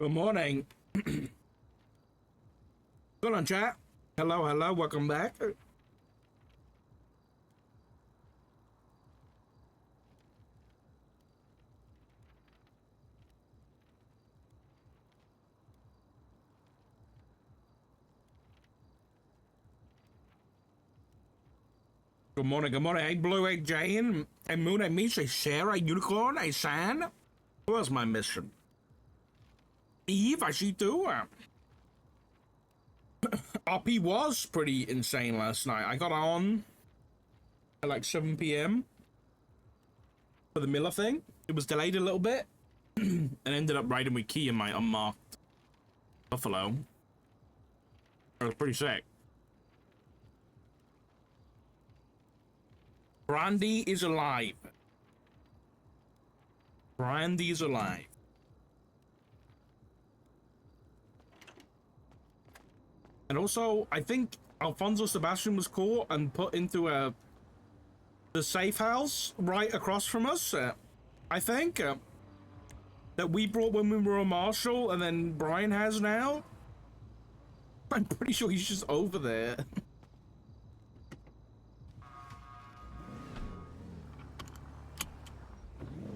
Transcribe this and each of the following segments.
Good morning. Good on, chat. Hello, hello. Welcome back. Good morning, good morning. Hey, Blue, hey, Jane. Hey, Moon, hey, Misha, hey, Sarah, Unicorn, hey, San. Who was my mission? Eve, I see too. RP was pretty insane last night. I got on at like 7 p.m. for the Miller thing. It was delayed a little bit and ended up riding with Key in my unmarked Buffalo. It was pretty sick. Brandy is alive. Brandy is alive. And also, I think Alfonso Sebastian was caught and put into the safe house right across from us. I think that we brought when we were a marshal, and then Brian has now. I'm pretty sure he's just over there.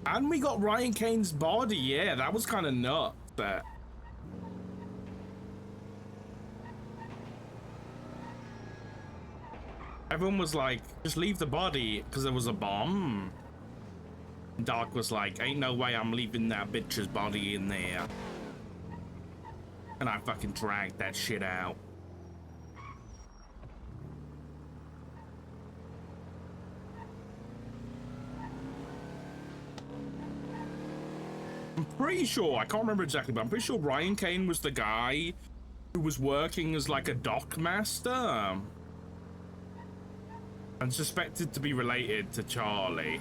And we got Ryan Kane's body. Yeah, that was kind of nuts. Everyone was like, just leave the body because there was a bomb. Doc was like, ain't no way I'm leaving that bitch's body in there. And I fucking dragged that shit out. I'm pretty sure, I can't remember exactly, but I'm pretty sure Ryan Kane was the guy who was working as like a dock master. And suspected to be related to Charlie.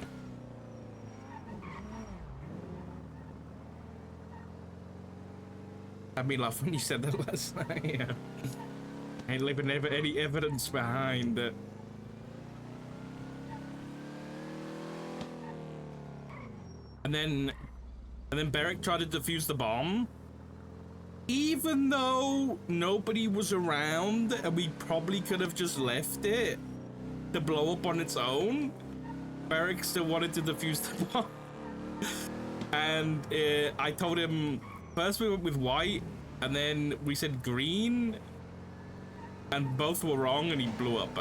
Had me laugh when you said that last night. Ain't leaving any evidence behind it. And then Beric tried to defuse the bomb. Even though nobody was around and we probably could have just left it to blow up on its own, Beric still wanted to defuse the bomb. And I told him, first we went with white, and then we said green, and both were wrong, and he blew up.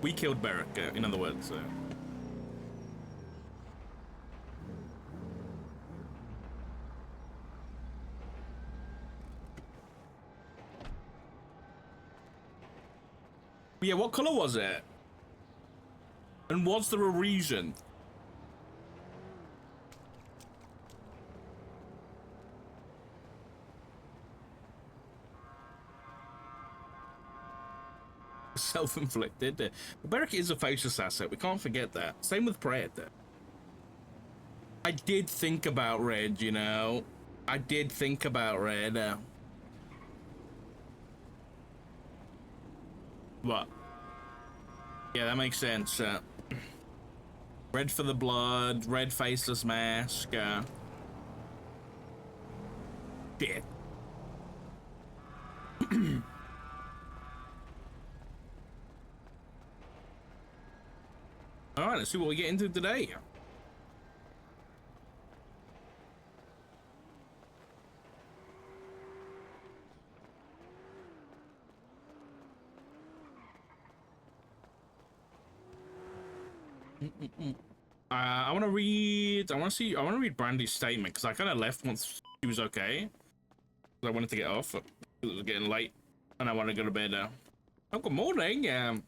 We killed Beric, in other words. Yeah, what color was it? And was there a reason? Self-inflicted. Beric is a faceless asset. We can't forget that. Same with Pred. I did think about Red, you know. I did think about Red. What? Yeah, that makes sense. Red for the blood, red faceless mask. Shit. Alright, let's see what we get into today. I want to read. I want to read Brandy's statement because I kind of left once she was okay. I wanted to get off. It was getting late, and I want to go to bed. Oh, good morning.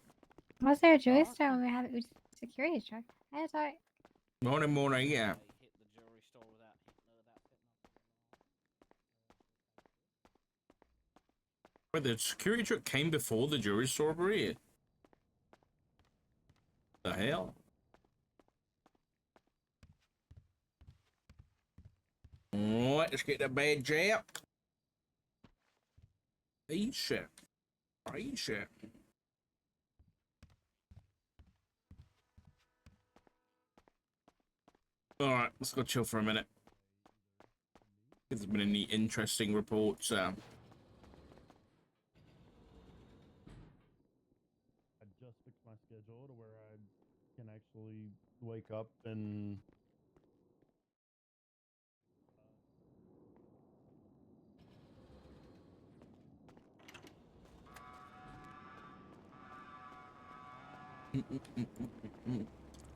Was there a jewelry store when we had a security truck? I thought. Morning. Yeah. Wait, the security truck came before the jewelry store robbery? The hell? Alright, let's get that bad jab. Eat shit. Alright, let's go chill for a minute. There's been any interesting reports. I just fixed my schedule to where I can actually wake up and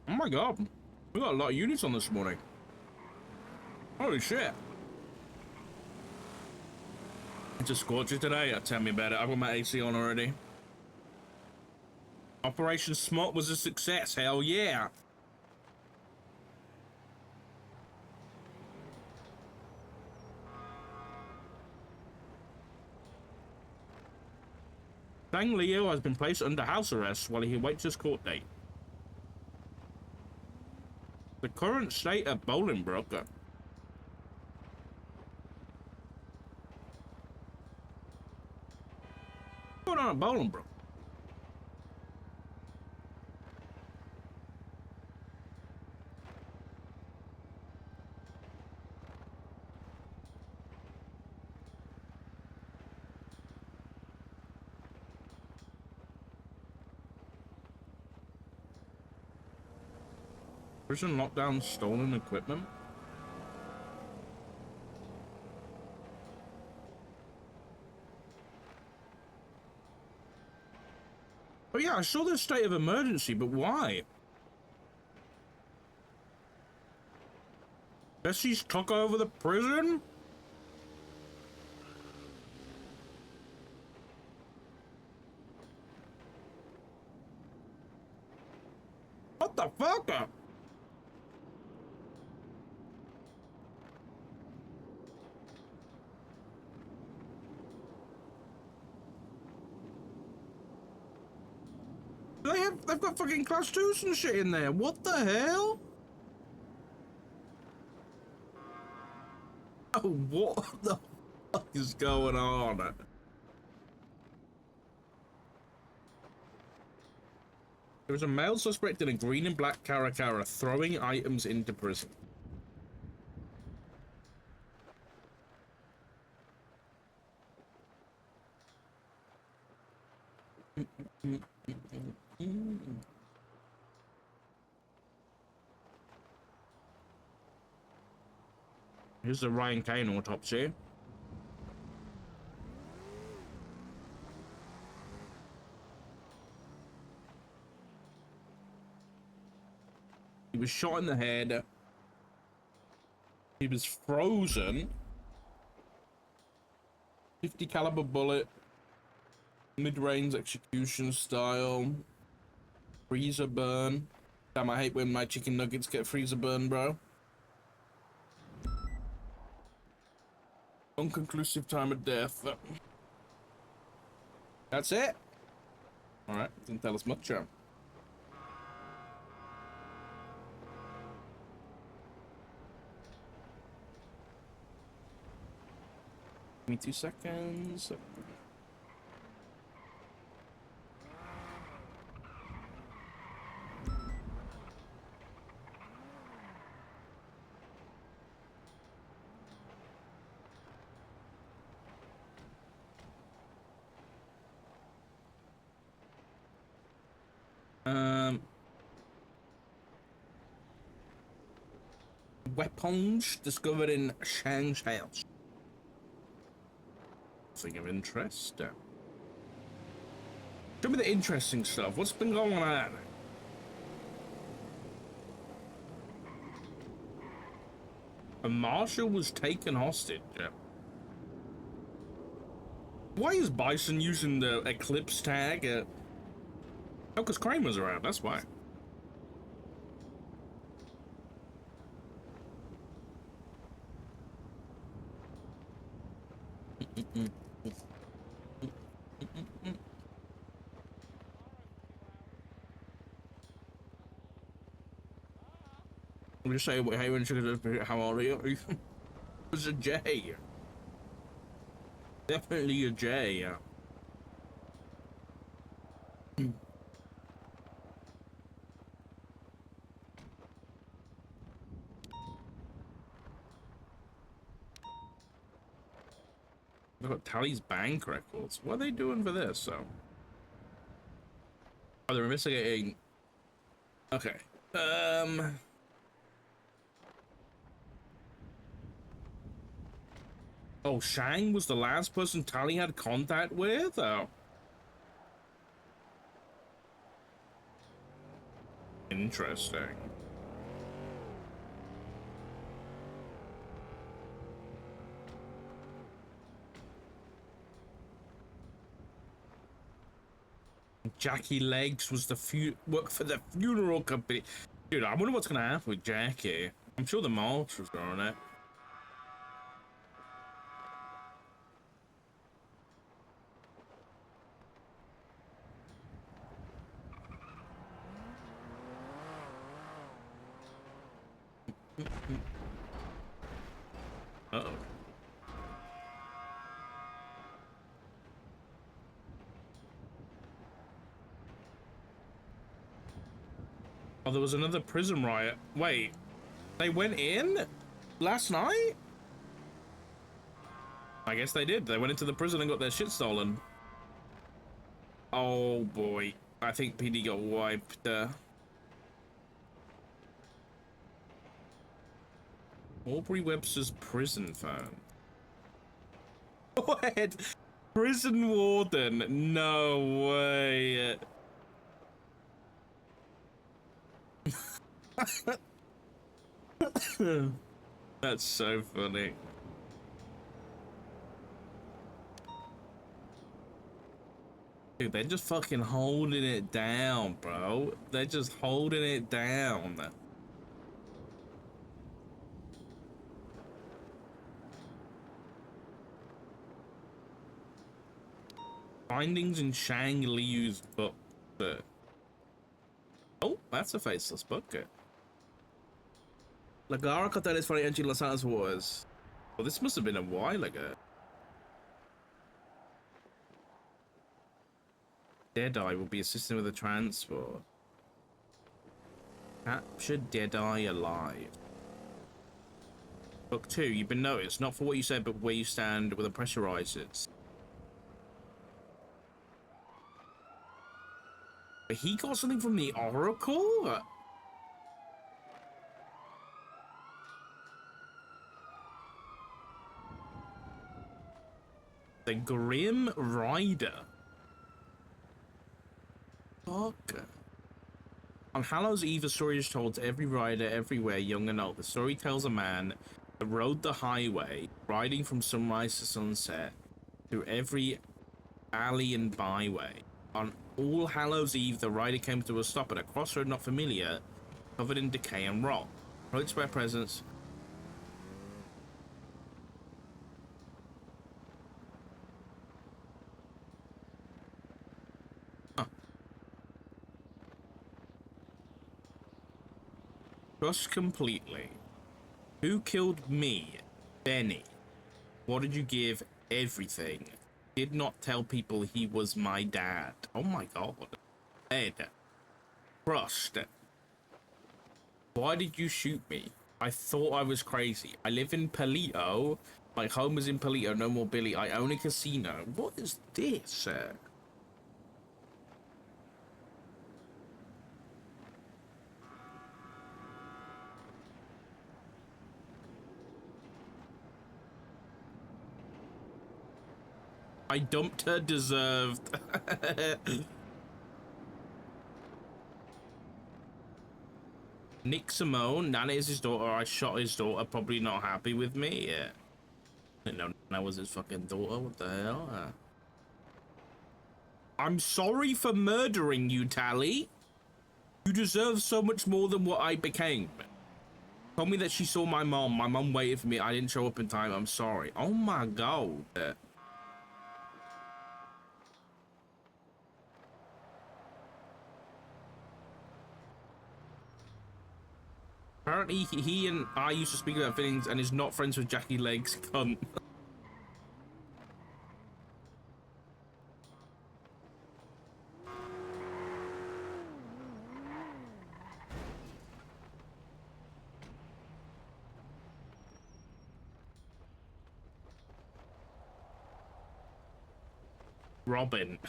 Oh my god, we got a lot of units on this morning. Holy shit. It's a scorcher today. Tell me about it. I've got my AC on already. Operation Smart was a success. Hell yeah. Dang Leo has been placed under house arrest while he waits his court date. The current state of Bolingbroke. What's going on at Bolingbroke? Prison lockdown, stolen equipment. Oh yeah, I saw the state of emergency, but why? Bessie's took over the prison? What the fuck? They've got fucking class 2s and shit in there. What the hell? Oh, what the fuck is going on? There was a male suspect in a green and black Caracara throwing items into prison. Here's the Ryan Kane autopsy. He was shot in the head. He was frozen. 50 caliber bullet. Mid-range execution style. Freezer burn. Damn, I hate when my chicken nuggets get freezer burn, bro. Unconclusive time of death. That's it. Alright, didn't tell us much. Give me 2 seconds. Weapons discovered in Shang's house. Thing of interest. Show me the interesting stuff. What's been going on? A marshal was taken hostage. Why is Bison using the Eclipse tag? Oh, because Kramer's around, that's why. We just say, hey, when she goes, how old are you? It was a J. Definitely a J, yeah. They've got Tally's bank records. What are they doing for this? So, oh, they're investigating. Okay. Oh, Shang was the last person Tally had contact with? Oh. Interesting. Jackie Legs was the work for the funeral company. Dude, I wonder what's gonna happen with Jackie. I'm sure the marshals are on it. Uh-oh. Oh, there was another prison riot. Wait, they went in last night? I guess they did. They went into the prison and got their shit stolen. Oh boy, I think PD got wiped. Aubrey Webster's prison phone. What? Prison warden? No way. That's so funny. Dude, they're just fucking holding it down, bro. They're just holding it down. Findings in Shang Liu's book. Oh, that's a faceless book. Lagara Coteles for the Los Santos Wars. Well, this must have been a while ago. Deadeye will be assisting with the transport. Capture Deadeye alive. Book 2, you've been noticed, not for what you said, but where you stand with the pressurizers. But he got something from the Oracle? The Grim Rider. Fuck. On Hallows Eve, a story is told to every rider everywhere, young and old. The story tells a man that rode the highway, riding from sunrise to sunset, through every alley and byway. On All Hallows Eve, the rider came to a stop at a crossroad not familiar, covered in decay and rot. Approached by a presence. Trust completely. Who killed me? Benny. What did you give? Everything. Did not tell people he was my dad. Oh my god. Ed. Trust. Why did you shoot me? I thought I was crazy. I live in Palito. My home is in Palito. No more Billy. I own a casino. What is this? I dumped her deserved. Nick Simone, Nana is his daughter. I shot his daughter, probably not happy with me. Yeah. Didn't know Nana was his fucking daughter. What the hell? I'm sorry for murdering you, Tally. You deserve so much more than what I became. Told me that she saw my mom. My mom waited for me. I didn't show up in time. I'm sorry. Oh my god. Apparently, he and I used to speak about feelings and is not friends with Jackie Legs. Cunt. Robin.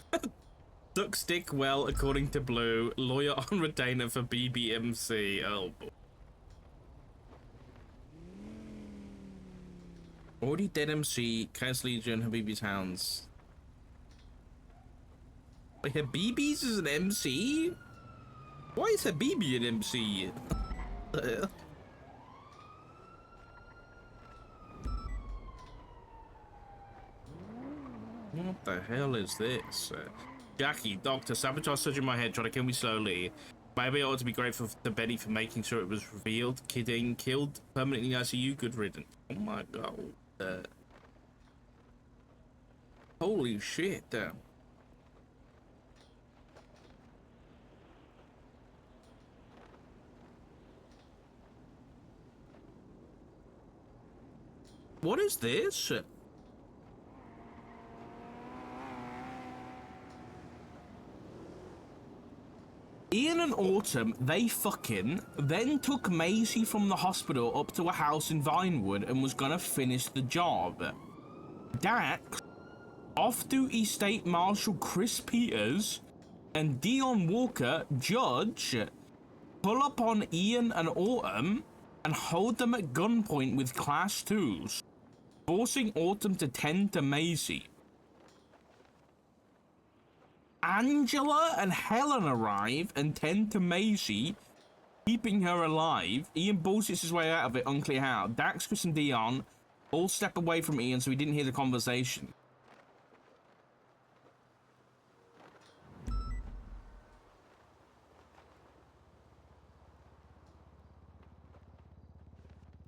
Duck stick well, according to Blue. Lawyer on retainer for BBMC. Oh, boy. Already dead MC, Chaos Legion, Habibi's Hounds. Wait, Habibi's is an MC? Why is Habibi an MC? What the hell is this? Jackie, doctor, sabotage surgery in my head, trying to kill me slowly. Maybe I ought to be grateful to Betty for making sure it was revealed. Kidding. Killed permanently ICU. Good riddance. Oh my god. Holy shit. What is this? Ian and Autumn, they fucking then took Maisie from the hospital up to a house in Vinewood and was gonna finish the job. Dax, off-duty State Marshal Chris Peters, and Dion Walker, Judge, pull up on Ian and Autumn and hold them at gunpoint with Class 2s, forcing Autumn to tend to Maisie. Angela and Helen arrive and tend to Maisie, keeping her alive. Ian bullshits his way out of it, unclear how. Dax, Chris, and Dion all step away from Ian so he didn't hear the conversation.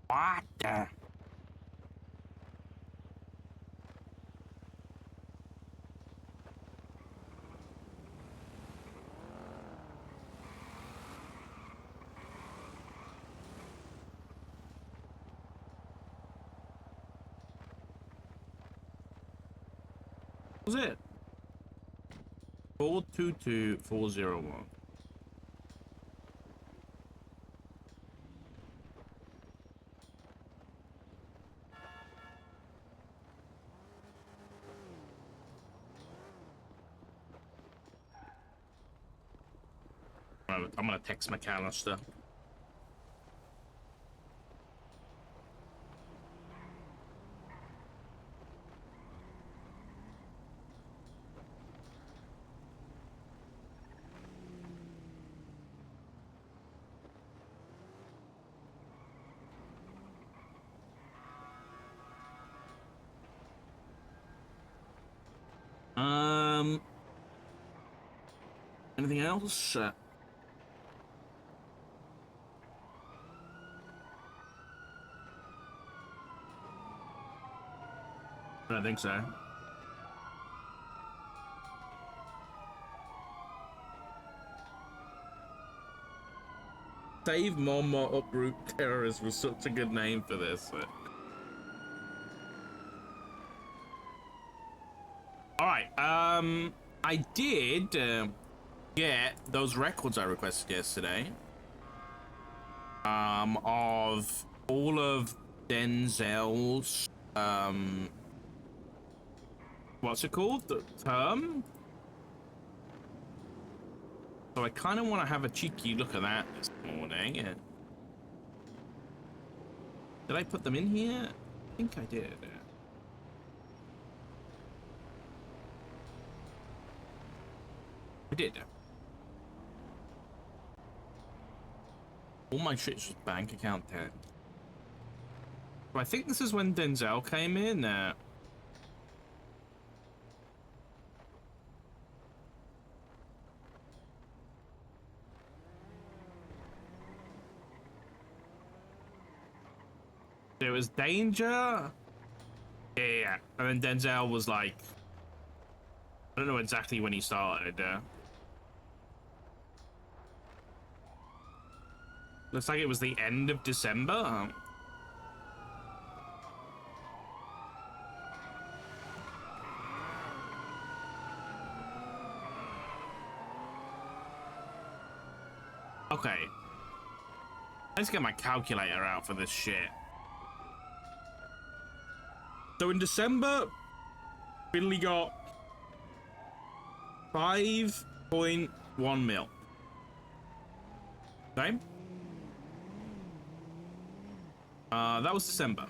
What the? Was it? 422401. I'm gonna text McAllister. Anything else? I don't think so. Save Mama Uproot Terrorist was such a good name for this. Alright, I did get those records I requested yesterday. Of all of Denzel's, what's it called? The term? So I kind of want to have a cheeky look at that this morning. Did I put them in here? I think I did. I did. All my shit's just bank account debt. So I think this is when Denzel came in. There was Danger. Yeah. And then Denzel was like, I don't know exactly when he started. Looks like it was the end of December. Okay. Let's get my calculator out for this shit. So in December, Finley got 5.1 mil. Okay. That was December.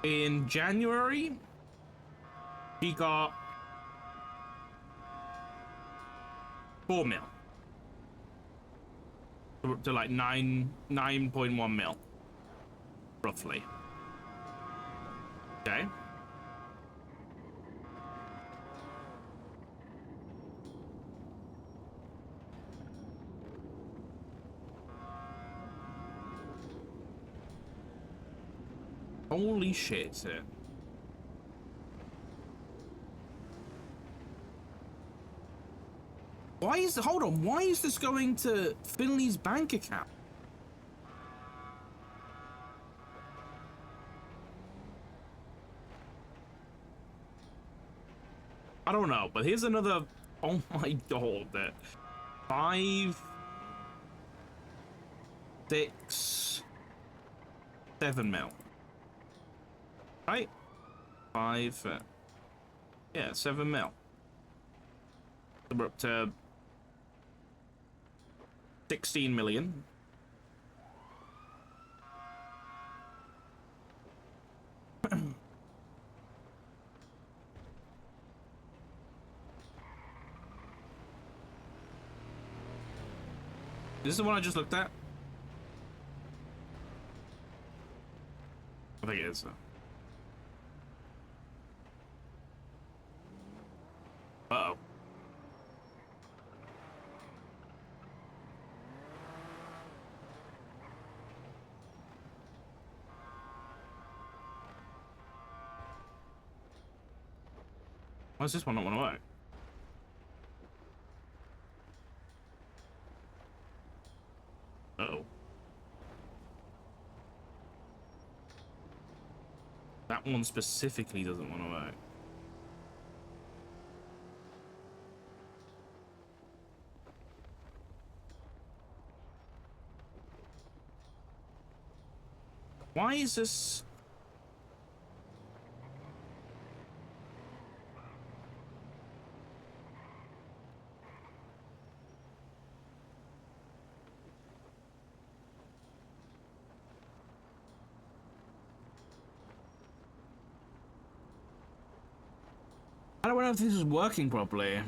In January, he got 4 mil. To like 9.1 mil. Roughly. Okay. Holy shit. Why is hold on, why is this going to Finley's bank account? I don't know, but here's another. Oh my god, that 5, 6, 7 mil. Right? 5, yeah, 7 mil. So we're up to 16 million. This is the one I just looked at? I think it is. Uh-oh. Why does this one not want to work? Uh-oh. That one specifically doesn't want to work. Why is this? I don't know if this is working properly.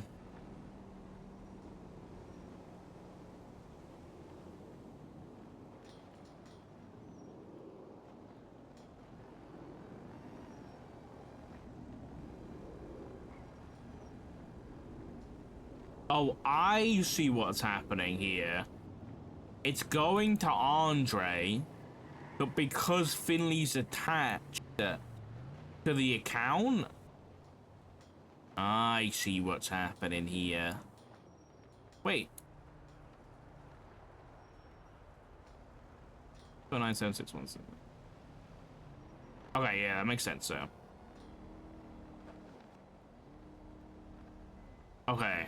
Oh, I see what's happening here. It's going to Andre, but because Finley's attached to the account, I see what's happening here. Wait. 97617. Okay, yeah, that makes sense, so. Okay.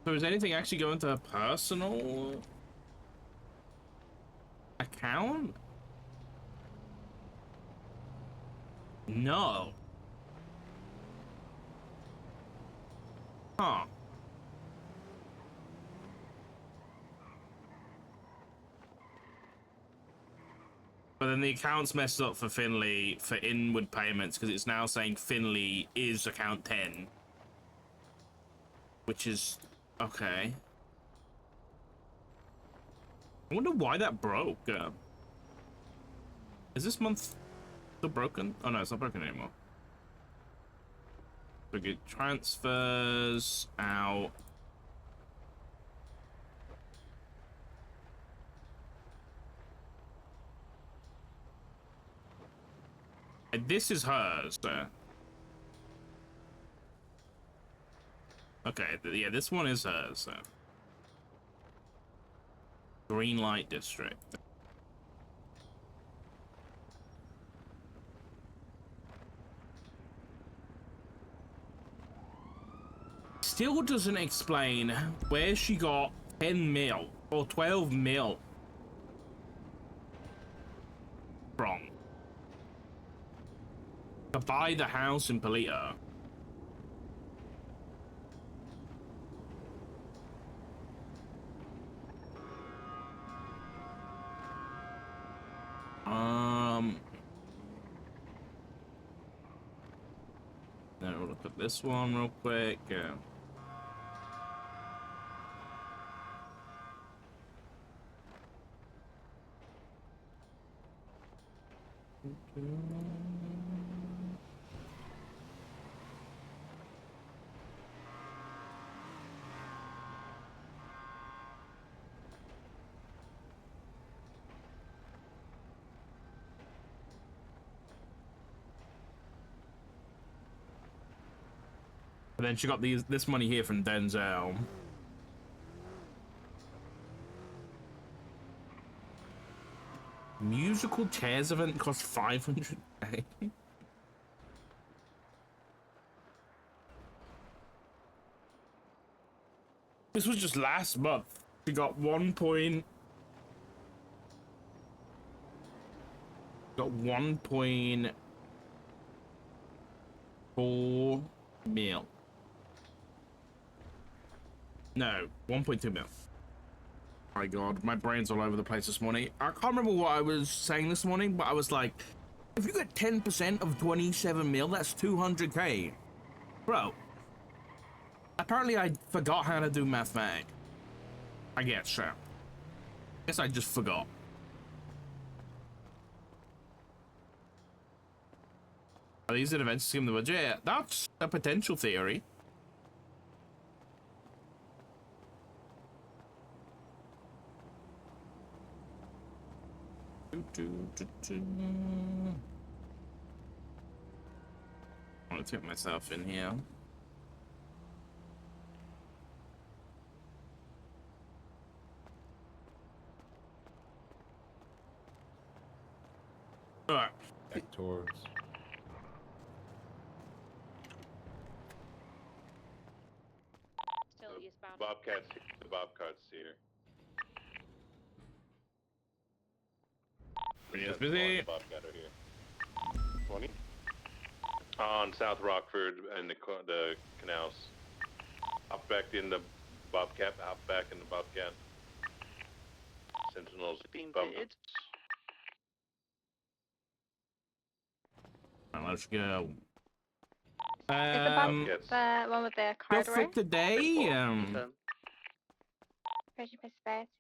So is anything actually going to a personal account? No. Huh. But then the account's messed up for Finley for inward payments because it's now saying Finley is account 10. Which is okay. I wonder why that broke. Is this month still broken? Oh no, it's not broken anymore. So get transfers out. And this is hers. Okay, yeah, this one is hers. Green Light District. still doesn't explain where she got 10 mil or 12 mil from to buy the house in Polito. Now we'll look at this one real quick. And then she got this money here from Denzel. Musical chairs event cost 500K. This was just last month. She got 1.4 mil. No, 1.2 mil. My God, my brain's all over the place this morning. I can't remember what I was saying this morning, but I was like, if you get 10% of 27 mil, that's 200K. Bro. Apparently I forgot how to do mathematics. I guess, sure. Guess I just forgot. Are these events to skim the budget? Yeah, that's a potential theory. I want to take myself in here. All right. Back towards. Still eastbound. The Bobcat's here. Yes, busy. The Bobcat are here. 20? On South Rockford and the canals. Hop back in the Bobcat, hop back in the Bobcat. Sentinels Being bump. pitted. Right, let's go. Is the one with the So card for today,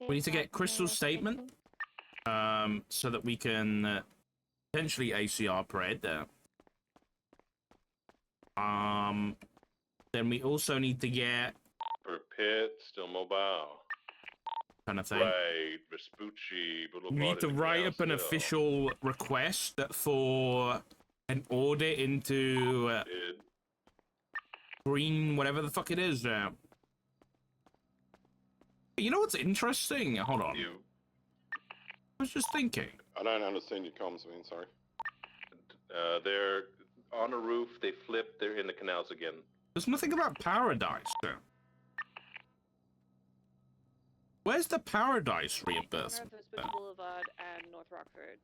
we need to get Crystal's statement, so that we can potentially ACR Pred. Then we also need to get For Pitt, still mobile. kind of thing. Right, Vespucci, We need to write up an official request for an audit into green, whatever the fuck it is. You know what's interesting? Hold on. I was just thinking. I don't understand your comments, man, sorry. They're on the roof, they flip, they're in the canals again. There's nothing about Paradise. Where's the Paradise reimbursement? North Vespucci Boulevard and North Rockford.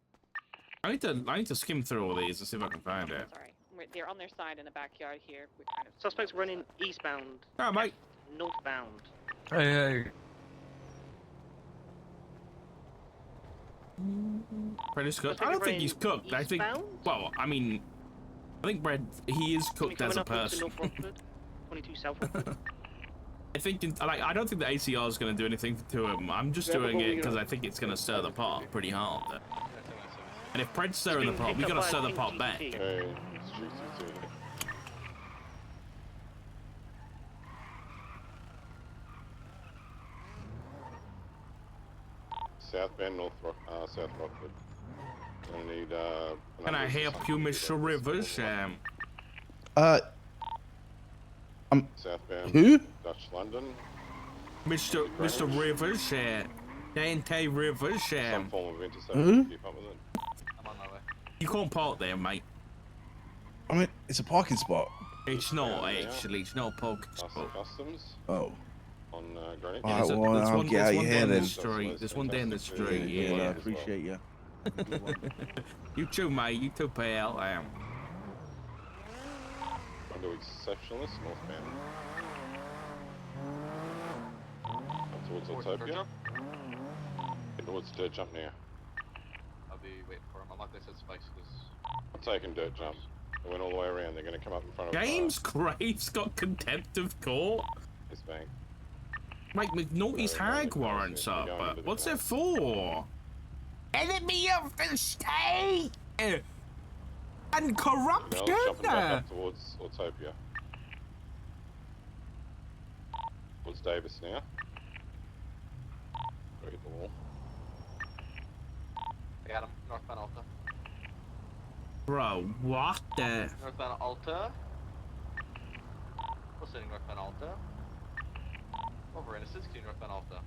I need to skim through all these and see if I can find it. Sorry, they're on their side in the backyard here. We're kind of Suspects running eastbound. Oh, mate. Northbound. Hey. Bread is cooked. I don't think he's cooked. I think. Well, I mean, I think Bread. He is cooked as a person. North Rockford, 22 South Rockford. I think, I don't think the ACR is going to do anything to him. I'm just doing it because I think it's going to stir the pot pretty hard. And if Pred's stirring the pot, we got to stir the pot back. Southbound, South Rockford. I need, Can I help you, Mr. Rivers? Southbound, Who? Dutch London. Mr. Rivers, Dante Rivers, Some form of intercept. Who? Keep up with it. You can't park there, mate. I mean, it's a parking spot. It's not Around now. actually. It's not Pog. It's Past Pog. the customs Oh. on Greenwich. All right, There's a- well, there's I'll one- get there's out one your down head the then. street. There's one down the Fantastic. street. Yeah, I Yeah. appreciate you. You too, mate. You too, pal. Under exceptionalist, northbound. Up towards Utopia. Head towards Dirt Jump now. I'll be waiting for him. I'm like this at Spikes because I'm taking Dirt Jump. They went all the way around. They're going to come up in front of James Graves got contempt of court. this bank. Mike McNulty's Sorry, hag Mike, warrants you're up. going But into the what's it canal. for? Enemy of the state and corruption. Now, jumping back up towards Autopia. Towards Davis now. Go hit the wall. I got him. Northbound Alta. Bro, what the? Northbound Alta. We're sitting northbound Alta. Over Innocence, King northbound Alta.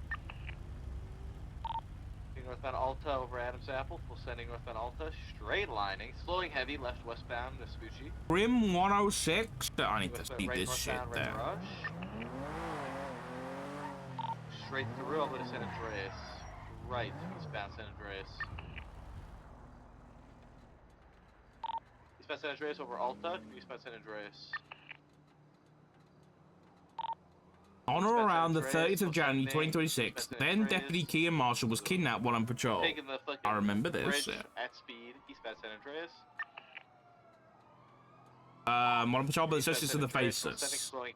King northbound Alta over Adams Apple. Full sending northbound Alta. Straight lining. Slowing heavy. Left westbound Vespucci. Grim 106. I need to Westbound see right this shit northbound Red there. Rush. Straight through over to San Andreas. Right eastbound San Andreas. Eastbound San Andreas over Alta. Eastbound San Andreas. On or Spencer around the Andreas, 30th of January Spencer 2026, Andreas. then Deputy Kean Marshall was kidnapped while on patrol. Taking the fucking I remember this, bridge yeah. at speed. Eastbound San Andreas. While on patrol by the Eastbound Justice San of the Andreas, full sending, Faceless. slowing.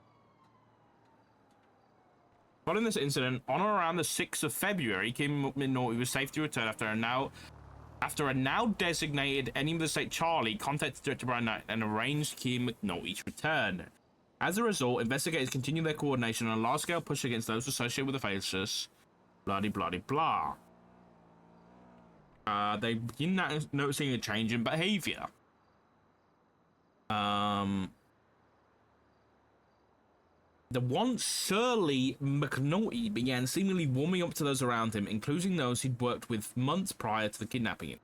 Following this incident, on or around the 6th of February, Kean McNulty was safe to return after a now designated enemy of the state Charlie contacted Director Brian Knight and arranged Kean McNulty's return. As a result, investigators continue their coordination on a large-scale push against those associated with the Faceless. Blah-de-blah-de-blah. They begin noticing a change in behavior. The once surly McNulty began seemingly warming up to those around him, including those he'd worked with months prior to the kidnapping.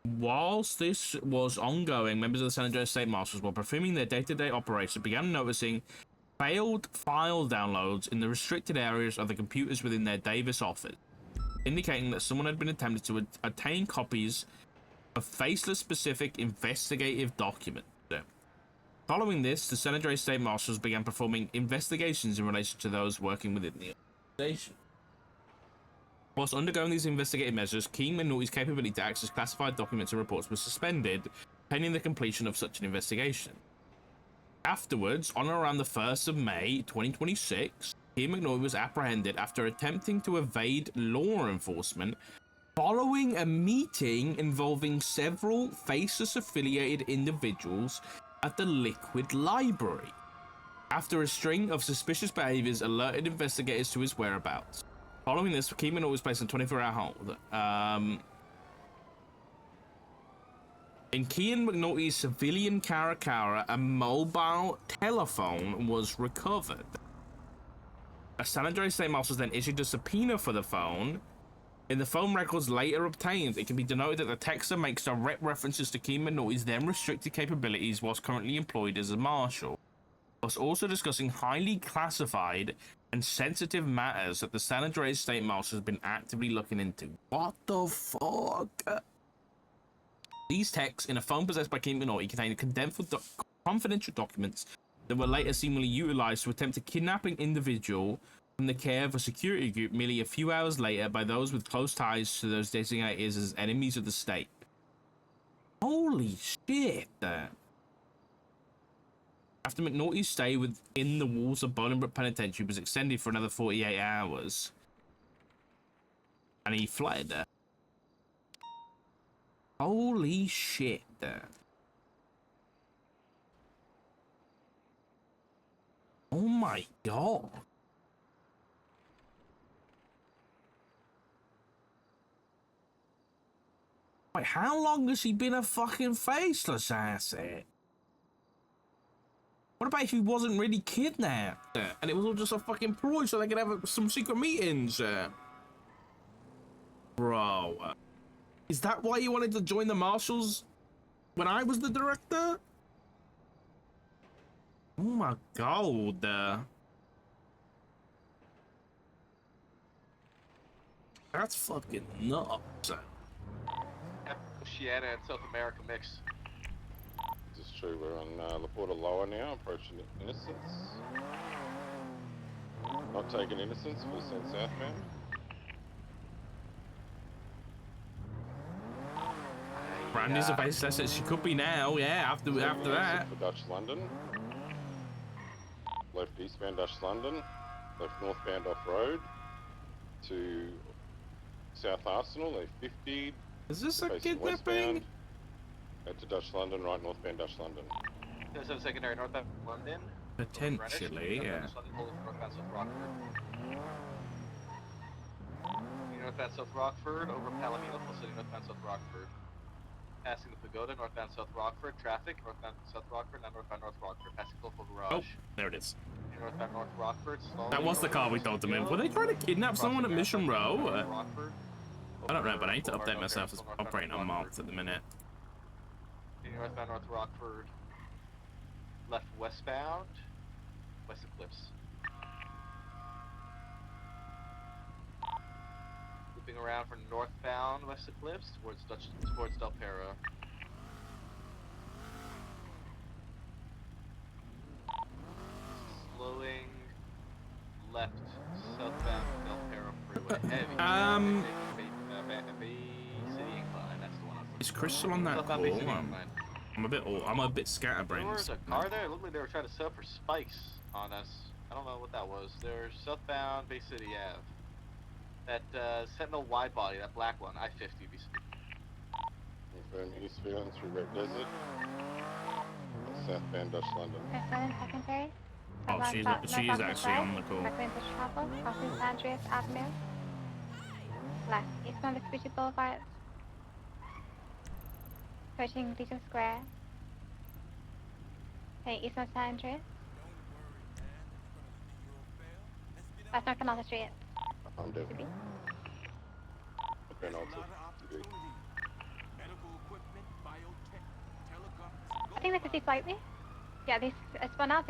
Whilst this was ongoing, members of the San Andreas State Marshals, while performing their day-to-day operations, began noticing failed file downloads in the restricted areas of the computers within their Davis office, indicating that someone had been attempting to obtain copies of Faceless-specific investigative documents. Following this, the San Andreas State Marshals began performing investigations in relation to those working within the organization. Whilst undergoing these investigative measures, Kean McNulty's capability to access classified documents and reports was suspended, pending the completion of such an investigation. Afterwards, on or around the 1st of May 2026, Kean McNulty was apprehended after attempting to evade law enforcement following a meeting involving several Faceless-affiliated individuals at the Liquid Library. After a string of suspicious behaviors alerted investigators to his whereabouts. Following this, Kean McNulty was placed on 24-hour hold. In Kean McNulty's civilian Caracara, a mobile telephone was recovered. A San Andreas State Marshals then issued a subpoena for the phone. In the phone records later obtained, it can be denoted that the texter makes direct references to Kean McNulty's then restricted capabilities whilst currently employed as a marshal, whilst also discussing highly classified and sensitive matters that the San Andreas State Marshals have been actively looking into. What the fuck? These texts in a phone possessed by Kean McNulty contained confidential documents that were later seemingly utilized to attempt a kidnapping individual from the care of a security group merely a few hours later by those with close ties to those designated as enemies of the state. Holy shit! After McNulty's stay within the walls of Bolingbroke Penitentiary was extended for another 48 hours, and he fled. Holy shit! Oh my god! Wait, how long has he been a fucking faceless asset? What about if he wasn't really kidnapped and it was all just a fucking ploy so they could have some secret meetings? Bro, is that why you wanted to join the Marshals when I was the director? Oh my god. That's fucking nuts. Oceania and South America mix. This is true. We're on Laporta Lower now, approaching Innocence. Not taking Innocence, full send southbound. Brandy's a base asset. She could be now. Yeah, after that. For Dutch London. Left eastbound Dutch London. Left northbound off road to South Arsenal. They 50. Is this a facing kidnapping? westbound. Head to Dutch London, right northbound Dutch London. There's a secondary northbound London. Potentially, yeah. Northbound South Rockford. Northbound South Rockford over Palomino, full city northbound South Rockford. Passing the pagoda, northbound South Rockford. Traffic, northbound South Rockford, now northbound North Rockford. Passing Colville Garage. Oh, there it is. Northbound North Rockford. That was the car we told them in. Were they trying to kidnap someone at Mission Row? I don't know, but I need to update myself as operating unmarked at the minute. Northbound North Rockford. Left westbound. West Eclipse. Looping around for northbound West Eclipse towards Del Perro. Slowing left southbound Del Perro freeway. Heavy. Heavy city incline. That's the one. Is Crystal on that call? Southbound Bay City incline. I'm a bit scatterbrained. There was a car there. It looked like they were trying to set up for spikes on us. I don't know what that was. There's southbound Bay City Ave. That Sentinel wide body, that black one, I-50 BC. Confirm eastbound through Red Desert. Southbound Dutch London. President Secretary. Oh, she is actually on the call. Crossing San Andreas Avenue. Left, eastbound Vespucci Boulevard. Approaching Legion Square. Okay, eastbound San Andreas. West north Penalty Street. I'm dead. Penalty. I think they could see slightly. Yeah, it's one out,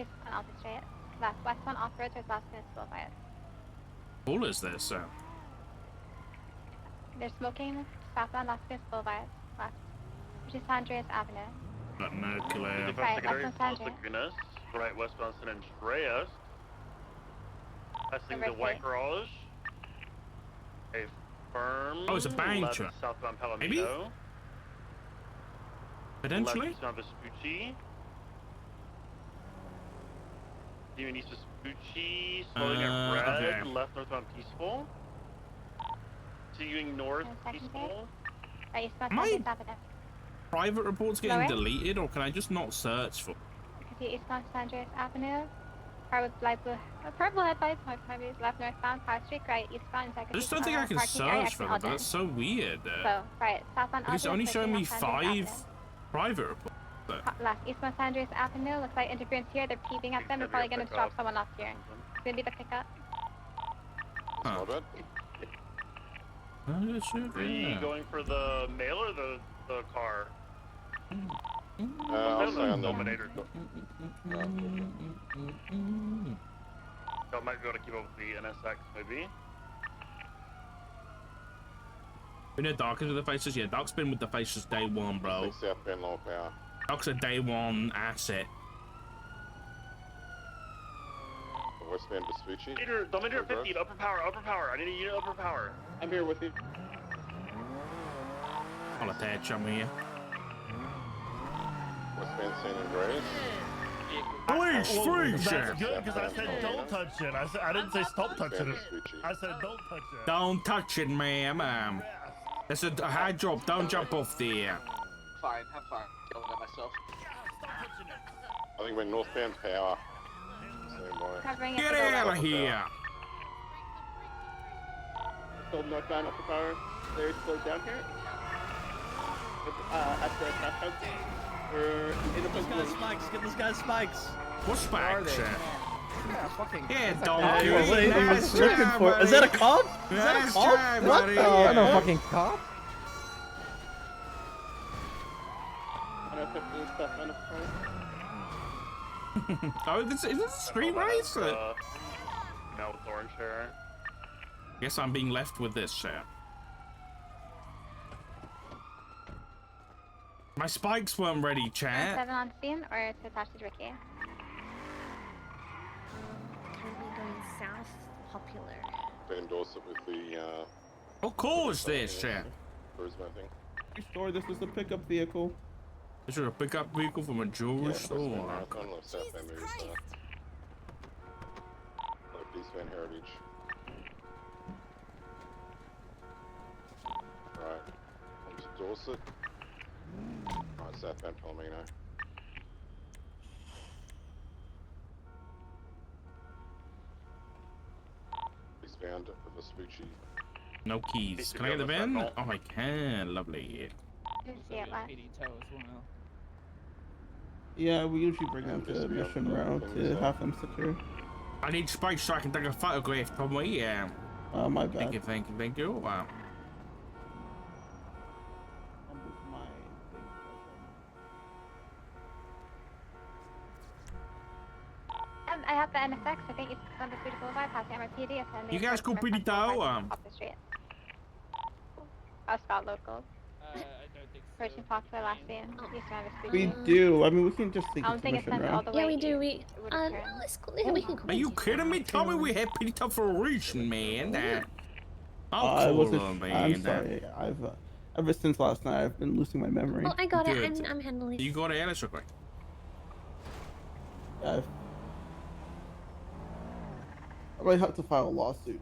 straight. Left, west one off road towards Las Vegas Boulevard. Cool is this? They're smoking southbound Las Vegas Boulevard. Left, which is San Andreas Avenue. Got no clue. Right, westbound San Andreas. Right, westbound San Andreas. Passing the White Garage. A firm. Oh, it's a bank left truck. Southbound Palomino. Maybe? Potentially? Left eastbound Vespucci. Continuing east Vespucci. Slowing at red. Okay. Left northbound Peaceful. Continuing north Peaceful. Right, eastbound Am I- San Andreas Avenue. Private reports getting Lower? deleted, or can I just not search for? You can see eastbound San Andreas Avenue. Car with light blue, purple headlights, maybe left northbound, Power Street, right, eastbound, I just don't think I can search for them, but that's so weird. So, right, southbound It's only Aldous, showing me San Andreas 5 private reports. Left, eastbound San Andreas Avenue, looks like interference here, they're peeping at them, they're probably gonna drop someone off here. It's gonna be the pickup. Huh. Not bad. Are you going for the mail or the car? I'll say on the Dominator. I might be able to keep up with the NSX, maybe. You know Dark is with the faces? Yeah, Dark's been with the faces day one, bro. Southbound Lower Power. Dark's a day one asset. Westbound Vespucci. Dominator 50, upper power. I need a unit upper power. I'm here with you. I'll attach, I'm here. Westbound San Andreas. Please, freeze That's it! good because I said don't touch it. I didn't say stop touching it. Vespucci. I said don't touch it. Don't touch it, ma'am. Yes. That's a high drop. Don't jump off there. Fine, have fun. Yelling at myself. I think we're northbound Power. Same way. Covering Get it out of here! Still northbound upper power. They're still down here. At the crossroads. We're in the This guy's spikes. Get this guy's spikes. What spikes? Yeah, fucking. Yeah, That's donkey. what I Nice was looking job, for. Is that a buddy. cop? Is that a Nice cop? job, What buddy. the? Yeah. No fucking cop. on our 15 stuff on the front. Oh, is this a street race? Now with orange hair. Guess I'm being left with this, My spikes weren't ready, chat. 7 on scene or to attach to Ricky? Currently going south, popular. They endorse it with the What call is this, chat? charisma thing. Store, this is a pickup vehicle. This is a pickup vehicle from a jewelry store. Marathon of South Bend moves East Van Heritage. Right. Comes to Dorset. Right, South Bend Palomino. Eastbound of Vespucci. No keys. Can I get the bin? Oh, I can. Lovely. Didn't see it last. Yeah, we usually bring them to mission route to have them secure. I need spikes so I can take a photograph for me. Yeah. Oh, my bad. Thank you, thank you, thank you. Wow. I have the NSX. I think it's on the Swedish Boulevard, past the MRPD. You guys go pretty tall. Off the street. I'll spot locals. I don't think so. Virgin Popular last seen. East Van We Vespucci. do. I mean, we can just take I it don't to think it's mission sent all route. the way. Yeah, we do. We It would've turned. no, let's go. We can. Are you kidding me? Tell me we had pretty tough for a reason, man. I Oh, wasn't. cool, man. I'm sorry. I've ever since last night, I've been losing my memory. Oh, I got it. Good. I'm handling it. You got it, Alice, okay? I might have to file a lawsuit.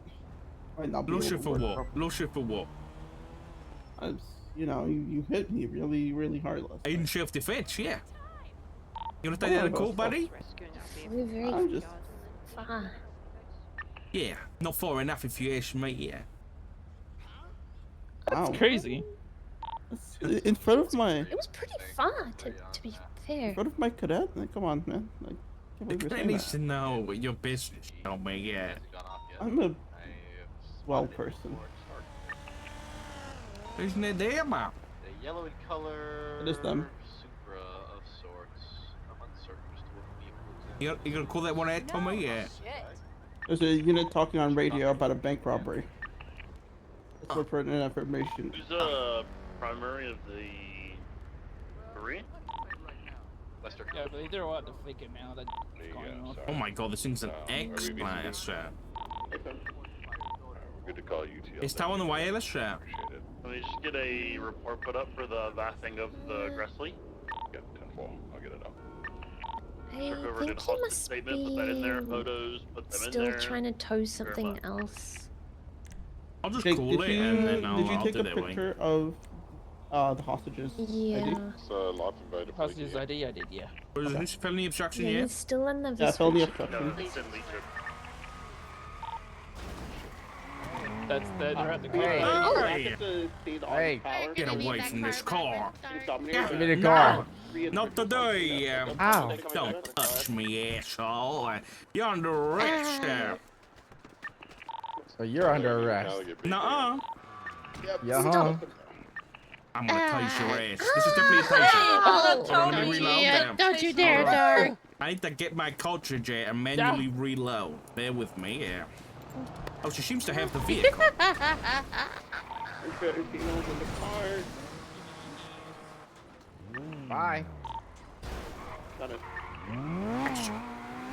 Might not be able Lawsuit to for work what? properly. Lawsuit for what? You know, you hit me really, really hard last night. In self-defense, yeah. You wanna take that to court, buddy? We're very I'm just. far. Yeah, not far enough if you ask me, yeah. Wow. Crazy. In front of my. It was pretty far, to be fair. In front of my cadet? Like, come on, man. Like, can't The believe you're cadet saying needs that. to know your business, tell me, yeah. I'm a swell person. Isn't it there, man? The yellow in color. It is them. Supra of sorts. I'm uncertain as to what vehicle it's in. You gonna call that one out, Tommy? Yeah. There's a unit talking on radio about a bank robbery. It's for pertinent information. Who's primary of the three? Lester. Yeah, but they're all at the figure now. They're going off. Oh my god, this thing's an X class. Good to call you, TL. It's tow on the wireless, Appreciate it. Let me just get a report put up for the vasting of the Gressley. Get 10-4. I'll get it up. I Check over think did he hostage must statement, put that in there, be photos, put them in still there. trying to tow something Verify. else. I'll just Jake, call it and then I'll, did you I'll take do a that way. picture of the hostages? Yeah. ID? It's live invader. Hostage ID, I did, yeah. Was this felony obstruction Yeah, yet? he's still in the Yeah, felony Vespucci. obstruction. No, it's in Legion. They're at the Hey. car. Oh, I get to see the Hey. power. Get away from this car. Give me the car. Not today. Ow. Don't touch me, asshole. You're under arrest. So you're under arrest. Nuh-uh. Yeah. I'm gonna tase your ass. This is definitely a taser. Hold on, let me reload them. Don't you dare, darling. I need to get my cartridge out and manually reload. Bear with me, yeah. Oh, she seems to have the vehicle. Okay, Tino's in the car. Bye. Got it.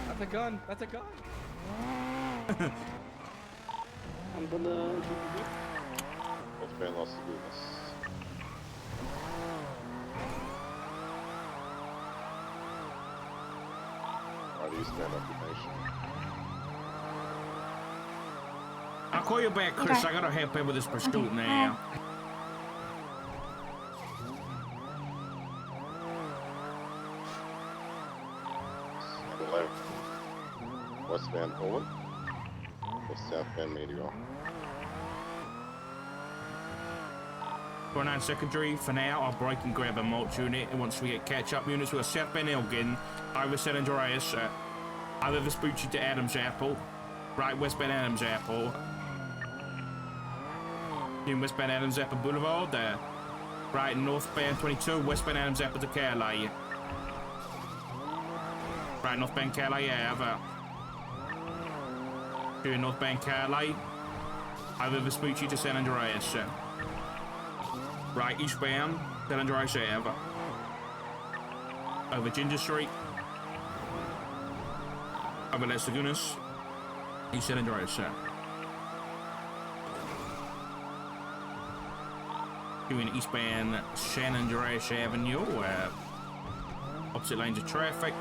That's a gun. That's a gun. I'm gonna. What's been lost to goodness? Right, eastbound occupation. I'll call you back, Chris. I gotta help him with this pursuit now. Left. Westbound Poland. Or southbound Meteor. 49 secondary. For now, I'll break and grab a mulch unit. And once we get catch-up units, we'll southbound Elgin, over San Andreas, either Vespucci to Adams Apple, right westbound Adams Apple, in westbound Adams Apple Boulevard, right northbound 22, westbound Adams Apple to Carlisle. Right, northbound Calais Ave. Doing northbound Calais. Over Vespucci to San Andreas. Right, eastbound San Andreas Ave. Over Ginger Street. Over Las Lagunas. East San Andreas. Doing eastbound San Andreas Avenue. Opposite lanes of traffic.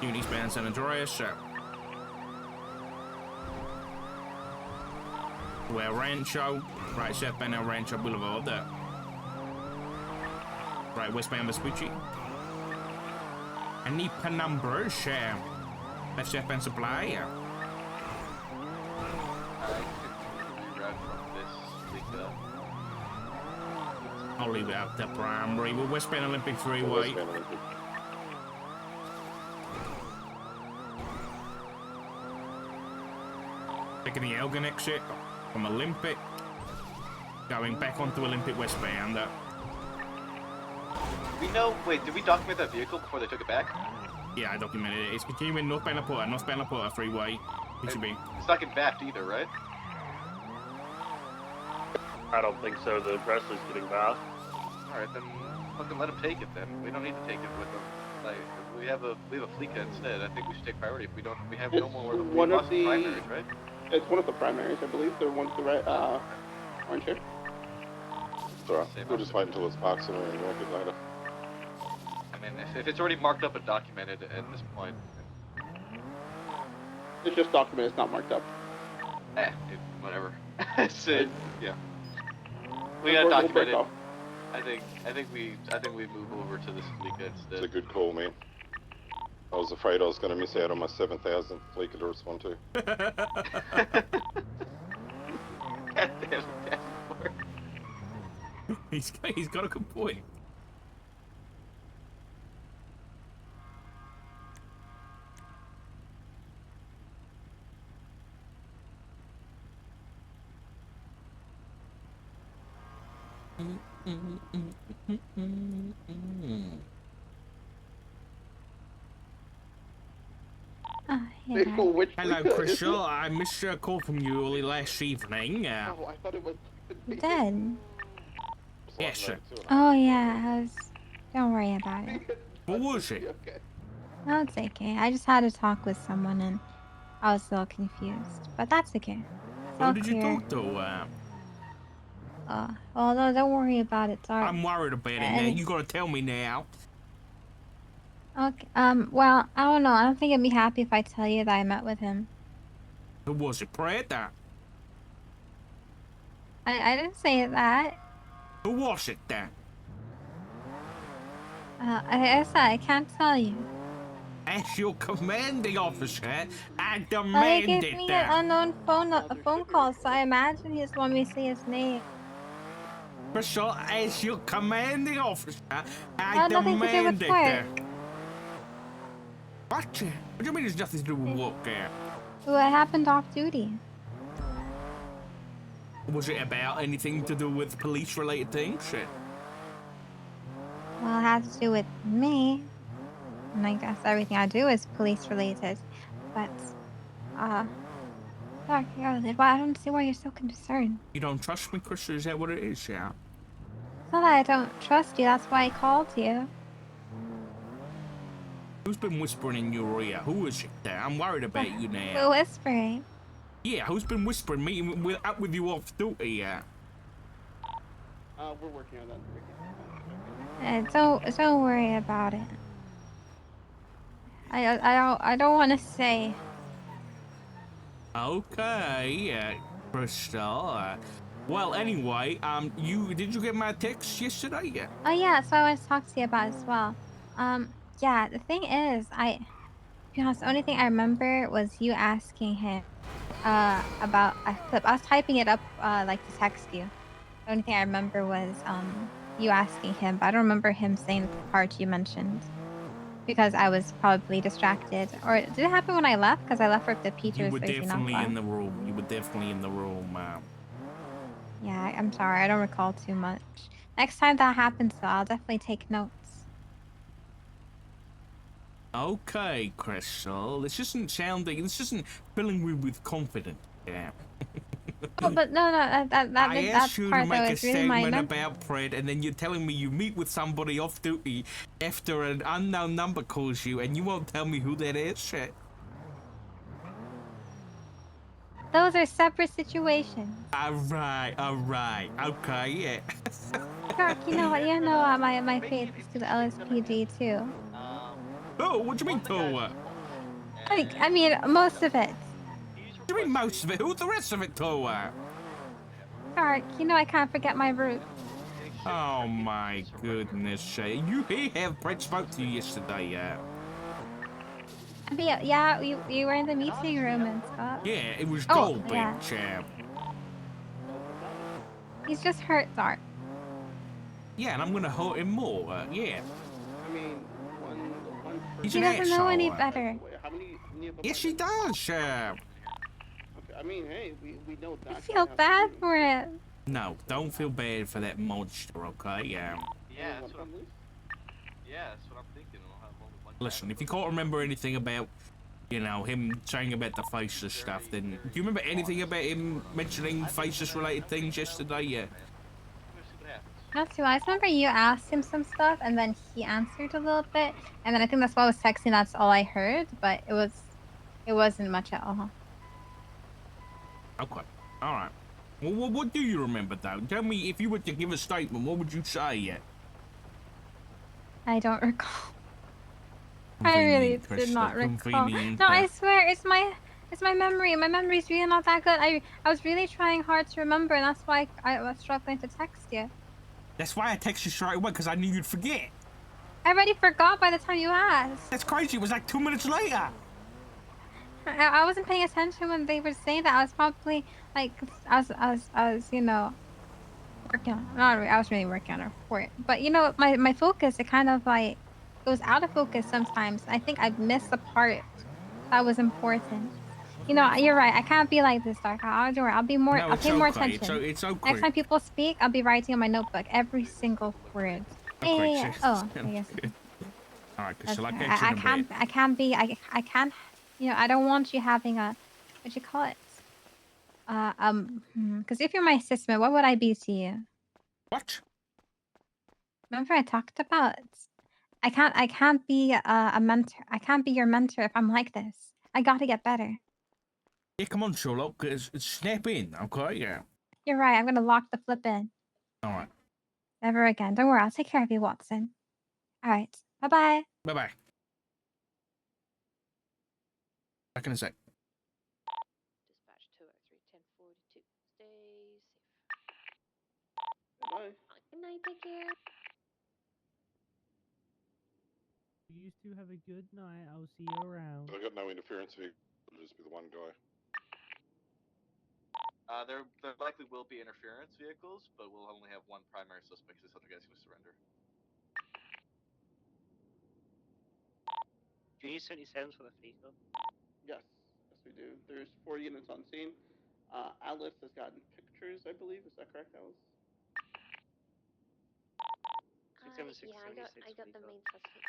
Doing eastbound San Andreas. To El Rancho. Right, southbound El Rancho Boulevard. Right, westbound Vespucci. Any penumbras? Left southbound Supply. I could reroute from this leak up. I'll leave it up to primary. We're westbound Olympic Freeway. Westbound Olympic. Taking the Elgin exit from Olympic. Going back onto Olympic westbound. We know. Wait, did we document that vehicle before they took it back? Yeah, I documented it. It's continuing northbound La Porta freeway. It should be. It's not getting backed either, right? I don't think so. The Presley's getting back. Alright, then fucking let them take it then. We don't need to take it with them. Like, if we have a fleet car instead. I think we should take priority. If we don't, we have no more of the one of the primaries, right? It's one of the primaries, I believe. They're one of the orange here. It's alright. We'll just wait until it's parked somewhere and work it later. I mean, if it's already marked up and documented at this point, It's just documented, it's not marked up. whatever. Yeah. We gotta document it. I think we move over to this Fleeca instead. It's a good call, man. I was afraid I was going to miss out on my 7,000 Fleeca to respond to. God damn it, He's got a good point. Yeah. Hello, Crystal. I missed a call from you early last evening. Oh, I thought it was Dead. Yes, sir. Oh yeah, I was. Don't worry about it. What was it? Okay. No, it's okay. I just had to talk with someone and I was a little confused, but that's okay. It's all Who did you clear. talk to? Well, no, don't worry about it. Sorry. I'm worried about it now. You gotta tell me now. Okay. Well, I don't know. I don't think I'd be happy if I tell you that I met with him. Who was it, Preda? I didn't say that. Who was it then? I said I can't tell you. As your commanding officer, I Well, demand he gave it me then. an unknown phone call, so I imagine he just wanted me to say his name. Crystal, as your commanding officer, I Had nothing to do demand with it work. then. What? What do you mean there's nothing to do with work there? Well, it happened off duty. Was it about anything to do with police-related things? Well, it has to do with me. And I guess everything I do is police related. But, sorry, I don't see why you're so concerned. You don't trust me, Crystal? Is that what it is, yeah? It's not that I don't trust you, that's why I called you. Who's been whispering in your ear? Who is it there? I'm worried about you now. We're whispering. Yeah, who's been whispering, meeting up with you off duty, yeah? We're working on that. Don't worry about it. I don't want to say. Okay, Crystal. Well, anyway, did you get my text yesterday? Yeah. Oh yeah, so I wanted to talk to you about as well. Yeah, the thing is, to be honest, the only thing I remember was you asking him, about a clip. I was typing it up, like to text you. The only thing I remember was, you asking him, but I don't remember him saying the part you mentioned. Because I was probably distracted. Or did it happen when I left? Because I left for the Peters. You were definitely in the room. You were definitely in the room, Yeah, I'm sorry. I don't recall too much. Next time that happens, though, I'll definitely take notes. Okay, Crystal. This isn't filling me with confidence. Yeah. Oh, but no, I that asked you to part though make a is really statement minor. about Fred, and then you're telling me you meet with somebody off duty after an unknown number calls you, and you won't tell me who that is? Shit. Those are separate situations. Alright, okay, yeah. Shark, you know what? You know my faith is to the LSPD too. Oh, what do you mean, Toa? I mean, most of it. What do you mean most of it? Who's the rest of it, Toa? Shark, you know I can't forget my roots. Oh my goodness, you have Fred spoke to you yesterday, yeah. I mean, yeah, you were in the meeting room and stuff. Yeah, it was Oh, gold, yeah. bitch. He's just hurt, Dark. Yeah, and I'm gonna hurt him more, yeah. I mean, one He's He an doesn't know any asshole. better. Wait, how many of them? Yes, he does, Okay, I mean, hey, we know I that. feel bad for it. No, don't feel bad for that monster, okay? Yeah, that's what I'm thinking. We'll have only one Listen, if you can't remember anything about, you know, him saying about the faceless stuff, then do you remember anything about him mentioning faceless-related things yesterday? Yeah. Not too. I just remember you asked him some stuff, and then he answered a little bit, and then I think that's why I was texting. That's all I heard, but it wasn't much at all. Okay. All right. Well, what do you remember, though? Tell me, if you were to give a statement, what would you say? Yeah. I don't recall. I really did not recall. No, I swear, it's my memory. My memory's really not that good. I was really trying hard to remember, and that's why I was struggling to text you. That's why I texted you straight away, because I knew you'd forget. I already forgot by the time you asked. That's crazy. It was like 2 minutes later. I wasn't paying attention when they were saying that. I was probably like, I was, you know, working on. Not really, I was really working on a report. But you know, my focus, it kind of like it was out of focus sometimes. I think I missed the part that was important. You know, you're right. I can't be like this, Dark. I'll do it. I'll be more. No, I'll pay more okay. attention. It's okay. Next time people speak, I'll be writing on my notebook every single word. Okay, Yeah. Oh, I guess. All right, That's so fair. I can't be. I can't. You know, I don't want you having a. What you call it? Because if you're my assistant, what would I be to you? What? Remember I talked about. I can't be a mentor. I can't be your mentor if I'm like this. I gotta get better. Yeah, come on, Sherlock. Snap in, okay? Yeah. You're right. I'm gonna lock the flip in. All right. Never again. Don't worry. I'll take care of you, Watson. All right. Bye bye. Bye bye. Back in a sec. Dispatch 203 1042. Stay safe. Bye. Good night, take care. You two have a good night. I'll see you around. I got no interference here. It'll just be the one guy. There likely will be interference vehicles, but we'll only have one primary suspect because this other guy's going to surrender. Do you need 77 for the vehicle? Yes, we do. There's 4 units on scene. Alice has gotten pictures, I believe. Is that correct, Alice? Yeah, I got the main suspects.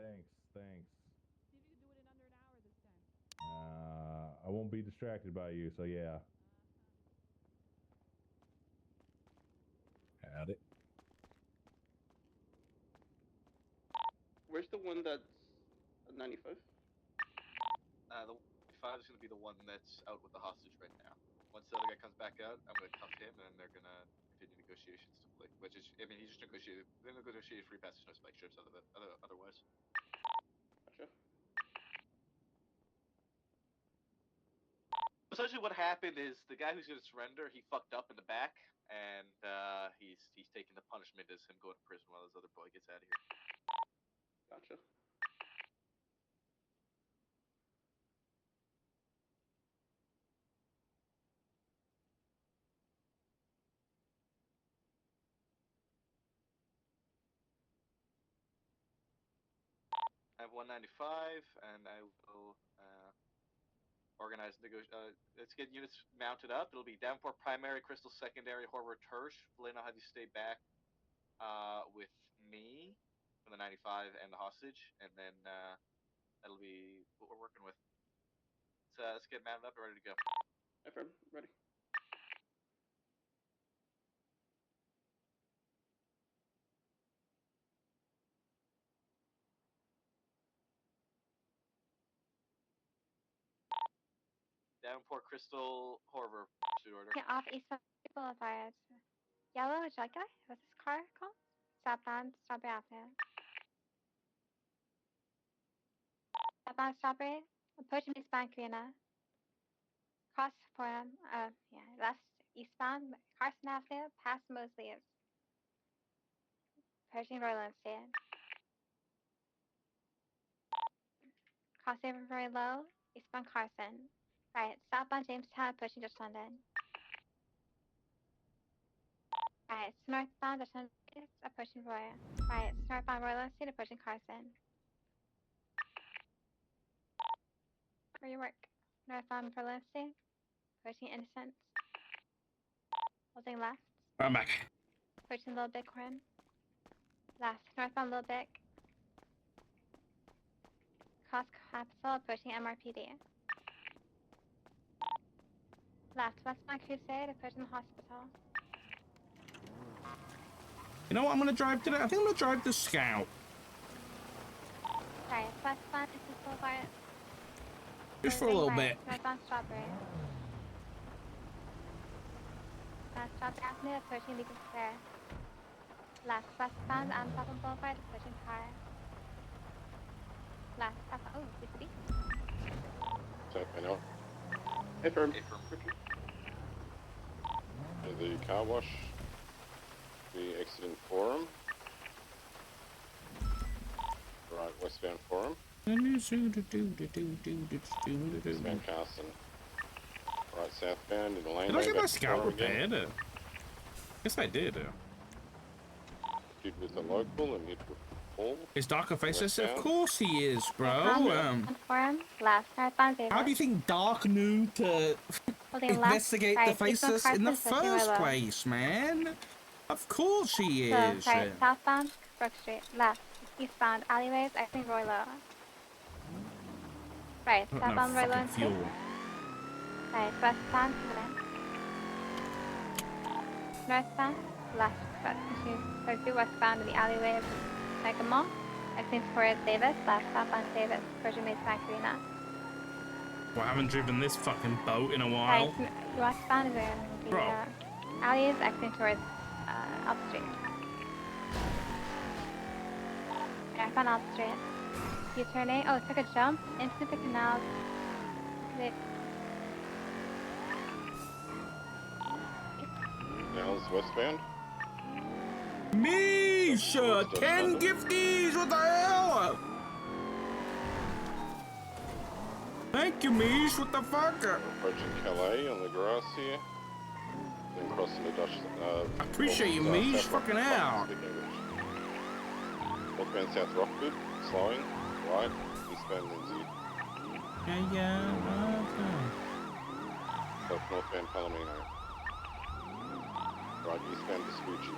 Thanks. I won't be distracted by you, so yeah. Had it. Where's the one that's 95? The 5 is going to be the one that's out with the hostage right now. Once the other guy comes back out, I'm going to cuff him, and then they're going to continue negotiations to play. Which is, I mean, he just negotiated. They negotiated free passage, no spike strips, otherwise. Gotcha. Essentially, what happened is the guy who's going to surrender, he fucked up in the back, and he's taking the punishment as him going to prison while this other boy gets out of here. Gotcha. I have 195, and I will organize let's get units mounted up. It'll be Davenport primary, Crystal secondary, Horvath tertiary. Valena, have you stay back with me for the 95 and the hostage, and then that'll be what we're working with. Let's get mounted up and ready to go. Affirm. Ready. Davenport, Crystal, Horvath, pursuit order. Yeah, off East Boulevard. Yellow, would you like that? What's this car called? Southbound Strawberry Avenue. Southbound Strawberry. Approaching eastbound Greener. Cross Forum. Yeah, left eastbound Carson Avenue, past Mosley's. Approaching Royland State. Crossing over very low, eastbound Carson. Right, southbound Jamestown, approaching Dutch London. Right, northbound Dutch London, approaching Roy. Right, northbound Royland State, approaching Carson. Where you work? Northbound Royland State, approaching Innocence. Holding left. I'm back. Approaching Little Bighorn. Left, northbound Little Big. Cross Capitol, approaching MRPD. Left, westbound Crusade, approaching the hospital. You know what I'm gonna drive today? I think I'm gonna drive the Scout. Right, westbound East Boulevard. Just for a little bit. Northbound Strawberry. Strawberry Avenue, approaching Legal Square. Left, westbound Southern Boulevard, approaching car. Left, southbound, oh, BCB. South I know. Affirm. The car wash. The exiting Forum. Right, westbound Forum. Westbound Carson. Right, southbound in the lane. Did I get my Scout repaired? Yes, I did. Hit with the local and hit with Paul. Is Darker Faceless? Of course he is, bro. Forum, left, northbound Davis. How do you think Dark knew to investigate the Faceless in the first place, man? Of course he is. So, right, southbound Brook Street, left, eastbound alleyways, exiting Roylo. Right, southbound Roylo and Street. Right, westbound Cleveland. Northbound, left, westbound in the alleyways, Mega Mall. Exiting towards Davis, left, southbound Davis, Virgin Mays Bank Arena. Well, I haven't driven this fucking boat in a Right, while. westbound is in the alleys, exiting towards Elm Street. Yeah, I found Elm Street. U-turning. Oh, took a jump into the canal. Canals westbound. Misha! 10 gifties! What the hell? Thank you, Mish. What the fuck? Approaching Calais on the grass here. Then crossing the Dutch. I appreciate you, Mish. Fucking out. Northbound South Rockford. Slowing. Right. Eastbound Lindsay. Yeah. South northbound Palomino. Right. Eastbound Vespucci.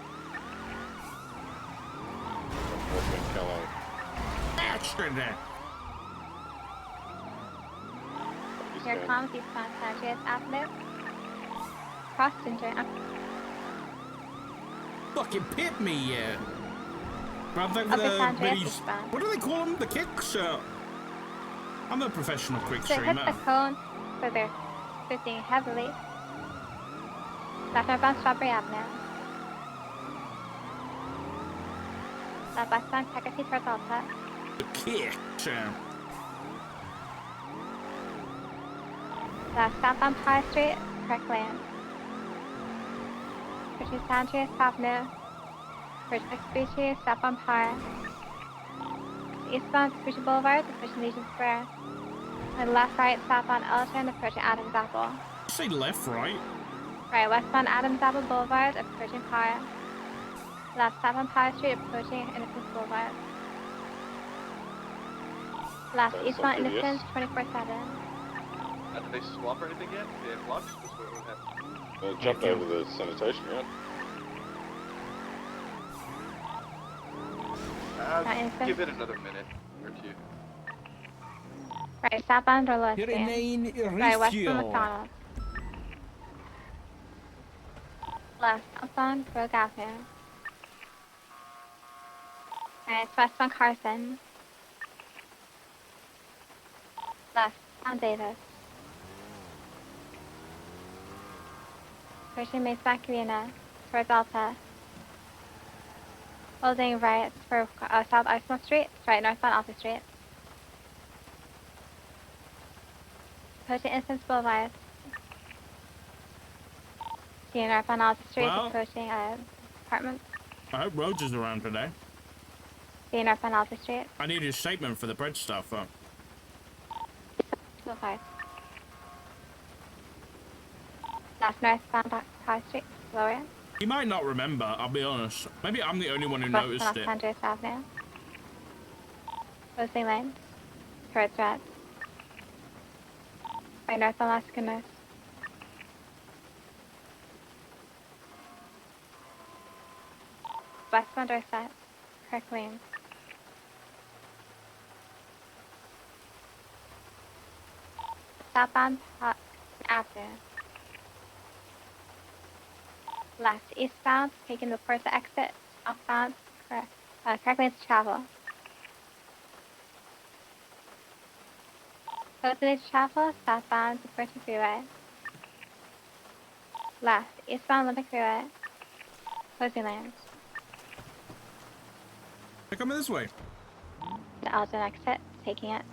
Northbound Calais. bastard. Here comes eastbound San Andreas Avenue. Cross Ginger. Fucking pit me, yeah. But Upper San Andreas eastbound. what do they call them? The kicks? I'm a professional quick So hit streamer. the cone, so they're switching heavily. Left northbound Strawberry Avenue. Left westbound Pegasus towards Alta. The kicks. Left southbound Pie Street, correct lane. Switching San Andreas Avenue. Bridge Vespucci, southbound Pie. Eastbound Vespucci Boulevard, switching Legion Square. And left right southbound Elgin, approaching Adams Apple. Say left, right? Right, westbound Adams Apple Boulevard, approaching Pie. Left southbound Pie Street, approaching Innocence Boulevard. Left eastbound Innocence, 24/7. Did they swap or anything yet? They have flux? What happened? Jumped over the sanitation, yeah. Give it another minute or two. Right, southbound Orlo Stand. Right, westbound McDonald's. Left, southbound Rogue Avenue. Right, it's westbound Carson. Left, on Davis. Pushing Maceback Arena towards Alta. Holding right for South Iceland Street, right, northbound Alta Street. Pushing Innocence Boulevard. See northbound Alta Street, Well, approaching apartments. I hope Rhodes is around today. See northbound Alta Street. I need his statement for the bread stuff. Boulevard. Left northbound High Street, lower. He might not remember, I'll be honest. Maybe I'm the only one who noticed Los it. Angeles Avenue. Closing lane. Towards red. Right north Alaska North. Westbound Dorset. Correct lane. Southbound Avenue. Left eastbound, taking the first exit. Southbound, correct lane to travel. Closing lane to travel, southbound to Fortune Freeway. Left, eastbound Olympic Freeway. Closing lanes. They're coming this way. The Elgin exit, taking it.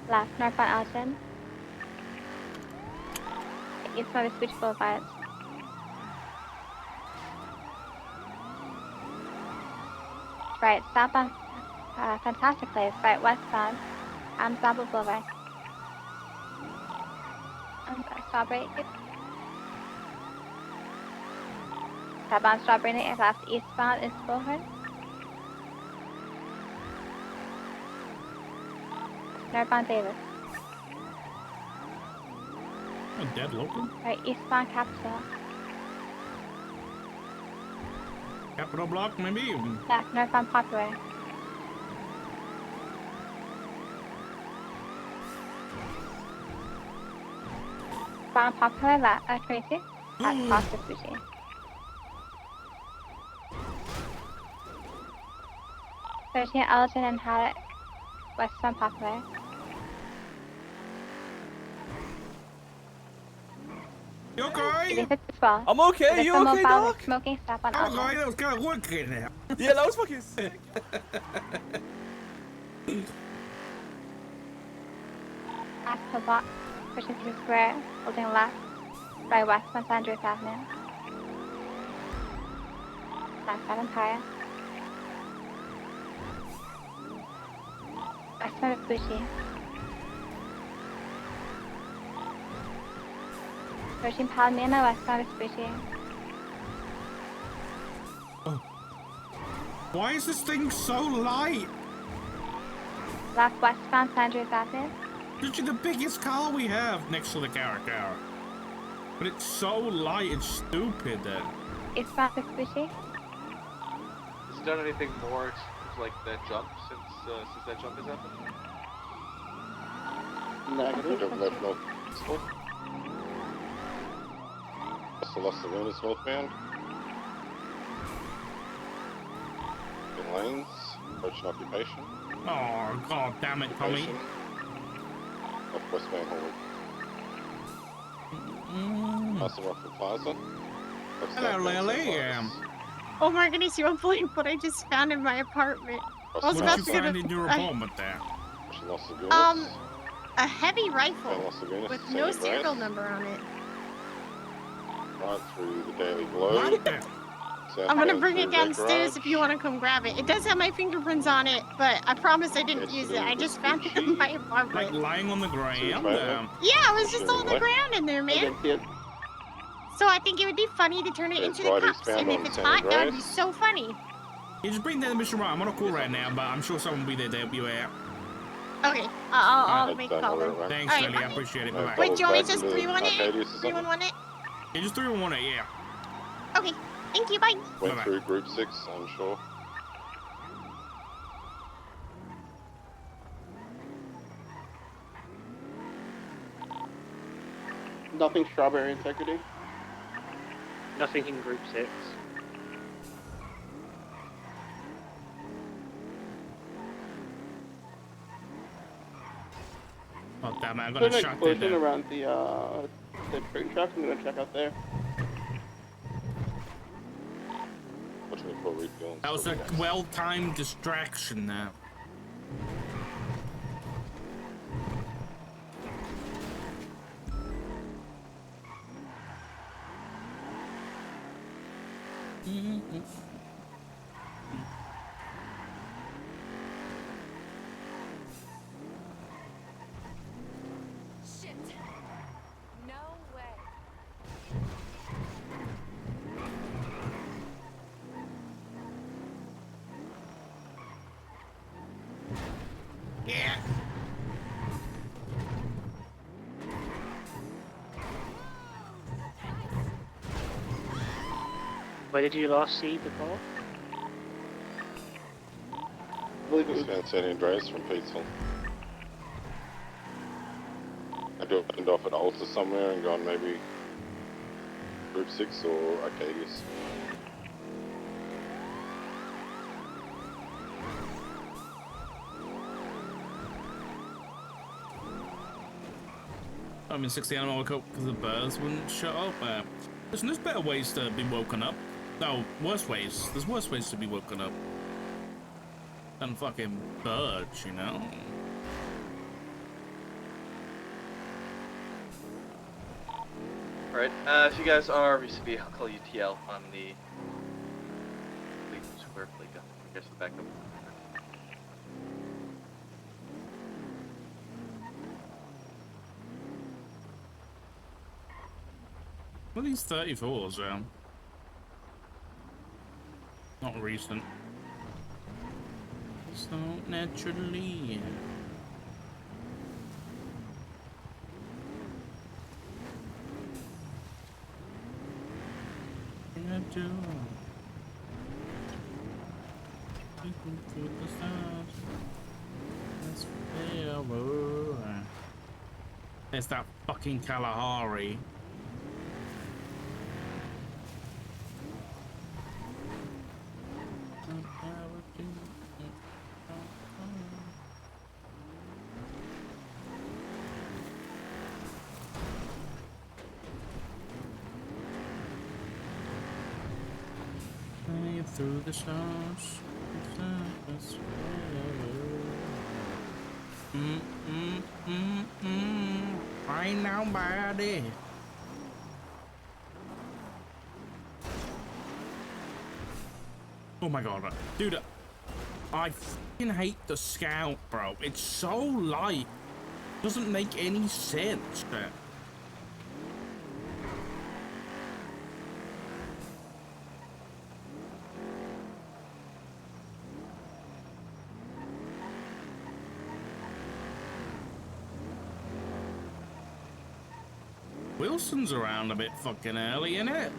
Left, northbound Elgin. Eastbound Vespucci Boulevard. Right, southbound Fantastic Place. Right, westbound Adams Apple Boulevard. Strawberry. Southbound Strawberry, left eastbound is Boulevard. Northbound Davis. A dead local? Right, eastbound Capitol. Capitol Block, maybe? Left, northbound Popular. Bound Popular, left, 22. At Costa Sushi. Searching Elgin and Haddock. Westbound Popular. You okay? I'm okay. You okay, Doc? Smoking stop on Elgin. Okay, that was kind of wicked now. Yeah, that was fucking sick. Last pull block. Pushing through square. Holding left. By westbound San Andreas Avenue. Left side Empire. Westbound Vespucci. Pushing Palomino, westbound Vespucci. Why is this thing so light? Left westbound San Andreas Avenue. Literally the biggest car we have next to the character. But it's so light, it's stupid then. Eastbound Vespucci. Is it done anything more like that jump since that jump has happened? Negative. Left north. Los Lagunas northbound. In lanes. Approaching occupation. Oh, god damn it, Tommy. Northwestbound Hallway. Passing Rockford Plaza. Hello, Lily. Oh my goodness, you won't believe what I just found in my apartment. What did you find in your apartment there? A heavy rifle Los Lagunas, with San no Andreas. serial number on it. Right through the Daily Globe. I'm gonna bring it downstairs if you want to come grab it. It does have my fingerprints on it, but I promise I didn't use it. I just found it in my apartment. Like lying on the ground? Yeah, it was just on the ground in there, man. So I think it would be funny to turn it into the cups, and if it's hot, that would be so funny. You just bring down the mission right. I'm on a call right now, but I'm sure someone will be there to help you out. Okay, I'll make a call then. Thanks, All right. Lily. I appreciate it. Bye-bye. Wait, do you want me to just 311 it? 311 it? Yeah, just 311 it, yeah. Okay, thank you, bye. Went through Group 6, I'm sure. Nothing strawberry integrity. Nothing in Group 6. Oh, damn it, I got There's a an shot explosion there. around the train tracks. I'm gonna check out there. That was a well-timed distraction now. Shit. No way. Yeah. Where did you last see the car? I believe it was down San Andreas from Peaceful. I do opened off at Alta somewhere and gone maybe Group 6 or Arcadius. I mean, 60 animal woke up because the birds wouldn't shut up. Listen, there's better ways to be woken up. No, worse ways. There's worse ways to be woken up than fucking birds, you know? Alright, if you guys are RVCB, I'll call you TL on the Fleet Square Fleeka. Here's the backup. What are these 34s, not recent. So naturally. To the stars. There's that fucking Kalahari. Through the stars, ain't nobody. Oh my god, dude, I fucking hate the Scout, bro. It's so light, doesn't make any sense. Wilson's around a bit fucking early, innit?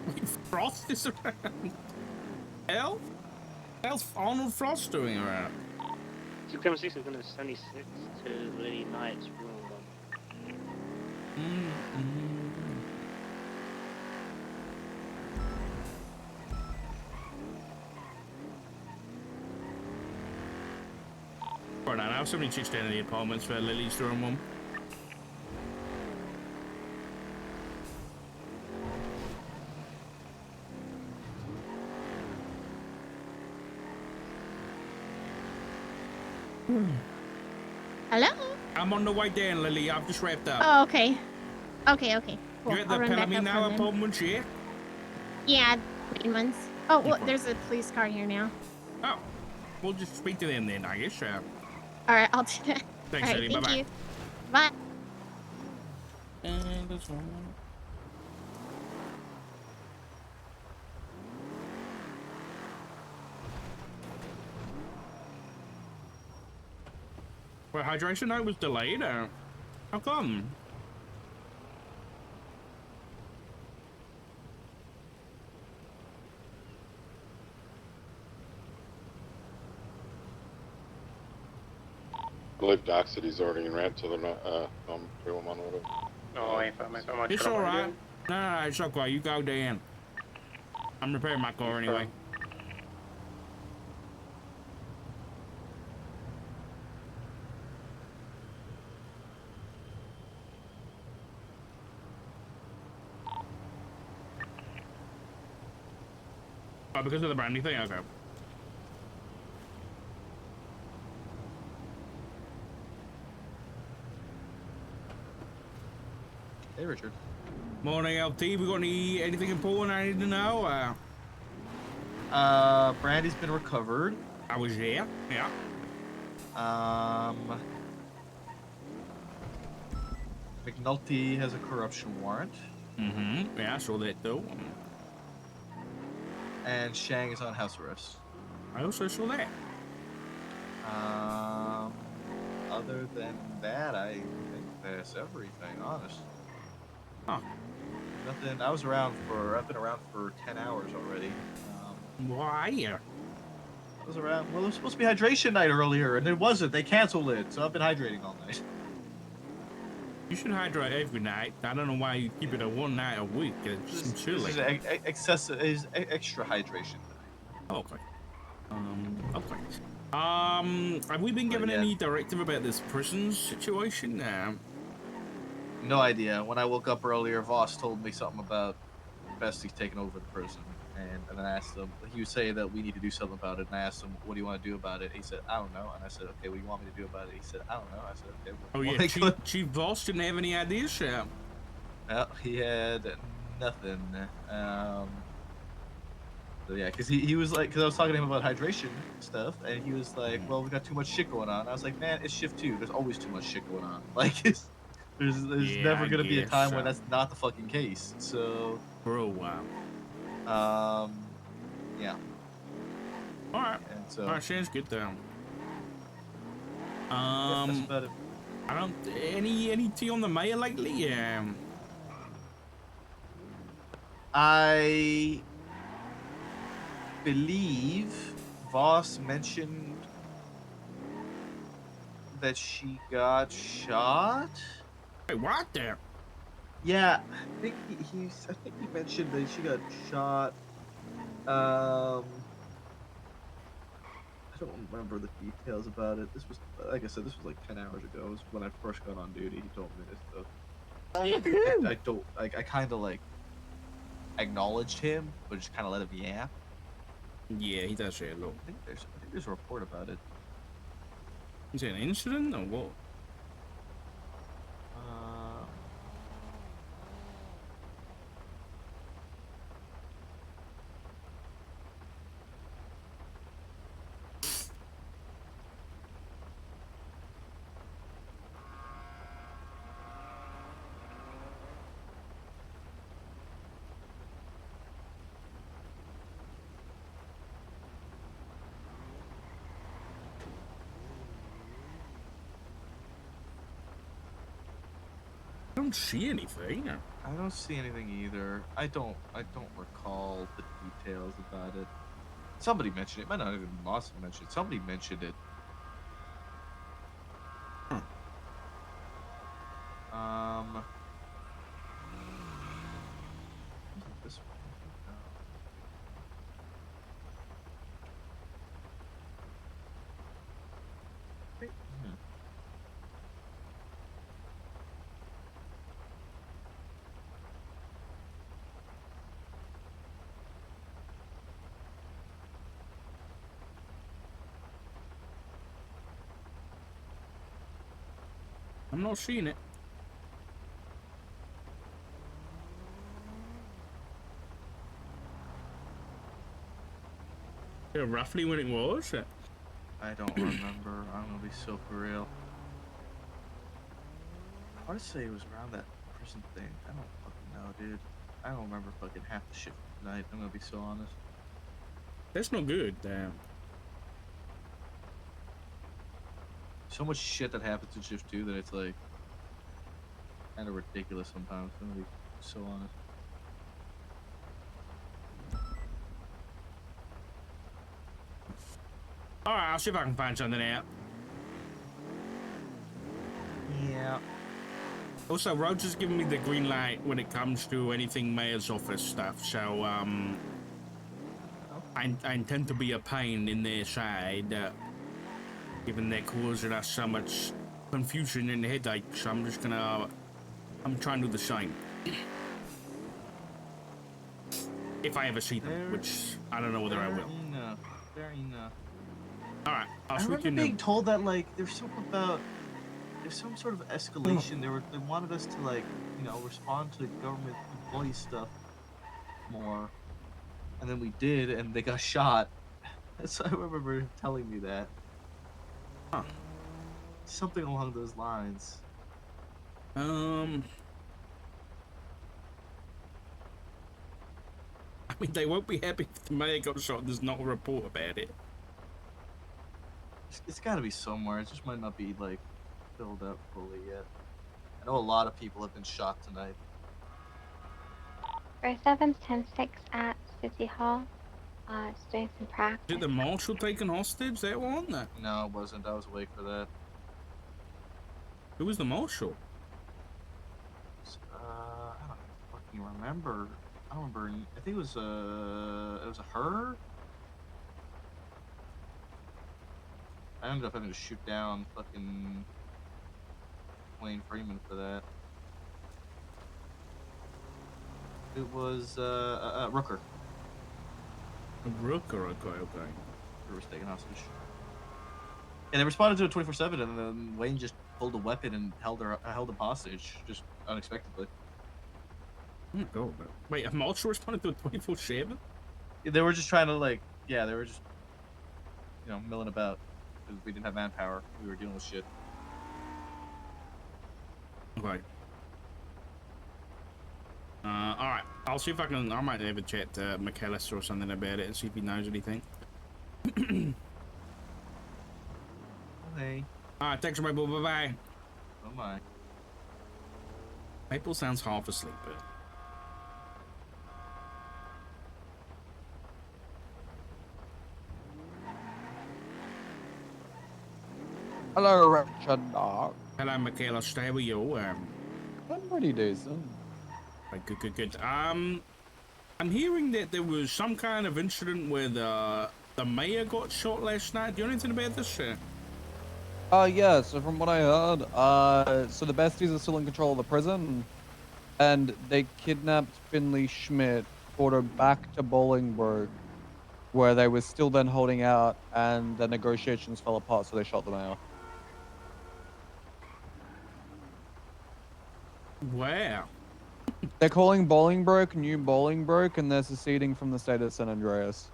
Frost is around. Hell? How's Arnold Frost doing around? 676 is going to 76 to Lady Knight's room. Right now, 76 down in the apartments for Lily's room one. Hello? I'm on the way down, Lily. I've just wrapped up. Oh, okay. Okay. Cool. You're at the I'll run back Pelamy up now from them. apartments, yeah? Yeah, the main ones. Oh, well, there's a police car here now. Oh, we'll just speak to them then, I guess. All right, I'll do that. Thanks, All right, Lily. thank Bye-bye. you. Bye. And this one. Well, hydration night was delayed. How come? I believe Doc said he's already in ramp, so they're not, throw him on order. No, I ain't found so much. It's alright. No, it's okay. You go, Dan. I'm repairing my car anyway. Oh, because of the brandy thing? Okay. Hey, Richard. Morning, LT. We got anything important I need to know? Brandy's been recovered. I was there. Yeah. McNulty has a corruption warrant. Mm-hmm. Yeah, I saw that though. And Shang is on house arrest. I also saw that. Other than that, I think that's everything, honest. Huh. Nothing. I've been around for 10 hours already. Why? I was around. Well, it was supposed to be hydration night earlier, and it wasn't. They canceled it, so I've been hydrating all night. You should hydrate every night. I don't know why you keep it a one night a week. It's just chilly. This is extra hydration. Okay. Okay. Have we been given any directive about this prison situation? No idea. When I woke up earlier, Voss told me something about Besties taking over the prison, and then I asked him. He was saying that we need to do something about it, and I asked him, "What do you want to do about it?" He said, "I don't know." And I said, "Okay, what do you want me to do about it?" He said, "I don't know." I said, "Okay." Oh yeah, Chief Voss didn't have any ideas, yeah. Well, he had nothing. So yeah, because he was like, because I was talking to him about hydration stuff, and he was like, "Well, we got too much shit going on." I was like, "Man, it's shift 2. There's always too much shit going on. Like, there's never gonna be a time when that's not the fucking case." So. For a while. Yeah. All right. And so. All right, sounds good then. That's about it. I don't any tea on the mayor lately. I believe Voss mentioned that she got shot. Wait, what there? Yeah, I think he mentioned that she got shot. I don't remember the details about it. This was, like I said, this was like 10 hours ago. It was when I first got on duty. He told me this stuff. I kind of like acknowledged him, but just kind of let him yap. Yeah, he does say a lot. I think there's a report about it. Is it an incident or what? I don't see anything. I don't see anything either. I don't recall the details about it. Somebody mentioned it. Might not even Moss mentioned it. Somebody mentioned it. Wasn't this one? No. Wait, I'm not seeing it. Yeah, roughly when it was. I don't remember. I'm gonna be so for real. I want to say it was around that prison thing. I don't fucking know, dude. I don't remember fucking half the shit from tonight. I'm gonna be so honest. That's not good. Damn. So much shit that happens in shift 2 that it's like kind of ridiculous sometimes. I'm gonna be so honest. Alright, I'll see if I can find something out. Yeah. Also, Rhodes has given me the green light when it comes to anything mayor's office stuff, so, I intend to be a pain in their side, given they're causing us so much confusion and headaches. I'm just gonna, I'm trying to do the same. If I ever see them, which I don't know whether I will. Enough. Fair enough. Alright, I'll I shoot remember you being told that like there's something about there's some sort of escalation. They wanted us to like, you know, respond to government employee stuff more. And then we did and they got shot. So I remember telling me that. Huh. Something along those lines. I mean, they won't be happy if the mayor got shot and there's not a report about it. It's gotta be somewhere. It just might not be like filled up fully yet. I know a lot of people have been shot tonight. 47's 10-6 at City Hall. It's doing some practice. Is it the marshal taken hostage? That one? No, it wasn't. I was awake for that. Who was the marshal? I don't fucking remember. I don't remember. I think it was a her. I ended up having to shoot down fucking Wayne Freeman for that. It was Rooker. Rooker, okay. Who was taken hostage. Yeah, they responded to it 24/7, and then Wayne just pulled a weapon and held him hostage, just unexpectedly. Oh my god. Wait, have marshal responded to a 24/7? Yeah, they were just trying to like, yeah, they were just, you know, milling about because we didn't have manpower. We were dealing with shit. Okay. Alright. I'll see if I can. I might have a chat to McAllister or something about it and see if he knows anything. Hey. Alright, thanks, Maple. Bye bye. Oh my. Maple sounds half asleep, but. Hello, Richard Dog. Hello, McAllister. How are you? I'm pretty decent. Right, good. I'm hearing that there was some kind of incident where the mayor got shot last night. Do you know anything about this shit? Yeah, so from what I heard, so the besties are still in control of the prison, and they kidnapped Finley Schmidt, brought her back to Bolingbroke, where they were still then holding out, and the negotiations fell apart, so they shot the mayor. Wow. They're calling Bolingbroke New Bolingbroke, and they're seceding from the state of San Andreas.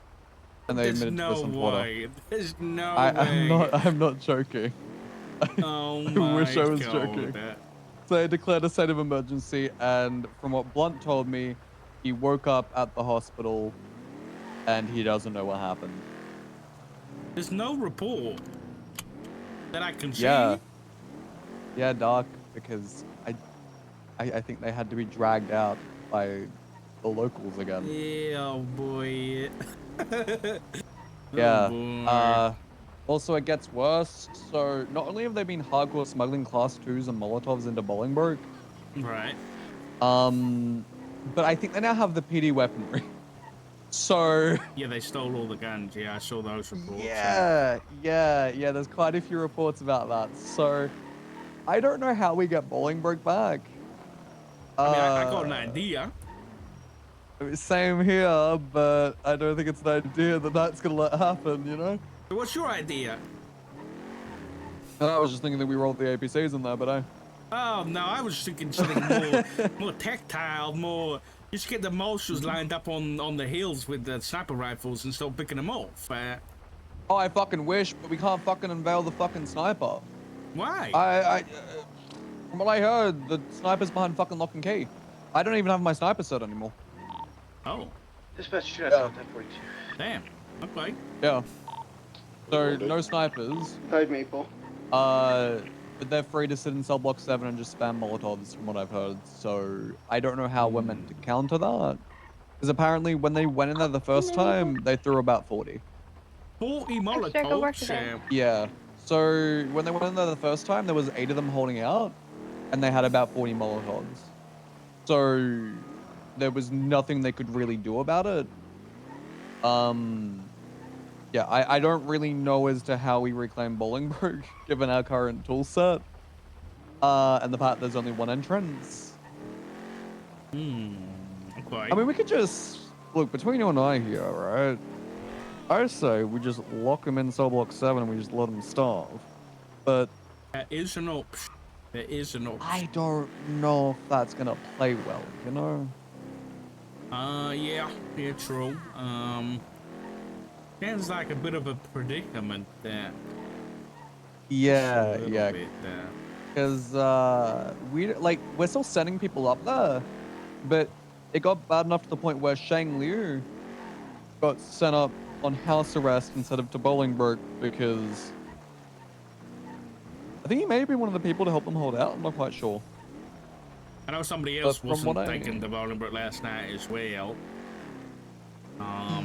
And they There's admitted no to this on Twitter. way. There's no way. I'm not joking. Oh I my wish I was god. joking. So they declared a state of emergency, and from what Blunt told me, he woke up at the hospital, and he doesn't know what happened. There's no report that I can see. Yeah, Doc, because I think they had to be dragged out by the locals again. Yeah, oh boy. Yeah. boy. Also, it gets worse. So, not only have they been hardcore smuggling class 2s and Molotovs into Bolingbroke, Right. but I think they now have the PD weaponry. So, Yeah, they stole all the guns. Yeah, I saw those reports. yeah, there's quite a few reports about that. So, I don't know how we get Bolingbroke back. I mean, I got an idea. Same here, but I don't think it's an idea that that's gonna let happen, you know? So what's your idea? I was just thinking that we rolled the APCs in there, but Oh no, I was thinking something more tactile, more. Just get the marshals lined up on the hills with the sniper rifles and start picking them off. Oh, I fucking wish, but we can't fucking unveil the fucking sniper. Why? From what I heard, the sniper's behind fucking lock and key. I don't even have my sniper set anymore. Oh. Dispatch 2 that's on 1042. Damn. Okay. Yeah. So, no snipers. Hi, Maple. But they're free to sit in cell block 7 and just spam Molotovs from what I've heard. So, I don't know how we're meant to counter that. Because apparently when they went in there the first time, they threw about 40. 40 Molotovs? Yeah. So, when they went in there the first time, there was 8 of them holding out. And they had about 40 Molotovs. So, there was nothing they could really do about it. Yeah, I don't really know as to how we reclaim Bolingbroke, given our current tool set. And the fact there's only one entrance. Okay. I mean, we could just... Look, between you and I here, right? I say we just lock them in cell block 7 and we just let them starve. But... That is an option. There is an option. I don't know if that's gonna play well, you know? Yeah, true. Sounds like a bit of a predicament there. Yeah. Because, we're still sending people up there, but it got bad enough to the point where Shang Liu got sent up on house arrest instead of to Bolingbroke because I think he may have been one of the people to help them hold out. I'm not quite sure. I know somebody else wasn't taking the Bolingbroke last night as well.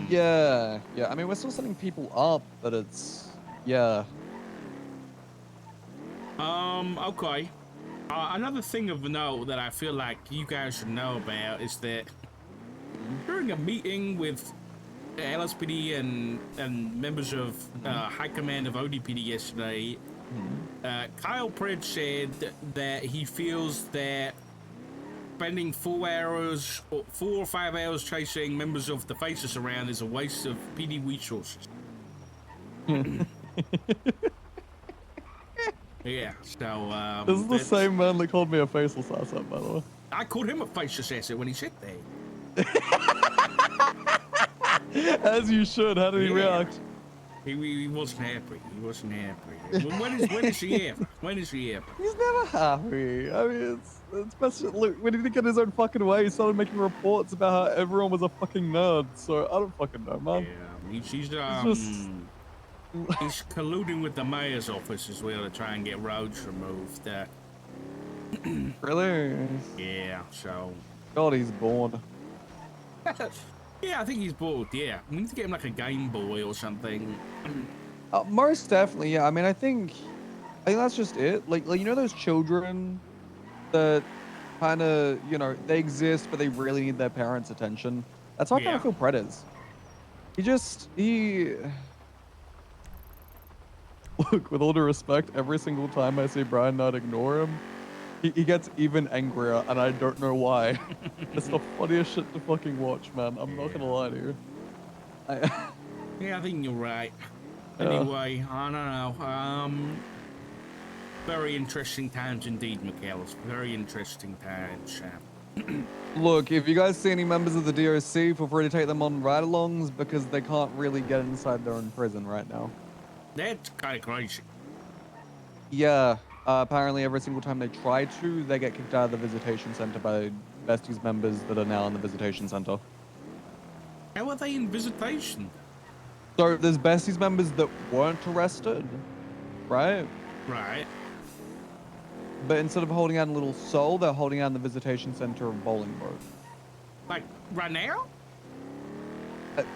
Yeah. I mean, we're still sending people up, but it's yeah. Okay. Another thing of note that I feel like you guys should know about is that during a meeting with LSPD and members of High Command of ODPD yesterday, Kyle Pridge said that he feels that spending 4 or 5 hours chasing members of the Faces around is a waste of PD resources. Yeah, so this is the same man that called me a faceless asset, by the way. I called him a faceless asset when he said that. As you should. How did he react? He wasn't happy. He wasn't happy. When is he happy? When is he happy? He's never happy. I mean, it's best. Look, when he didn't get his own fucking way, he started making reports about how everyone was a fucking nerd. So I don't fucking know, man. Yeah, he's colluding with the mayor's office as well to try and get roads removed. Really? Yeah. So. God, he's bored. Yeah, I think he's bored. Yeah, we need to get him like a Game Boy or something. Most definitely, yeah. I mean, I think that's just it. Like you know those children that kind of, you know, they exist, but they really need their parents' attention. That's how I kind of feel Pred is. He look, with all due respect, every single time I see Brian not ignore him, he gets even angrier, and I don't know why. It's the funniest shit to fucking watch, man. I'm not gonna lie to you. Yeah, I think you're right. Anyway, I don't know. Very interesting times indeed, McAllis. Very interesting times. Look, if you guys see any members of the DOC, feel free to take them on ride-alongs because they can't really get inside their own prison right now. That's kind of crazy. Yeah. Apparently, every single time they try to, they get kicked out of the visitation center by Besties members that are now in the visitation center. How are they in visitation? So there's Besties members that weren't arrested, right? Right. But instead of holding out in Little Seoul, they're holding out in the visitation center of Bolingbroke. Like right now?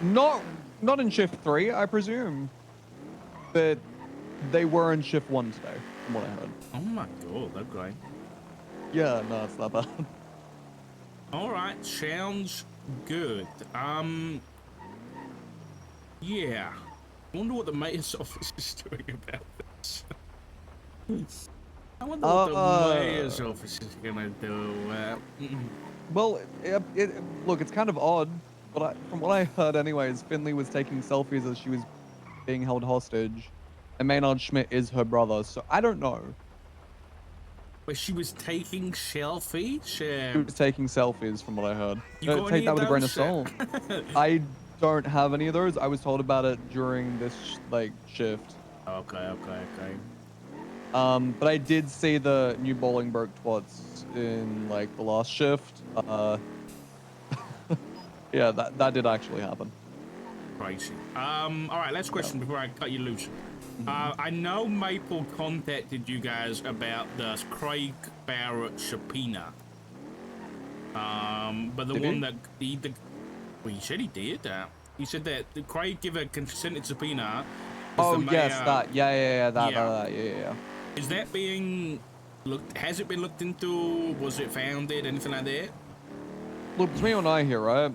Not not in shift 3, I presume. But they were in shift 1 today, from what I heard. Oh my god, okay. Yeah, no, it's not bad. All right, sounds good. Yeah. I wonder what the mayor's office is doing about this. I wonder what the mayor's office is gonna do. Well, look, it's kind of odd, but from what I heard anyways, Finley was taking selfies as she was being held hostage, and Maynard Schmidt is her brother, so I don't know. But she was taking selfies? She was taking selfies from what I heard. You got Take any that of with a grain of those? salt. I don't have any of those. I was told about it during this, shift. Okay. But I did see the new Bolingbroke twats in, the last shift. Yeah, that did actually happen. Crazy. All right, last question before I cut you loose. I know Maple contacted you guys about the Craig Barrett subpoena. But the Did one he? that he said he did. He said that Craig gave a consented subpoena. Oh, yes, that. Yeah, that. Is that being looked? Has it been looked into? Was it founded? Anything like that? Look, between you and I here, right?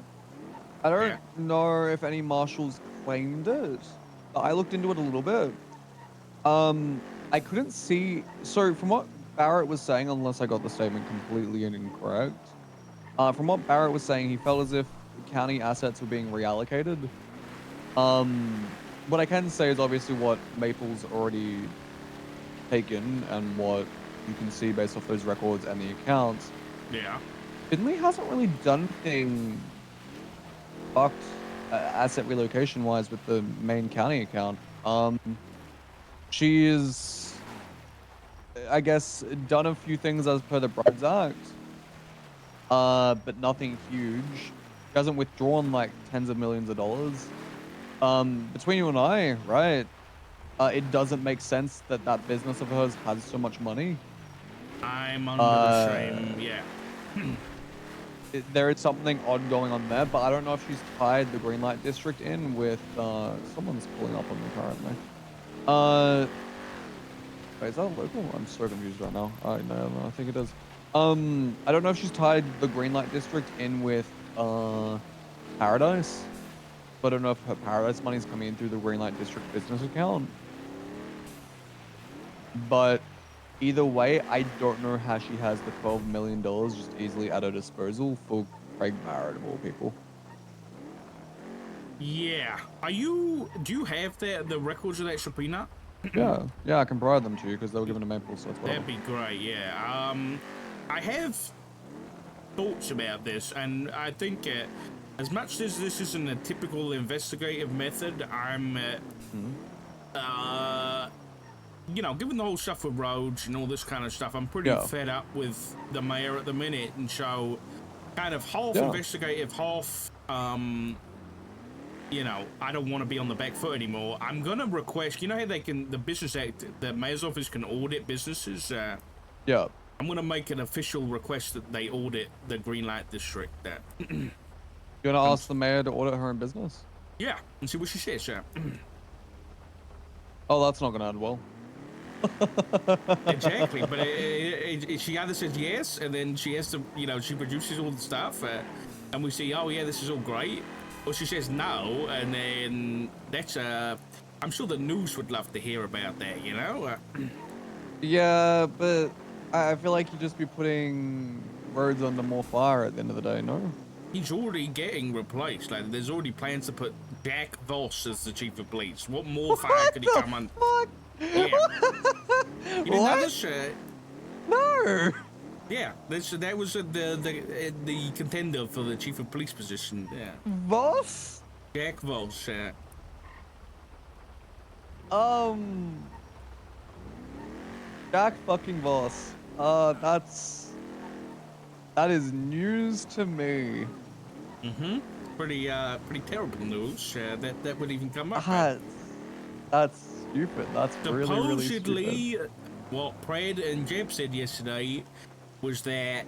I don't know if any marshals claimed it. I looked into it a little bit. I couldn't see. So from what Barrett was saying, unless I got the statement completely incorrect, from what Barrett was saying, he felt as if county assets were being reallocated. What I can say is obviously what Maple's already taken and what you can see based off those records and the accounts. Yeah. Finley hasn't really done anything fucked asset relocation wise with the main county account. She's, I guess, done a few things as per the Bribes Act, but nothing huge. She hasn't withdrawn tens of millions of dollars. Between you and I, right? It doesn't make sense that that business of hers has so much money. I'm under the same. Yeah. There is something odd going on there, but I don't know if she's tied the Green Light District in with, someone's pulling up on me currently. Wait, is that local? I'm so confused right now. No, I think it is. I don't know if she's tied the Green Light District in with, Paradise, but I don't know if her Paradise money's coming in through the Green Light District business account. But either way, I don't know how she has the $12 million just easily at her disposal for Craig Barrett of all people. Yeah. Do you have the records of that subpoena? Yeah, I can provide them to you because they were given to Maple, so it's whatever. That'd be great, yeah. I have thoughts about this, and I think as much as this isn't a typical investigative method, I'm, given the whole stuff with roads and all this kind of stuff, I'm pretty fed up with the mayor at the minute, and so kind of half investigative, half, I don't want to be on the back foot anymore. I'm gonna request, how they can, the Business Act, the mayor's office can audit businesses. Yeah. I'm gonna make an official request that they audit the Green Light District. You wanna ask the mayor to audit her own business? Yeah, and see what she says. Oh, that's not gonna end well. Exactly, but she either says yes, and then she has to, she produces all the stuff, and we see, oh yeah, this is all great. Or she says no, and then that's I'm sure the news would love to hear about that, Yeah, but I feel like you'd just be putting roads under more fire at the end of the day, no? He's already getting replaced. There's already plans to put Jack Voss as the chief of police. What more fire could he come on? Yeah. You didn't know this? No. Yeah, that was the contender for the chief of police position. Yeah. Voss? Jack Voss. Jack fucking Voss. That is news to me. Pretty terrible news. That would even come up. That's stupid. That's really stupid. What Pred and Jeb said yesterday was that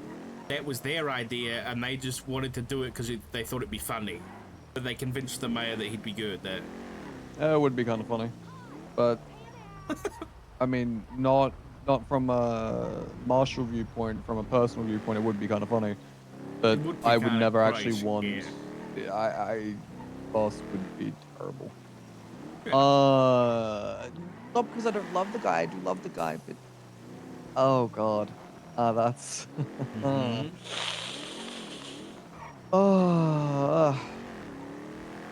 was their idea, and they just wanted to do it because they thought it'd be funny. But they convinced the mayor that he'd be good. That It would be kind of funny, but I mean, not from a martial viewpoint, from a personal viewpoint, it would be kind of funny. But would be I would kinda never actually crazy, want. yeah. I boss would be terrible. Yeah. Not because I don't love the guy. I do love the guy, but oh god, that's. Mhm.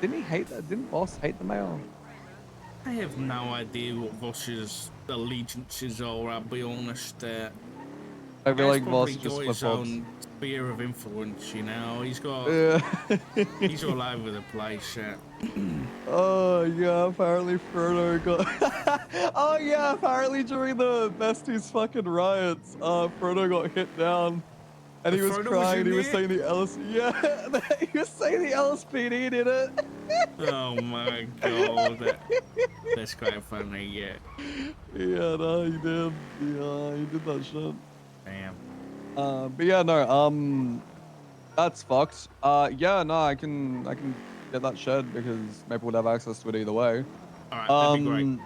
Didn't he hate that? Didn't Boss hate the mayor? I have no idea what Voss's allegiances are. I'll be honest. I feel Guy's like probably Voss just got flip his flops. own sphere of influence. You know, he's got. Yeah. He's all over the place. Oh yeah, apparently Frodo got. Oh yeah, apparently during the besties fucking riots, Frodo got hit down, and he was Frodo was crying. in He was there? saying the he was saying the LSPD did it. Oh my god, that's quite funny. Yeah. Yeah, no, he did. Yeah, he did that shit. Damn. But yeah, no, that's fucked. Yeah, no, I can get that shed because Maple would have access to it either way. All right, that'd be great.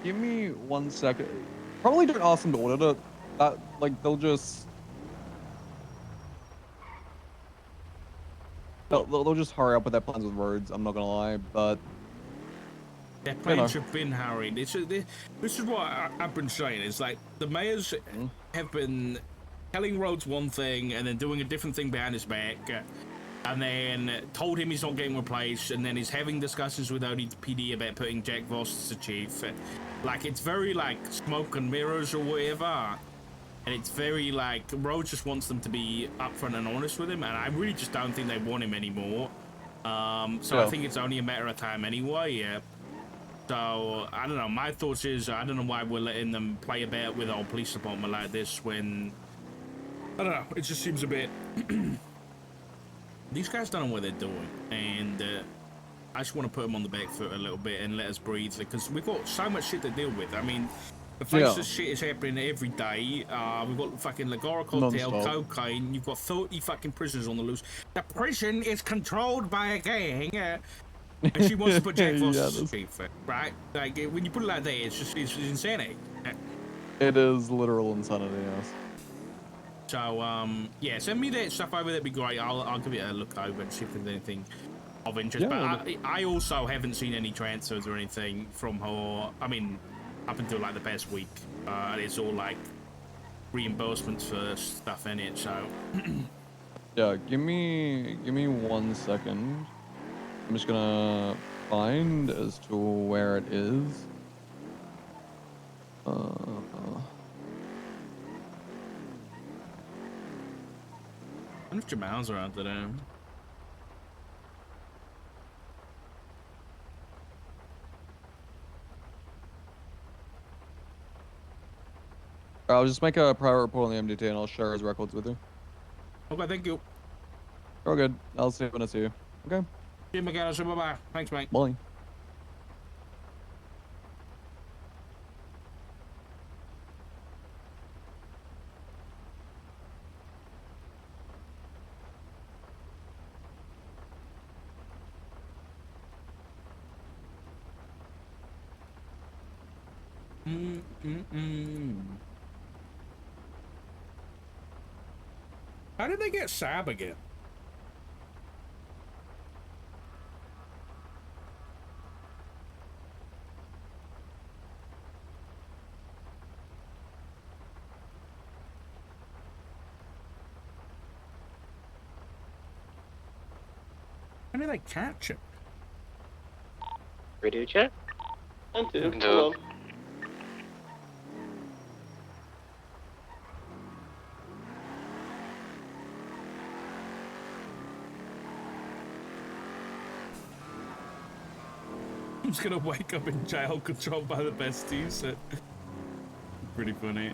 Give me 1 second. Probably don't ask them to audit it. That like they'll just they'll just hurry up with their plans with roads. I'm not gonna lie, but Their plans have been hurried. This is what I've been saying. It's like the mayors have been telling Rhodes one thing and then doing a different thing behind his back, and then told him he's not getting replaced, and then he's having discussions with ODPD about putting Jack Voss as the chief. Like, it's very like smoke and mirrors or whatever. And it's very like Rhodes just wants them to be upfront and honest with him, and I really just don't think they want him anymore. So I think it's only a matter of time anyway. Yeah. So I don't know. My thoughts is I don't know why we're letting them play about with our police department like this when I don't know. It just seems a bit. These guys don't know what they're doing, and I just want to put them on the back foot a little bit and let us breathe because we've got so much shit to deal with. I mean. The faceless shit is happening every day. We've got fucking Lagora Hotel, cocaine. You've got 30 fucking prisoners on the loose. The prison is controlled by a gang, and she wants to put Jack Voss as chief, right? Like when you put it like that, it's insanity. it is literal insanity. Yes. So yeah, send me that stuff over. That'd be great. I'll give it a look over and see if there's anything of interest. Yeah, but I also haven't seen any transfers or anything from her. I mean. Up until like the past week, it's all like reimbursements for stuff in it. So yeah, give me 1 second. I'm just gonna find as to where it is. I wonder if Jamal's around today. I'll just make a private report on the MDT and I'll share his records with you. Okay, thank you. You're good. I'll see you when I see you. Okay. See you, McAllister. Bye-bye. Thanks, mate. Bye. How did they get Sab again? How did they catch him? Radio chat? Hello. I'm just gonna wake up in jail controlled by the besties. Pretty funny.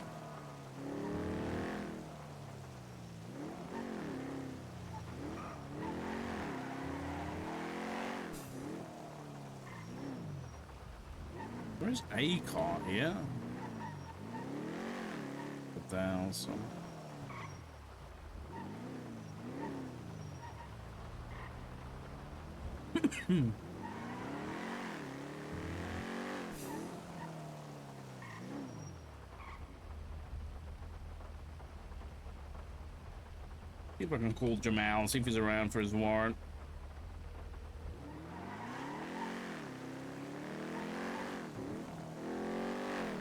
Where's a car here? 1,000. See if I can call Jamal and see if he's around for his warrant.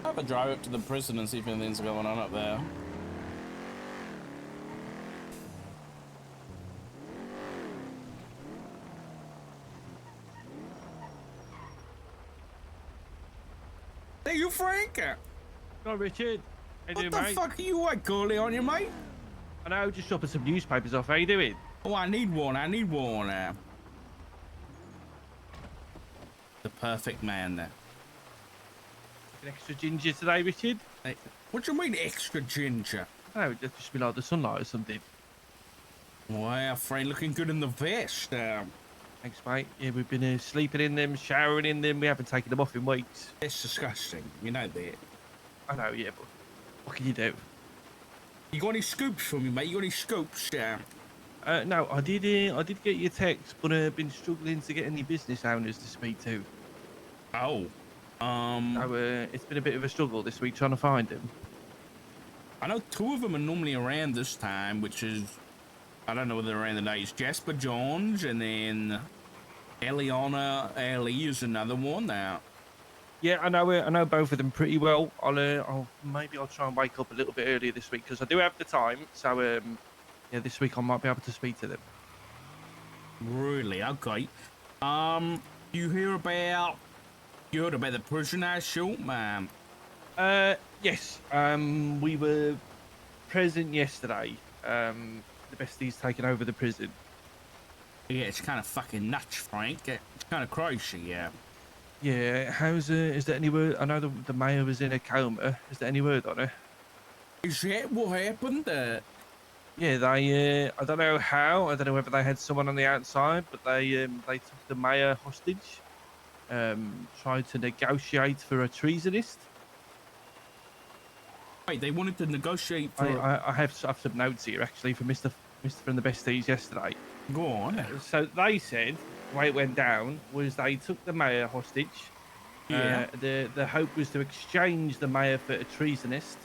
I'll have a drive up to the prison and see if anything's going on up there. Hey, you Frank? Hi, Richard. How you doing, What mate? the fuck are you white girly on you, mate? I know, just dropping some newspapers off. How you doing? Oh, I need one. I need one. The perfect man there. An extra ginger today, Richard? Hey, what do you mean extra ginger? Oh, it just be like the sunlight or something. Well, Frank, looking good in the vest. Thanks, mate. Yeah, we've been sleeping in them, showering in them. We haven't taken them off in weeks. It's disgusting. You know that. I know, yeah, but what can you do? You got any scoops for me, mate? You got any scoops? No, I did get your text, but I've been struggling to get any business owners to speak to. Oh. So, it's been a bit of a struggle this week trying to find them. I know two of them are normally around this time, which is, I don't know whether they're around the days. Jasper Jones and then Eliana Ali is another one now. Yeah, I know both of them pretty well. Maybe I'll try and wake up a little bit earlier this week because I do have the time. So yeah, this week I might be able to speak to them. Really? Okay. You heard about the prison I shoot, man? Yes. We were present yesterday. The besties taking over the prison. Yeah, it's kind of fucking nuts, Frank. It's kind of crazy, yeah. Yeah, is there any word? I know the mayor was in a coma. Is there any word on her? Is that what happened? Yeah, I don't know how. I don't know whether they had someone on the outside, but they took the mayor hostage. Tried to negotiate for a treasonist. Wait, they wanted to negotiate for... I have some notes here actually for Mr. from the besties yesterday. Go on. So they said the way it went down was they took the mayor hostage. Yeah. The hope was to exchange the mayor for a treasonist.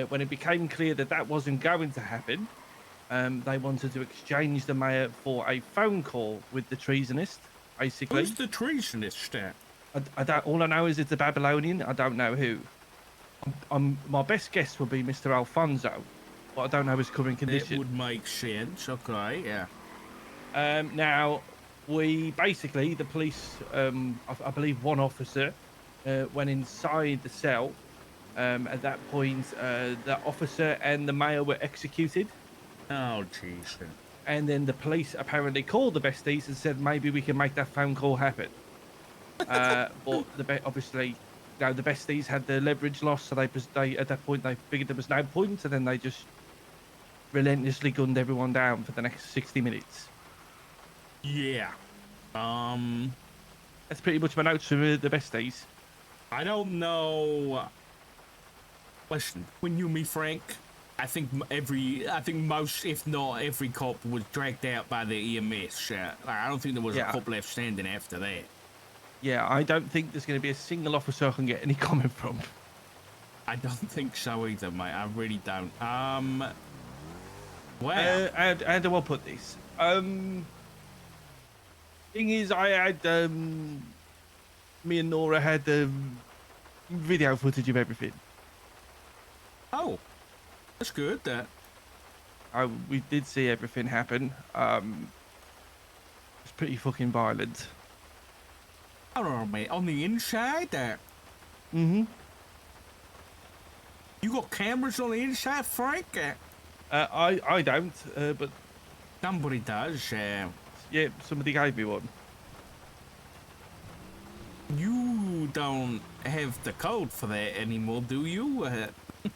When it became clear that that wasn't going to happen, they wanted to exchange the mayor for a phone call with the treasonist, basically. Who's the treasonist? I don't. All I know is it's a Babylonian. I don't know who. My best guess would be Mr. Alfonso, but I don't know his current condition. It would make sense. Okay, yeah. Now, we basically, the police, I believe one officer went inside the cell. At that point, the officer and the mayor were executed. Oh, jeez. And then the police apparently called the besties and said maybe we can make that phone call happen. But obviously, you know, the besties had the leverage lost, so they at that point they figured there was no point, and then they just relentlessly gunned everyone down for the next 60 minutes. Yeah. That's pretty much my notes from the besties. I don't know. Listen, when you and me, Frank, I think most, if not every cop was dragged out by the EMS. I don't think there was a cop left standing after that. Yeah, I don't think there's going to be a single officer I can get any comment from. I don't think so either, mate. I really don't. Well, how do I put this? Thing is, I had me and Nora had video footage of everything. Oh, that's good. We did see everything happen. It's pretty fucking violent. I don't know, mate. On the inside, Mm-hmm. You got cameras on the inside, Frank? I don't, but somebody does. Yeah, somebody gave me one. You don't have the code for that anymore, do you?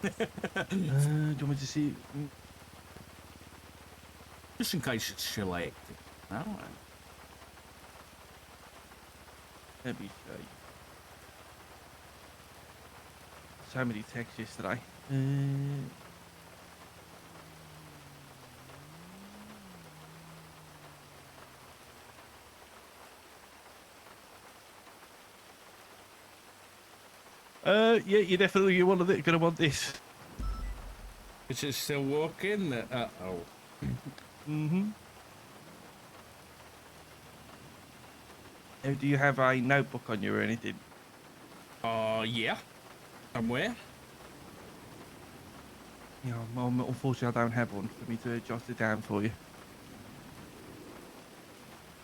Do you want me to see? Just in case it's still active. All right. Let me show you. So many texts yesterday. Yeah, you definitely gonna want this. Is it still working? Uh-oh. Mm-hmm. Do you have a notebook on you or anything? Yeah. Somewhere. Yeah, unfortunately I don't have one for me to jot it down for you.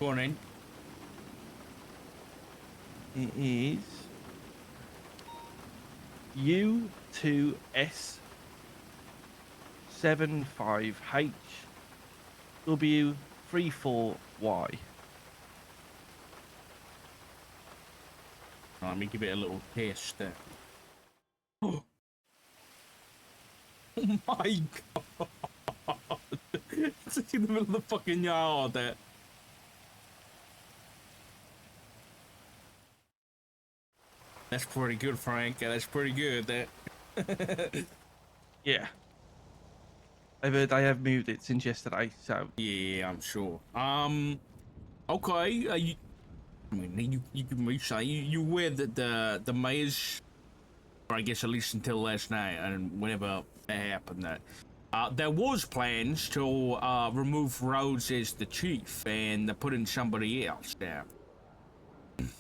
Go on in. It is U2S 75H W34Y. Let me give it a little test. Oh my god! It's in the middle of the fucking yard. That's pretty good, Frank. That's pretty good. Yeah. They have moved it since yesterday, so. Yeah, I'm sure. Okay. I mean, you can say you aware that the mayor's, or I guess at least until last night and whenever that happened, that there was plans to remove Rhodes as the chief and put in somebody else there.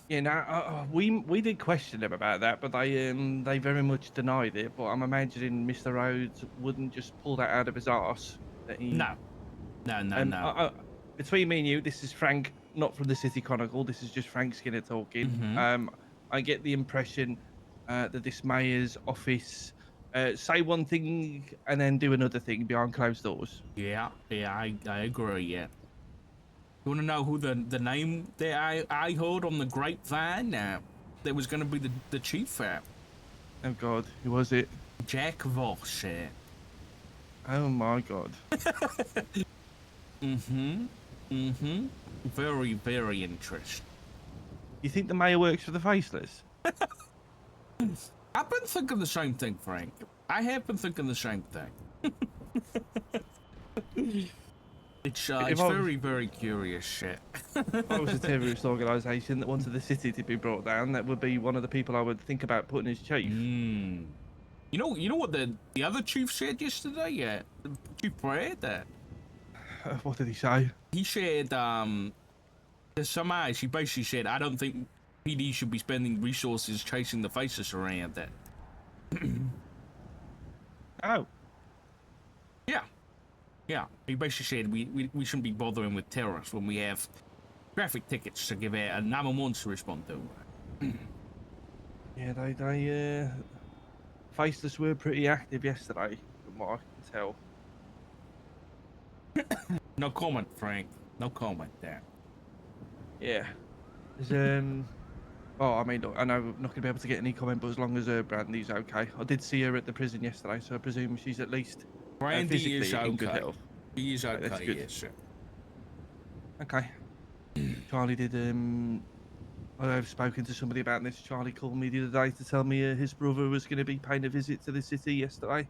Yeah, now we did question them about that, but they very much denied it. But I'm imagining Mr. Rhodes wouldn't just pull that out of his arse. That he... No. Between me and you, this is Frank, not from the City Chronicle. This is just Frank Skinner talking. Mm-hmm. I get the impression that this mayor's office say one thing and then do another thing behind closed doors. Yeah, I agree. Yeah. You want to know who the name that I heard on the grapevine that was going to be the chief at? Oh God, who was it? Jack Voss. Oh my God. Very, very interesting. You think the mayor works for the faceless? I've been thinking the same thing, Frank. I have been thinking the same thing. It's very, very curious shit. If I was a terrorist organisation that wanted the city to be brought down, that would be one of the people I would think about putting as chief. You know what the other chief said yesterday? Yeah, Chief Brad. What did he say? He said, there's some eyes. He basically said, I don't think PD should be spending resources chasing the faces around that. Oh. Yeah. He basically said we shouldn't be bothering with terrorists when we have traffic tickets to give out and 911 to respond to. Yeah, they faceless were pretty active yesterday, from what I can tell. No comment, Frank. No comment there. Yeah. Oh, I mean, look, I know I'm not going to be able to get any comment, but as long as Brandy's okay. I did see her at the prison yesterday, so I presume she's at least Brandy is physically okay. in good health. She is okay, that's good. Yes, sir. Okay. Charlie did, I've spoken to somebody about this. Charlie called me the other day to tell me his brother was going to be paying a visit to the city yesterday.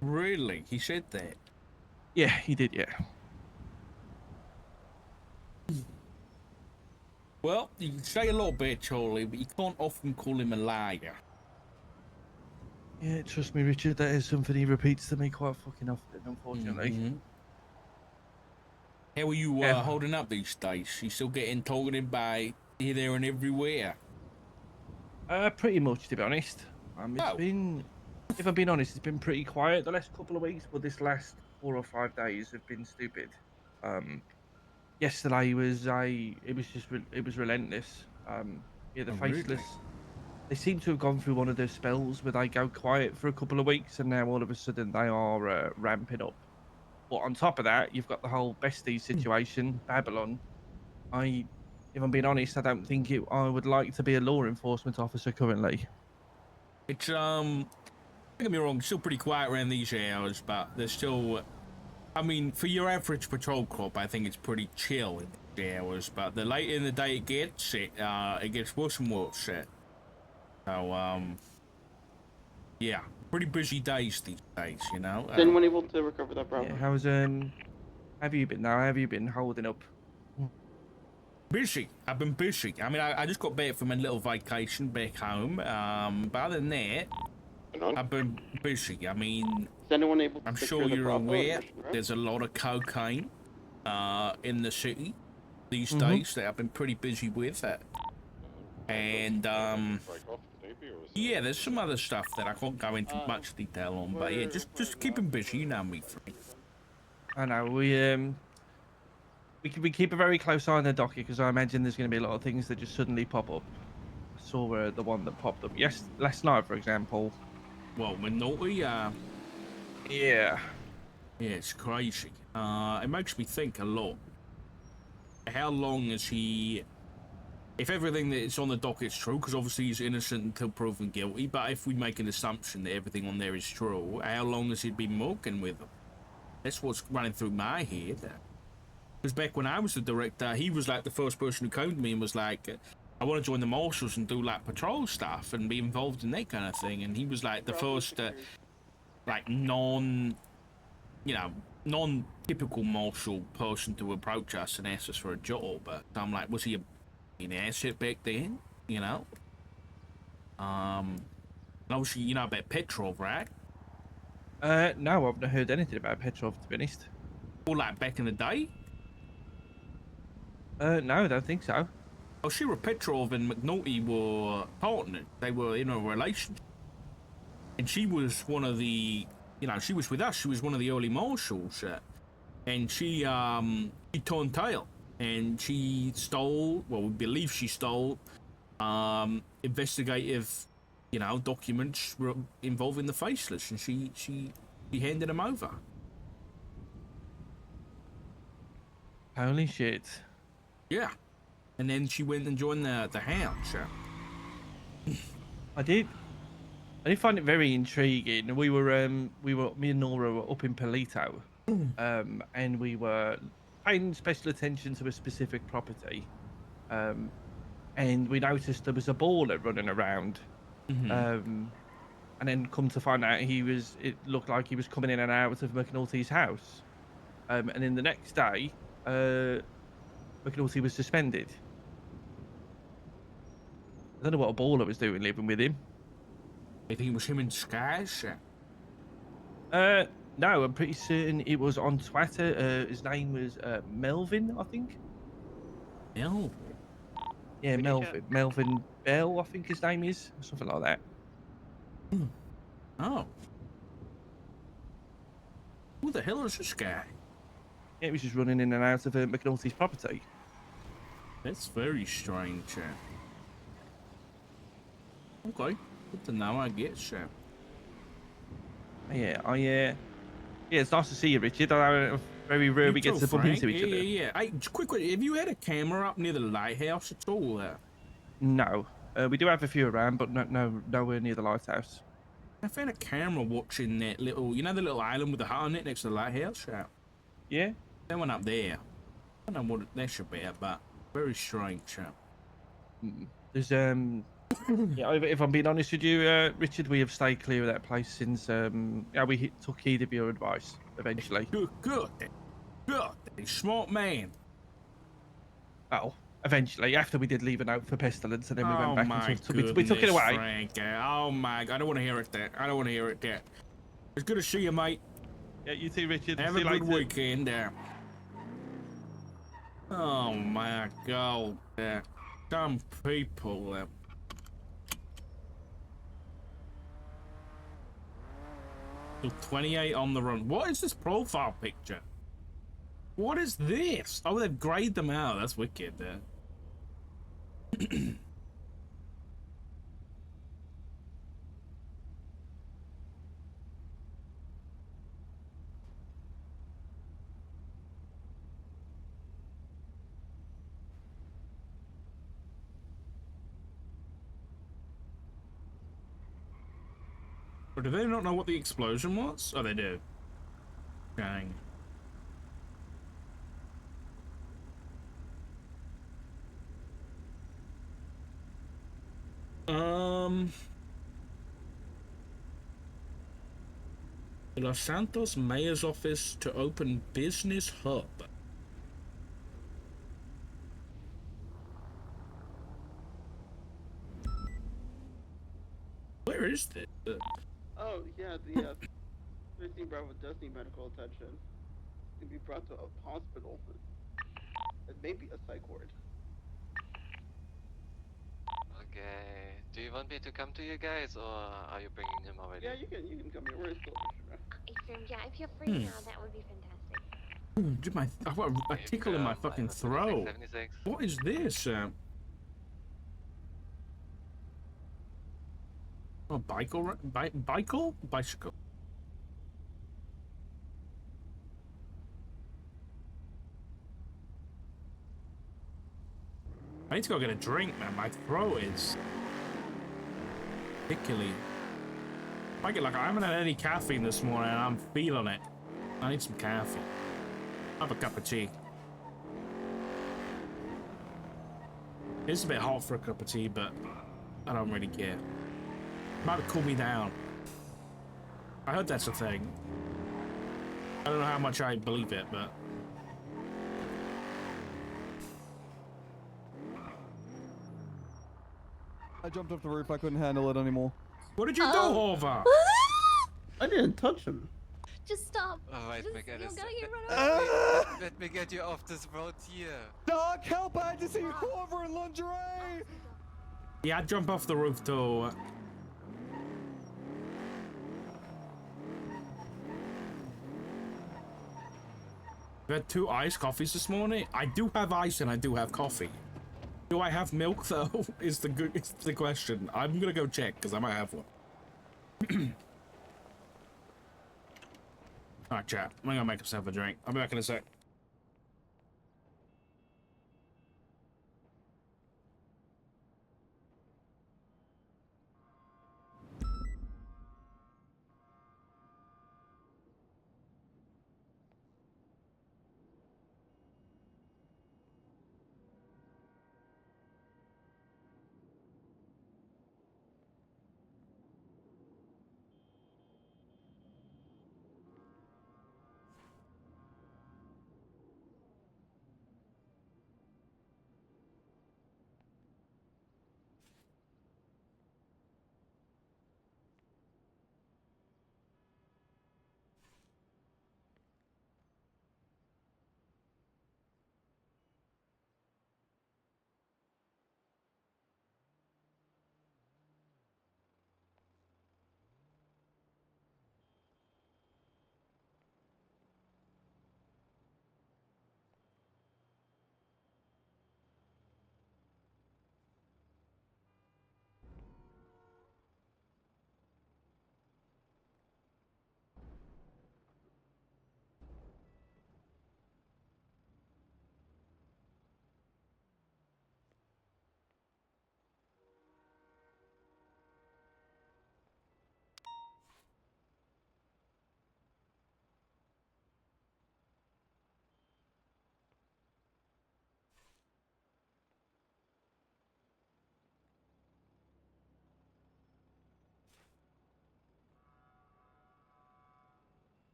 Really? He said that? Yeah, he did, yeah. Well, you can say a little bit, Charlie, but you can't often call him a liar. Yeah, trust me, Richard, that is something he repeats to me quite fucking often, unfortunately. How are you holding up these days? You still getting targeted by here, there, and everywhere? Pretty much, to be honest. It's been, if I'm being honest, it's been pretty quiet the last couple of weeks, but this last 4 or 5 days have been stupid. Yesterday was relentless. Yeah, the faceless. Really? They seem to have gone through one of those spells where they go quiet for a couple of weeks, and now all of a sudden they are ramping up. But on top of that, you've got the whole besties situation, Babylon. If I'm being honest, I don't think I would like to be a law enforcement officer currently. It's don't get me wrong, still pretty quiet around these hours, but there's still. I mean, for your average patrol crop, I think it's pretty chill in the hours. But the later in the day it gets worse and worse. So yeah, pretty busy days these days, you know. Anyone able to recover that Bravo? Yeah, how's have you been now? How have you been holding up? busy. I've been busy. I mean, I just got back from a little vacation back home. But other than that, I've been busy. I mean, Is anyone able to I'm secure sure the you're Bravo on aware Mission Road? there's a lot of cocaine in the city these Mhm. days that I've been pretty busy with. And yeah, there's some other stuff that I can't go into much detail on, but yeah, just keep him busy. You know me, Frank. I know we keep a very close eye on the docket because I imagine there's going to be a lot of things that just suddenly pop up. I saw the one that popped up last night, for example. Well, Minotti, yeah, yeah, it's crazy. It makes me think a lot. How long is he? If everything that's on the docket's true, because obviously he's innocent until proven guilty, but if we make an assumption that everything on there is true, how long has he been milking with them? That's what's running through my head. Because back when I was the director, he was like the first person who came to me and was like, I want to join the marshals and do like patrol stuff and be involved in that kind of thing. And he was like the first, like non-typical marshal person to approach us and ask us for a job. But I'm like, was he an asset back then? You know? And obviously, you know about Petrov, right? No, I've not heard anything about Petrov, to be honest. Or like back in the day? No, I don't think so. Oh, Shira Petrov and McNulty were partners. They were in a relationship. And she was one of the, she was with us. She was one of the early marshals. And she turned tail. And she stole, well, we believe she stole, investigative, documents involving the Faceless. And she handed them over. Holy shit. Yeah. And then she went and joined the house. I did find it very intriguing. Me and Nora were up in Polito, and we were paying special attention to a specific property, and we noticed there was a baller running around, and then come to find out it looked like he was coming in and out of McNulty's house, and then the next day, McNulty was suspended. I don't know what a baller was doing living with him. I think it was him in disguise. No, I'm pretty certain it was on Twitter. His name was Melvin, I think. Melvin? Yeah, Melvin. Melvin Bell, I think his name is. Or something like that. Oh. Who the hell is this guy? Yeah, he was just running in and out of McNulty's property. That's very strange. Okay. Good to know, I guess. Yeah, yeah, it's nice to see you, Richard. Very rare we get to bump into each other. Yeah. Hey, quick, have you had a camera up near the lighthouse at all? No. We do have a few around, but nowhere near the lighthouse. I found a camera watching that little, the little island with the hut on it next to the lighthouse? Yeah? That one up there. I don't know what that's about, but very strange. There's, yeah, if I'm being honest with you, Richard, we have stayed clear of that place since we took heed of your advice eventually. Good. Smart man. Oh, eventually, after we did leave a note for Pestilence, and then we went back and we took it away. Frank, oh my God, I don't want to hear it that. I don't want to hear it that. It's good to see you, mate. Yeah, you too, Richard. Have see a you good later. weekend. Oh my God, some people. 28 on the run. What is this profile picture? What is this? Oh, they've grayed them out. That's wicked. Or do they not know what the explosion was? Oh, they do. Dang. The Los Santos Mayor's Office to open business hub. Where is this? Oh, yeah, the 13 Bravo does need medical attention. To be brought to a hospital. It may be a psych ward. Okay. Do you want me to come to you guys, or are you bringing him already? Yeah, you can come here. Where is Silver? Yeah, if you're free Hmm. now, that would be fantastic. I've got a tickle in my fucking throat. 76. What is this? Oh, bicycle? Bicycle? I need to go get a drink, man. My throat is particularly. I haven't had any caffeine this morning and I'm feeling it. I need some caffeine. Have a cup of tea. It's a bit hot for a cup of tea, but I don't really care. Might cool me down. I heard that's a thing. I don't know how much I believe it, but. I jumped off the roof. I couldn't handle it anymore. What did you do, Hova? I didn't touch him. Just stop. Alright, Just, McAllister. you're gonna get run Let me get you off this road here. Doc, help! I had to see Hoover in lingerie! Yeah, I'd jump off the roof too. You had 2 iced coffees this morning? I do have ice and I do have coffee. Do I have milk though? Is the question. I'm gonna go check because I might have one. Alright, chat. I'm gonna make myself a drink. I'll be back in a sec.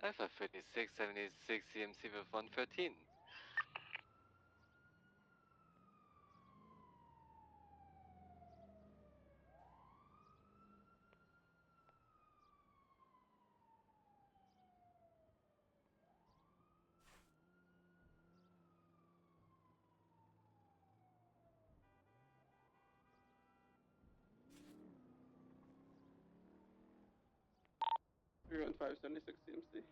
Alpha 3676 CMC with 113. 315 76 CMC.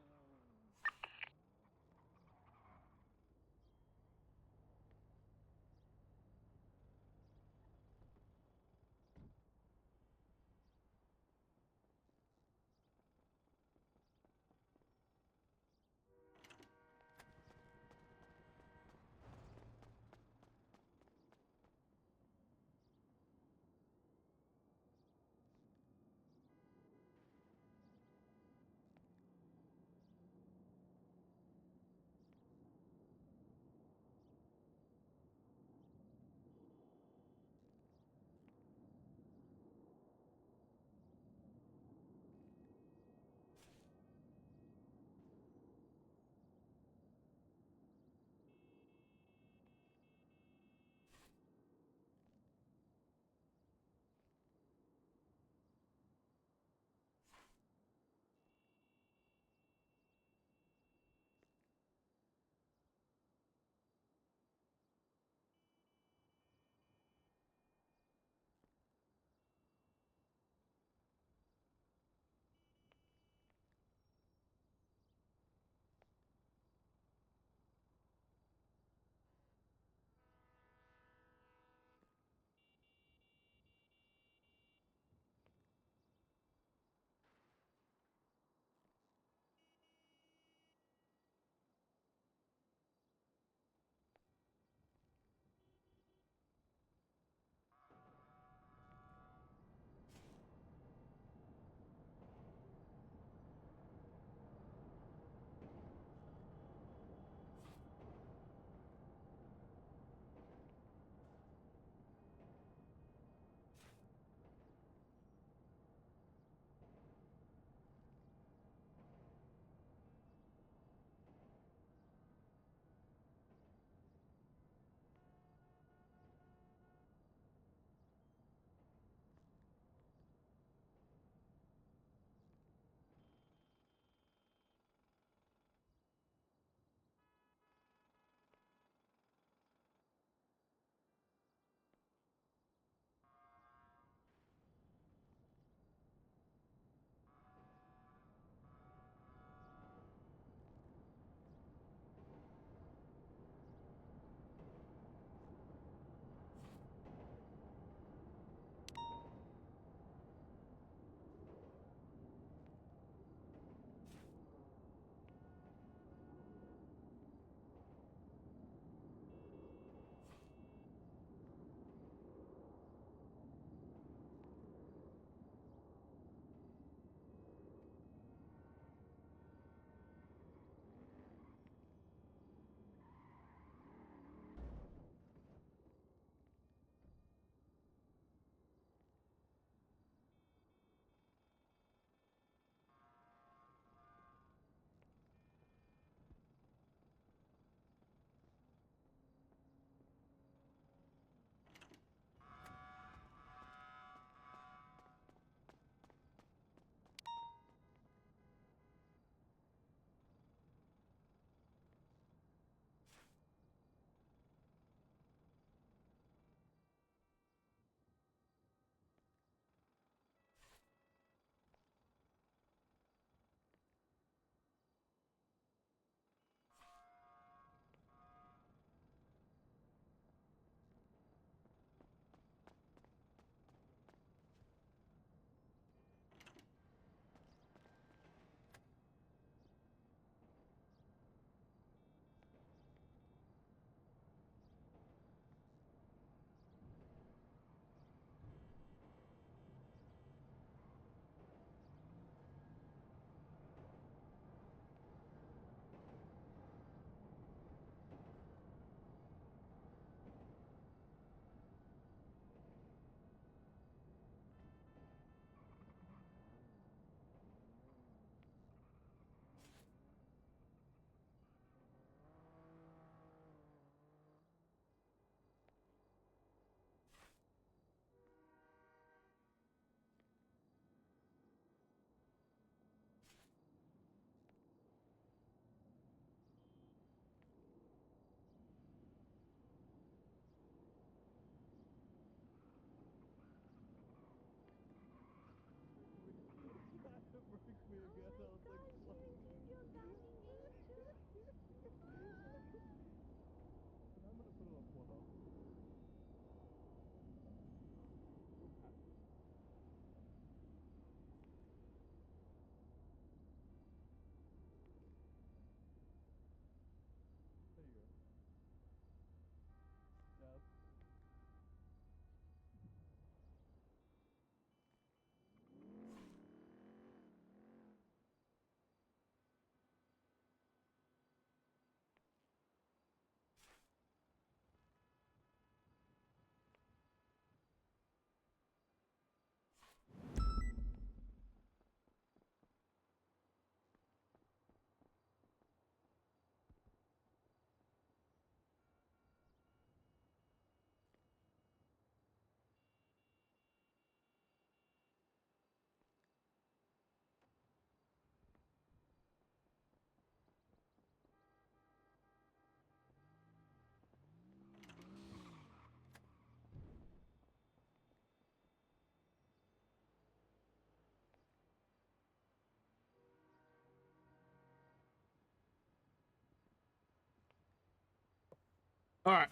All right.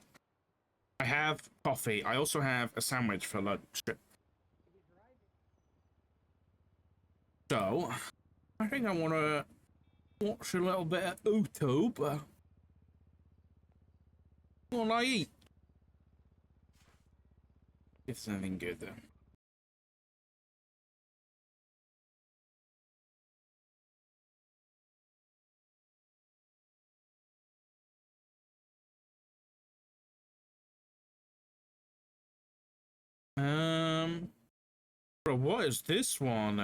I have coffee. I also have a sandwich for lunch. So, I think I want to watch a little bit of YouTube. What will I eat? If something good though. Bro, what is this one?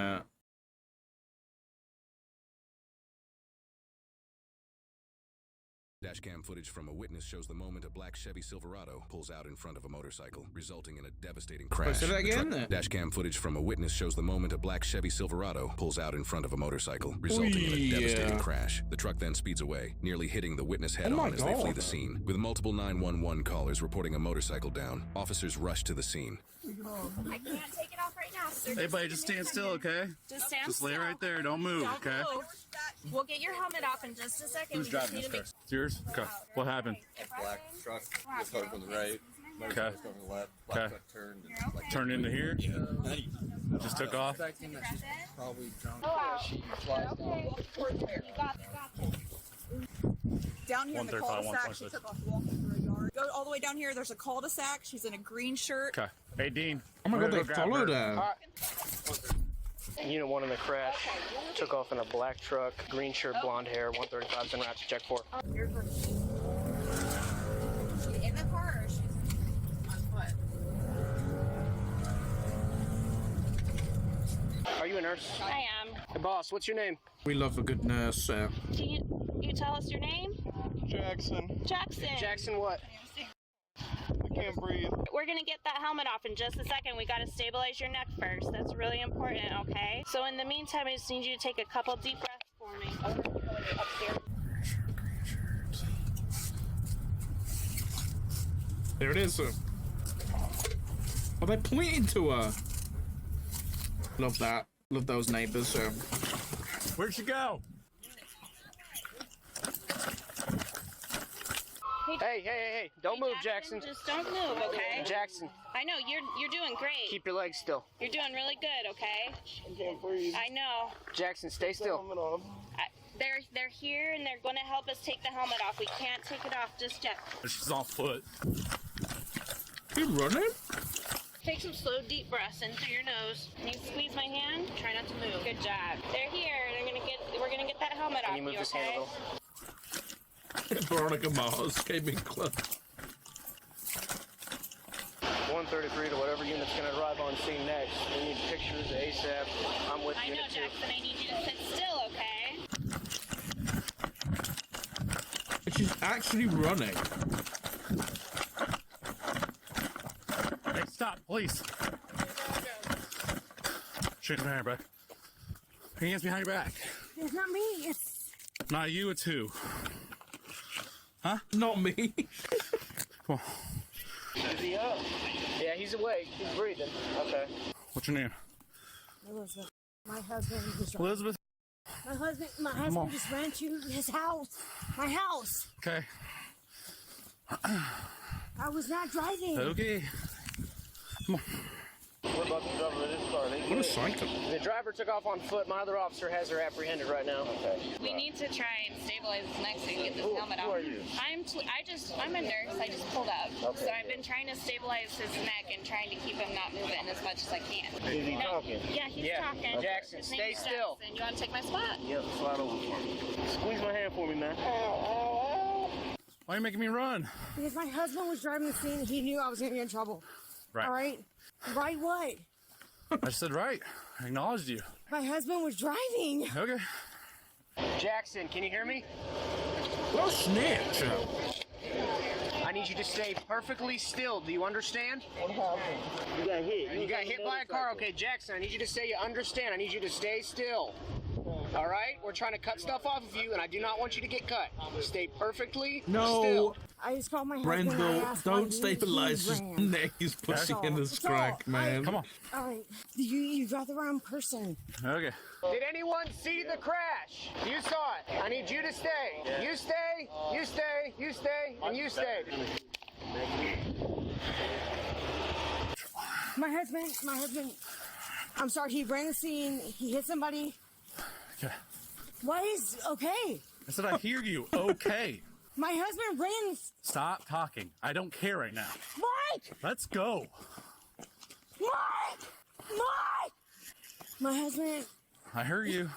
Dashcam footage from a witness shows the moment a black Chevy Silverado pulls out in front of a motorcycle, resulting in a devastating crash. Say that again? Dashcam footage from a witness shows the moment a black Chevy Silverado pulls out in front of a motorcycle, resulting in a devastating crash. The truck then speeds away, nearly hitting the witness head-on as they flee the scene. With multiple 911 callers reporting a motorcycle down, officers rush to the scene. I can't take it off right now, sir. Hey, buddy, just stand still, okay? Just stand Just lay still. right there. Don't move, Don't okay? move. We'll get your helmet off in just a second. Who's We just driving need this to car? It's yours? Okay. What happened? Black truck was coming from the right. Okay. Coming from the left. Black Okay. truck turned. And, like, Turned into here? Yeah. Just took off? Probably drunk. Down here in the 135, cul-de-sac, she 126. took off walking through a yard. Go all the way down here, there's a cul-de-sac. She's in a green shirt. Okay. Hey, Dean. Oh my god, We're they gonna go grab followed her. her. Unit 1 in the crash. Took off in a black truck, green shirt, blonde hair, 135's en route to check 4. Here's her. Is she in the car or she's on foot? Are you a nurse? I am. Hey, boss, what's your name? We love a good nurse. Can you tell us your name? Jackson. Jackson. Jackson what? I can't breathe. We're gonna get that helmet off in just a second. We gotta stabilize your neck first. That's really important, okay? So in the meantime, I just need you to take a couple deep breaths for me. There it is. Are they pointing to her? Love that. Love those neighbors. Where'd she go? Hey, don't move, Jackson. Just don't move, okay? Jackson, I know you're doing great. keep your legs still. You're doing really good, okay? I can't breathe. I know. Jackson, stay still. They're here and they're gonna help us take the helmet off. We can't take it off just yet. She's on foot. You running? Take some slow, deep breaths in through your nose. Can you squeeze my hand? Try not to move. Good job. They're here. We're gonna get that helmet Can off you move you, this okay? hand a little? Veronica Mars came in close. 133 to whatever unit's gonna arrive on scene next. We need pictures ASAP. I'm with I know, unit 2. Jackson. I need you to sit still, okay? She's actually running. Hey, stop, please. Shake your hand, bro. Hands behind your back. It's not me. It's Not you, it's who? Huh? Not me. Come on. Is he up? Yeah, he's awake. He's breathing. Okay. What's your name? Elizabeth. My husband was Elizabeth? My on. husband just ran to his house. My house. Okay. I was not driving. Okay. Come on. What about the driver of this car? What a psycho. The driver took off on foot. My other officer has her apprehended right now. Okay. We need to try and stabilize his neck so we can get this helmet off. Who are you? I'm a nurse. I just pulled up. Okay. So I've been trying to stabilize his neck and trying to keep him not moving as much as I can. Is he talking? Yeah, he's talking. Okay. Jackson, His stay name's still. Jackson. You want to take my spot? Yep, slide over for me. Squeeze my hand for me, man. Why are you making me run? Because my husband was driving the scene. He knew I was going to get in trouble. Right. All right? Right what? I said right. I acknowledged you. My husband was driving. Okay. Jackson, can you hear me? Well, snitch. I need you to stay perfectly still. Do you understand? What happened? You got hit. You got hit by a car. Okay, Jackson, I need you to say you understand. I need you to stay still. All right? We're trying to cut stuff off of you, and I do not want you to get cut. Stay perfectly still. I just called my husband. and I Brendo, asked why don't he stabilize his ran. neck. He's pushing in his It's all- crack, man. Come on. All right. You got the wrong person. Okay. Did anyone see the crash? You saw it. I need you to stay. You stay, you stay, you stay, and you stay. My husband, I'm sorry, he ran the scene, he hit somebody. Okay. What is okay? I said I hear you. Okay. My husband ran. Stop talking. I don't care right now. Mike! Let's go. Mike! My husband. I heard you.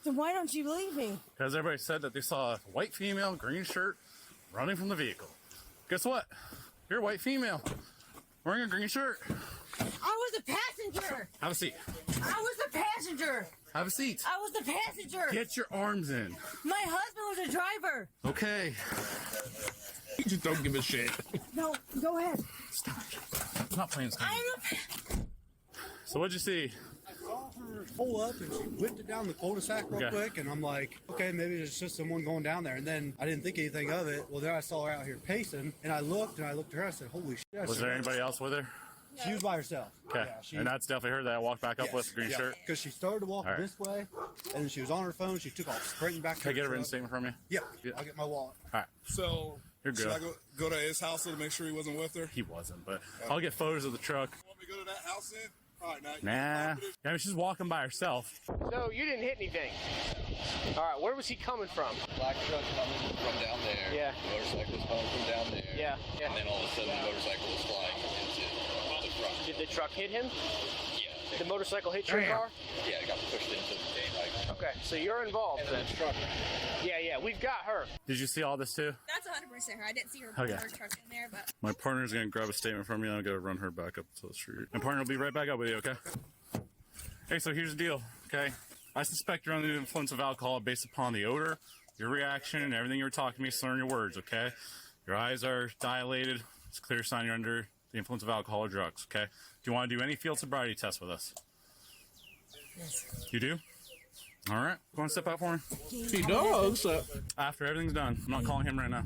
Then why don't you believe me? Because everybody said that they saw a white female, green shirt, running from the vehicle. Guess what? You're a white female, wearing a green shirt. I was the passenger. Have a seat. I was the passenger. Have a seat. I was the passenger. Get your arms in. My husband was the driver. Okay. You just don't give a shit. No, go ahead. Stop. I'm not playing this game. I'm a... So what'd you see? I saw her pull up and she whipped it down the cul-de-sac real quick, and I'm like, okay, maybe it's just someone going down there. And then I didn't think anything of it. Well, then I saw her out here pacing, and I looked at her. I said, holy shit. Was there anybody else with her? She was by herself. Okay. Yeah, And that's definitely her that I walked back up with, the green shirt? Because she started to walk this way, and then she was on her phone. She took off sprinting back to Can I the get a written truck. statement from you? Yeah. I'll get my wallet. All right. So, You're should good. I go to his house to make sure he wasn't with her? He wasn't, but I'll get photos of the truck. Want me to go to that house then? Probably not. Nah. I mean, she's walking by herself. So you didn't hit anything. All right, where was he coming from? Black truck coming from down there. Yeah. Motorcycle was coming from down there. Yeah. And then all of a sudden the motorcycle was flying into the truck. Did the truck hit him? Yeah. Did the motorcycle hit your car? Yeah, it got pushed into the tailpipe. Okay, so you're involved then. Yeah, we've got her. Did you see all this too? That's 100% her. I didn't see her Okay. her truck in there, but My partner's gonna grab a statement from you and I'm gonna run her back up to the street. My partner will be right back up with you, okay? Hey, so here's the deal, okay? I suspect you're under the influence of alcohol based upon the odor, your reaction, and everything you were talking to me, slurring your words, okay? Your eyes are dilated. It's a clear sign you're under the influence of alcohol or drugs, okay? Do you want to do any field sobriety test with us? Yes. You do? All right. Go on, step out for me. He does. After everything's done. I'm not calling him right now.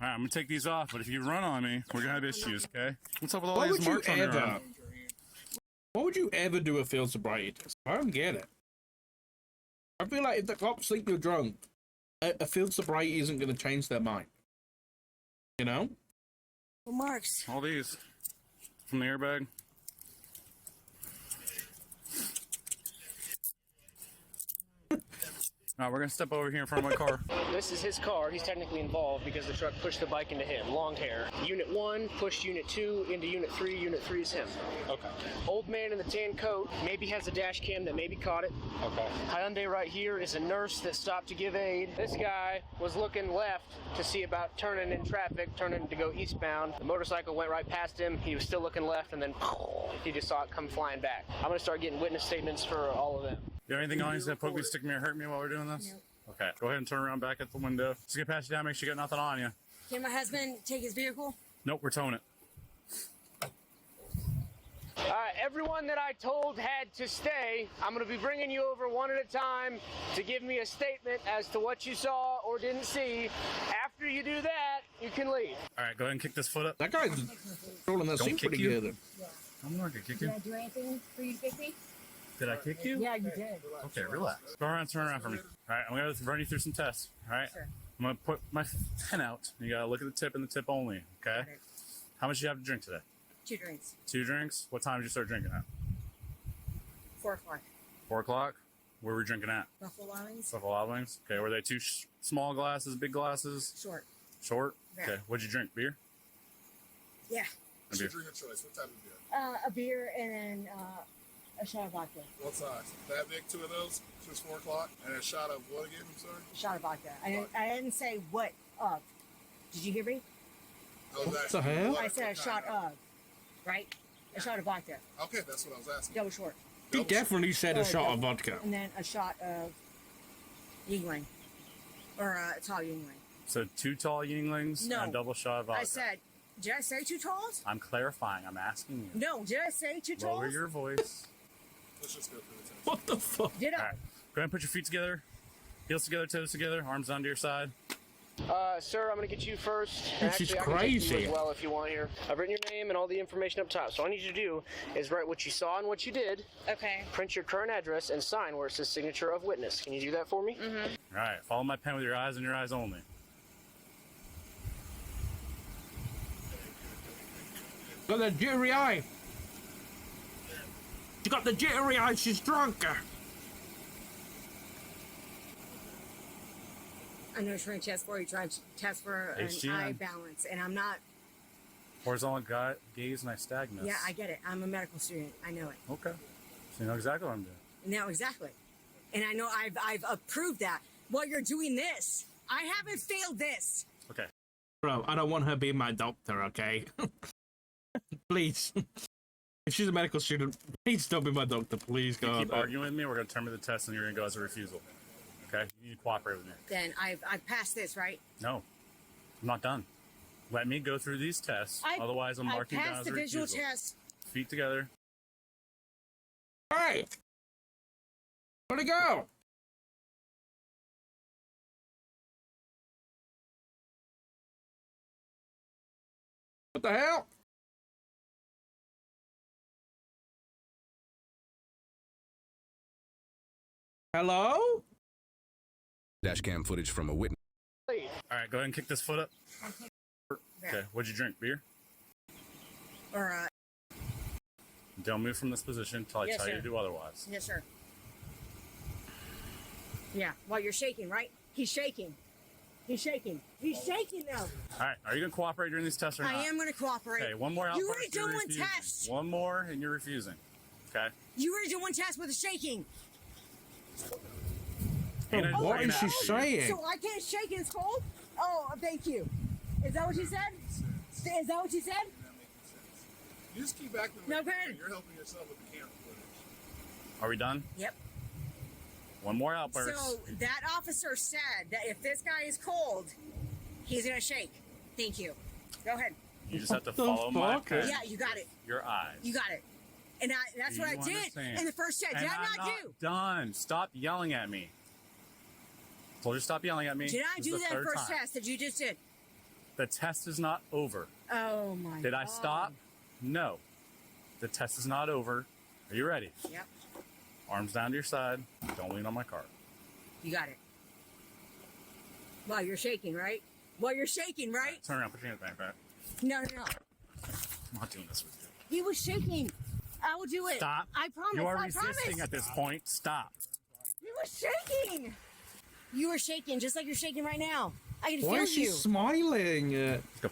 All right, I'm going to take these off, but if you run on me, we're going to have issues, okay? What's up with all Why these would you marks on your ever? arm? Why would you ever do a field sobriety test? I don't get it. I feel like if the cops think you're drunk, a field sobriety isn't going to change their mind. You know? Well, Marks. All these. From the airbag. All right, we're going to step over here in front of my car. This is his car. He's technically involved because the truck pushed the bike into him. Long hair. Unit 1 pushed Unit 2 into Unit 3. Unit 3 is him. Okay. Old man in the tan coat maybe has a dash cam that maybe caught it. Okay. Hyundai right here is a nurse that stopped to give aid. This guy was looking left to see about turning in traffic, turning to go eastbound. The motorcycle went right past him. He was still looking left, and then he just saw it come flying back. I'm going to start getting witness statements for all of them. You have anything on you that poke me, stick me, or hurt me while we're doing this? No. Okay. Go ahead and turn around back at the window. Just get past you down, make sure you got nothing on you. Can my husband take his vehicle? Nope, we're towing it. Everyone that I told had to stay, I'm going to be bringing you over one at a time to give me a statement as to what you saw or didn't see. After you do that, you can leave. All right, go ahead and kick this foot up. That guy's rolling that scene pretty good. I'm not going to kick you. Did I do anything for you to kick me? Did I kick you? Yeah, you did. Okay, relax. Go around, turn around for me. All right, I'm going to run you through some tests. All right? Sure. I'm going to put my pen out. You got to look at the tip and the tip only, okay? How much do you have to drink today? 2 drinks. 2 drinks? What time did you start drinking at? 4 o'clock. 4 o'clock? Where were we drinking at? Buffalo Wild Wings. Buffalo Wild Wings? Okay, were they 2 small glasses, big glasses? Short. Short? Yeah. Okay, what'd you drink? Beer? Yeah. A beer. Drink of choice. What type of beer? A beer and then a shot of vodka. What size? That big, 2 of those? Since 4 o'clock? And a shot of what again? I'm sorry? A shot of vodka. I didn't say what of. Did you hear me? What the hell? I said a shot of. Right? A shot of vodka. Okay, that's what I was asking. Double short. He definitely said a shot of vodka. And then a shot of Yingling. Or tall Yingling. So 2 tall Yinglings No. and a double shot of vodka. I said, did I say 2 talls? I'm clarifying. I'm asking you. No, did I say 2 talls? Lower your voice. Let's just go through the test. What the fuck? Did I? All right. Go ahead and put your feet together. Heels together, toes together, arms onto your side. Sir, I'm going to get you first. This is Actually, I can take you crazy. as well if you want here. I've written your name and all the information up top. So all I need you to do is write what you saw and what you did. Okay. Print your current address and sign where it says signature of witness. Can you do that for me? Mm-hmm. All right. Follow my pen with your eyes and your eyes only. Got the jittery eye. She got the jittery eye. She's drunk. I know you're trying to test for. You're trying to test for an HGM. eye balance, and I'm not. Horizontal gaze and nystagmus. Yeah, I get it. I'm a medical student. I know it. Okay. So you know exactly what I'm doing. No, exactly. And I know I've approved that. While you're doing this, I haven't failed this. Okay. Bro, I don't want her being my doctor, okay? Please. If she's a medical student, please don't be my doctor, please, If you God. keep arguing with me, we're going to terminate the test and you're going to go as a refusal. Okay? You need to cooperate with me. Then I've passed this, right? No. I'm not done. Let me go through these tests. Otherwise, I'm marking you down passed as a the visual refusal. test. Feet together. Hey! Where'd it go? What the hell? Hello? Dashcam footage from a witness. All right, go ahead and kick this foot up. Okay, what'd you drink? Beer? Or Don't move from this position until I Yes, tell you sir. to do otherwise. yes, sir. Yeah. Well, you're shaking, right? He's shaking. He's shaking. He's shaking now. All right, are you going to cooperate during these tests or not? I am going to cooperate. Okay, one more outburst. You already you're done one refusing. test. One more, and you're refusing. Okay? You already did one test with the shaking. Ain't I what saying is she that to you? saying? So I can't shake and it's cold? Oh, thank you. Is that what you said? Is that what you said? You just keep acting No, like go ahead. you're helping yourself with the camera footage. Are we done? Yep. One more outburst. So that officer said that if this guy is cold, he's gonna shake. Thank you. Go ahead. You just have to follow my fuck? pen. Yeah, you got it. Your eyes. You got it. And that's Do what I you did understand? in the first test. Did And I I'm not do? Done. Stop yelling at me. Told you to stop yelling at me. Did I This do is the that third first time. test that you just did? The test is not over. Oh my Did God. I stop? No. The test is not over. Are you ready? Yep. Arms down to your side. Don't lean on my car. You got it. Well, you're shaking, right? Well, you're shaking, right? Turn around. Put your hands back. No. I'm not doing this with you. He was shaking. I will do it. Stop. I promise. You are I resisting promise. at this point. Stop. He was shaking. You were shaking just like you're shaking right now. I can Why feel is she you. smiling? Let's go.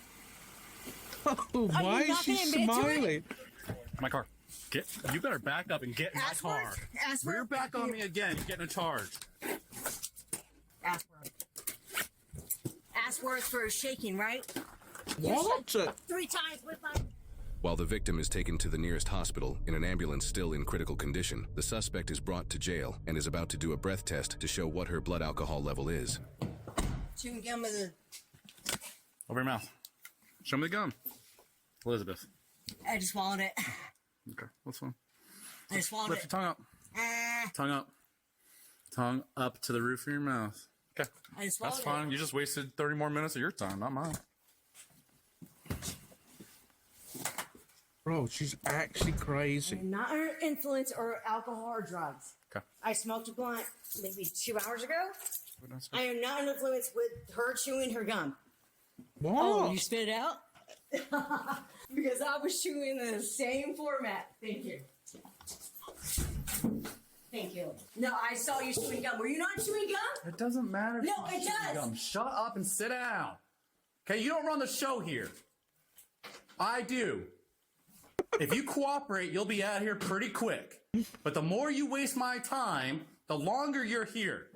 Oh, Are you why is not she gonna admit to it? smiling? My car. You better back up and get in my car. Rear back on me again. You're getting a charge. Ashworth for shaking, right? What? 3 times with my. While the victim is taken to the nearest hospital in an ambulance still in critical condition, the suspect is brought to jail and is about to do a breath test to show what her blood alcohol level is. Chewing gum with a. Over your mouth. Show me the gum. Elizabeth. I just swallowed it. Okay, that's fine. I just swallowed Lift it. your tongue up. Tongue up. Tongue up to the roof of your mouth. Okay. I just swallowed That's fine. You just wasted 30 more minutes of your time, not mine. Bro, she's actually crazy. I'm not under influence or alcohol or drugs. Okay. I smoked a blunt maybe 2 hours ago. I am not under influence with her chewing her gum. What? Oh, you spit it out? Because I was chewing the same format. Thank you. Thank you. No, I saw you chewing gum. Were you not chewing gum? It doesn't matter. No, it does. Gum. Shut up and sit down. Okay, you don't run the show here. I do. If you cooperate, you'll be out here pretty quick. But the more you waste my time, the longer you're here.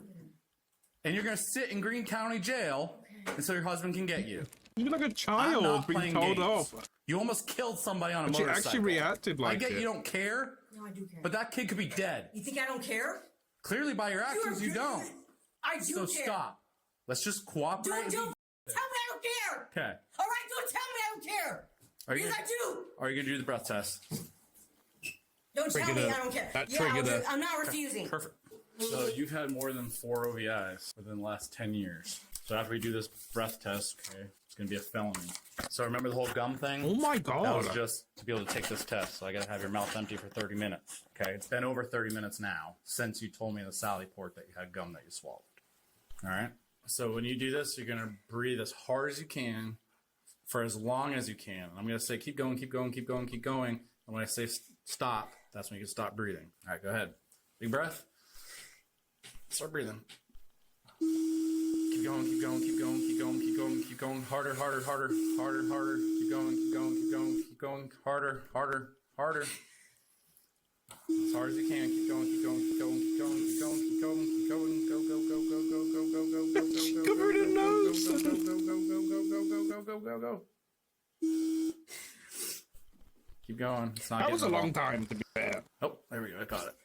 And you're going to sit in Greene County Jail until your husband can get you. You're like a I'm child not being playing told games. off. You almost killed somebody on a But she motorcycle. actually reacted like I get it. you don't care, No, I do care. but that kid could be dead. You think I don't care? Clearly by your actions, you don't. I do So care. stop. Let's just cooperate. Don't and tell me be- I don't care. Okay. All right, don't tell me I don't care. Are you Because gonna, I do. Are you going to do the breath test? Don't tell Triggered me a- I don't care. that Yeah, I'll triggered do a- it. I'm not refusing. Perfect. So you've had more than 4 OVIs within the last 10 years. So after we do this breath test, okay, it's going to be a felony. So remember the whole gum thing? Oh my God. That was just to be able to take this test. So I got to have your mouth empty for 30 minutes. Okay, it's been over 30 minutes now since you told me in the Sally port that you had gum that you swallowed. All right. So when you do this, you're going to breathe as hard as you can for as long as you can. I'm going to say keep going, keep going, keep going, keep going. And when I say stop, that's when you can stop breathing. All right, go ahead. Big breath. Start breathing. Keep going, keep going, keep going, keep going, keep going, keep going. Harder, harder, harder, harder, harder. Keep going, keep going, keep going, keep going. Harder, harder, harder. As hard as you can. Keep going, keep going, keep going, keep going, keep going, keep going, keep going. Go, go, go, go, go, go, go, go, go, go, go. Covered in nose. Go, go, go, go, go, go, go, go, go, go, go. Keep going. It's not That getting was a the long ball. time, to be fair. Oh, there we go. I got it.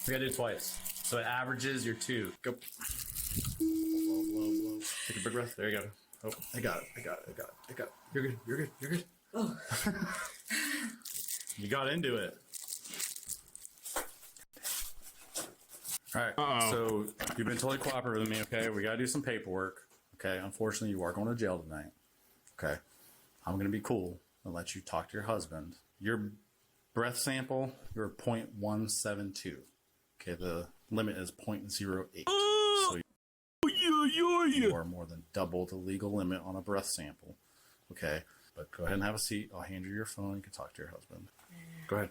We gotta do it twice. So it averages your 2. Go. Blow, blow, blow. Take a big breath. There you go. Oh, I got it. I got it. I got it. I got it. You're good. You're good. You're good. Oh. You got into it. All right. Uh-oh. So you've been totally cooperative with me. Okay. We gotta do some paperwork. Okay. Unfortunately, you are going to jail tonight. Okay. I'm gonna be cool and let you talk to your husband. Your breath sample, you're 0.172. Okay, the limit is 0.08. So you are more than double the legal limit on a breath sample. Okay, but go ahead and have a seat. I'll hand you your phone. You can talk to your husband. Go ahead.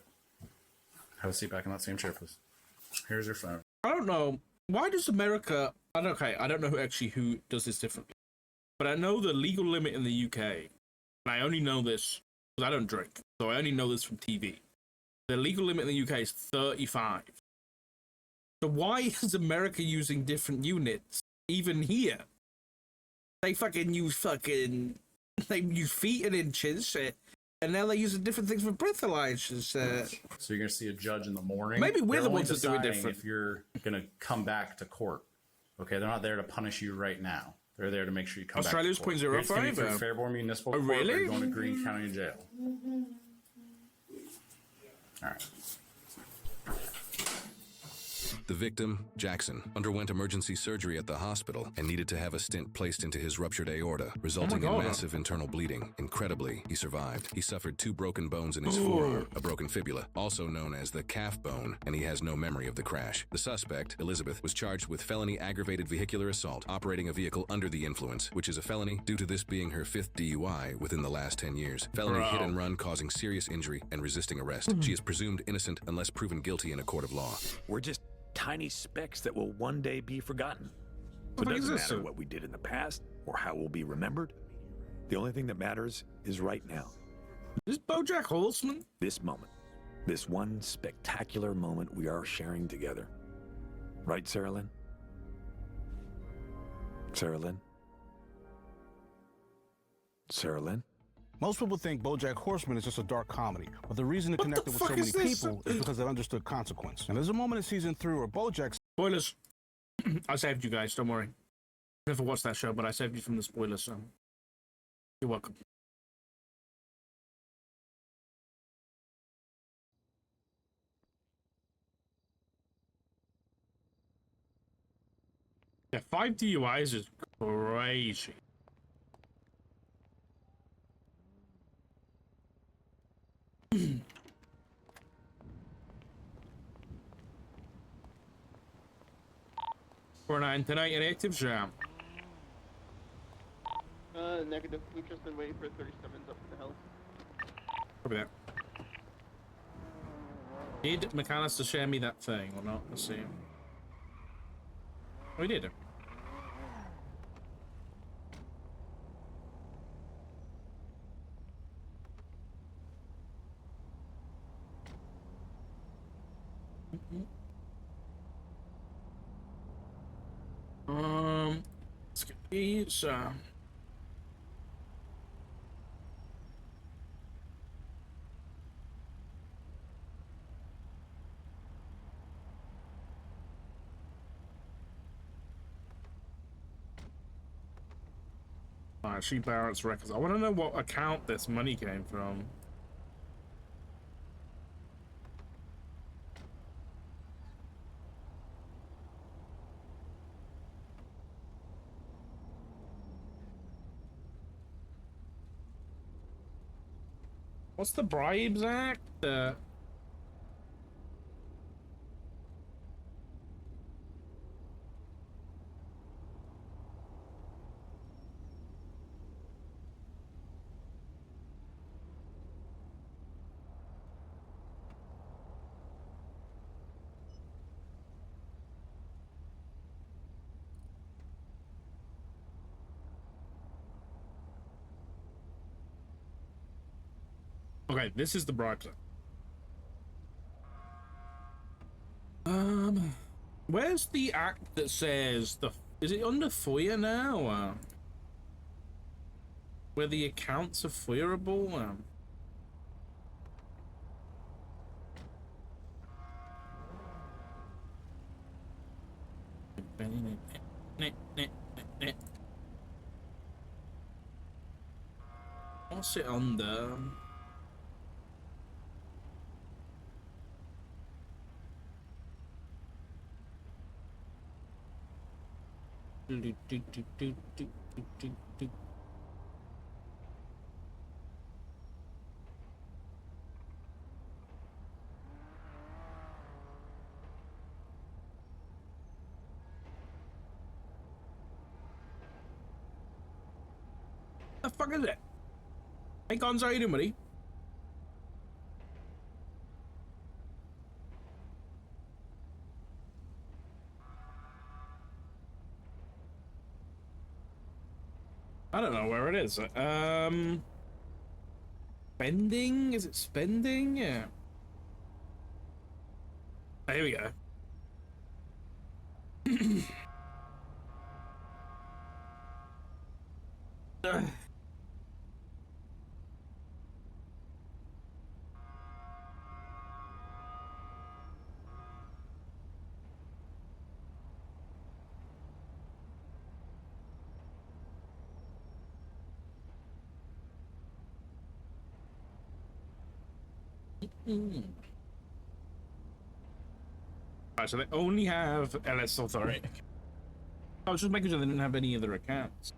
Have a seat back in that same chair, please. Here's your phone. I don't know. Why does America... I don't know who does this differently. But I know the legal limit in the UK, and I only know this because I don't drink, so I only know this from TV. The legal limit in the UK is 35. So why is America using different units, even here? They use feet and inches, and now they're using different things for breathalyzers. So you're going to see a judge in the morning. Maybe we're They're the only ones that do it deciding different. if you're going to come back to court. Okay, they're not there to punish you right now. They're there to make sure you come Australia's back to court. It's going to be 0.05. through Fairborn Municipal Oh, Court. really? Or you're going to Greene County Jail. All right. The victim, Jackson, underwent emergency surgery at the hospital and needed to have a stent placed into his ruptured aorta, resulting in God. massive internal bleeding. Incredibly, he survived. He suffered 2 broken bones in his forearm, a broken fibula, also known as the calf bone, and he has no memory of the crash. The suspect, Elizabeth, was charged with felony aggravated vehicular assault, operating a vehicle under the influence, which is a felony due to this being her 5th DUI within the last 10 years. Felony hit and run causing serious injury and resisting arrest. She is presumed innocent unless proven guilty in a court of law. We're just tiny specks that will one day be forgotten. So it doesn't matter what we did in the past or how we'll be remembered. The only thing that matters is right now. Is BoJack Horseman? This moment. This one spectacular moment we are sharing together. Right, Sarah Lynn? Sarah Lynn? Sarah Lynn? Most people think BoJack Horseman is just a dark comedy, but the reason it connected with so many people is because it understood consequence. And there's a moment in season 3 where BoJack... Spoilers. I saved you guys, don't worry. Never watched that show, but I saved you from the spoilers, so you're welcome. Yeah, 5 DUIs is crazy. For an interactive jam. Negative. We've just been waiting for 37s up the hill. Over there. Did McAllister share me that thing or not? Let's see. Oh, he did. Let's get these. She Barrett's records. I want to know what account this money came from. What's the Bribes Act? Okay, this is the bribe zone. Where's the act that says the? Is it under FOIA now? Where the accounts are FOIAable? What's it under? The fuck is it? Hey, Gonzo, how you doing, buddy? I don't know where it is. Spending? Is it spending? Yeah. Oh, here we go. Alright, so they only have LS Authority. I was just making sure they didn't have any other accounts.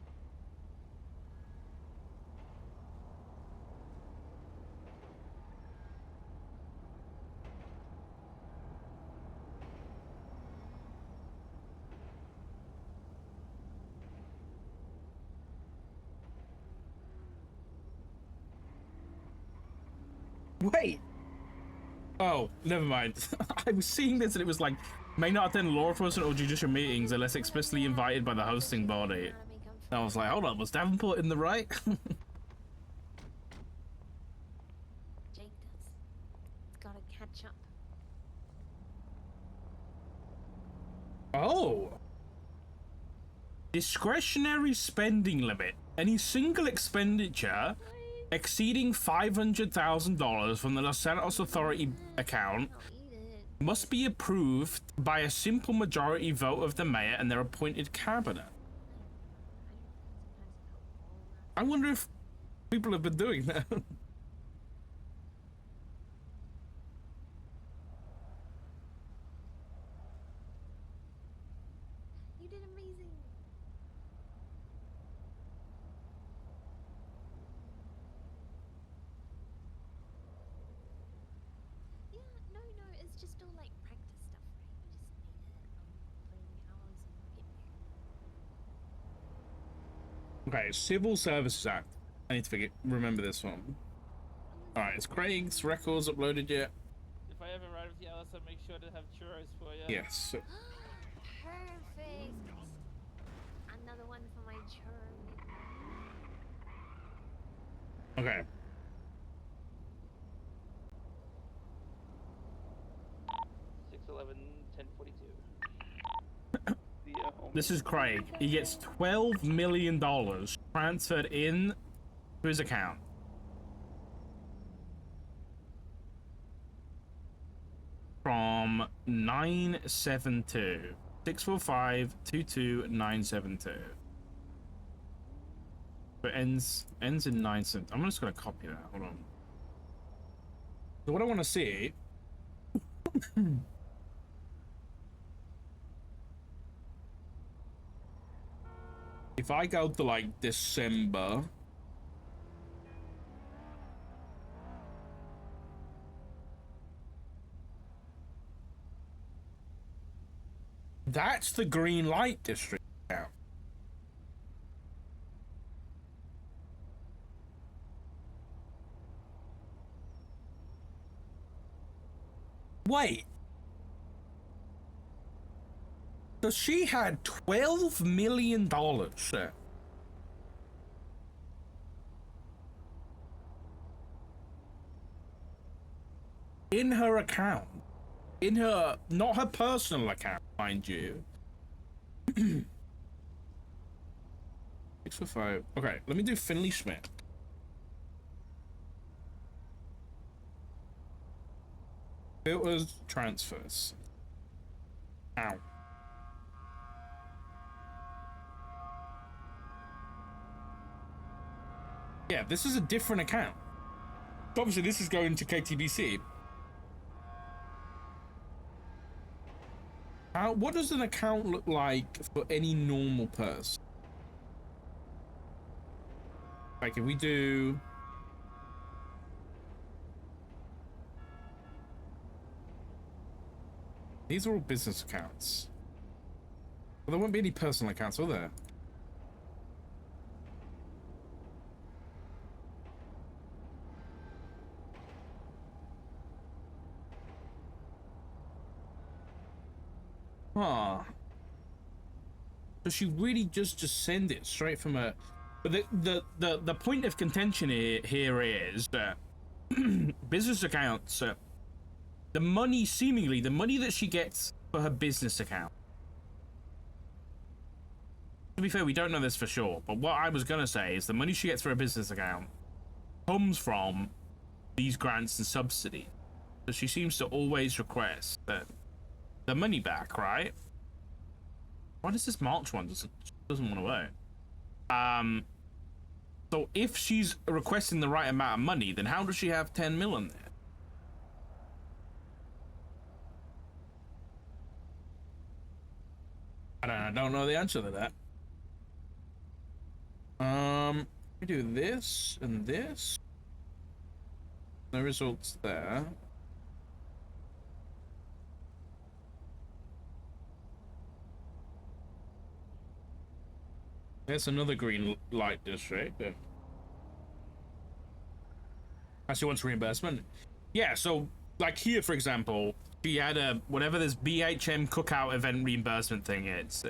Wait. Oh, never mind. I was seeing this and it was like, may not attend law enforcement or judicial meetings unless explicitly invited by the hosting body. I was like, hold on, was Davenport in the right? Jake does. It's gotta catch up. Oh. Discretionary spending limit. Any single expenditure exceeding $500,000 from the Los Santos Authority account must be approved by a simple majority vote of the mayor and their appointed cabinet. I wonder if people have been doing that. You did amazing. Yeah, no, it's just all like practice stuff, right? You just need to put in the hours and get there. Okay, Civil Services Act. I need to remember this one. Alright, is Craig's records uploaded yet? If I ever ride with you, Alice, I'll make sure to have churros for you. Yes. Perfect. Another one for my churro. Okay. This is Craig. He gets $12 million transferred in to his account. From 972 645 22972. But ends in 972. I'm just gonna copy that. Hold on. So what I want to see. If I go to like December. That's the green light district now. Wait. So she had $12 million there. in her account, in her, not her personal account, mind you. 645. Okay, let me do Finley Schmidt. Filters, transfers. Ow. Yeah, this is a different account. Obviously, this is going to KTBC. What does an account look like for any normal person? Like if we do... These are all business accounts. Well, there won't be any personal accounts, will there? Huh. So she really just send it straight from a... But the point of contention here is that business accounts, the money, seemingly, the money that she gets for her business account. To be fair, we don't know this for sure, but what I was gonna say is the money she gets for her business account comes from these grants and subsidies. So she seems to always request that the money back, right? Why does this March one doesn't want to work? So if she's requesting the right amount of money, then how does she have 10 mil in there? I don't know the answer to that. We do this and this. No results there. There's another green light district. Actually wants reimbursement. Yeah, so like here, for example, she had a whatever this BHM cookout event reimbursement thing is,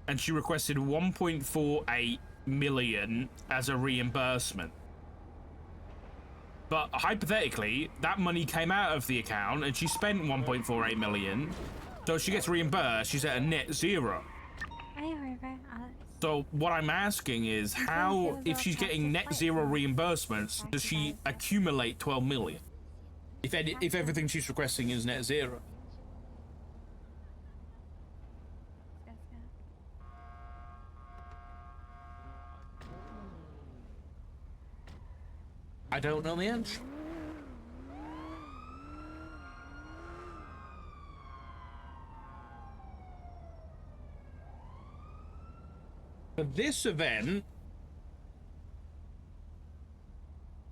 and she requested 1.48 million as a reimbursement. But hypothetically, that money came out of the account and she spent 1.48 million, so she gets reimbursed. She's at a net zero. So what I'm asking is how, if she's getting net zero reimbursements, does she accumulate 12 million? If everything she's requesting is net zero. I don't know the answer. For this event,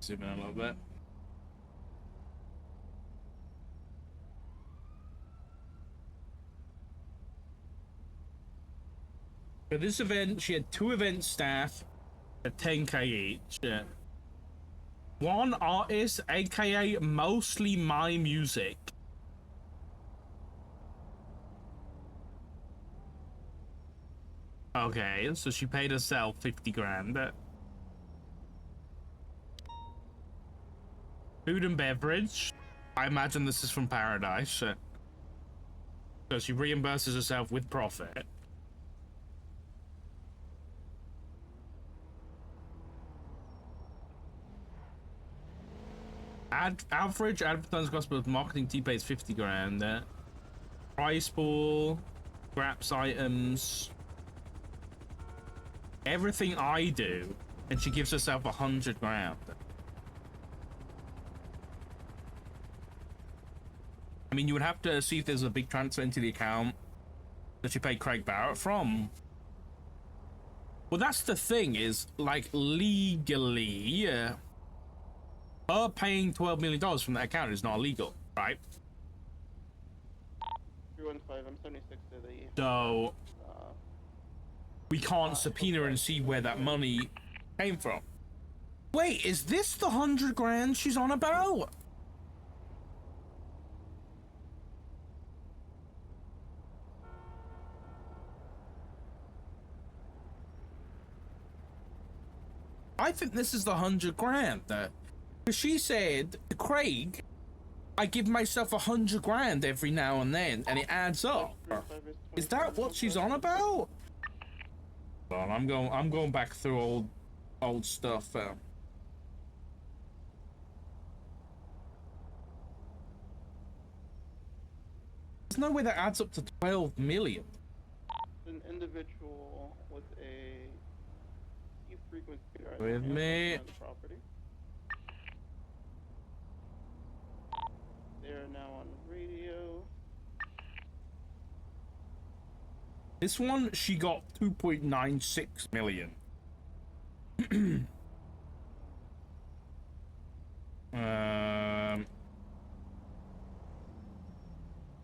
zoom in a little bit. For this event, she had 2 event staff at 10k each. 1 artist, aka mostly my music. Okay, so she paid herself 50 grand. Food and beverage. I imagine this is from Paradise. So she reimburses herself with profit. Average advertising cost plus marketing T pays 50 grand. Price pool, scraps items. Everything I do, and she gives herself 100 grand. I mean, you would have to see if there's a big transfer into the account that she paid Craig Barrett from. Well, that's the thing is, like, legally, her paying $12 million from that account is not illegal, right? 315, I'm 76 to the... So... we can't subpoena and see where that money came from. Wait, is this the 100 grand she's on about? I think this is the 100 grand that, because she said to Craig I give myself 100 grand every now and then, and it adds up. Is that what she's on about? Well, I'm going back through old stuff. There's no way that adds up to 12 million. An individual with a frequency With me. property. They are now on radio. This one, she got 2.96 million.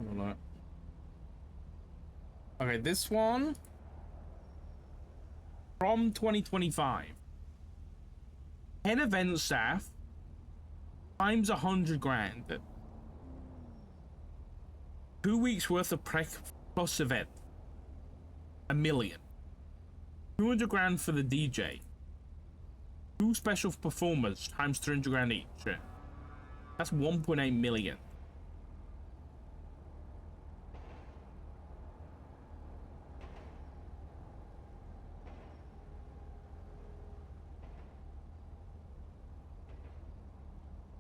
Hold on. Okay, this one from 2025. 10 event staff times 100 grand. 2 weeks worth of prep plus event. $1 million. 200 grand for the DJ. 2 special performers times 300 grand each. That's 1.8 million.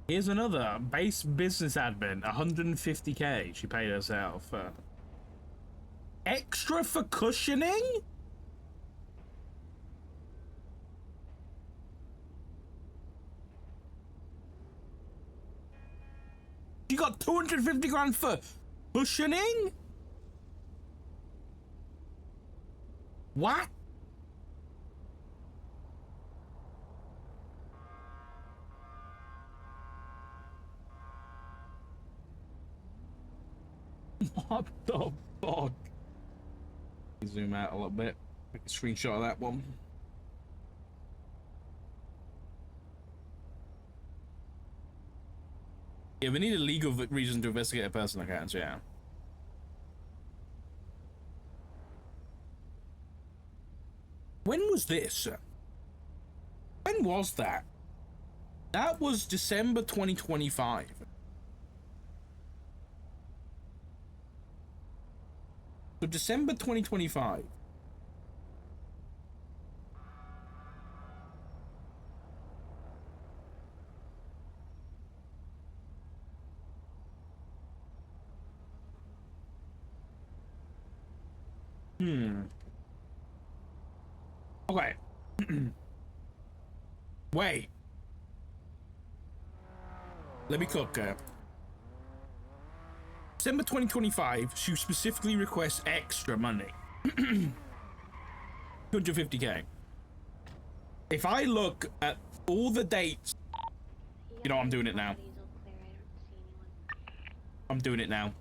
Here's another base business admin, 150k. She paid herself. Extra for cushioning? You got 250 grand for cushioning? What? What the fuck? Zoom out a little bit. Make a screenshot of that one. Yeah, we need a legal reason to investigate a personal accounts, yeah. When was this? When was that? That was December 2025. So December 2025. Okay. Wait. Let me cook. December 2025, she specifically requests extra money. 250k. If I look at all the dates, you know, I'm doing it now. I'm doing it now.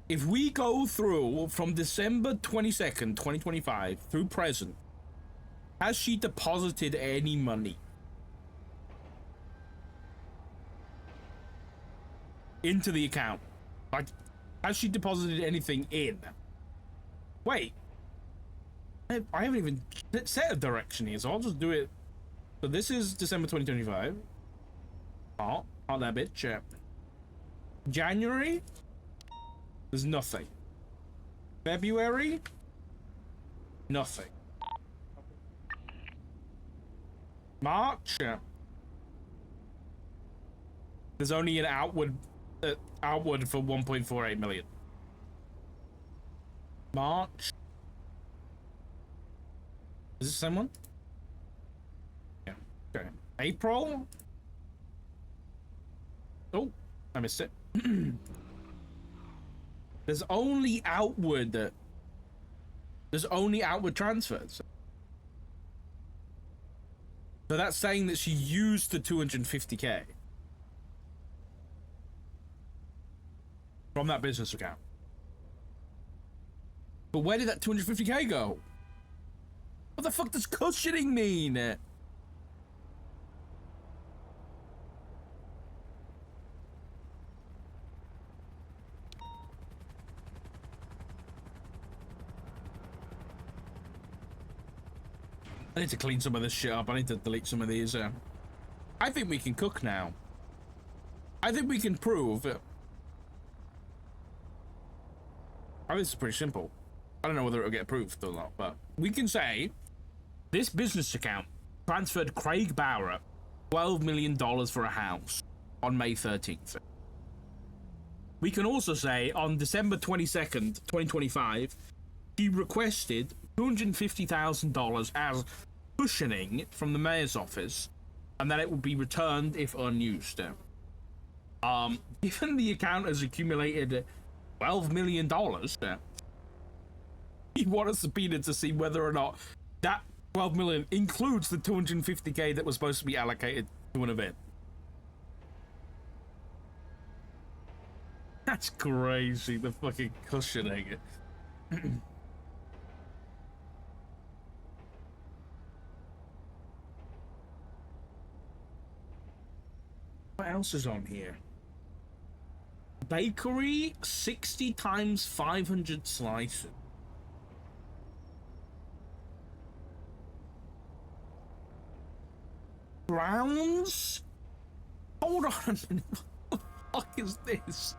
If we go through from December 22nd, 2025 through present, has she deposited any money into the account? Like, has she deposited anything in? Wait, I haven't even set a direction here, so I'll just do it. So this is December 2025. Oh, that bitch. January, there's nothing. February, nothing. March, there's only an outward for 1.48 million. March, is this the same one? Yeah. Okay. April. Oh, I missed it. There's only outward transfers. So that's saying that she used the 250k from that business account. But where did that 250k go? What the fuck does cushioning mean? I need to clean some of this shit up. I need to delete some of these. I think we can cook now. I think we can prove. I think this is pretty simple. I don't know whether it'll get approved or not, but we can say this business account transferred Craig Bauer $12 million for a house on May 13th. We can also say on December 22nd, 2025, he requested $250,000 as cushioning from the mayor's office, and that it will be returned if unused. Given the account has accumulated $12 million, he wanted a subpoena to see whether or not that 12 million includes the 250K that was supposed to be allocated to an event. That's crazy, the fucking cushioning. What else is on here? Bakery, 60 times 500 slices. Browns? Hold on a minute. What the fuck is this?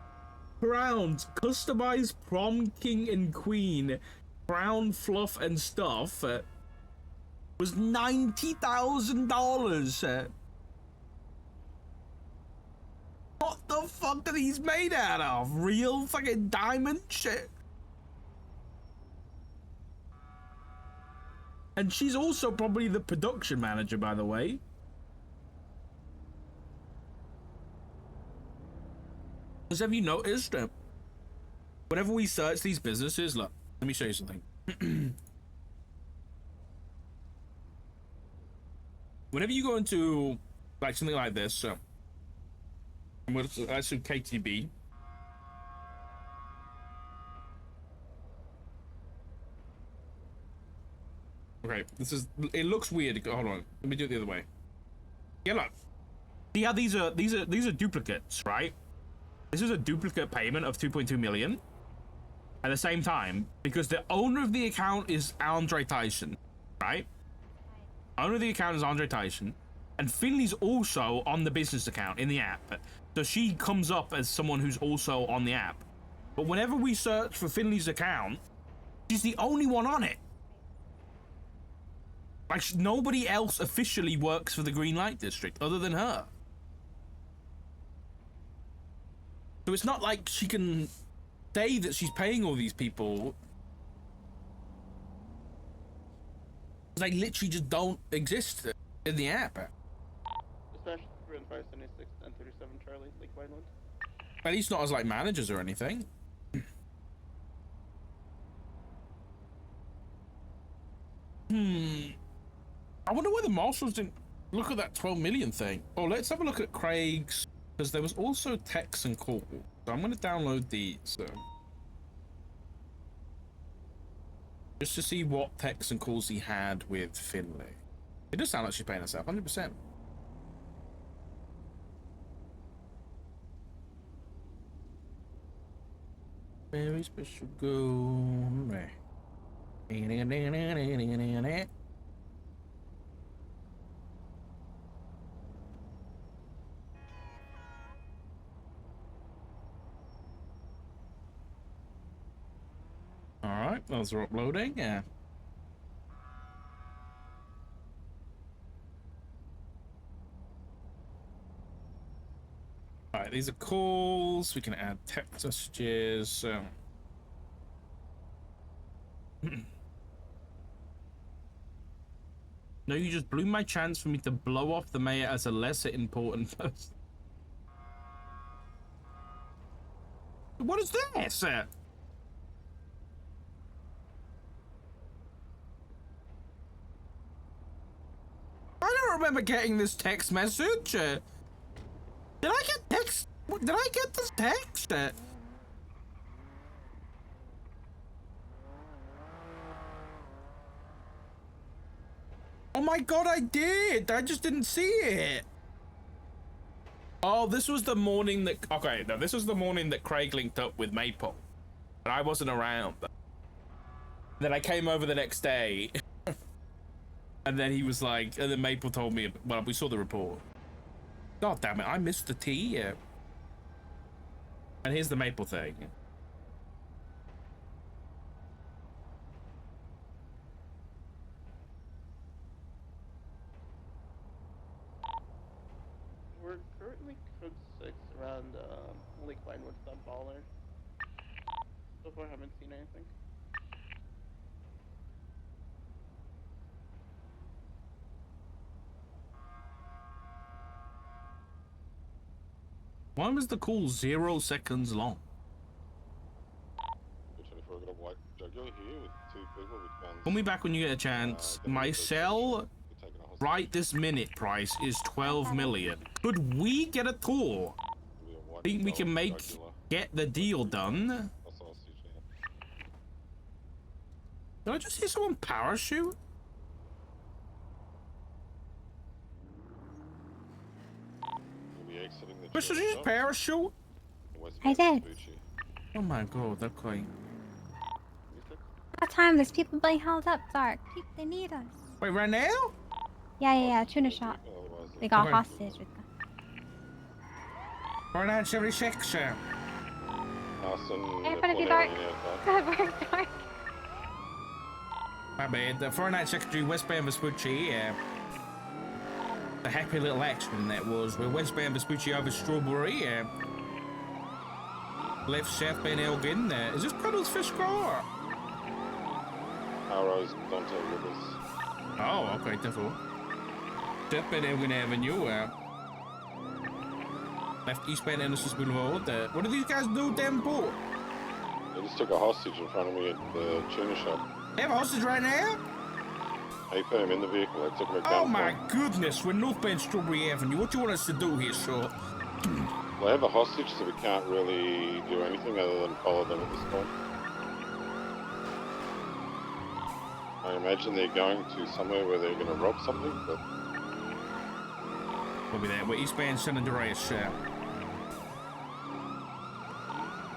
Browns, customized prom king and queen, brown fluff and stuff, was $90,000. What the fuck are these made out of? Real fucking diamond shit? And she's also probably the production manager, by the way. Because have you noticed that whenever we search these businesses, look, let me show you something. Whenever you go into like something like this, let's do KTB. Okay, this is, it looks weird. Hold on, let me do it the other way. Yeah, look. See how these are duplicates, right? This is a duplicate payment of 2.2 million. At the same time, because the owner of the account is Andre Tyson, right? Owner of the account is Andre Tyson, and Finley's also on the business account in the app. So she comes up as someone who's also on the app. But whenever we search for Finley's account, she's the only one on it. Like, nobody else officially works for the Green Light District other than her. So it's not like she can say that she's paying all these people. They literally just don't exist in the app. Dispatch 576 1037 Charlie, Lake Vineland. At least not as like managers or anything. I wonder why the marshals didn't look at that 12 million thing. Oh, let's have a look at Craig's. Because there was also texts and calls. So I'm going to download these. Just to see what texts and calls he had with Finley. It does sound like she's paying herself, 100%. Very special go. Alright, those are uploading, yeah. Alright, these are calls. We can add text messages. No, you just blew my chance for me to blow off the mayor as a lesser important person. What is this? I don't remember getting this text message. Did I get text? Did I get this text? Oh my god, I did! I just didn't see it! Oh, this was the morning that... Okay, no, this was the morning that Craig linked up with Maple. But I wasn't around. Then I came over the next day. And then he was like... And then Maple told me... Well, we saw the report. God damn it, I missed the tea. And here's the maple thing. We're currently code 6 around Lake Vinewood, Sun Baller. So far, haven't seen anything. Why was the call 0 seconds long? Call me back when you get a chance. My cell right this minute price is 12 million. Could we get a tour? Think we can get the deal done? Did I just hear someone parachute? Did you just parachute? I did. Oh my god, okay. What time? There's people being held up, Dark. People, they need us. Wait, right now? Yeah. Tuna shop. They got Okay. hostage with them. 4976, sir. Everybody, Dark. Good work, Dark. My bad. The 49 Secretary westbound Vespucci, the happy little accident that was. We're westbound Vespucci over Strawberry, left southbound Elgin. Is this Puddle's fish car? Arrows, Dante Rivers. Oh, okay, therefore. Southbound Elgin Avenue, left eastbound Innocence Boulevard. What did these guys do, damn poor? They just took a hostage in front of me at the tuna shop. They have a hostage right now? Hey, firm in the vehicle. They took him at Oh gunpoint. my goodness, we're northbound Strawberry Avenue. What do you want us to do here, sir? They have a hostage, so we can't really do anything other than follow them at this point. I imagine they're going to somewhere where they're going to rob something, but... We'll be there. We're eastbound San Andreas.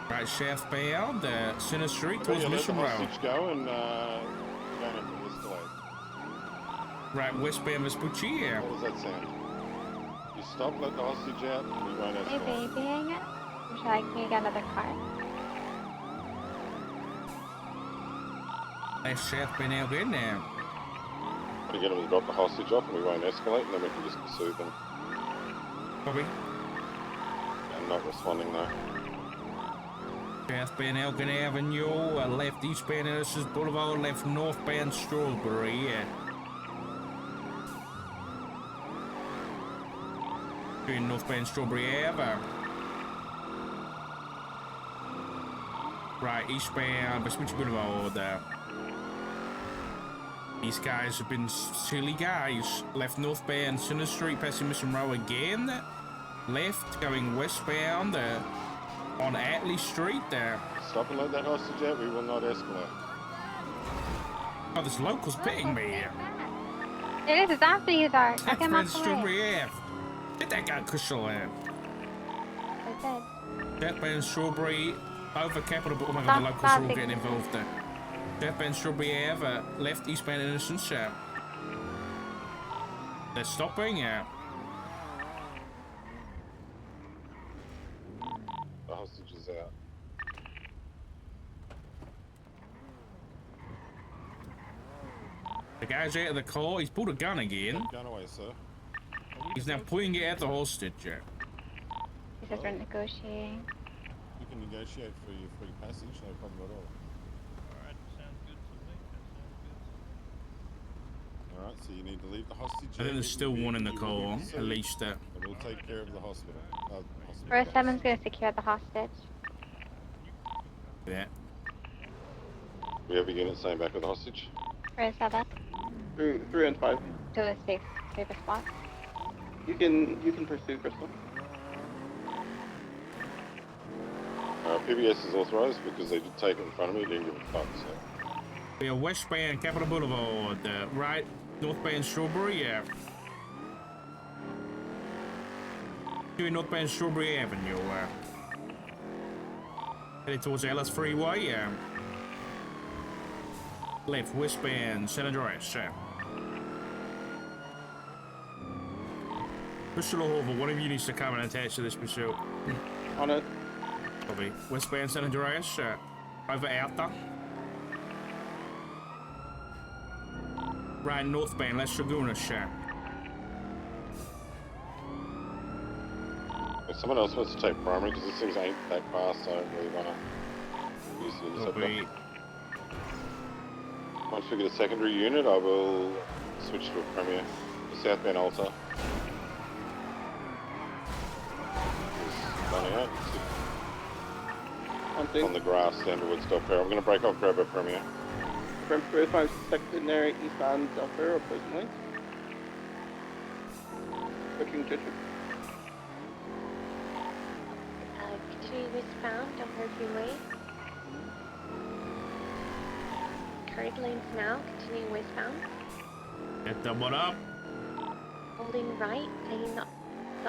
Right, southbound, Center Street But towards you let the Mission Road. hostage go and you don't have to escalate. Right, westbound Vespucci, yeah. What does that sound? You stop, let the hostage out, and we won't Hey, escalate. babying it? Or should I can you get another car? That's southbound Elgin now. We get them to drop the hostage off and we won't escalate, and then we can just pursue them. Copy. And not responding though. Southbound Elgin Avenue, left eastbound Innocence Boulevard, left northbound Strawberry, Doing northbound Strawberry Ave. Right, eastbound Vespucci Boulevard. These guys have been silly guys. Left northbound Center Street, passing Mission Row again. Left, going westbound on Atlee Street. Stop and let that hostage out, we will not escalate. Oh, this local's pitting me here. It is after you, Dark. I came Southbound off the way. Strawberry Ave. Get that guy Cushel in. I did. Southbound Strawberry over Capitol. Oh my god, the locals are all getting involved there. Southbound Strawberry Ave, left eastbound Innocence. They're stopping, The hostage is out. The guy's out of the car. He's pulled a gun again. Gun away, sir. He's now pulling it at the hostage. He says we're negotiating. You can negotiate for your free passage, no problem at all. Alright, sounds good to me. Alright, so you need to leave the hostage. I think there's still one in the car, at least. And we'll take care of the hospital. First, Seven's gonna secure the hostage. Yeah. We have a unit staying back with the hostage. Where's 7? 3 and 5. To the safer spot. You can pursue Crystal. PBS is authorized because they did take it in front of me, didn't give a fuck, so. We are westbound Capitol Boulevard, right northbound Strawberry, Doing northbound Strawberry Avenue, headed towards Ellis Freeway, left westbound San Andreas, Mr. Lohova, one of you needs to come and attach to this pursuit. On it. Copy. Westbound San Andreas, over Outer. Right, northbound, Las Lagunas, If someone else wants to take primary, because this thing ain't that fast, so I don't really want to use the interceptor. Once we get a secondary unit, I will switch to a premier. The southbound Alta. On the grass, Sanderwood, Delpero. I'm going to break off, grab a premier. From 45 secondary eastbound Delpero, opposing lanes. Switching kitchen. Continue westbound, Delpero Freeway. Current lanes now, continuing westbound. Get them one up. Holding right, taking the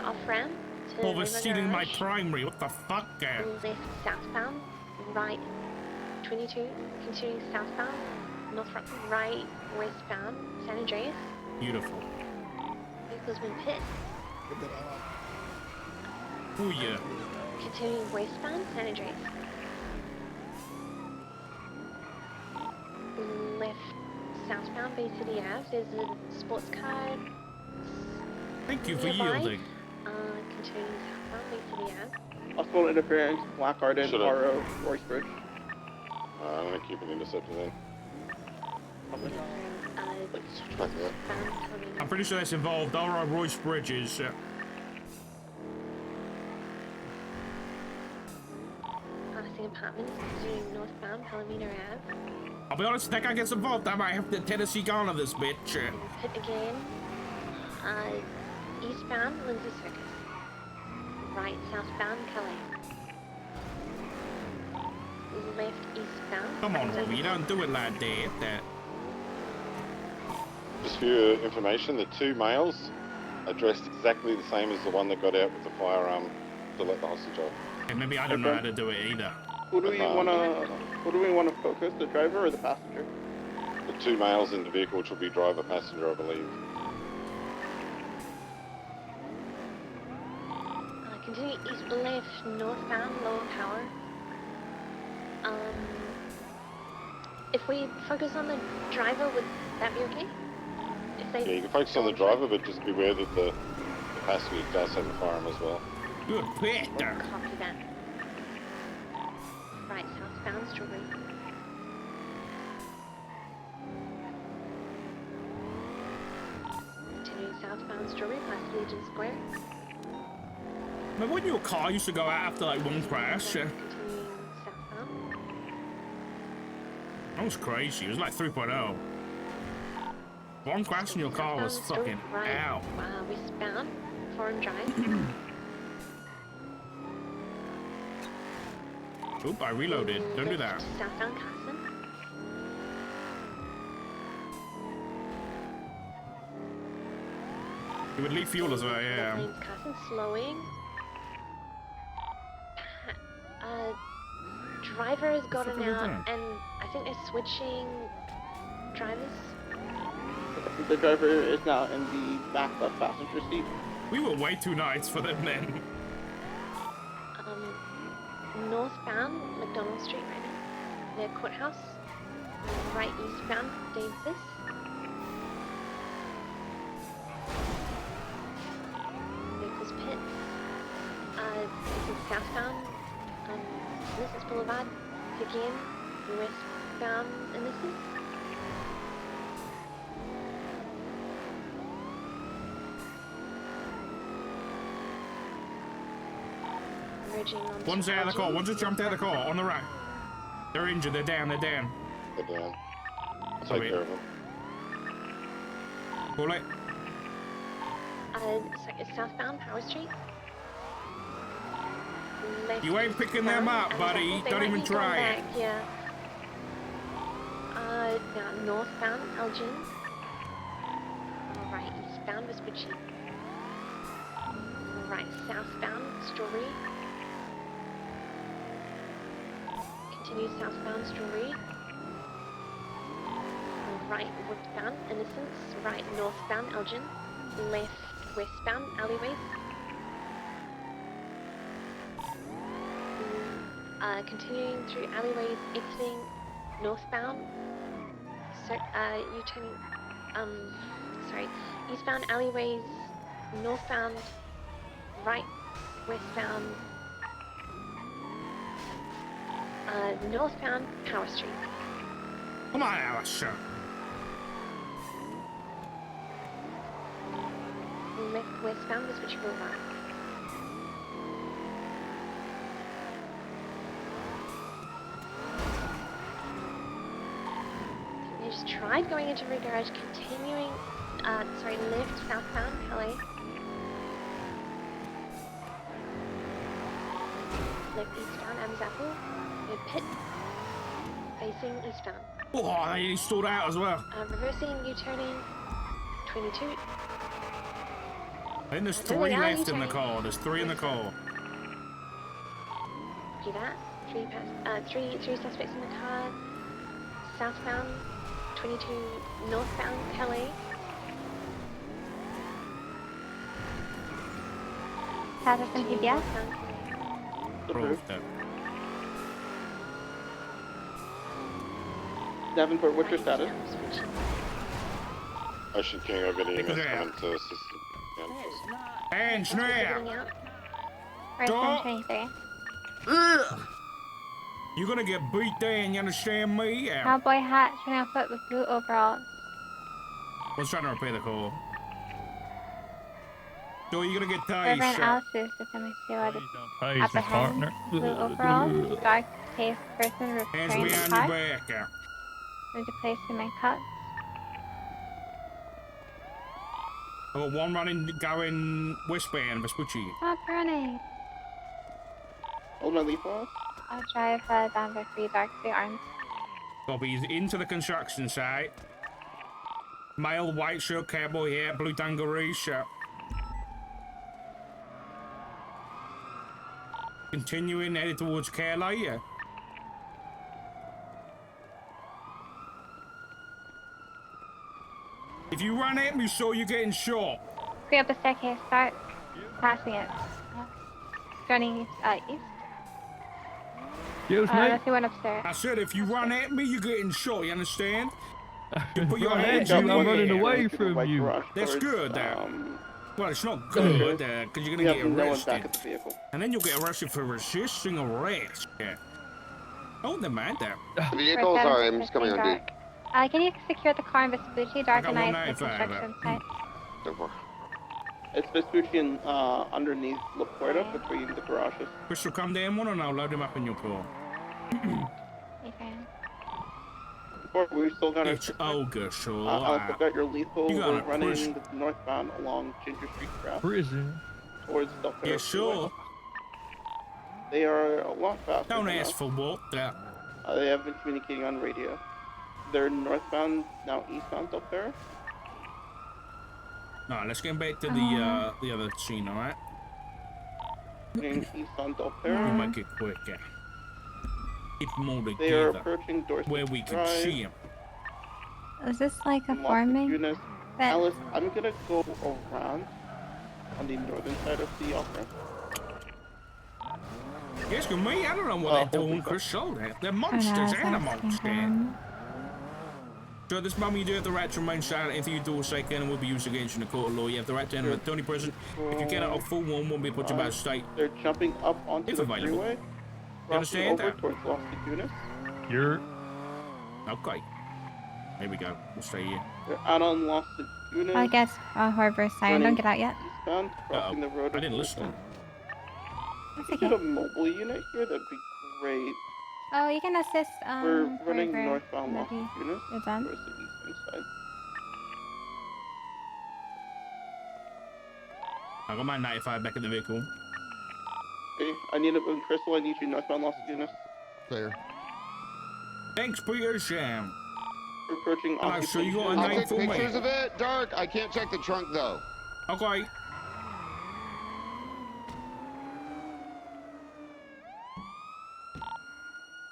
off-ramp to Oh, they're stealing my garage. primary. What the fuck? Left southbound, right 22, continuing southbound, north right westbound, San Andreas. Beautiful. Vehicles been pit. Oh yeah. Continuing westbound, San Andreas. Left southbound, Bay City Ave. There's a sports car. Thank you for nearby. yielding. Continuing southbound, Bay City Ave. Possible interference, Black Garden, RO, Royce Bridge. I'm going to keep an interceptor then. I'm pretty sure that's involved. Alright, Royce Bridges. Passing apartments, continuing northbound, Palomino Ave. I'll be honest, if that guy gets involved, I might have to Tennessee Ghana this bitch. Pit again. Eastbound, Lindsay Circus. Right, southbound, Calais. Left, eastbound. Come on, Robbie, you don't do it like that. Just for your information, the two males are dressed exactly the same as the one that got out with the firearm to let the hostage off. Hey, maybe I don't know how to do it either. Who do we want to focus, the driver or the passenger? The two males in the vehicle, which will be driver passenger, I believe. Continue east left, northbound, Lower Power. If we focus on the driver, would that be okay? If they Yeah, you can focus on the driver, but just beware that the passenger does have a firearm as well. Good pick. Copy that. Right, southbound, Strawberry. Continuing southbound, Strawberry, past Legion Square. Remember when your car used to go out after like one crash? Continuing southbound. That was crazy. It was like 3.0. One crash and your car was fucking out. Westbound, Foreign Drive. Oop, I reloaded. Don't do that. Southbound Carson. You would leave fuel as well, yeah. Carson slowing. Driver has gotten out, and I think they're switching drivers. The driver is now in the back left passenger seat. We were way too nice for them men. Northbound, McDonald Street right now. Near Courthouse. Right eastbound, Davis. Vehicles pit. This is southbound. Innocence Boulevard. Again, westbound Innocence. One's out of the car. One's just jumped out of the car on the right. They're injured. They're down. They're down. They're down. Take care of them. Pull it. It's southbound Power Street. You ain't picking them up, buddy. Don't even try it. Yeah. Now northbound Elgin. Right eastbound Vespucci. Right southbound Story. Continue southbound Story. Right westbound Innocence. Right northbound Elgin. Left westbound Alleyways. continuing through alleyways, exiting northbound. U-turning, eastbound alleyways, northbound, right, westbound, northbound, Power Street. Come on, Alistair. Left westbound, Vespucci Boulevard. You just tried going into Red Garage, continuing, left southbound, Calais. Left eastbound, Adam's Apple. Your pit, facing eastbound. Oh, they stood out as well. Reversing, U-turning, 22. I think there's 3 left in the car. There's 3 in the car. Do that. 3 suspects in the car. Southbound, 22 northbound, Calais. Patterson PBS. Approved that. Davenport, what's your status? Ocean King, I've got EMS coming to assist. Hands now! Right, 23. You're gonna get beat down, you understand me? Yeah. Cowboy hat, turning on foot with blue overalls. I was trying to repair the call. So you're gonna get Reverend tased. Alice's defending steward Tased, partner. blue overalls, dark faced person Hands returning behind the your car. back. Need to place him in cuffs. I got one running, going westbound, Vespucci. Stop running. Hold my leaf off. I'll drive down by 3 dark 3 arms. Copy, he's into the construction site. Male, white shirt, cowboy hat, blue dungaree shirt. Continuing, headed towards Calais. If you run at me, so you're getting shot. Go up the staircase, start passing it. Running east. Let's see one upstairs. I said if you run at me, you're getting shot, you understand? You put your Run hands at in you, the I'm running air. away from you. That's good, well, it's not good, because you're gonna get arrested. And then you'll get arrested for resisting arrest. Yeah. Oh, never mind that. Vehicles are aims coming on D. Can you secure the car in Vespucci, dark and ice, the construction site? It's Vespucci and underneath La Puerta between the garages. Crystal, come down one and I'll load him up in your car. We still got it's August, so I've got your lethal. you We're gotta running push. northbound along Ginger Street Trail. Prison. Towards Del Perro. Yeah, sure. They are a lot faster. Don't than ask us. for what. They have been communicating on radio. They're northbound, now eastbound Del Perro. No, let's get back to the other scene, alright? Heading east on Del We'll Perro. make it quicker. Keep them all They are together. approaching Dorset Where we can Drive. see them. Is this like a Las farming? Lagunas. But- Alice, I'm gonna go around on the northern side of the off-ramp. Yes, for me, I don't know what they're doing, Chris. Show that. They're monsters, animals, man. So at this moment, you do have the right to remain silent. If you do a second, and will be used against you in the court of law. You have the right to enter the only person. If you cannot afford one, won't be put you by the state. They're jumping up onto If the available. freeway. You understand over that? towards Las Lagunas. You're Okay. Here we go. We'll stay here. They're out on Las Lagunas. I guess Harbor Siren, don't get out yet. Eastbound, crossing the road. I didn't listen. That's If you get a mobile unit here, that'd be great. Oh, you can assist, We're running Harbor. northbound Las Maybe Lagunas you're done. towards the eastern side. I got my 95 back in the vehicle. Okay, I need a Crystal. I need you northbound Las Lagunas. Clear. Thanks, Peter Sam. We're approaching. Hello, so you got a I'll name take for me? pictures of it. Dark. I can't check the trunk though. Okay.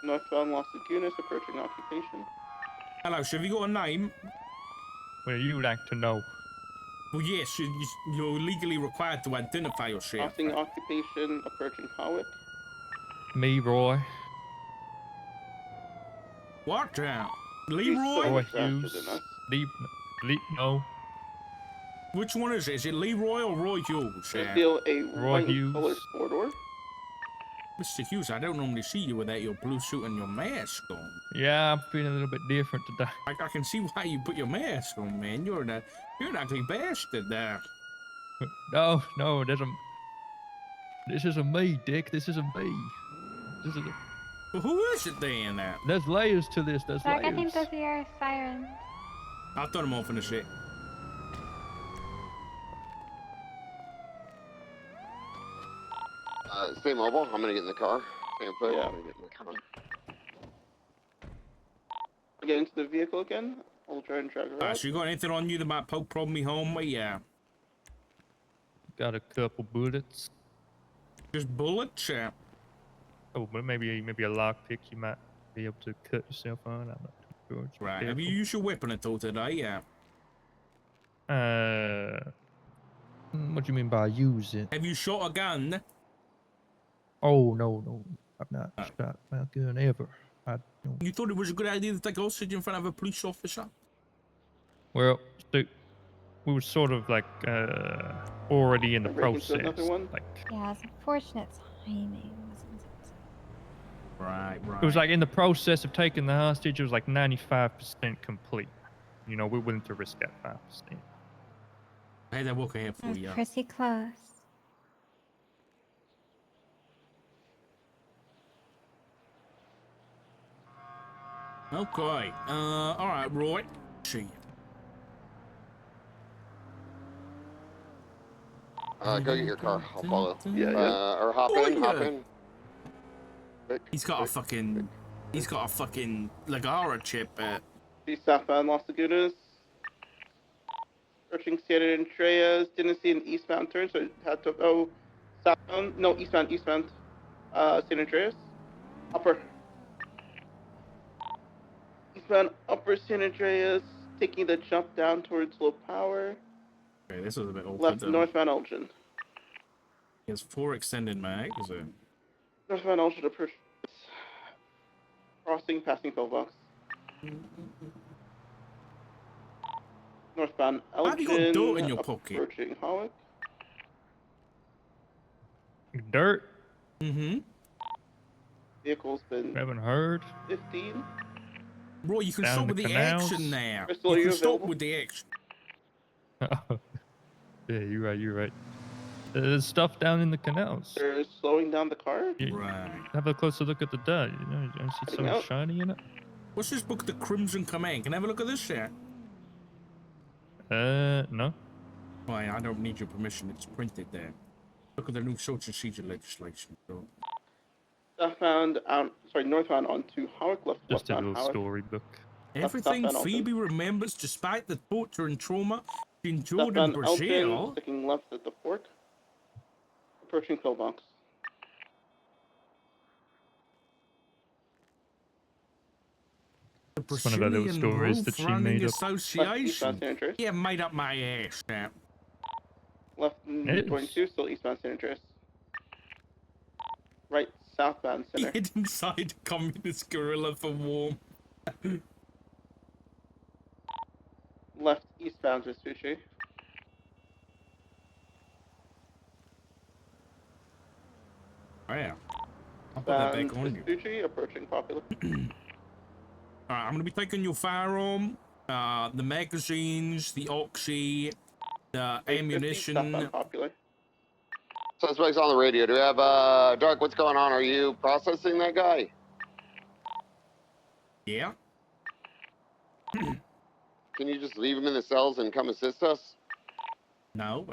Northbound Las Lagunas, approaching occupation. Hello, so have you got a name? Well, you like to know. Well, yes, you're legally required to identify yourself. Crossing occupation, approaching Howick. Me, Roy. What? Leroy? Roy Hughes. No. Which one is it? Is it Leroy or Roy Hughes? Steal a Roy Hughes. colored four-door. Mr. Hughes, I don't normally see you without your blue suit and your mask on. Yeah, I'm feeling a little bit different today. I can see why you put your mask on, man. You're an ugly bastard there. No, this isn't me, Dick. This isn't me. This is. Well, who is it then? There's layers to this. There's Doc, layers. I think those are your sirens. I'll turn them off in a sec. Stay mobile. I'm gonna get in the car. Stay put. Yeah. I'm gonna get in the car. Get into the vehicle again. I'll try and track her out. So you got anything on you that might prod me home with? Yeah. Got a couple bullets. Just bullets? Yeah. Oh, but maybe a lockpick you might be able to cut yourself on. I'm not too sure. Right. Have you used your weapon at all today? Yeah. What do you mean by use it? Have you shot a gun? Oh no, I've not shot my gun ever. You thought it was a good idea to take hostage in front of a police officer? Well, we were sort of like already in the process. Like, Yeah, it's unfortunate timing. Right. it was like in the process of taking the hostage. It was like 95% complete. You know, we're willing to risk that 5%. I had that walk ahead for you. Pretty close. Okay. All right, Roy. See you. Go get your car. I'll follow. Yeah. Or hop in. He's got a fucking Lagara chip. She's southbound Los Lagunas. Approaching San Andreas. Didn't see an eastbound turn, so had to go southbound. No, eastbound. San Andreas. Upper. Eastbound Upper San Andreas. Taking the jump down towards low power. Okay, this was a bit awkward. Left northbound Elgin. He has 4 extended mags. Northbound Elgin approach. Crossing, passing pillbox. Northbound Elgin. How do you got dirt in your pocket? Approaching Hawick. Dirt? Mm-hmm. Vehicle's been... Haven't heard. 15. Roy, you can Down stop the with the canals. action now. Crystal, You are can you stop available? with the action. Yeah, you're right. There's stuff down in the canals. They're slowing down the car? Right. Have a closer look at the dirt. You know, you don't see something out. shiny in it? What's this book, The Crimson Command? Can I have a look at this here? No. Why, I don't need your permission. It's printed there. Look at the new search and seizure legislation. So. Northbound onto Hawick, left Just a westbound little Hawick. storybook. Everything Southbound Phoebe remembers despite the torture and trauma she endured in Southbound Elgin, Brazil. sticking left at the fork. Approaching pillbox. The It's one of the little Brazilian stories Roof that she Running made up. Association. Eastbound San Andreas. Yeah, made up my ass. Yeah. Left It 22, still eastbound San Andreas. Right, southbound He center. hid inside communist gorilla for warmth. Left eastbound Vespucci. Oh, yeah. I'll put that back on you. Vespucci, approaching Popular. Alright, I'm gonna be taking your firearm, the magazines, the oxy, the ammunition. Southbound Popular. Suspect's on the radio. Do we have, Dark, what's going on? Are you processing that guy? Yeah. Can you just leave him in the cells and come assist us? No.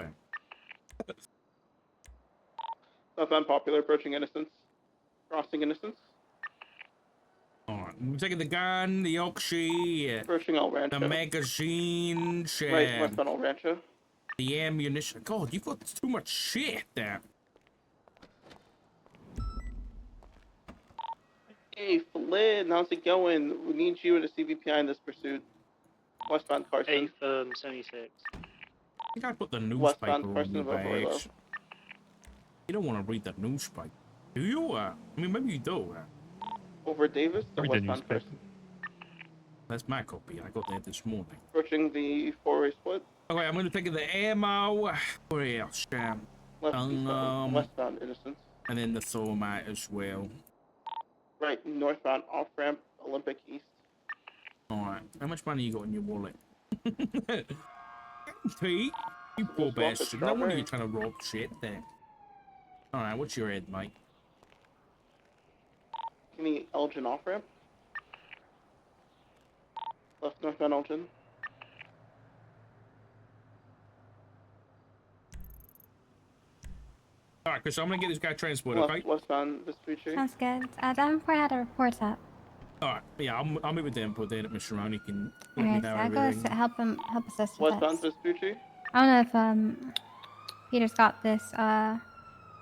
Southbound Popular, approaching Innocence. Crossing Innocence. Alright, we're taking the gun, the oxy, Approaching El Rancho. the magazines, Right, westbound El Rancho. the ammunition. God, you've got too much shit there. Hey, Flynn, how's it going? We need you at a CVPI in this pursuit. Westbound Carson. 76. I think I put the newspaper Westbound on Carson your of Overlow. bags. You don't want to read the newspaper, do you? I mean, maybe you do. Over Davis or Read the westbound newspaper. Carson? That's my copy. I got that this morning. Approaching the four-way split. Okay, I'm gonna take the ammo. Where else? Westbound, Innocence. And then the thermite as well. Right, northbound, off-ramp, Olympic East. Alright, how much money you got in your wallet? Pete, you poor bastard. No wonder you're trying to rob shit there. Alright, what's your head, mate? Give me Elgin off-ramp. Left northbound Elgin. Alright, Chris, I'm gonna get this guy transported, Left okay? westbound Vespucci. Sounds good. Davenport had a report up. Alright, yeah, I'll meet with Davenport then if Mr. Ronnie can let me Alright, know so I'll go everything. help assist with Westbound this. Vespucci. I don't know if Peter's got this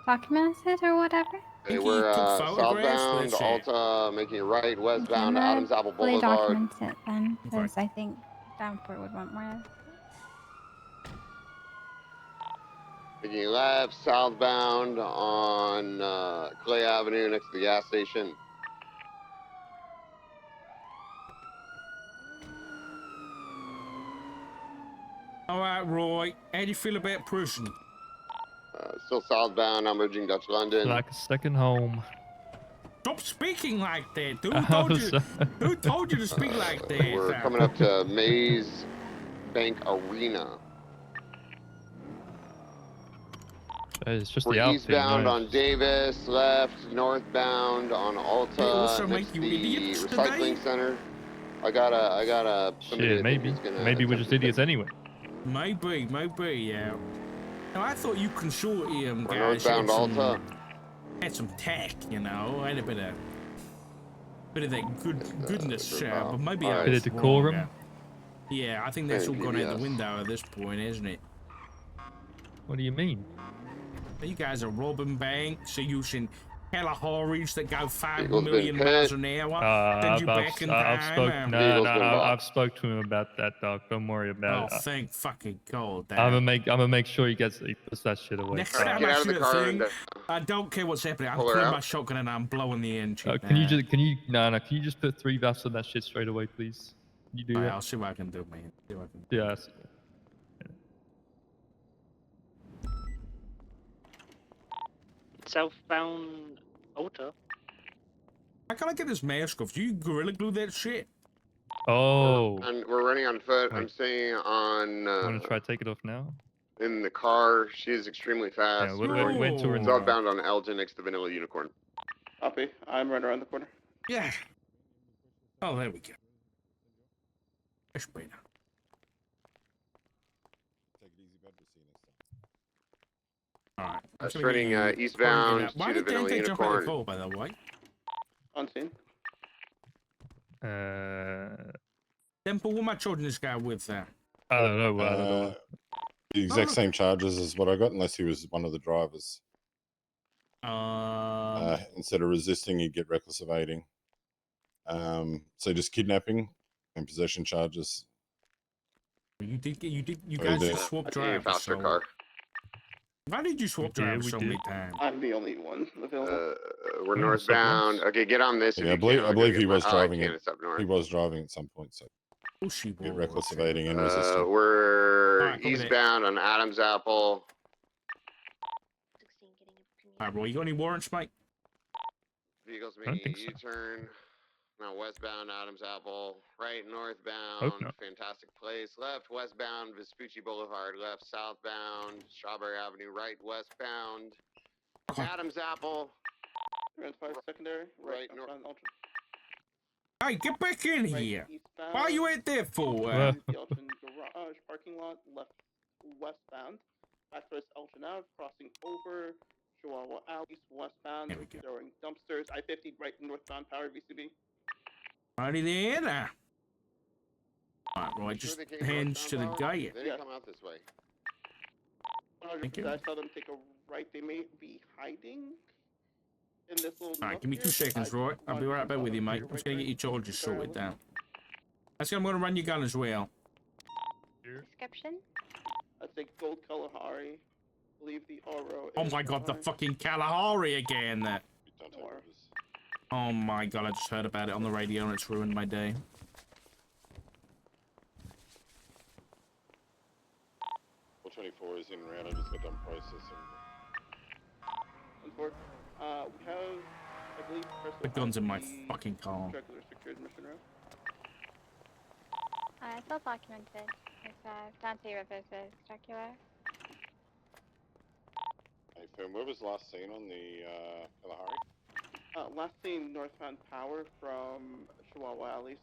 documented or whatever. Okay, we're southbound Alta, making a right, westbound Adams Apple Fully Boulevard. document it then, because I think Davenport would want more. Making left, southbound on Clay Avenue next to the gas station. Alright, Roy, how do you feel about prison? Still southbound, I'm merging Dutch London. Like a second home. Stop speaking like that. Who told you to speak like that? We're coming up to Maze Bank Arena. It's just We're the eastbound right? on Davis, left, northbound on Alta, next to the recycling center. I got a. Shit, maybe we're just idiots anyway. Maybe, yeah. Now, I thought you consortium guys northbound Alta. Had some tack, you know. Had a bit of that goodness, but maybe I bit was of decorum. wrong. Yeah, I think that's all gone out the window at this point, isn't it? What do you mean? You guys are robbing banks, you're using Kalahari's that go 5 million miles an hour. Send you back in time. I've spoke to him about that, dog. Don't worry about it. Thank fucking God. I'm gonna make sure he puts that shit away. Next time I shoot a thing, I don't care what's happening. I'm pulling my shotgun and I'm blowing the engine. Can you just put 3 valves on that shit straight away, please? Can you do that? I'll see what I can do, man. See what I can do. Yeah. Southbound Alta. How can I get this mask off? Do you gorilla glue that shit? Oh. And we're running on foot. I'm staying on. Want to try to take it off now? In the car, she is extremely fast. Yeah, wait till we're in the southbound on Elgin next to Vanilla Unicorn. Copy. I'm right around the corner. Yeah. Oh, there we go. That's better. Alright. That's running eastbound to the Vanilla Unicorn. Call, by the way? Unseen. Temple, what am I charging this guy with there? I don't know. The exact same charges as what I got, unless he was one of the drivers. Instead of resisting, you get reckless evading. So just kidnapping and possession charges. You guys just swapped drivers. So... Why did you swap drivers so many times? I'm the only one available. We're northbound. Okay, get on this. Yeah, I believe he was driving it. He was driving at some point, so get reckless evading and resisting. We're eastbound on Adams Apple. Alright, bro, you got any warrants, mate? Vehicles making a U-turn. Now westbound Adams Apple. Right, northbound. Fantastic Place. Left, westbound Vespucci Boulevard. Left, southbound Strawberry Avenue. Right, westbound Adams Apple. Secondary. Right, north. Hey, get back in here. Why are you out there for? The Elgin garage parking lot. Left, westbound. Back towards Elgin Ave. Crossing over Chihuahua Alley. Westbound. Throwing dumpsters. I-50 right northbound Power VCB. Righty there. Alright, right, just hands to the gate. They didn't come out this way. Thank you. I saw them take a right. They may be hiding in this little. Alright, give me 2 seconds, Roy. I'll be right back with you, mate. I'm just gonna get your charges sorted down. I'm gonna run your gun as well. Description? That's a gold Kalahari. Believe the RO. Oh my god, the fucking Kalahari again. Oh my god, I just heard about it on the radio and it's ruined my day. 24 is in route. I just got done processing. We have, I believe, The gun's in my fucking car. regular secured mission route. It's all documented. It's Dante Rivers is Dracula. Hey, Fern, where was last seen on the Kalahari? Last seen northbound power from Chihuahua Alleys.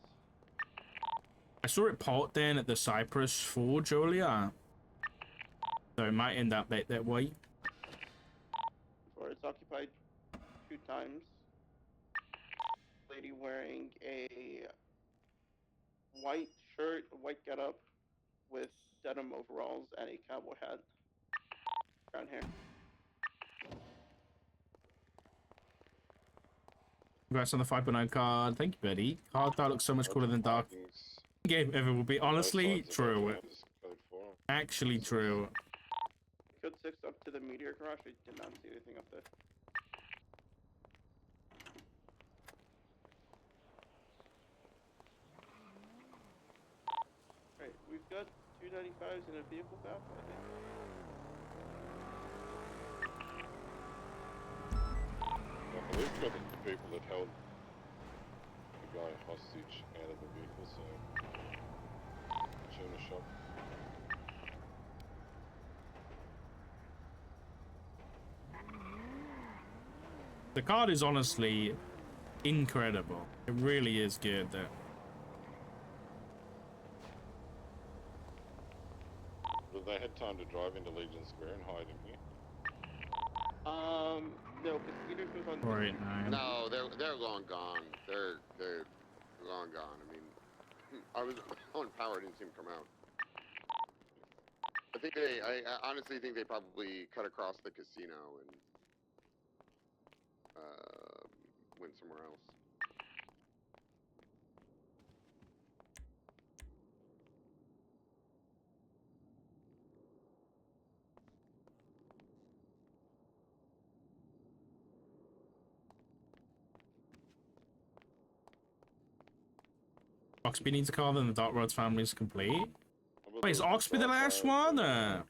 I saw it parked then at the Cypress Forge earlier. So it might end up that way. Or it's occupied 2 times. Lady wearing a white shirt, a white getup with denim overalls and a cowboy hat. Brown hair. Congrats on the 5.9 card. Thank you, Betty. Hard Dark looks so much cooler than Dark game ever will be. Honestly, true. Actually true. Code 6 up to the Meteor Garage. I did not see anything up there. Alright, we've got 295s in a vehicle path, I think. I believe we got the people that held the guy hostage out of the vehicle, so tuna shop. The card is honestly incredible. It really is good. But they had time to drive into Legion Square and hide in here. No, because Peters was on. Right, nine. No, they're long gone. They're long gone. I mean, I was on power. Didn't see him come out. I honestly think they probably cut across the casino and went somewhere else. Oxby needs a car, then the Dark Roads family is complete. Wait, is Oxby the last one? Garage.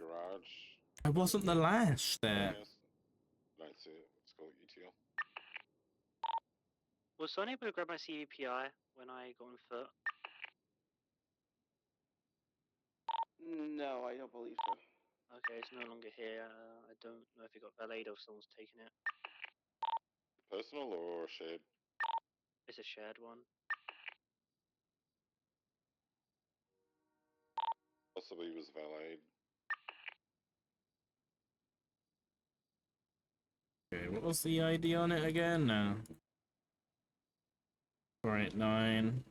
I wasn't the last there. Don't see it. Let's call it UTL. Was someone able to grab my CEPI when I got on foot? No, I don't believe so. Okay, it's no longer here. I don't know if it got valeted or if someone's taken it. Personal or shared? It's a shared one. Possibly was valeted. Okay, what was the ID on it again? No. 489.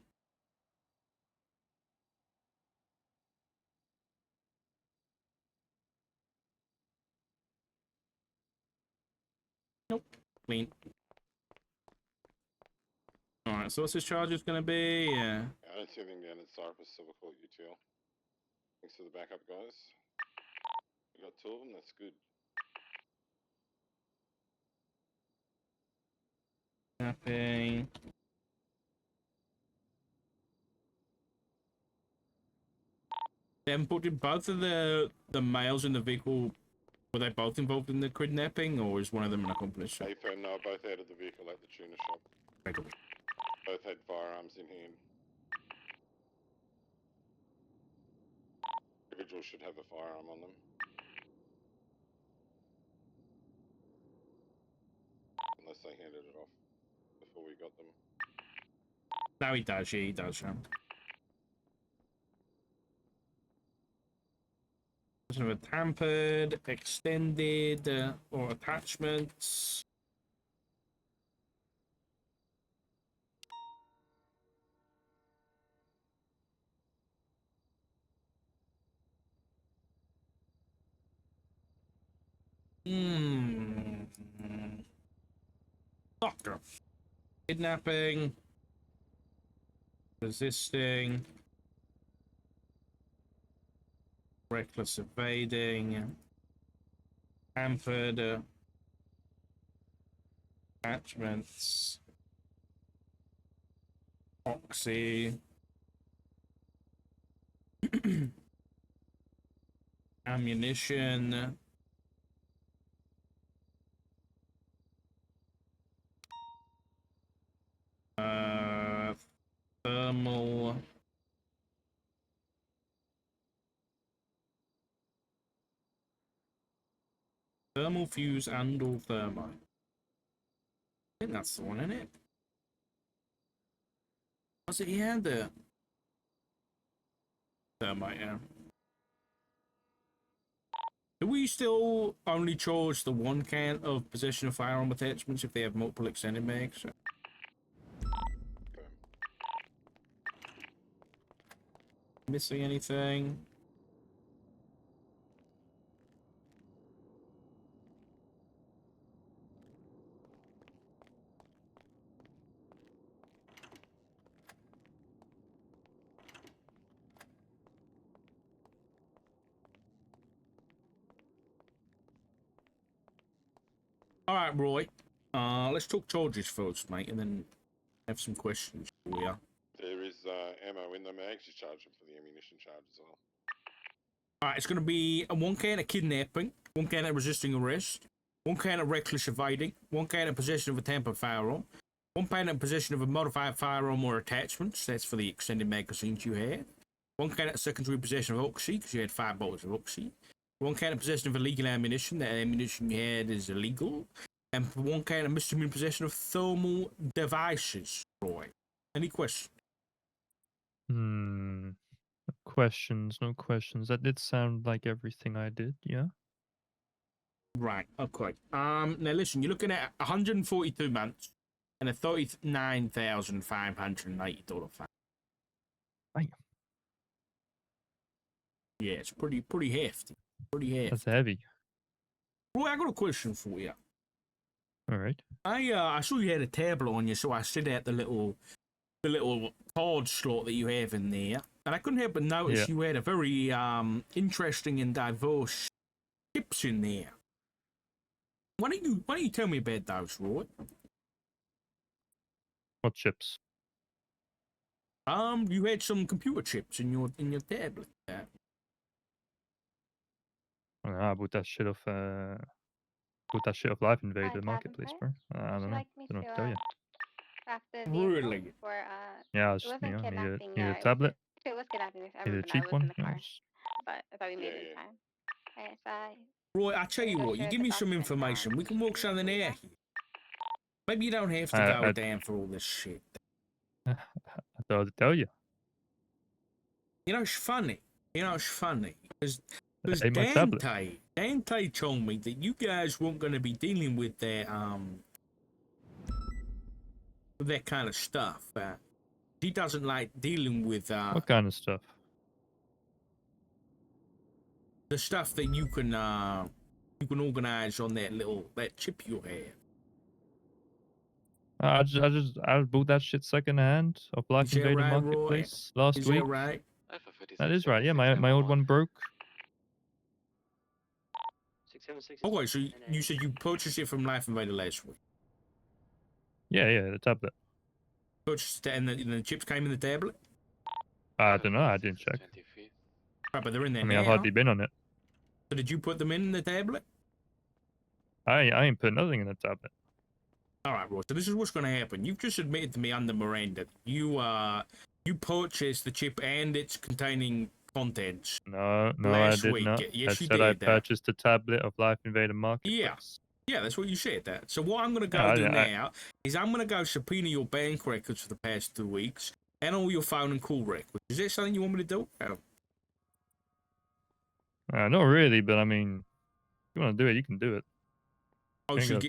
Nope. Clean. Alright, so what's his charges gonna be? I don't see anything down in Cyprus, so we'll call it UTL. Thanks for the backup, guys. We got 2 of them, that's good. Mapping. Then, but did both of the males in the vehicle, were they both involved in the kidnapping, or is one of them an accomplice? Hey, Fern, no, both out of the vehicle at the tuna shop. Okay, cool. Both had firearms in hand. Individuals should have a firearm on them. Unless they handed it off before we got them. No, he does, yeah, he does, yeah. Sort of tampered, extended, or attachments. Doctor. Kidnapping. Resisting. Reckless evading. Hampered. Attachments. Oxy. Ammunition. Thermal. Thermal fuse and or thermite. I think that's the one, isn't it? Was it? Yeah, the thermite, yeah. Do we still only charge the one can of possession of firearm attachments if they have multiple extended mags? Missing anything? All right, Roy. Let's talk charges first, mate, and then have some questions for you. There is ammo in the mags. You charge them for the ammunition charge as well. All right, it's going to be a 1 can of kidnapping, 1 can of resisting arrest, 1 can of reckless evading, 1 can of possession of a tampered firearm, 1 can of possession of a modified firearm or attachments. That's for the extended magazines you had. 1 can of secondary possession of oxy, because you had 5 bullets of oxy. 1 can of possession of illegal ammunition. That ammunition you had is illegal. And 1 can of misdemeanor possession of thermal devices, Roy. Any questions? No questions, no questions. That did sound like everything I did, yeah? Right, okay. Now listen, you're looking at 142 months and a $39,580 fine. Right. Yeah, it's pretty hefty. Pretty hefty. That's heavy. Roy, I got a question for you. All right. I saw you had a tablet on you, so I stood at the little card slot that you have in there, and I couldn't help but notice you had a very interesting and diverse chips in there. Why don't you tell me about those, Roy? What chips? You had some computer chips in your tablet. I bought that shit off Life Invader Marketplace, bro. I don't know. Like me Don't know what to tell you. craft the vehicle Really? for Yeah, I it was, wasn't you know, kidnapping. need a tablet. Actually, it was kidnapping with Need a everyone. cheap I was one. in the car, Yes. but I thought we made it in time. Okay, so Roy, I tell you what, you give me some information, we can work something out here. Maybe you don't have to go down for all this shit. I thought I'd tell you. You know, it's funny. Because Hey, my tablet. Dante told me that you guys weren't going to be dealing with that kind of stuff. He doesn't like dealing with What kind of stuff? the stuff that you can organize on that chip you have. I bought that shit secondhand off Life Invader Marketplace last week. Is that right? That is right. Yeah, my old one broke. Okay, so you said you purchased it from Life Invader last week. Yeah, the tablet. Purchased it, and the chips came in the tablet. I don't know. I didn't check. Right, but they're in there I mean, now. I've hardly been on it. So did you put them in the tablet? I ain't put nothing in the tablet. All right, Roy. So this is what's going to happen. You've just admitted to me under Miranda you purchased the chip and its containing contents. No, last I did week. not. Yes, I you said did. I purchased a tablet of Life Invader Marketplace. Yeah, that's what you said. That. So what I'm going to go do now is I'm going to go subpoena your bank records for the past 2 weeks and all your phone and call records. Is that something you want me to do? Not really, but I mean, if you want to do it, you can do it. Oh, so you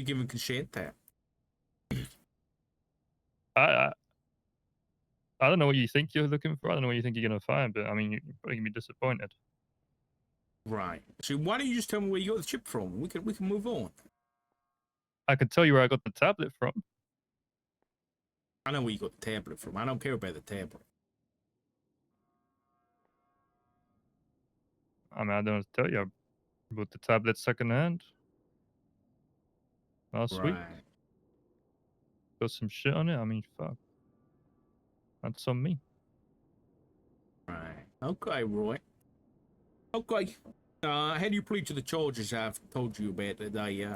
give him consent that? I don't know what you think you're looking for. I don't know what you think you're gonna find, but I mean, you're probably gonna be disappointed. Right. So why don't you just tell me where you got the chip from? We can move on. I can tell you where I got the tablet from. I know where you got the tablet from. I don't care about the tablet. I mean, I don't know what to tell you. I bought the tablet secondhand last week. Got some shit on it. I mean, fuck. That's on me. Right. Okay, Roy. Okay. How do you plead to the charges I've told you about today?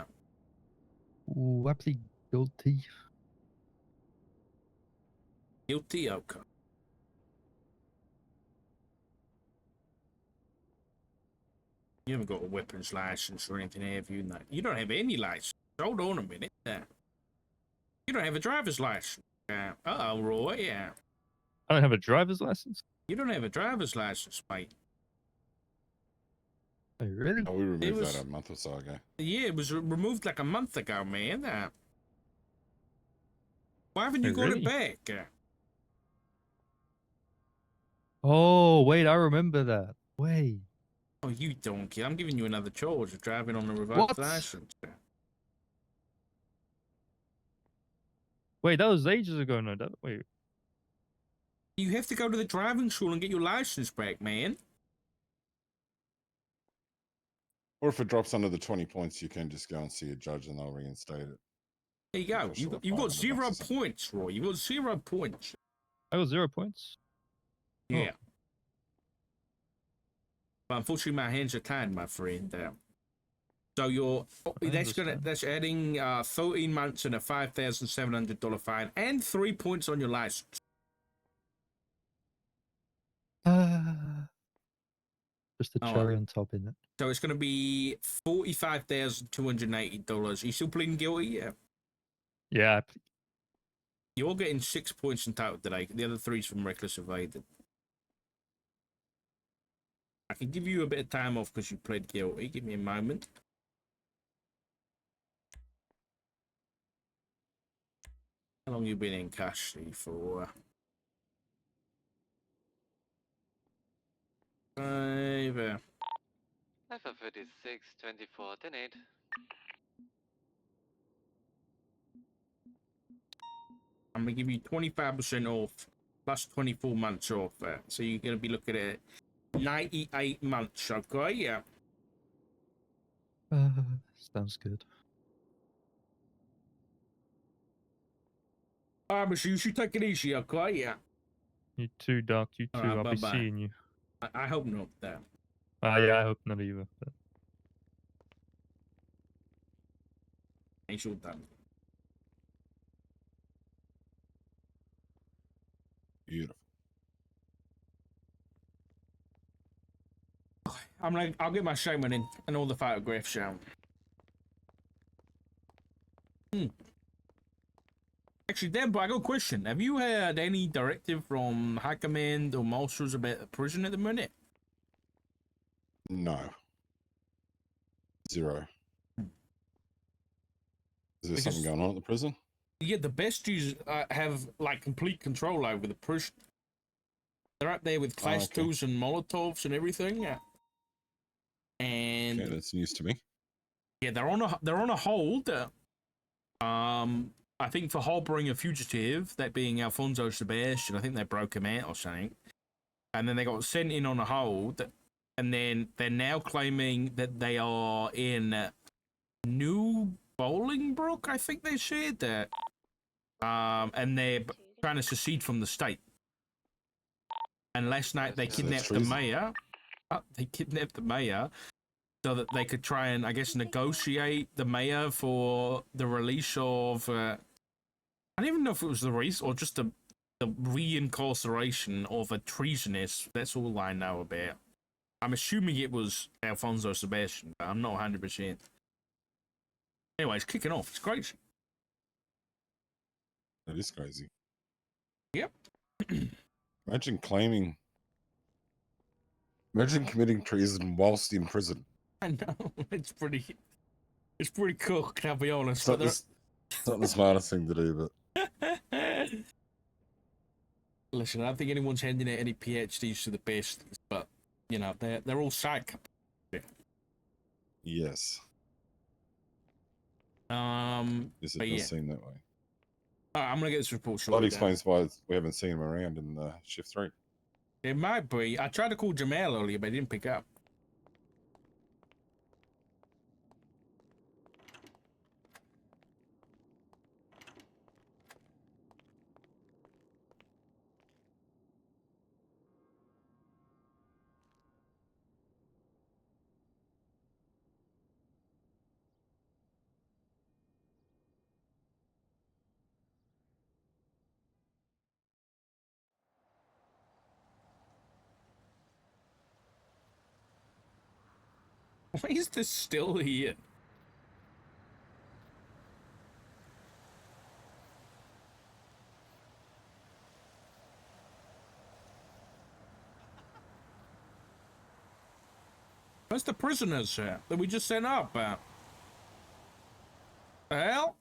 Ooh, I plead guilty. Guilty? Okay. You haven't got a weapons license or anything, have you? No. You don't have any license. Hold on a minute. You don't have a driver's license. Uh-oh, Roy. Yeah. I don't have a driver's license. You don't have a driver's license, mate. Oh, really? Oh, we removed that a month or so ago. Yeah, it was removed like a month ago, man. Why haven't you got really? it back? Oh, wait, I remember that. Wait. Oh, you donkey. I'm giving you another charge of driving on a revoked license. Wait, that was ages ago. No, wait. You have to go to the driving school and get your license back, man. Or if it drops under the 20 points, you can just go and see a judge and they'll reinstate it. There you go. You've got 0 points, Roy. You've got 0 points. I got 0 points? Yeah. Oh. But unfortunately, my hands are tied, my friend. So that's adding 13 months and a $5,700 fine and 3 points on your license. Just the cherry on top, isn't it? So it's going to be $45,280. Are you still pleading guilty? Yeah. Yeah. You're getting 6 points in total today. The other 3's from reckless evading. I can give you a bit of time off because you pled guilty. Give me a moment. How long you been in custody for? 5. Alpha 36, 24, 10 8. I'm going to give you 25% off plus 24 months off. So you're going to be looking at 98 months, okay? Yeah. Sounds good. All right, Miss, you should take it easy, okay? Yeah. You too, Doc. You too. Right, I'll be seeing you. I hope not, yeah, I hope not either. But... Ain't all done. Beautiful. I'll get my showman in and all the photographs out. Actually, Dan, I got a question. Have you had any directive from High Command or marshals about the prison at the minute? No. 0. Is there something going on at the prison? Yeah, the besties have like complete control over the prison. They're up there with class 2s and Molotovs and everything. And that's news to me. Yeah, they're on a hold. I think for harboring a fugitive, that being Alfonso Sebastian. I think they broke him out or something, and then they got sent in on a hold, and then they're now claiming that they are in New Bolingbrook. I think they said that, and they're trying to secede from the state. And last night they kidnapped the mayor. They kidnapped the mayor so that they could try and, I guess, negotiate the mayor for the release of. I don't even know if it was the release or just the reincarceration of a treasonist. That's all I know about. I'm assuming it was Alfonso Sebastian, but I'm not 100%. Anyway, it's kicking off. It's crazy. That is crazy. Yep. Imagine committing treason whilst in prison. I know. It's pretty cooked, I'll be honest. It's not the smartest thing to do, but... Listen, I don't think anyone's handing out any PhDs to the best, but, you know, they're all psych. Yes. Yes, it does seem that way. I'm going to get this report sorted. That explains why we haven't seen him around in shift 3. It might be. I tried to call Jamal earlier, but he didn't pick up. Why is this still here? Where's the prisoners that we just sent up? The hell?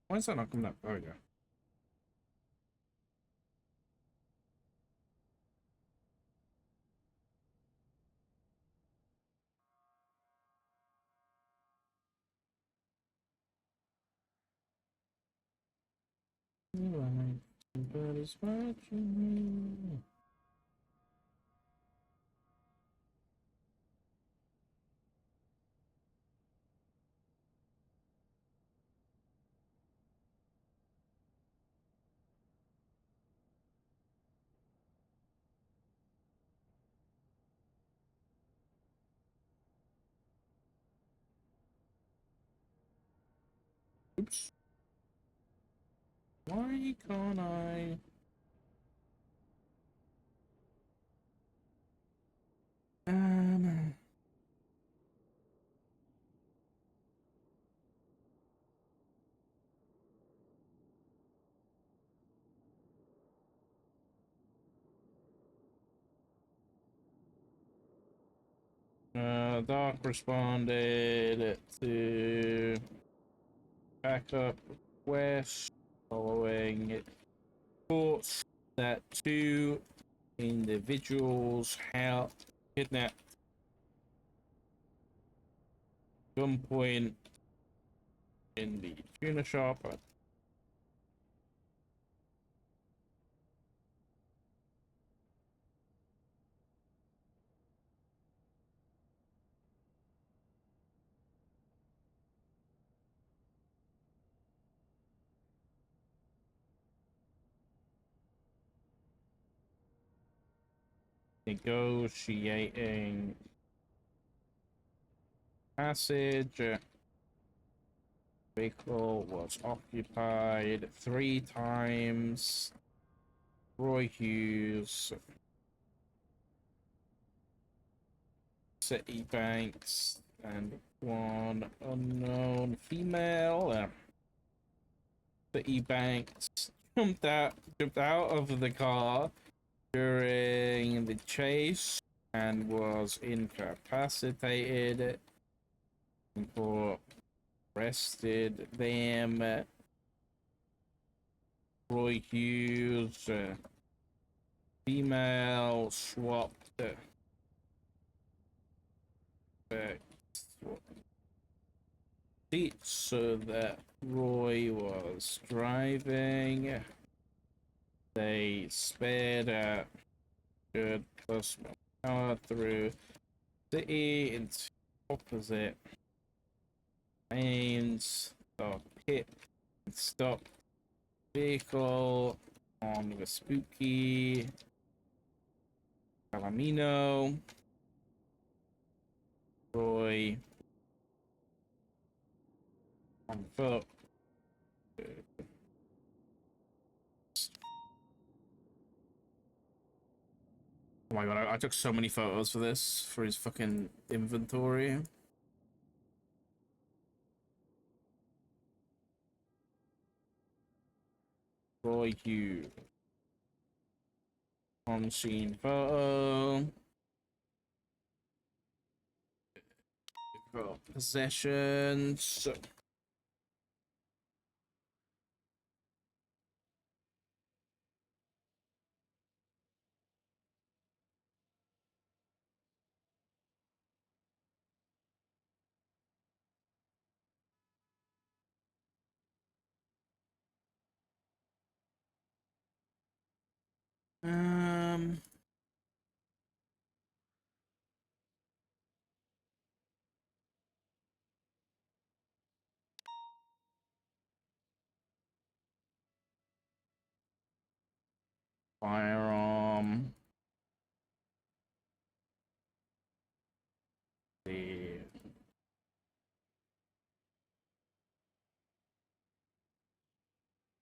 Why is that not coming up? Oh, yeah. Somebody's watching me. Oops. Why can't I? Doc responded to backup request following reports that two individuals held kidnapped gunpoint in the tuna shop. Negotiating passage. Vehicle was occupied 3 times. Roy Hughes, City Banks, and one unknown female. City Banks jumped out of the car during the chase and was incapacitated. Before arrested them. Roy Hughes, female, swapped seats so that Roy was driving. They sped a good customer car through city into opposite lanes. The pit and stop vehicle on the spooky Palomino. Roy on foot. Oh my god, I took so many photos for this, for his fucking inventory. Roy Hughes. On scene photo. Possessions. Firearm. The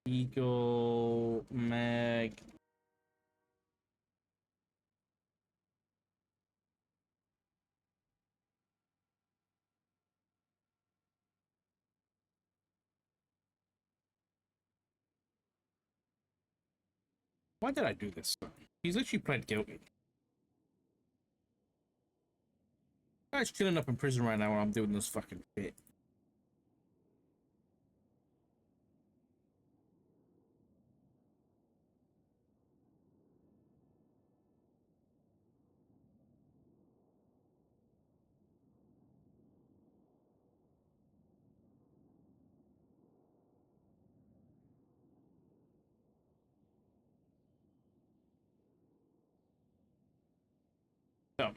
Eagle Mag. Why did I do this? He's literally pled guilty. Guy's chilling up in prison right now while I'm doing this fucking shit. So.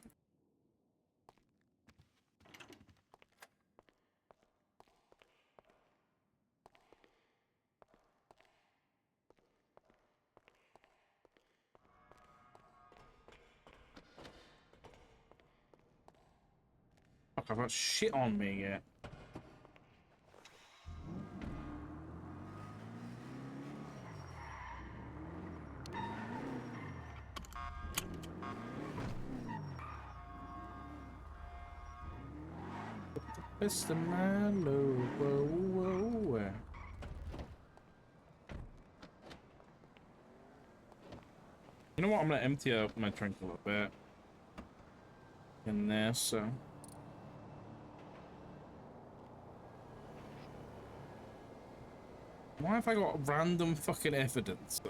Fuck, I've got shit on me yet. Mr. Milo, whoa, whoa. You know what? I'm gonna empty out my drink a little bit in there, so. Why have I got random fucking evidence?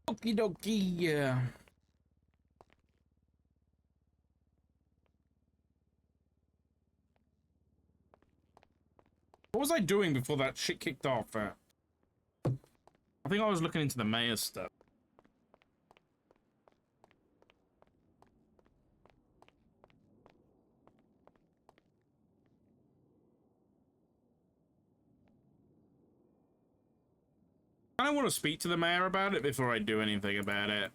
Okie dokie, yeah. What was I doing before that shit kicked off? I think I was looking into the mayor's stuff. I don't want to speak to the mayor about it before I do anything about it.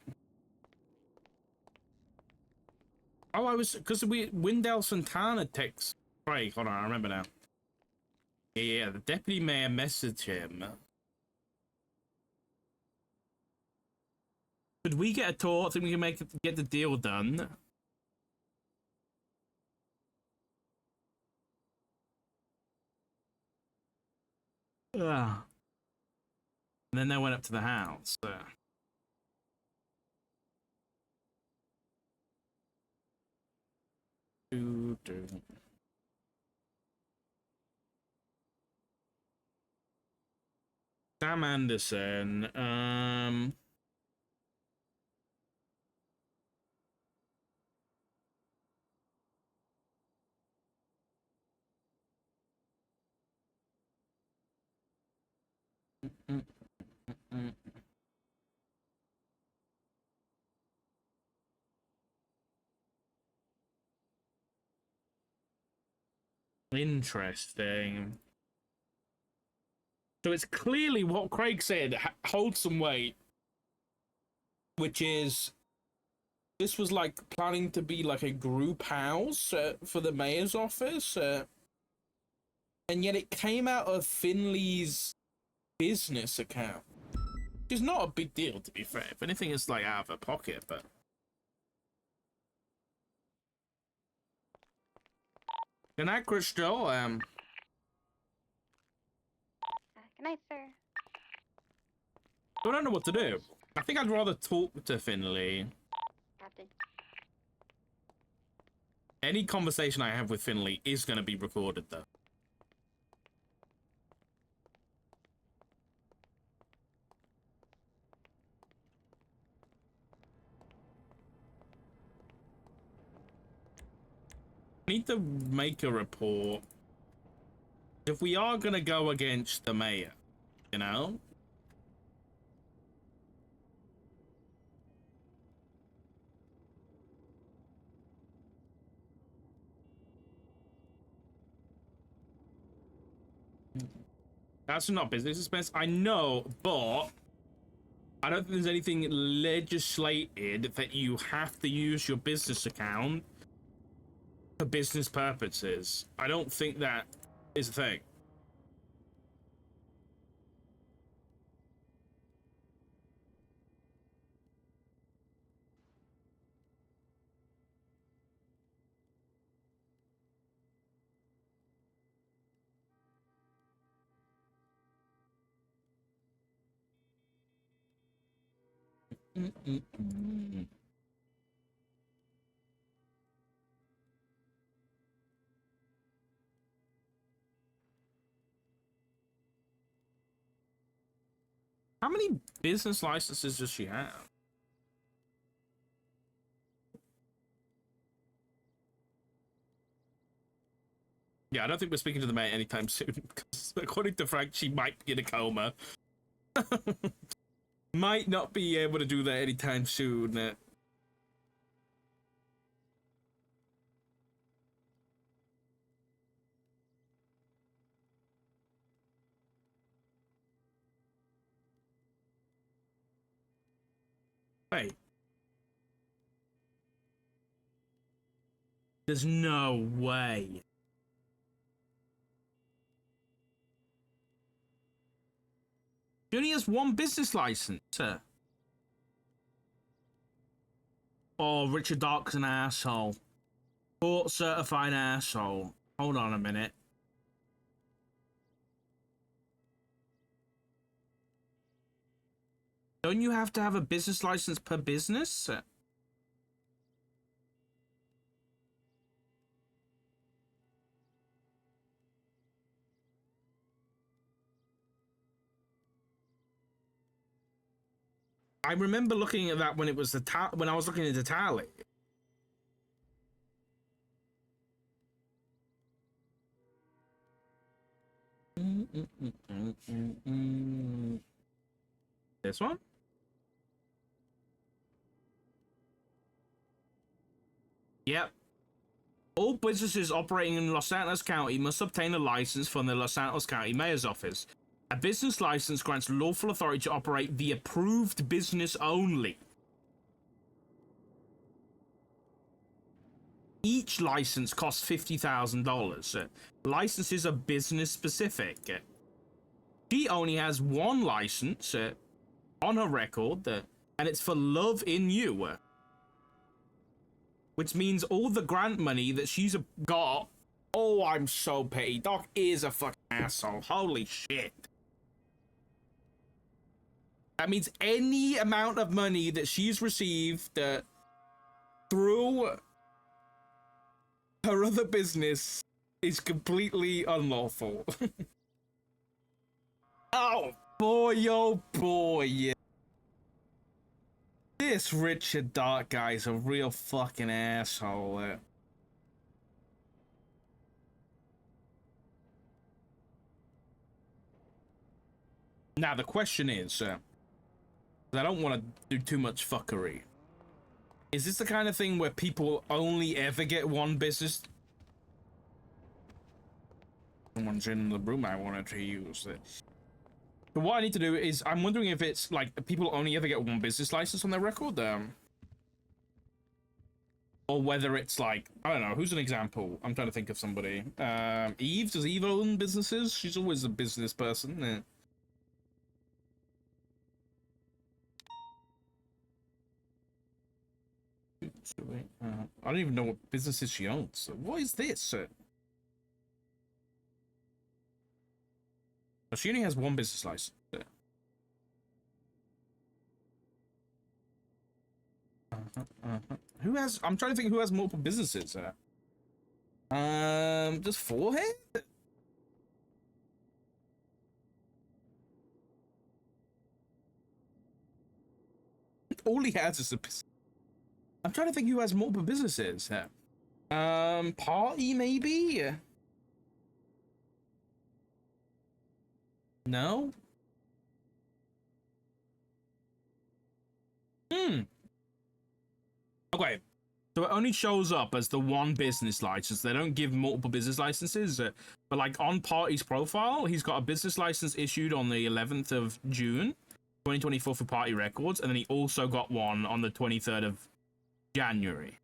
Oh, I was, because Windell Santana texts Craig. Hold on, I remember now. Yeah, the deputy mayor messaged him. Could we get a tour? I think we can get the deal done. And then they went up to the house. Sam Anderson. Interesting. So it's clearly what Craig said holds some weight, which is this was like planning to be like a group house for the mayor's office, and yet it came out of Finley's business account, which is not a big deal, to be fair. If anything, it's like out of her pocket, but. Good night, Crystal. Good night, sir. I don't know what to do. I think I'd rather talk to Finley. Captain. Any conversation I have with Finley is going to be recorded, though. I need to make a report. If we are going to go against the mayor, you know? That's not business expense. I know, but I don't think there's anything legislated that you have to use your business account for business purposes. I don't think that is a thing. How many business licenses does she have? Yeah, I don't think we're speaking to the mayor anytime soon, because according to Frank, she might be in a coma. Might not be able to do that anytime soon. Wait. There's no way. She only has one business license. Oh, Richard Dark's an asshole. Court certified asshole. Hold on a minute. Don't you have to have a business license per business? I remember looking at that when it was when I was looking at the tally. This one? Yep. All businesses operating in Los Santos County must obtain a license from the Los Santos County Mayor's Office. A business license grants lawful authority to operate the approved business only. Each license costs $50,000. Licenses are business specific. She only has one license on her record, and it's for Love in You. Which means all the grant money that she's got... Oh, I'm so petty. Doc is a fucking asshole. Holy shit. That means any amount of money that she's received through her other business is completely unlawful. Oh boy. This Richard Dark guy's a real fucking asshole. Now the question is, I don't want to do too much fuckery. Is this the kind of thing where people only ever get one business? Someone's in the room I wanted to use it. But what I need to do is, I'm wondering if it's like people only ever get one business license on their record, or whether it's like, I don't know, who's an example? I'm trying to think of somebody. Eve, does Eve own businesses? She's always a business person. I don't even know what businesses she owns. What is this? She only has one business license. Who has? I'm trying to think who has multiple businesses. Just forehead? All he has is a business. I'm trying to think who has multiple businesses. Party maybe? No? Okay. So it only shows up as the one business license. They don't give multiple business licenses. But like on Party's profile, he's got a business license issued on the 11th of June, 2024 for Party Records. And then he also got one on the 23rd of January.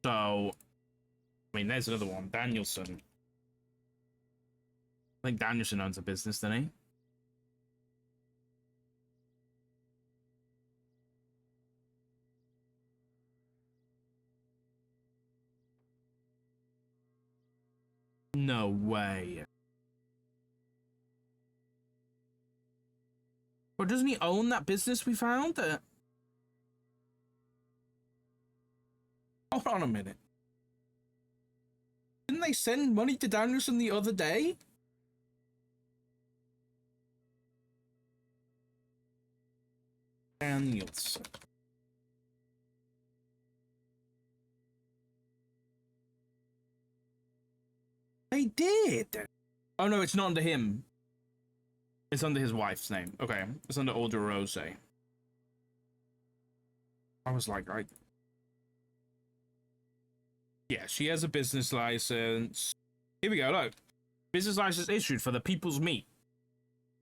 So, I mean, there's another one. Danielson. I think Danielson owns a business, doesn't he? No way. Or doesn't he own that business we found? Hold on a minute. Didn't they send money to Danielson the other day? Danielson. They did. Oh no, it's not under him. It's under his wife's name. Okay, it's under Older Rose. I was like, right. Yeah, she has a business license. Here we go, look. Business license issued for the People's Meat.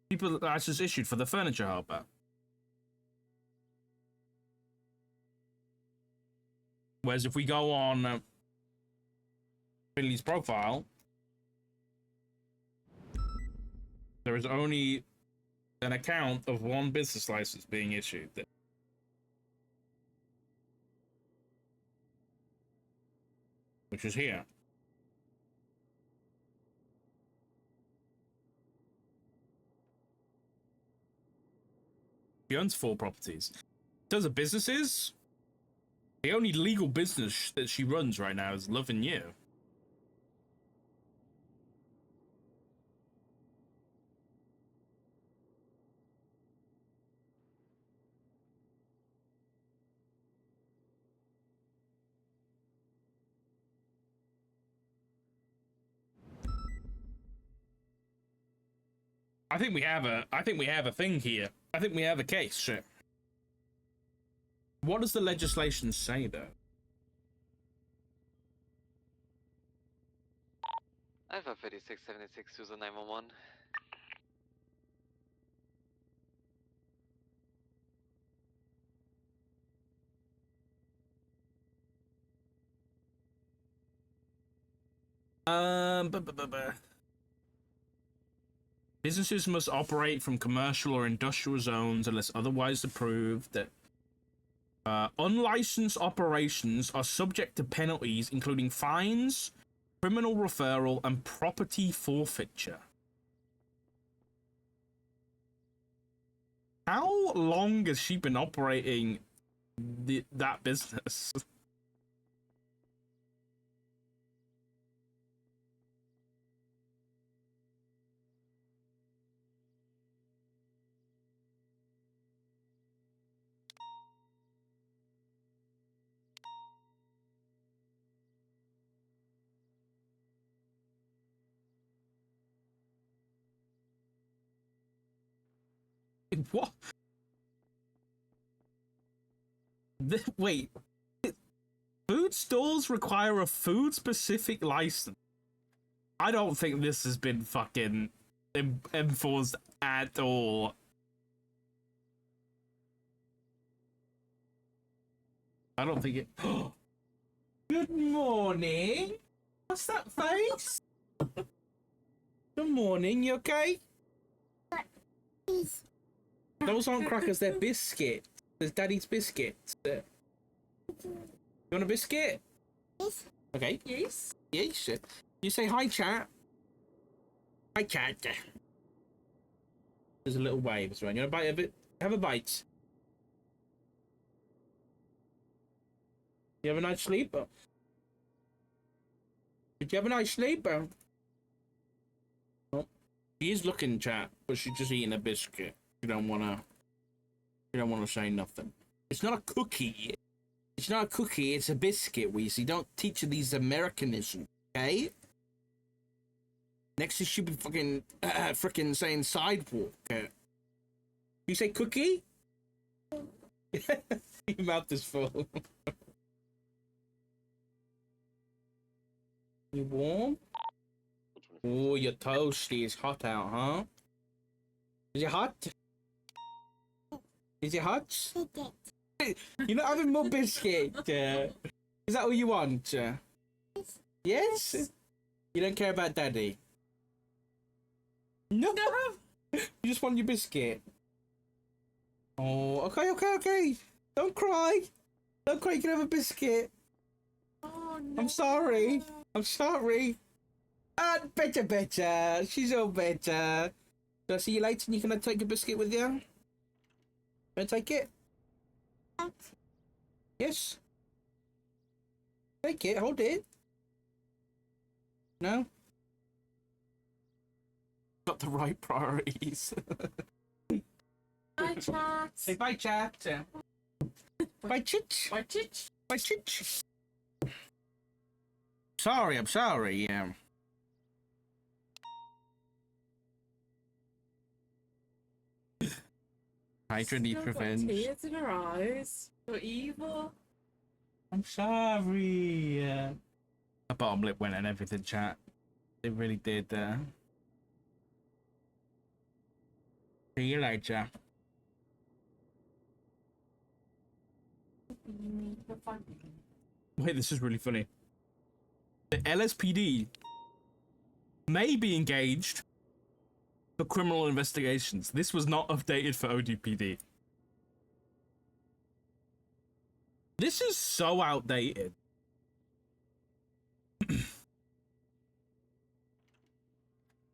People license issued for the Furniture Helper. Whereas if we go on Billy's profile, there is only an account of one business license being issued. Which is here. He owns 4 properties. In terms of businesses, the only legal business that she runs right now is Loving You. I think we have a thing here. I think we have a case. Shit. What does the legislation say, though? Alpha 3676 user 911. Businesses must operate from commercial or industrial zones unless otherwise approved. Unlicensed operations are subject to penalties, including fines, criminal referral, and property forfeiture. How long has she been operating that business? What? Wait. Food stores require a food-specific license. I don't think this has been fucking enforced at all. I don't think it... Good morning. What's that face? Good morning, you okay? Those aren't crackers, they're biscuits. There's Daddy's biscuits. You want a biscuit? Yes. Okay. Yes. Yes. You say hi, chat. Hi, chat. There's a little wave as well. You want a bite of it? Have a bite. You have a nice sleep? Did you have a nice sleep? Oh, she is looking, chat, but she's just eating a biscuit. You don't wanna say nothing. It's not a cookie. It's not a cookie. It's a biscuit, Weezy. Don't teach her these Americanisms, okay? Next, she should be fucking freaking saying sidewalk. You say cookie? Your mouth is full. You warm? Oh, you're toasty. It's hot out, huh? Is it hot? Is it hot? You're not having more biscuit. Is that all you want? Yes? You don't care about daddy? No. You just want your biscuit. Oh, okay. Don't cry. Don't cry. You can have a biscuit. Oh, no. I'm sorry. Better. She's all better. So I see you later and you can take a biscuit with you? Can I take it? Yes. Take it. Hold it. No? Got the right priorities. Bye, chat. Say bye, chat. Bye, chitch. Bye, chitch. Bye, chitch. I'm sorry. Hydra needs revenge. Tears in her eyes. So evil. I'm sorry. My bottom lip went and everything, chat. It really did. See you later. Wait, this is really funny. The LSPD may be engaged for criminal investigations. This was not updated for ODPD. This is so outdated.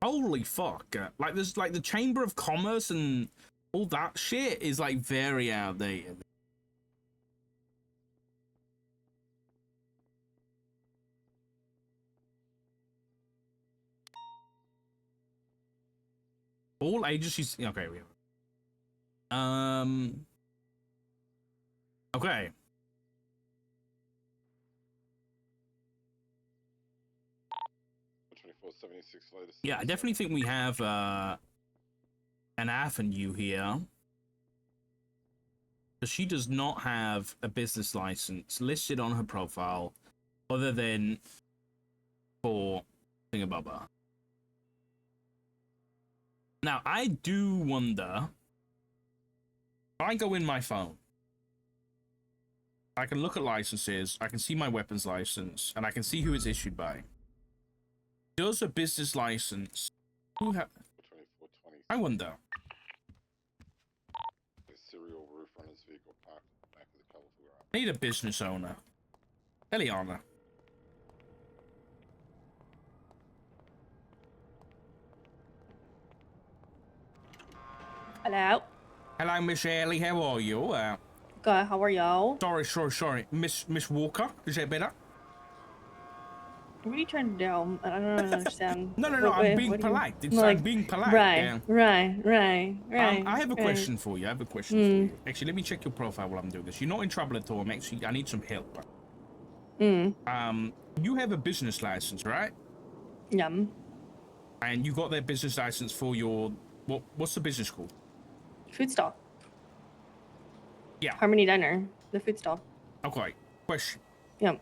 Holy fuck. Like, there's like the Chamber of Commerce and all that shit is like very outdated. All agencies. Okay, we have. Okay. Yeah, I definitely think we have an avenue here. But she does not have a business license listed on her profile other than for Thingabubba. Now, I do wonder, if I go in my phone, I can look at licenses, I can see my weapons license, and I can see who it's issued by. Does a business license... I wonder. Serial roof runner's vehicle parked at the back of the colorful garage. I need a business owner. Eliana. Hello. Hello, Miss Ellie. How are you? Good. How are y'all? Sorry. Miss Walker. Is that better? What are you trying to do? I don't understand. No. I'm being polite. I'm being polite. Right. I have a question for you. Actually, let me check your profile while I'm doing this. You're not in trouble at all. I need some help. You have a business license, right? Yeah. And you got that business license for your what's the business called? Food stall. Yeah. Harmony Diner, the food stall. Okay. Question. Yeah.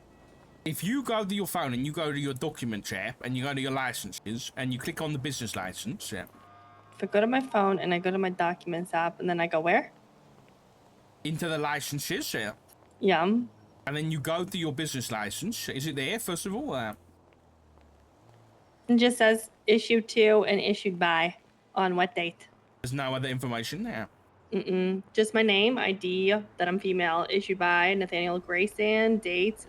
If you go to your phone and you go to your documents app and you go to your licenses and you click on the business license, yeah. If I go to my phone and I go to my documents app and then I go where? Into the licenses, yeah. Yeah. And then you go to your business license. Is it there, first of all? It just says issued to and issued by on what date. There's no other information there. Just my name, ID, that I'm female, issued by Nathaniel Grayson, date,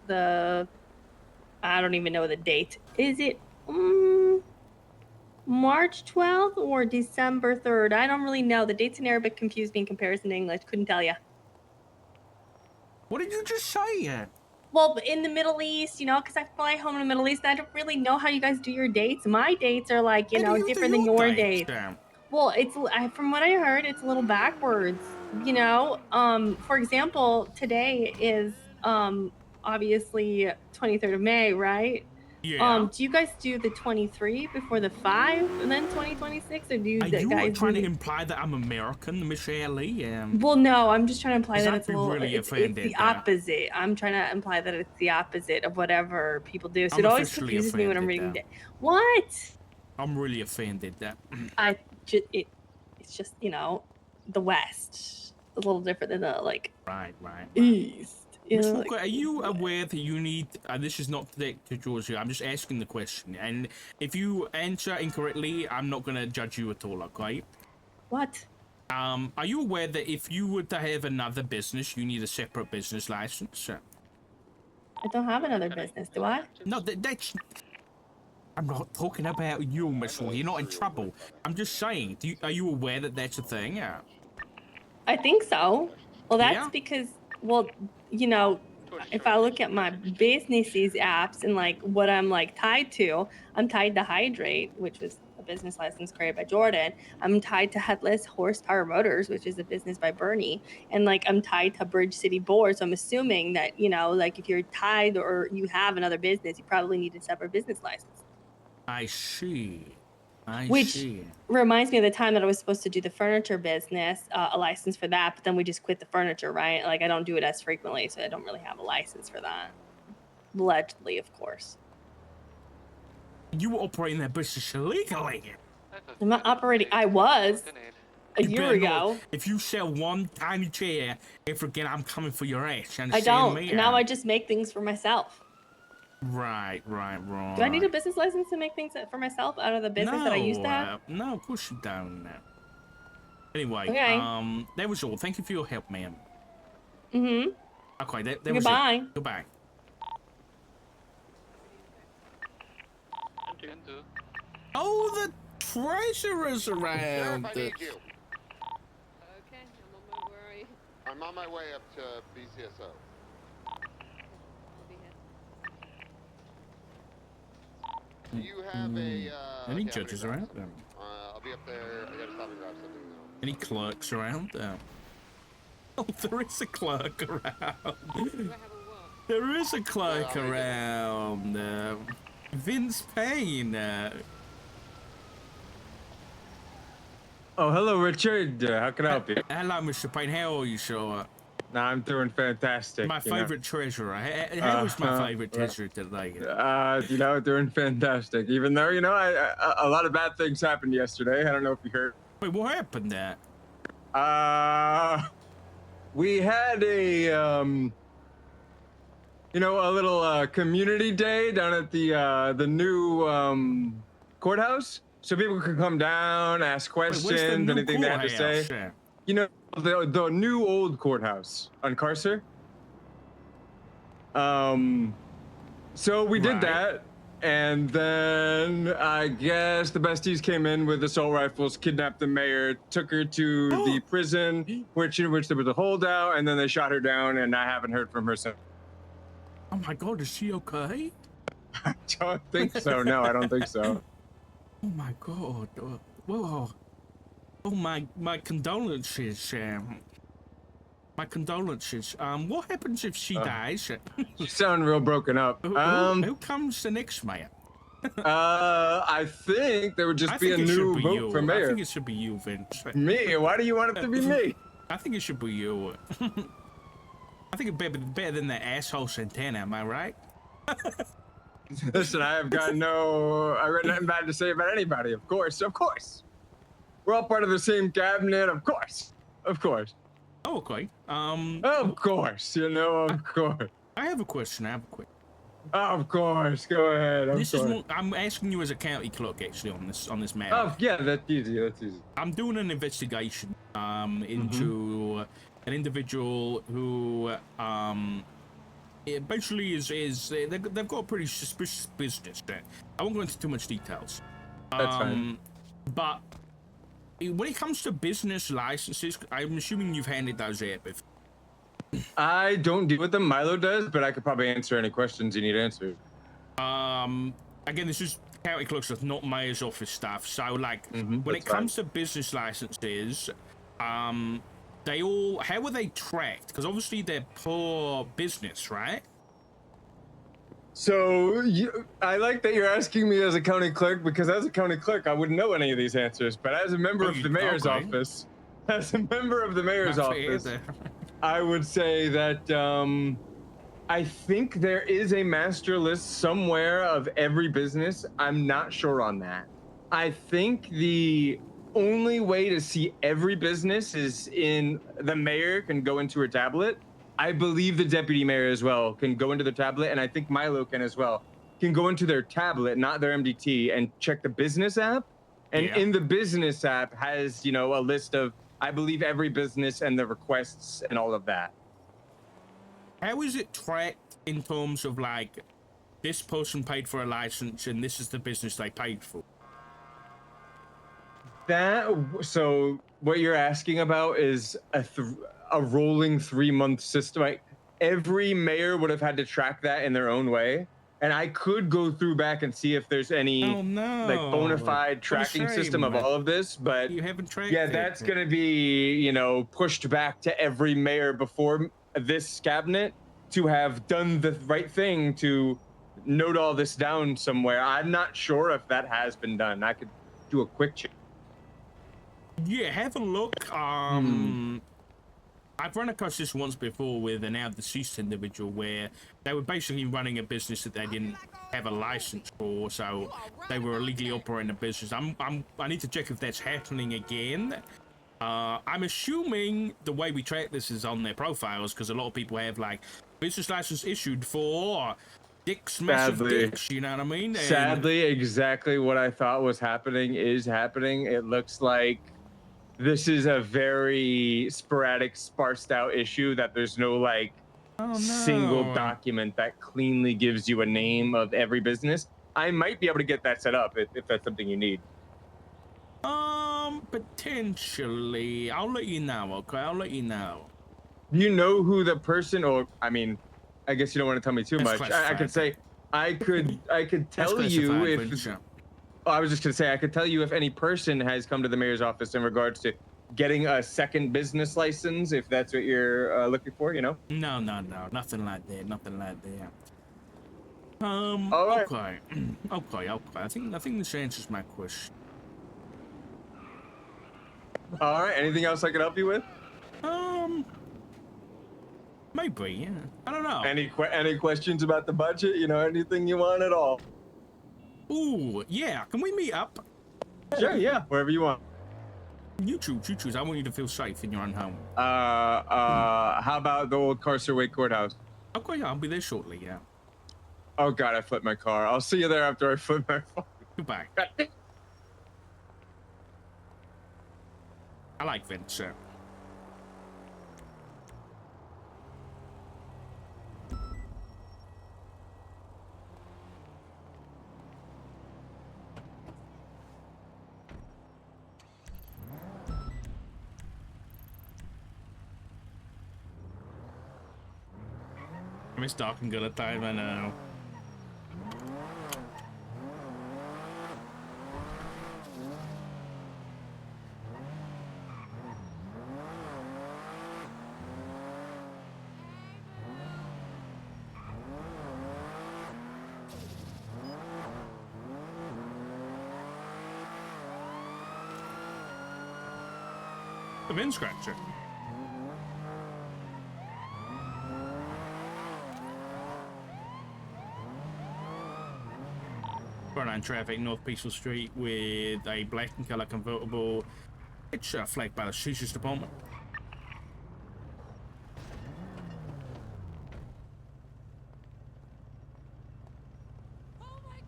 I don't even know the date. Is it March 12th or December 3rd? I don't really know. The dates in Arabic confused me in comparison to English. Couldn't tell you. What did you just say? Well, in the Middle East, you know, because I fly home in the Middle East, and I don't really know how you guys do your dates. My dates are like, you know, different than your dates. Well, from what I heard, it's a little backwards. You know, for example, today is obviously 23rd of May, right? Yeah. Do you guys do the 23 before the 5 and then 2026, or do you Are guys you trying do to imply that I'm American, Miss Ellie? Well, no, I'm just trying to imply that I'd it's a be little. really It's offended, the opposite. I'm trying to imply that it's the opposite of whatever people do. So it always confuses me when I'm reading it. What? I'm really offended. It's just, you know, the West, a little different than the like right. East. You Miss know, Walker, like, are you aware that you need, this is not to Georgia, I'm just asking the question, and if you answer incorrectly, I'm not going to judge you at all, okay? What? Are you aware that if you were to have another business, you need a separate business license? I don't have another business, do I? No, that's... I'm not talking about you, Miss Walker, you're not in trouble. I'm just saying, are you aware that that's a thing? I think so. Well, that's because, well, you know, if I look at my businesses apps and like what I'm like tied to, I'm tied to Hydrate, which was a business license created by Jordan. I'm tied to Headless Horsepower Motors, which is a business by Bernie. And like I'm tied to Bridge City Board. So I'm assuming that, you know, like if you're tied or you have another business, you probably need a separate business license. I see. Which reminds me of the time that I was supposed to do the furniture business, a license for that, but then we just quit the furniture, right? Like I don't do it as frequently, so I don't really have a license for that. Allegedly, of course. You were operating that business illegally. I'm not operating. I was a year ago. If you sell one tiny chair, ever again, I'm coming for your ass. You I understand don't. me? Now I just make things for myself. Right. Do I need a business license to make things for myself out of the business that I used to have? No, of course you don't. Anyway, Okay. that was all. Thank you for your help, ma'am. Mm-hmm. Okay, that was Goodbye. it. Goodbye. Oh, the treasurer's around. Sheriff, I need you. Okay, I'm on my way. I'm on my way up to BCSO. Do you have any judges around? I'll be up there. I gotta stop and grab something though. Any clerks around? Oh, there is a clerk around. There is a clerk around. Vince Payne. Oh, hello, Richard. How can I help you? Hello, Mr. Payne. How are you, sir? Nah, I'm doing fantastic. My favorite treasurer. How is my favorite treasurer today? You know, doing fantastic. Even though, you know, a lot of bad things happened yesterday. I don't know if you heard. Wait, what happened there? We had a, you know, a little community day down at the new courthouse, so people could come down, ask questions, anything they had to say. Yeah. You know, the new old courthouse on Carcer. So we did that, and then I guess the besties came in with assault rifles, kidnapped the mayor, took her to the prison, which there was a holdout, and then they shot her down, and I haven't heard from her since. Oh my God, is she okay? I don't think so. No, I don't think so. Oh my God. Whoa. Oh, my condolences. My condolences. What happens if she dies? You sound real broken up. Who comes the next mayor? I think there would just be a new vote for mayor. I think it should be you, Vince. Me? Why do you want it to be me? I think it should be you. I think it's better than the asshole Santana, am I right? Listen, I've got nothing bad to say about anybody, of course. We're all part of the same cabinet, of course. Oh, okay. Of course, you know, of course. I have a question. Of course, go ahead. I'm asking you as a county clerk, actually, on this matter. Oh, yeah, that's easy. I'm doing an investigation into an individual who basically they've got a pretty suspicious business. I won't go into too much details. That's fine. But when it comes to business licenses, I'm assuming you've handed those out before. I don't deal with them. Milo does, but I could probably answer any questions you need answered. Again, this is county clerk's stuff, not mayor's office stuff. So, like, when it comes to business licenses, they all, how are they tracked? Because obviously they're poor business, right? So I like that you're asking me as a county clerk, because as a county clerk, I wouldn't know any of these answers. But as a member of the mayor's office, I would say that I think there is a master list somewhere of every business. I'm not sure on that. I think the only way to see every business is in the mayor can go into her tablet. I believe the deputy mayor as well can go into the tablet, and I think Milo can as well. Can go into their tablet, not their MDT, and check the business app. And in the business app has, you know, a list of, I believe, every business and the requests and all of that. How is it tracked in terms of, like, this person paid for a license and this is the business they paid for? So what you're asking about is a rolling 3-month system. Every mayor would have had to track that in their own way. And I could go through back and see if there's any like bona fide tracking system of all of this, but you haven't tracked that's going to be, you know, pushed back to every mayor before this cabinet to have done the right thing to note all this down somewhere. I'm not sure if that has been done. I could do a quick check. Yeah, have a look. I've run across this once before with an now deceased individual where they were basically running a business that they didn't have a license for, so they were illegally operating a business. I need to check if that's happening again. I'm assuming the way we track this is on their profiles, because a lot of people have like business license issued for dicks, massive dicks, you know what I mean? Sadly, exactly what I thought was happening is happening. It looks like this is a very sporadic, sparsed out issue that there's no like single document that cleanly gives you a name of every business. I might be able to get that set up if that's something you need. Potentially. I'll let you know, okay? I'll let you know. You know who the person, or I mean, I guess you don't want to tell me too much. I could say, I could tell you if. Oh, I was just gonna say I could tell you if any person has come to the mayor's office in regards to getting a second business license, if that's what you're looking for, you know. No, nothing like that. Nothing like that. All right. Okay. I think this answers my question. All right. Anything else I can help you with? Maybe. Yeah. I don't know. Any questions about the budget? You know, anything you want at all? Ooh, yeah. Can we meet up? Sure. Yeah. Wherever you want. You choose. I want you to feel safe in your own home. How about the old Carcerway Courthouse? Okay, I'll be there shortly. Yeah. Oh God, I flipped my car. I'll see you there after I flip my phone. Goodbye. I like Vince. I miss dark and good at time, I know. The bin scratcher. On traffic, NoPixel Street with a black and color convertible. It's flagged by the Shooter's Department.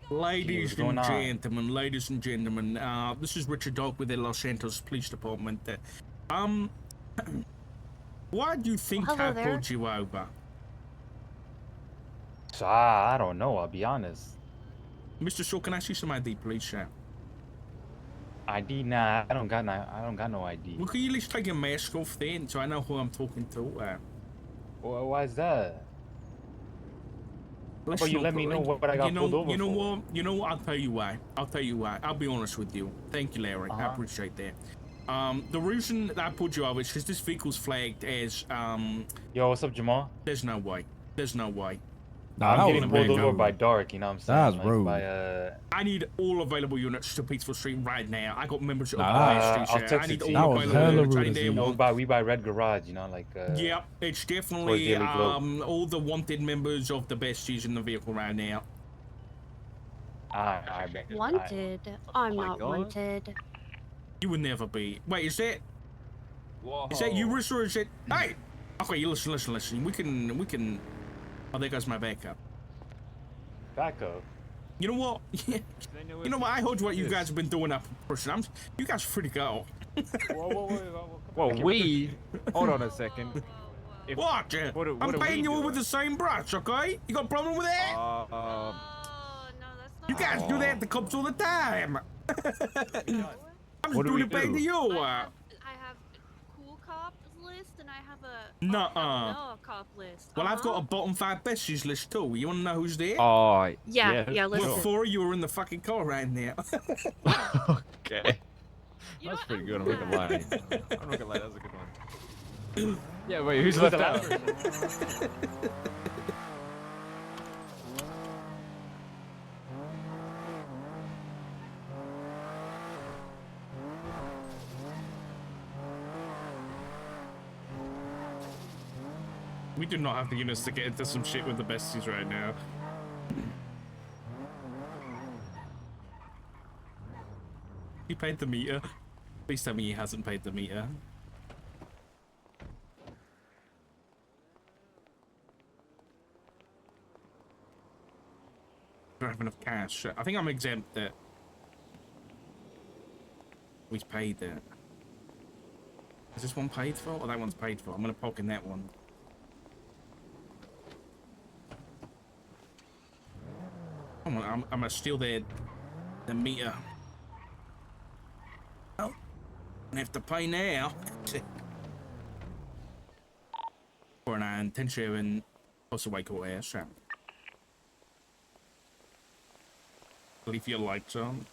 Ladies and gentlemen, this is Richard Dog with the Los Santos Police Department. Why do you think I pulled you over? I don't know, I'll be honest. Mr. Shaw, can I see some ID, please, sir? ID? Nah, I don't got no ID. Well, can you at least take your mask off then, so I know who I'm talking to? Why is that? Let's But you not let me put- know what I got pulled over You know for. what? You know what? I'll tell you why. I'll be honest with you. Thank you, Larry. I appreciate that. The reason that I pulled you over is because this vehicle's flagged as Yo, what's up, Jamal? There's no way. There's no way. I'm getting pulled over by dark, you know what I'm saying? That's like, rude. By, I need all available units to Peaceful Street right now. I got members of I'll the text I need it to all you. available units. I need You them know, all. we buy Red Garage, you know, like. Yep, it's towards definitely Daily Globe. all the wanted members of the besties in the vehicle right now. I bet. Wanted? I'm not God. wanted. You would never be. Wait, is that you, Riss, or is it? Hey, okay, you listen. We can. Oh, there goes my backup. Backup. You know what? You know what? I heard what you guys have been doing up person. You guys are free to go. Whoa, weed? Hold on a second. What? I'm paying you all with the same brush, okay? You got a problem with that? You guys do that to cops all the time. I'm just doing it back to you. I have cool cops list and I have a Nuh-uh. cop list. Well, I've got a bottom 5 besties list too. You want to know who's there? Oh, Yeah, Well, listen. 4 of you are in the fucking car right now. Okay. That's pretty good. I'm not gonna lie. I'm not gonna lie. That was a good one. Yeah, wait. Who's left out? We do not have the units to get into some shit with the besties right now. He paid the meter. Please tell me he hasn't paid the meter. I don't have enough cash. I think I'm exempt that. He's paid that. Is this one paid for? Or that one's paid for? I'm gonna poke in that one. I'm gonna steal the meter. Oh, I have to pay now. For an intention and also wake up air sound. Leave your lights on.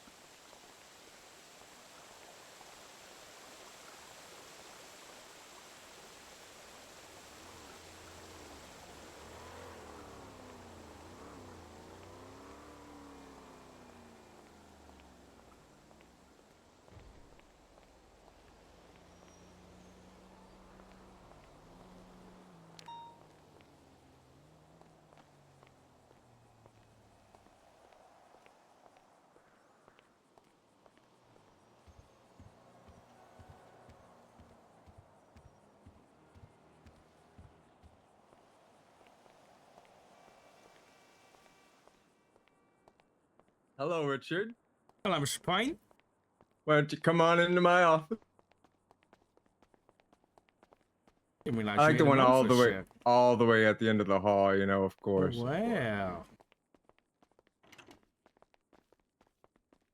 Hello, Richard. Hello, Mr. Payne. Why don't you come on into my office? I like the one all the way at the end of the hall, you know, of course. Wow.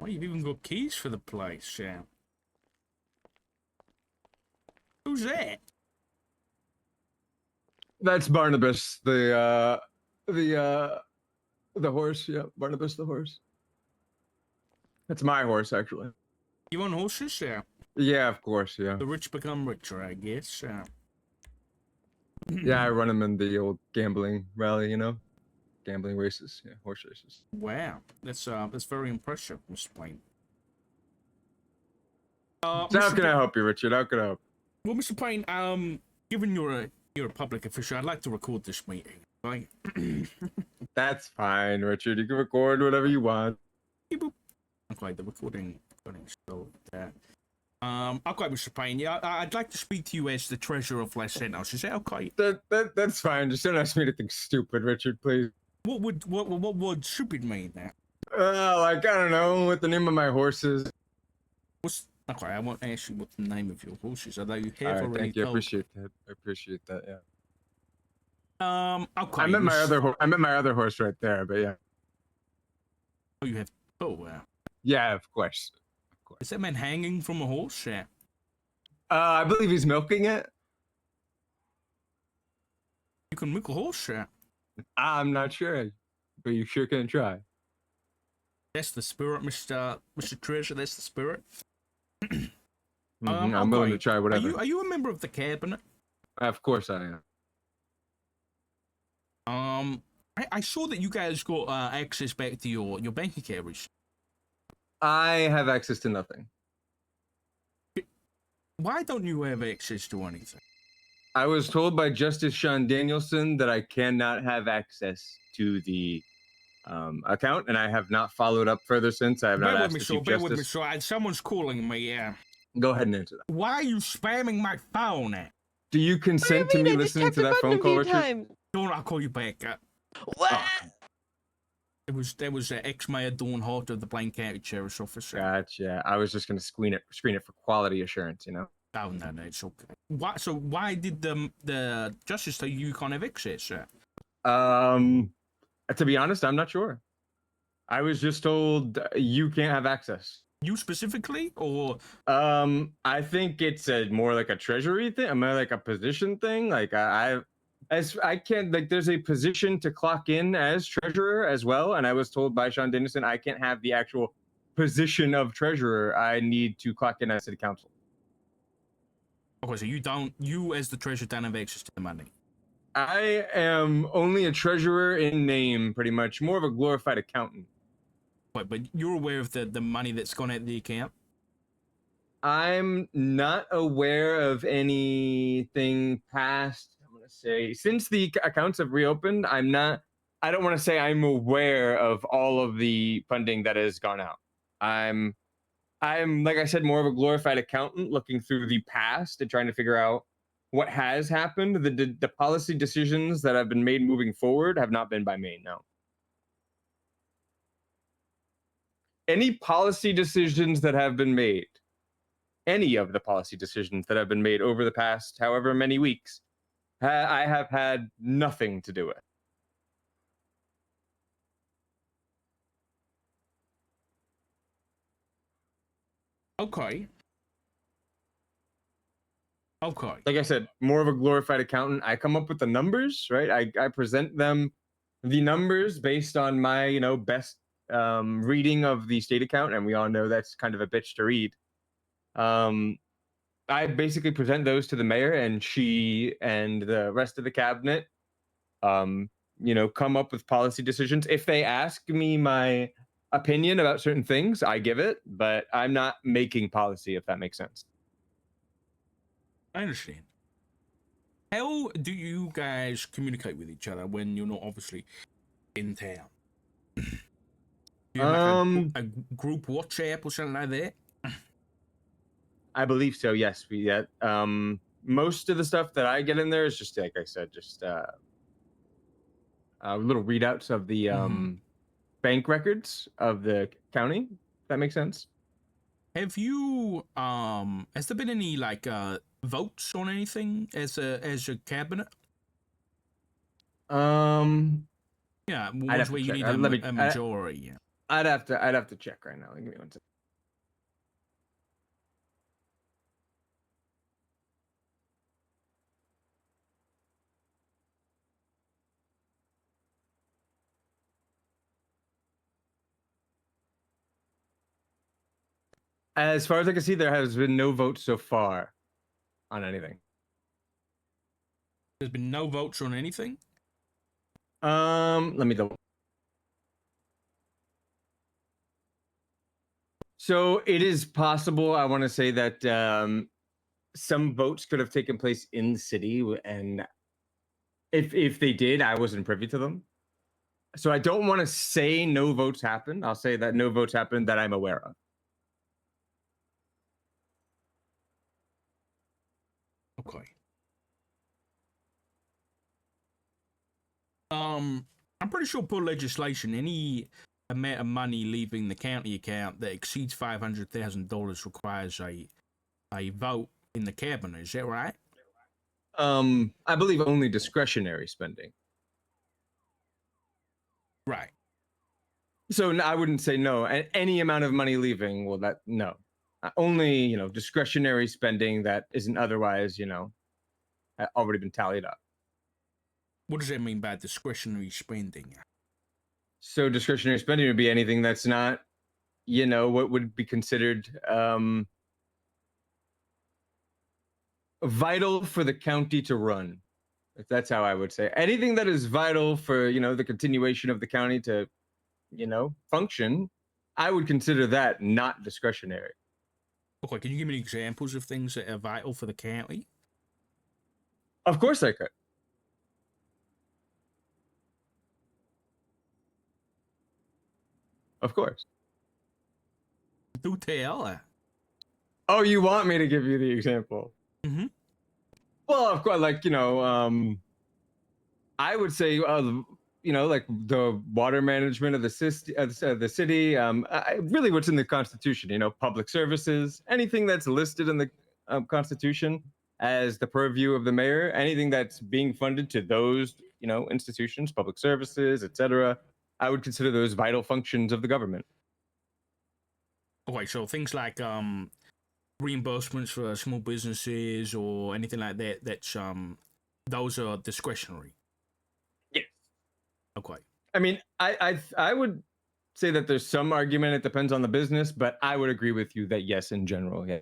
Well, you've even got keys for the place, Sam. Who's that? That's Barnabas, the horse. Yeah, Barnabas the horse. That's my horse, actually. You own horses, Sam? Yeah, of course, yeah. The rich become richer, I guess. Yeah, I run them in the old gambling rally, you know? Gambling races, yeah, horse races. Wow, that's very impressive, Mr. Payne. So how can I help you, Richard? How can I help? Well, Mr. Payne, given you're a public official, I'd like to record this meeting, right? That's fine, Richard. You can record whatever you want. Okay, the recording still there. Okay, Mr. Payne, yeah, I'd like to speak to you as the treasurer of Los Santos. Is that okay? That's fine. Just don't ask me anything stupid, Richard, please. What would stupid mean now? Like, I don't know what the name of my horse is. Okay, I won't ask you what the name of your horse is, although you have All right, already thank you. I told. appreciate that. I appreciate that, yeah. Okay. I met my other horse right there, but yeah. Oh, you have. Oh, wow. Yeah, of course. Is that man hanging from a horse? Yeah. I believe he's milking it. You can make a horse shit. I'm not sure, but you sure can try. That's the spirit, Mr. Treasure. That's the spirit. I'm willing to try whatever. Are you a member of the cabinet? Of course I am. I saw that you guys got access back to your bank accounts. I have access to nothing. Why don't you have access to anything? I was told by Justice Sean Danielson that I cannot have access to the account, and I have not followed up further since. I have not asked the Chief Bear with me, Justice. so someone's calling me. Yeah. Go ahead and answer that. Why are you spamming my phone? Do you consent to me listening to that phone call, Richard? Don't. I'll call you back. What? There was ex-mayor Dawn Hart of the Blaine County Sheriff's Office. Gotcha. I was just gonna screen it for quality assurance, you know. Oh no, it's okay. Why did the justice tell you can't have access, sir? To be honest, I'm not sure. I was just told you can't have access. You specifically, or? I think it's more like a treasury thing. Am I like a position thing? Like I can't, like, there's a position to clock in as treasurer as well. And I was told by Sean Dennison I can't have the actual position of treasurer. I need to clock in as city council. Okay, so you as the treasurer don't have access to the money. I am only a treasurer in name, pretty much. More of a glorified accountant. But you're aware of the money that's gone out of the account? I'm not aware of anything past, I'm going to say, since the accounts have reopened, I don't want to say I'm aware of all of the funding that has gone out. I'm, like I said, more of a glorified accountant looking through the past and trying to figure out what has happened. The policy decisions that have been made moving forward have not been by me, no. Any policy decisions that have been made, any of the policy decisions that have been made over the past however many weeks, I have had nothing to do with. Okay. Okay. Like I said, more of a glorified accountant. I come up with the numbers, right? I present them the numbers based on my, best reading of the state account, and we all know that's kind of a bitch to read. I basically present those to the mayor, and she and the rest of the cabinet, come up with policy decisions. If they ask me my opinion about certain things, I give it, but I'm not making policy, if that makes sense. I understand. How do you guys communicate with each other when you're not obviously in town? Do you have a group WhatsApp or something like that? I believe so, yes. Most of the stuff that I get in there is just, like I said, just little readouts of the bank records of the county. If that makes sense. Have you has there been any votes on anything as a cabinet? Yeah, ones where you need a majority. Yeah. I'd have to check right now. Give me 1 second. As far as I can see, there has been no votes so far on anything. There's been no votes on anything? Let me double. So it is possible, I want to say that some votes could have taken place in the city, and if they did, I wasn't privy to them. So I don't want to say no votes happened. I'll say that no votes happened that I'm aware of. Okay. I'm pretty sure per legislation, any amount of money leaving the county account that exceeds $500,000 requires a vote in the cabinet. Is that right? I believe only discretionary spending. Right. So I wouldn't say no. Any amount of money leaving, well, no. Only, discretionary spending that isn't otherwise, already been tallied up. What does that mean by discretionary spending? So discretionary spending would be anything that's not, you know, what would be considered vital for the county to run. That's how I would say. Anything that is vital for, you know, the continuation of the county to, you know, function, I would consider that not discretionary. Okay, can you give me examples of things that are vital for the county? Of course I could. Of course. Do tell. Oh, you want me to give you the example? Mm-hmm. Well, of course, like, you know, I would say, you know, like the water management of the city, really what's in the Constitution, you know, public services, anything that's listed in the Constitution as the purview of the mayor, anything that's being funded to those, you know, institutions, public services, etc. I would consider those vital functions of the government. Okay, so things like reimbursements for small businesses or anything like that, that's those are discretionary. Yes. Okay. I mean, I would say that there's some argument, it depends on the business, but I would agree with you that yes, in general, yeah.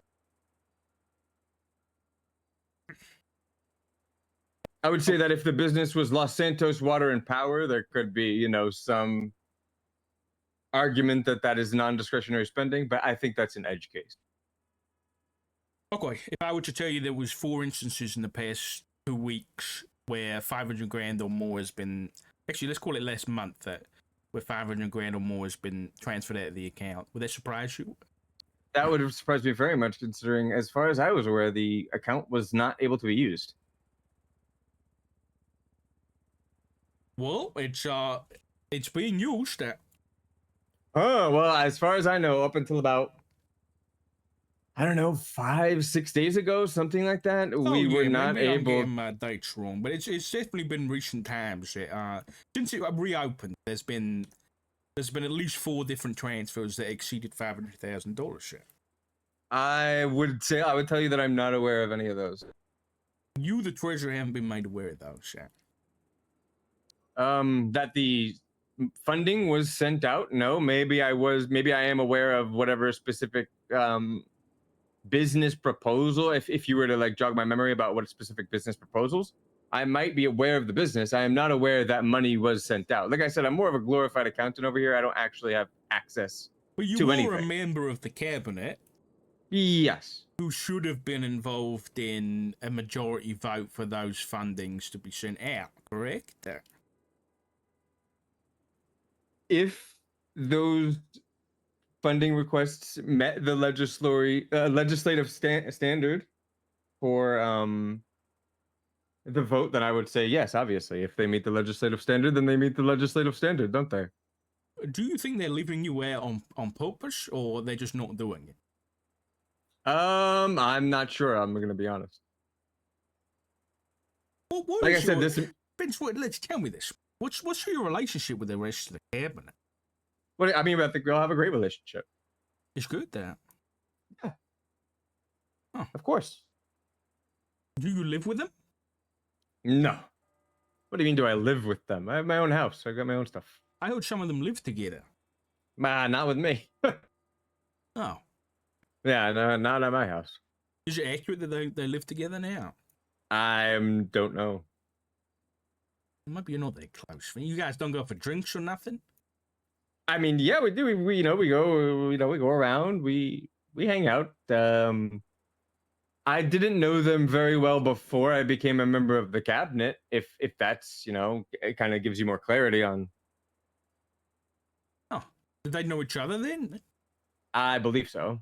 I would say that if the business was Los Santos Water and Power, there could be, you know, some argument that that is non-discretionary spending, but I think that's an edge case. Okay, if I were to tell you there was 4 instances in the past 2 weeks where 500 grand or more has been, actually let's call it last month, where 500 grand or more has been transferred out of the account, would that surprise you? That would have surprised me very much, considering, as far as I was aware, the account was not able to be used. Well, it's being used. Oh, well, as far as I know, up until about, I don't know, 5-6 days ago, something like that, we were not maybe able. I'm getting my dates wrong, but it's definitely been recent times that since it reopened, there's been at least 4 different transfers that exceeded $500,000. I would tell you that I'm not aware of any of those. You, the treasurer, haven't been made aware of those, yeah. That the funding was sent out. No, maybe I am aware of whatever specific business proposal. If you were to like jog my memory about what specific business proposals, I might be aware of the business. I am not aware that money was sent out. Like I said, I'm more of a glorified accountant over here. I don't actually have access to anything. But you were a member of the cabinet. Yes. Who should have been involved in a majority vote for those fundings to be sent out, correct? If those funding requests met the legislative standard for the vote, then I would say yes, obviously. If they meet the legislative standard, then they meet the legislative standard, don't they? Do you think they're leaving you out on purpose, or they're just not doing it? I'm not sure. I'm going to be honest. What like I said, Vince, let's tell me this. What's your relationship with the rest of the cabinet? What I mean, I think we all have a great relationship. It's good, that. Yeah. Oh. Of course. Do you live with them? No. What do you mean, do I live with them? I have my own house. I got my own stuff. I heard some of them live together. Not with me. Oh. Yeah, no, not at my house. Is it accurate that they live together now? I don't know. Maybe you're not that close. You guys don't go for drinks or nothing? I mean, yeah, we do. We go around. We hang out. I didn't know them very well before I became a member of the cabinet. If that's, it kind of gives you more clarity on. Oh, did they know each other then? I believe so.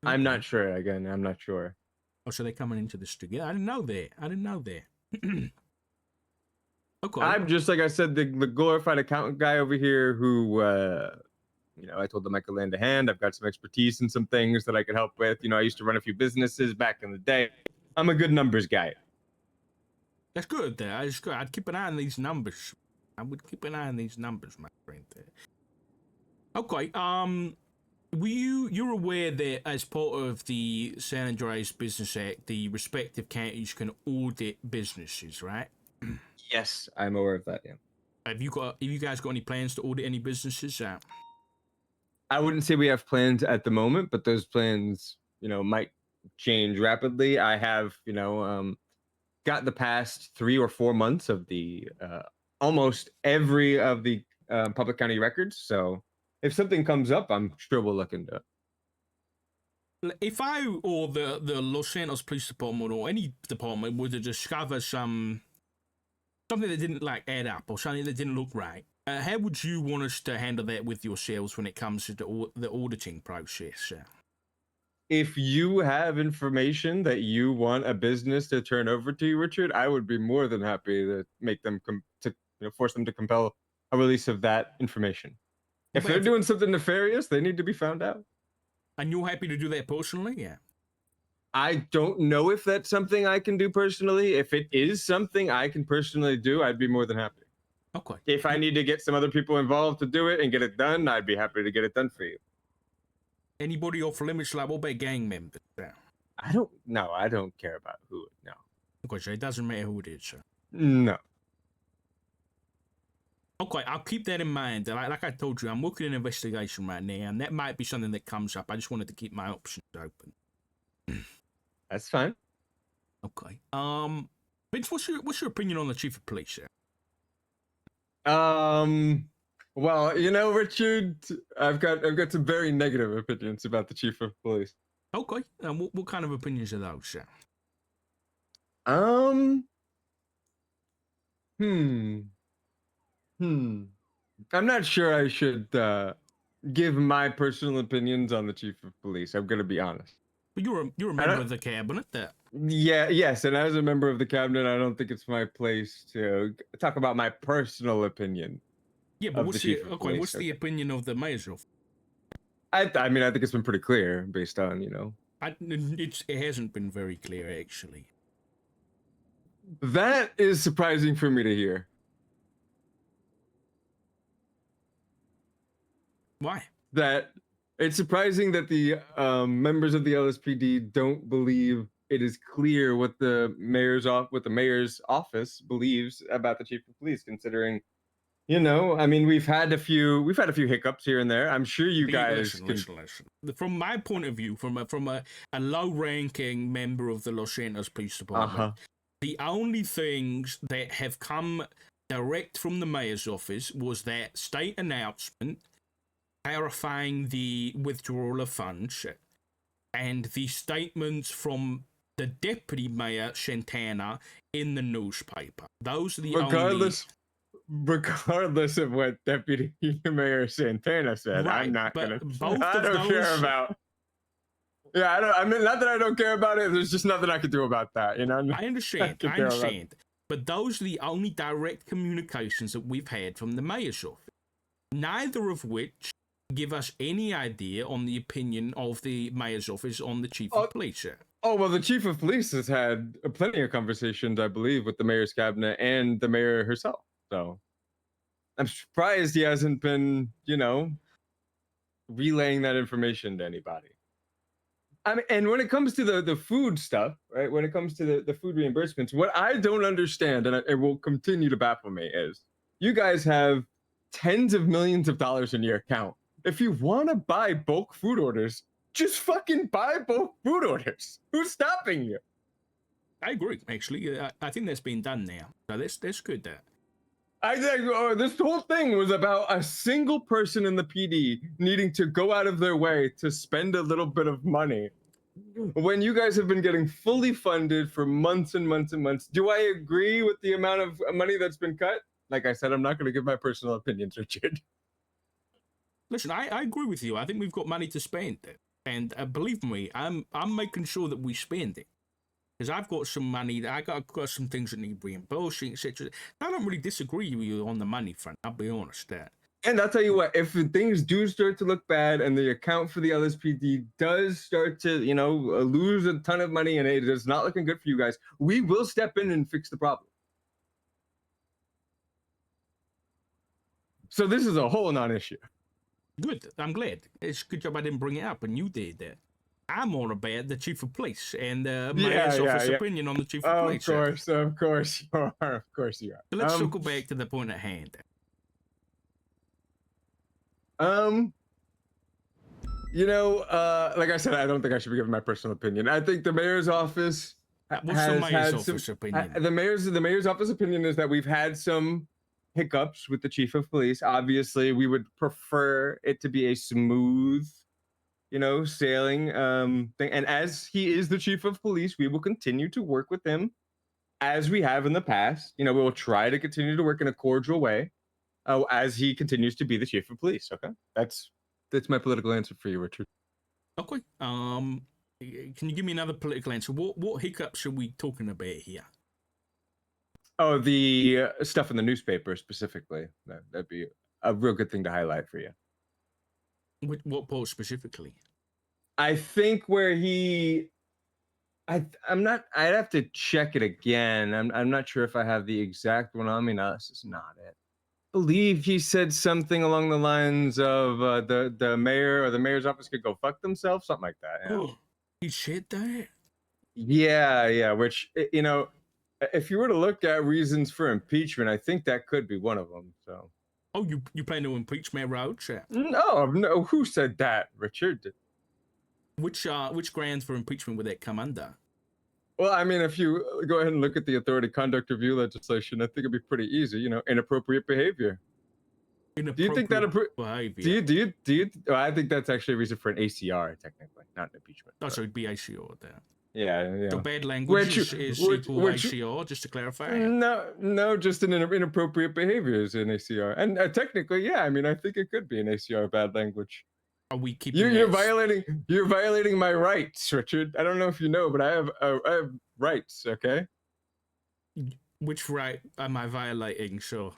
Okay. I'm not sure. Again, I'm not sure. Oh, so they're coming into this together. I didn't know that. Okay. I'm just, like I said, the glorified accountant guy over here who, I told them I could lend a hand. I've got some expertise in some things that I could help with. I used to run a few businesses back in the day. I'm a good numbers guy. That's good there. I'd keep an eye on these numbers. I would keep an eye on these numbers, my friend. Okay. You're aware that as part of the San Andreas Business Act, the respective counties can audit businesses, right? Yes, I'm aware of that. Yeah. Have you guys got any plans to audit any businesses? I wouldn't say we have plans at the moment, but those plans, might change rapidly. I have, got the past 3 or 4 months of the almost every of the public county records. So if something comes up, I'm sure we'll look into it. If I or the Los Santos Police Department or any department were to discover something that didn't add up or something that didn't look right, how would you want us to handle that with yourselves when it comes to the auditing process? If you have information that you want a business to turn over to you, Richard, I would be more than happy to make them force them to compel a release of that information. If they're doing something nefarious, they need to be found out. And you're happy to do that personally? Yeah. I don't know if that's something I can do personally. If it is something I can personally do, I'd be more than happy. Okay. If I need to get some other people involved to do it and get it done, I'd be happy to get it done for you. Anybody off limits, what about gang members? I don't care about who. No. Okay, so it doesn't matter who it is, sir. No. Okay, I'll keep that in mind. Like I told you, I'm working an investigation right now, and that might be something that comes up. I just wanted to keep my options open. That's fine. Okay. Vince, what's your opinion on the chief of police, sir? Well, Richard, I've got some very negative opinions about the chief of police. Okay. What kind of opinions are those, sir? I'm not sure I should give my personal opinions on the chief of police. I'm gonna be honest. But you're a member of the cabinet, that. Yes, and as a member of the cabinet, I don't think it's my place to talk about my personal opinion. Yeah, but what's the opinion of the mayor's office? I mean, I think it's been pretty clear based on, It hasn't been very clear, actually. That is surprising for me to hear. Why? That it's surprising that the members of the LSPD don't believe it is clear what the mayor's office believes about the chief of police, considering, I mean, we've had a few hiccups here and there. I'm sure you guys listen. From my point of view, from a low-ranking member of the Los Santos Police Department, the only things that have come direct from the mayor's office was that state announcement clarifying the withdrawal of funds and the statements from the deputy mayor Santana in the newspaper. Those are the regardless of what Deputy Mayor Santana said, right, I'm not gonna. I don't care about. Yeah, I mean, not that I don't care about it. There's just nothing I can do about that. I understand. But those are the only direct communications that we've had from the mayor's office. Neither of which give us any idea on the opinion of the mayor's office on the chief of police. Oh, well, the chief of police has had plenty of conversations, I believe, with the mayor's cabinet and the mayor herself. So I'm surprised he hasn't been, relaying that information to anybody. I mean, and when it comes to the food stuff, right? When it comes to the food reimbursements, what I don't understand, and it will continue to baffle me, is you guys have tens of millions of dollars in your account. If you want to buy bulk food orders, just fucking buy bulk food orders. Who's stopping you? I agree, actually. I think that's been done now. So that's good, that. I think this whole thing was about a single person in the PD needing to go out of their way to spend a little bit of money when you guys have been getting fully funded for months and months and months. Do I agree with the amount of money that's been cut? Like I said, I'm not going to give my personal opinions, Richard. Listen, I agree with you. I think we've got money to spend. And believe me, I'm making sure that we spend it. Because I've got some money, I've got some things that need reimbursing, etc. I don't really disagree with you on the money front, I'll be honest. And I'll tell you what, if things do start to look bad and the account for the LSPD does start to, lose a ton of money and it is not looking good for you guys, we will step in and fix the problem. So this is a whole non-issue. Good, I'm glad. It's a good job I didn't bring it up and you did that. I'm all about the chief of police and the mayor's office opinion on the chief of police. Of course you are. Of course you are. So let's circle back to the point at hand. You know, like I said, I don't think I should be giving my personal opinion. I think the mayor's office What's the mayor's office opinion? The mayor's office opinion is that we've had some hiccups with the chief of police. Obviously, we would prefer it to be a smooth, sailing thing. And as he is the chief of police, we will continue to work with him as we have in the past. We will try to continue to work in a cordial way as he continues to be the chief of police. Okay, that's my political answer for you, Richard. Okay. Can you give me another political answer? What hiccups are we talking about here? Oh, the stuff in the newspaper specifically. That'd be a real good thing to highlight for you. What part specifically? I think where I'm not. I'd have to check it again. I'm not sure if I have the exact one on me. No, this is not it. I believe he said something along the lines of the mayor or the mayor's office could go fuck themselves, something like that. Yeah. Oh, he said that? Yeah. Which, if you were to look at reasons for impeachment, I think that could be one of them. So. Oh, you plan to impeach Mayor Roach? No. Who said that, Richard? Which grounds for impeachment would that come under? Well, I mean, if you go ahead and look at the authority conduct review legislation, I think it'd be pretty easy. Inappropriate behavior. Do you think that behavior? Do you? Well, I think that's actually a reason for an ACR, technically, not an impeachment. Oh, so it'd be ACR then. Yeah. So bad language is equal ACR, just to clarify. No, just an inappropriate behavior is an ACR, and technically, yeah. I mean, I think it could be an ACR, bad language. Are we keeping? You're violating my rights, Richard. I don't know if you know, but I have rights. Okay. Which right am I violating? Sure.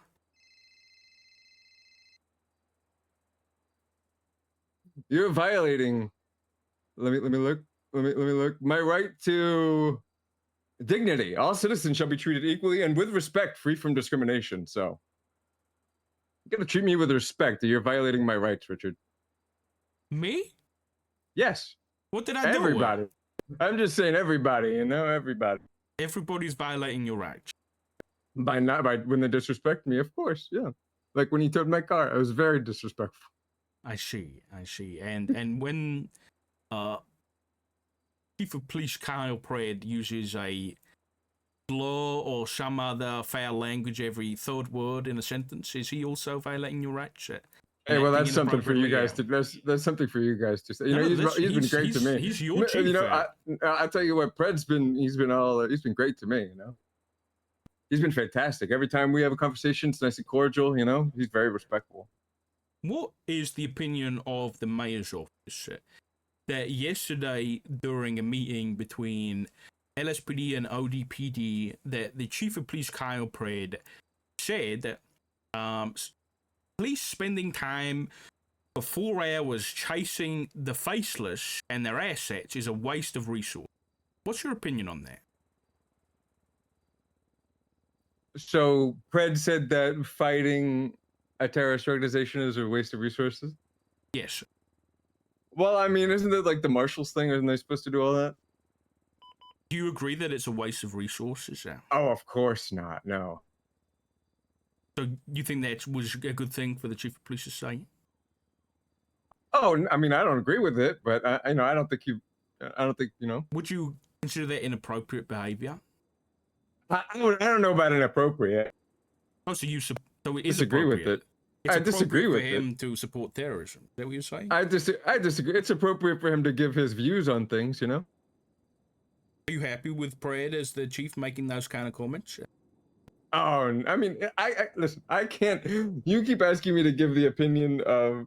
You're violating. Let me look. Let me look. My right to dignity. All citizens shall be treated equally and with respect, free from discrimination. So, you gotta treat me with respect, or you're violating my rights, Richard. Me? Yes. What did I do? Everybody. I'm just saying everybody. Everybody. Everybody's violating your rights. By when they disrespect me, of course. Yeah. Like when he towed my car, I was very disrespectful. I see. And when Chief of Police Kyle Praed uses a slur or some other foul language every third word in a sentence, is he also violating your rights? Hey, well, that's something for you guys to. That's something for you guys to say. He's been great to me. He's your chief. I tell you what, Pred's been. He's been great to me. He's been fantastic. Every time we have a conversation, it's nice and cordial. He's very respectful. What is the opinion of the mayor's office that yesterday during a meeting between LSPD and ODPD that the chief of police Kyle Praed said police spending time for 4 hours chasing the faceless and their assets is a waste of resources. What's your opinion on that? So Pred said that fighting a terrorist organization is a waste of resources? Yes. Well, I mean, isn't it like the Marshals thing? Aren't they supposed to do all that? Do you agree that it's a waste of resources? Oh, of course not. No. So you think that was a good thing for the chief of police to say? Oh, I mean, I don't agree with it, but I don't think Would you consider that inappropriate behavior? I don't know about inappropriate. Oh, so you disagree with it? It's I disagree with for him to support terrorism. Is that what you're saying? I disagree. It's appropriate for him to give his views on things. Are you happy with Praed as the chief making those kind of comments? Oh, I mean, I listen. I can't. You keep asking me to give the opinion of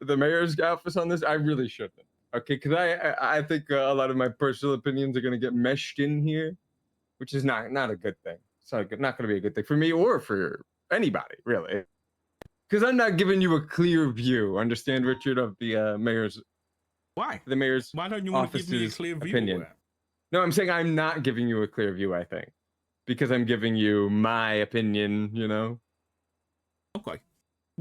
the mayor's office on this. I really shouldn't. Okay, because I think a lot of my personal opinions are going to get meshed in here, which is not a good thing. It's not going to be a good thing for me or for anybody, really. Because I'm not giving you a clear view. Understand, Richard, of the mayor's. Why? The mayor's. Why don't you want to give me a clear view? Opinion. No, I'm saying I'm not giving you a clear view. I think. Because I'm giving you my opinion, Okay.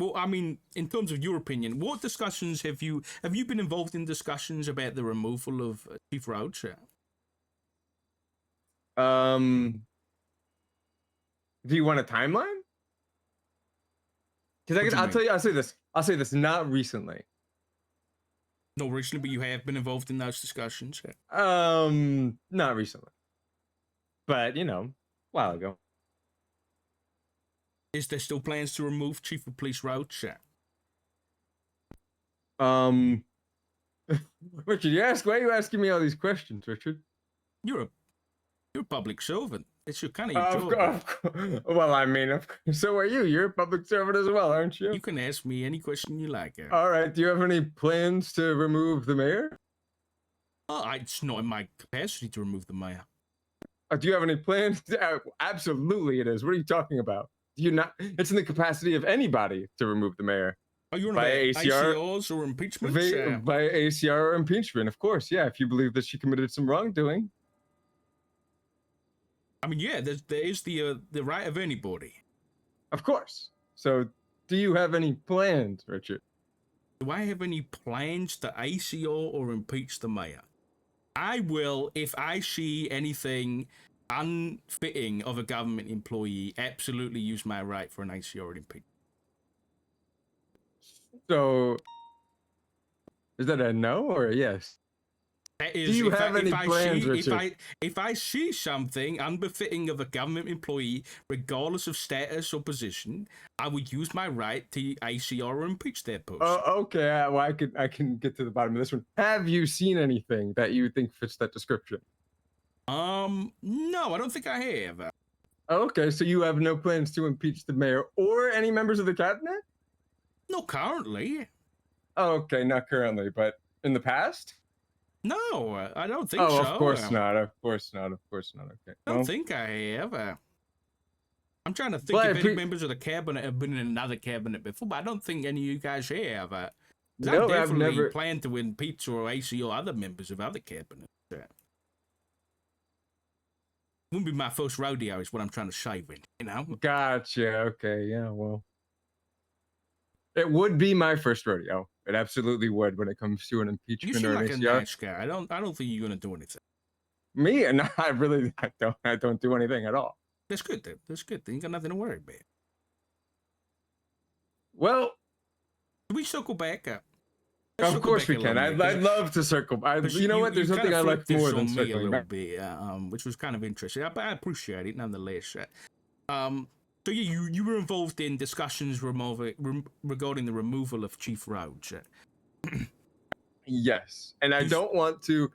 Well, I mean, in terms of your opinion, what discussions have you been involved in discussions about the removal of Chief Roach? Do you want a timeline? Because I'll tell you, I'll say this, not recently. Not recently, but you have been involved in those discussions. Not recently. But, you know, a while ago. Is there still plans to remove Chief of Police Roach? Richard, why are you asking me all these questions, Richard? You're a public servant. It's your kind of your job. Well, I mean, of course, so are you. You're a public servant as well, aren't you? You can ask me any question you like. All right. Do you have any plans to remove the mayor? It's not in my capacity to remove the mayor. Do you have any plans? Absolutely, it is. What are you talking about? Do you not? It's in the capacity of anybody to remove the mayor. Are you on about ACRs or impeachment? By ACR or impeachment, of course. Yeah, if you believe that she committed some wrongdoing. I mean, yeah, there is the right of anybody. Of course. So, do you have any plans, Richard? Do I have any plans to ACR or impeach the mayor? I will, if I see anything unfitting of a government employee, absolutely use my right for an ACR or impeachment. So, is that a no or a yes? That is, do you have any plans, Richard? If I see something unbefitting of a government employee, regardless of status or position, I would use my right to ACR or impeach that person. Okay. Well, I can get to the bottom of this one. Have you seen anything that you think fits that description? No, I don't think I have. Okay, so you have no plans to impeach the mayor or any members of the cabinet? Not currently. Okay, not currently, but in the past? No, I don't think so. Of course not. Of course not. Okay. I don't think I have. I'm trying to think if any members of the cabinet have been in another cabinet before, but I don't think any of you guys have. No, I definitely I've never plan to impeach or ACO other members of other cabinets. Wouldn't be my first rodeo, is what I'm trying to say, you know? Gotcha. Okay, yeah, well. It would be my first rodeo. It absolutely would when it comes to an impeachment. You seem or an like ACR. a nice guy. I don't think you're gonna do anything. Me? No, I don't do anything at all. That's good then. That's good. Then you got nothing to worry about. Well, can we circle back up? Of course we can. I'd love to circle. You know what? There's nothing I like more than circling back. Which was kind of interesting. But I appreciate it nonetheless. So yeah, you were involved in discussions regarding the removal of Chief Roach. Yes, and I don't want to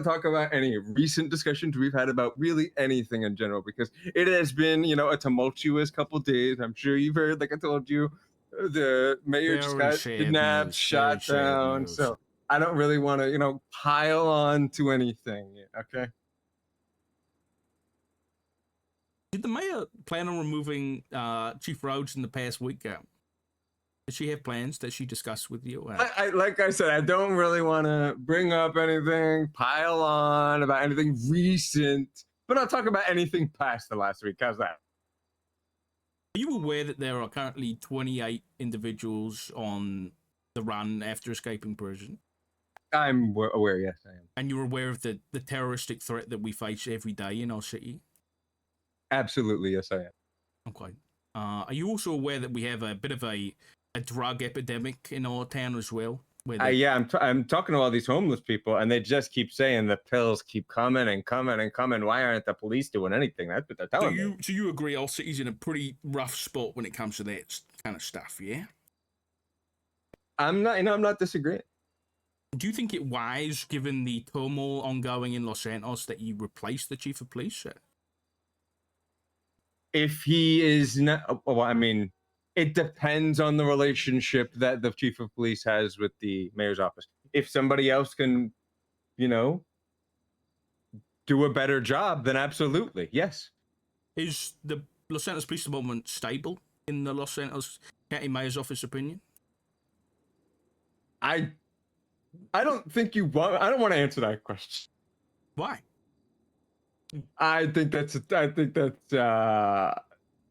talk about any recent discussions we've had about really anything in general, because it has been, a tumultuous couple days. I'm sure you've heard, like I told you, the mayor just got kidnapped, shot down. So I don't really want to, pile on to anything. Okay. Did the mayor plan on removing Chief Roach in the past week? Did she have plans that she discussed with you? Like I said, I don't really want to bring up anything, pile on about anything recent, but I'll talk about anything past the last week. How's that? Are you aware that there are currently 28 individuals on the run after escaping prison? I'm aware, yes, I am. And you're aware of the terroristic threat that we face every day in our city? Absolutely, yes, I am. Okay. Are you also aware that we have a bit of a drug epidemic in our town as well? Yeah, I'm talking to all these homeless people, and they just keep saying the pills keep coming and coming and coming. Why aren't the police doing anything? That's what they're telling me. So you agree our city's in a pretty rough spot when it comes to that kind of stuff, yeah? I'm not disagreeing. Do you think it wise, given the turmoil ongoing in Los Santos, that you replace the chief of police? If he is not, well, I mean, it depends on the relationship that the chief of police has with the mayor's office. If somebody else can, do a better job, then absolutely, yes. Is the Los Santos Police Department stable in the Los Santos County Mayor's office opinion? I don't think you want. I don't want to answer that question. Why? I think that's.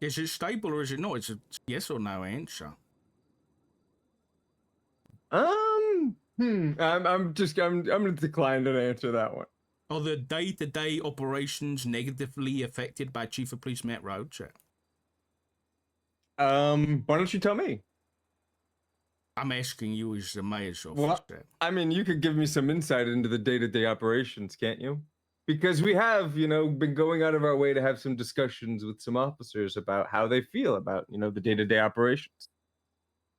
Is it stable or is it not? It's a yes or no answer. I'm gonna decline to answer that one. Are the day-to-day operations negatively affected by Chief of Police Matt Rhodes? Why don't you tell me? I'm asking you as the mayor's office. Well, I mean, you could give me some insight into the day-to-day operations, can't you? Because we have, been going out of our way to have some discussions with some officers about how they feel about, the day-to-day operations.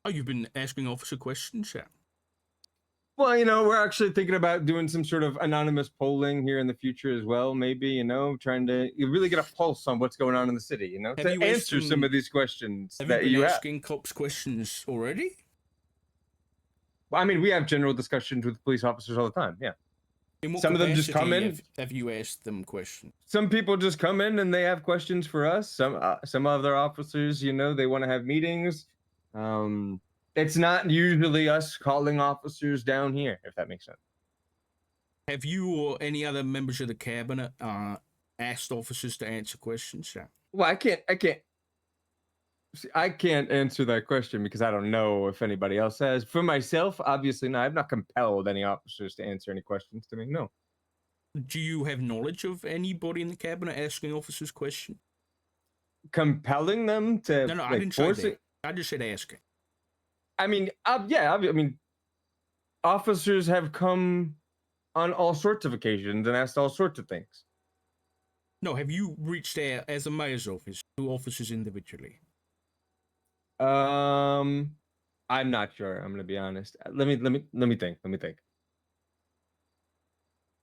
Oh, you've been asking officer questions, yeah? Well, we're actually thinking about doing some sort of anonymous polling here in the future as well. Maybe, trying to really get a pulse on what's going on in the city, to answer some of these questions have that you you been have. asking cops questions already? Well, I mean, we have general discussions with police officers all the time. Yeah. In what Some of them just come capacity in. Have you asked them questions? Some people just come in and they have questions for us. Some other officers, they want to have meetings. It's not usually us calling officers down here, if that makes sense. Have you or any other members of the cabinet asked officers to answer questions? Yeah. Well, I can't answer that question because I don't know if anybody else has. For myself, obviously, no. I've not compelled any officers to answer any questions to me. No. Do you have knowledge of anybody in the cabinet asking officers questions? Compelling them to? No, I didn't say that. I just said asking. I mean, yeah. I mean, officers have come on all sorts of occasions and asked all sorts of things. No, have you reached out as a mayor's office to officers individually? I'm not sure. I'm gonna be honest. Let me think.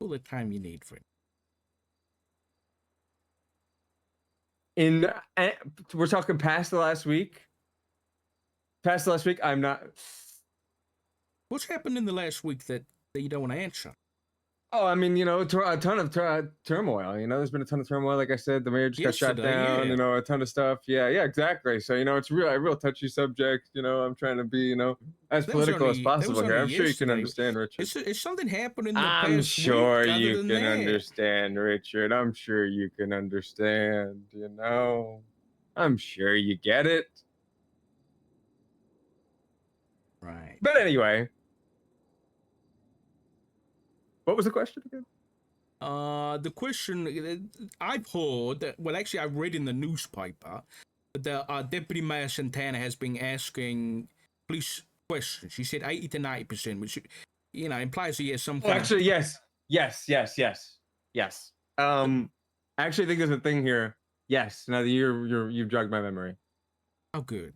All the time you need for it. We're talking past the last week. I'm not. What's happened in the last week that you don't want to answer? Oh, I mean, a ton of turmoil. There's been a ton of turmoil. Like I said, the mayor just got shot down. Yeah. A ton of stuff. Yeah, exactly. So it's a real touchy subject. I'm trying to be, as political as possible here. I'm sure you can understand, Richard. It's something happened in the past I'm week. sure you can understand, Richard. I'm sure you can understand. I'm sure you get it. Right. But anyway. What was the question again? The question I've heard that, well, actually, I read in the newspaper that the Deputy Mayor Santana has been asking police questions. She said 80 to 90%, which implies he has some. Actually, yes. I actually think there's a thing here. Yes. Now that you've jogged my memory. Oh, good.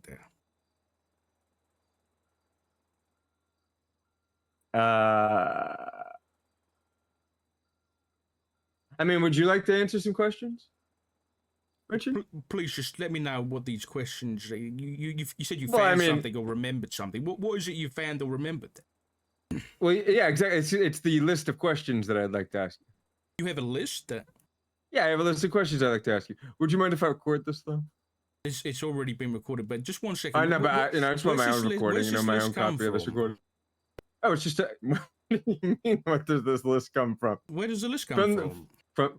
I mean, would you like to answer some questions, Richard? Please just let me know what these questions. You said you found something or remembered something. What is it you found or remembered? Well, yeah, exactly. It's the list of questions that I'd like to ask you. You have a list? Yeah, I have a list of questions I'd like to ask you. Would you mind if I record this though? It's already been recorded, but just 1 second. I know, but I just want my own recording. My own copy of this recording. Oh, it's just. What do you mean? What does this list come from? Where does the list come from?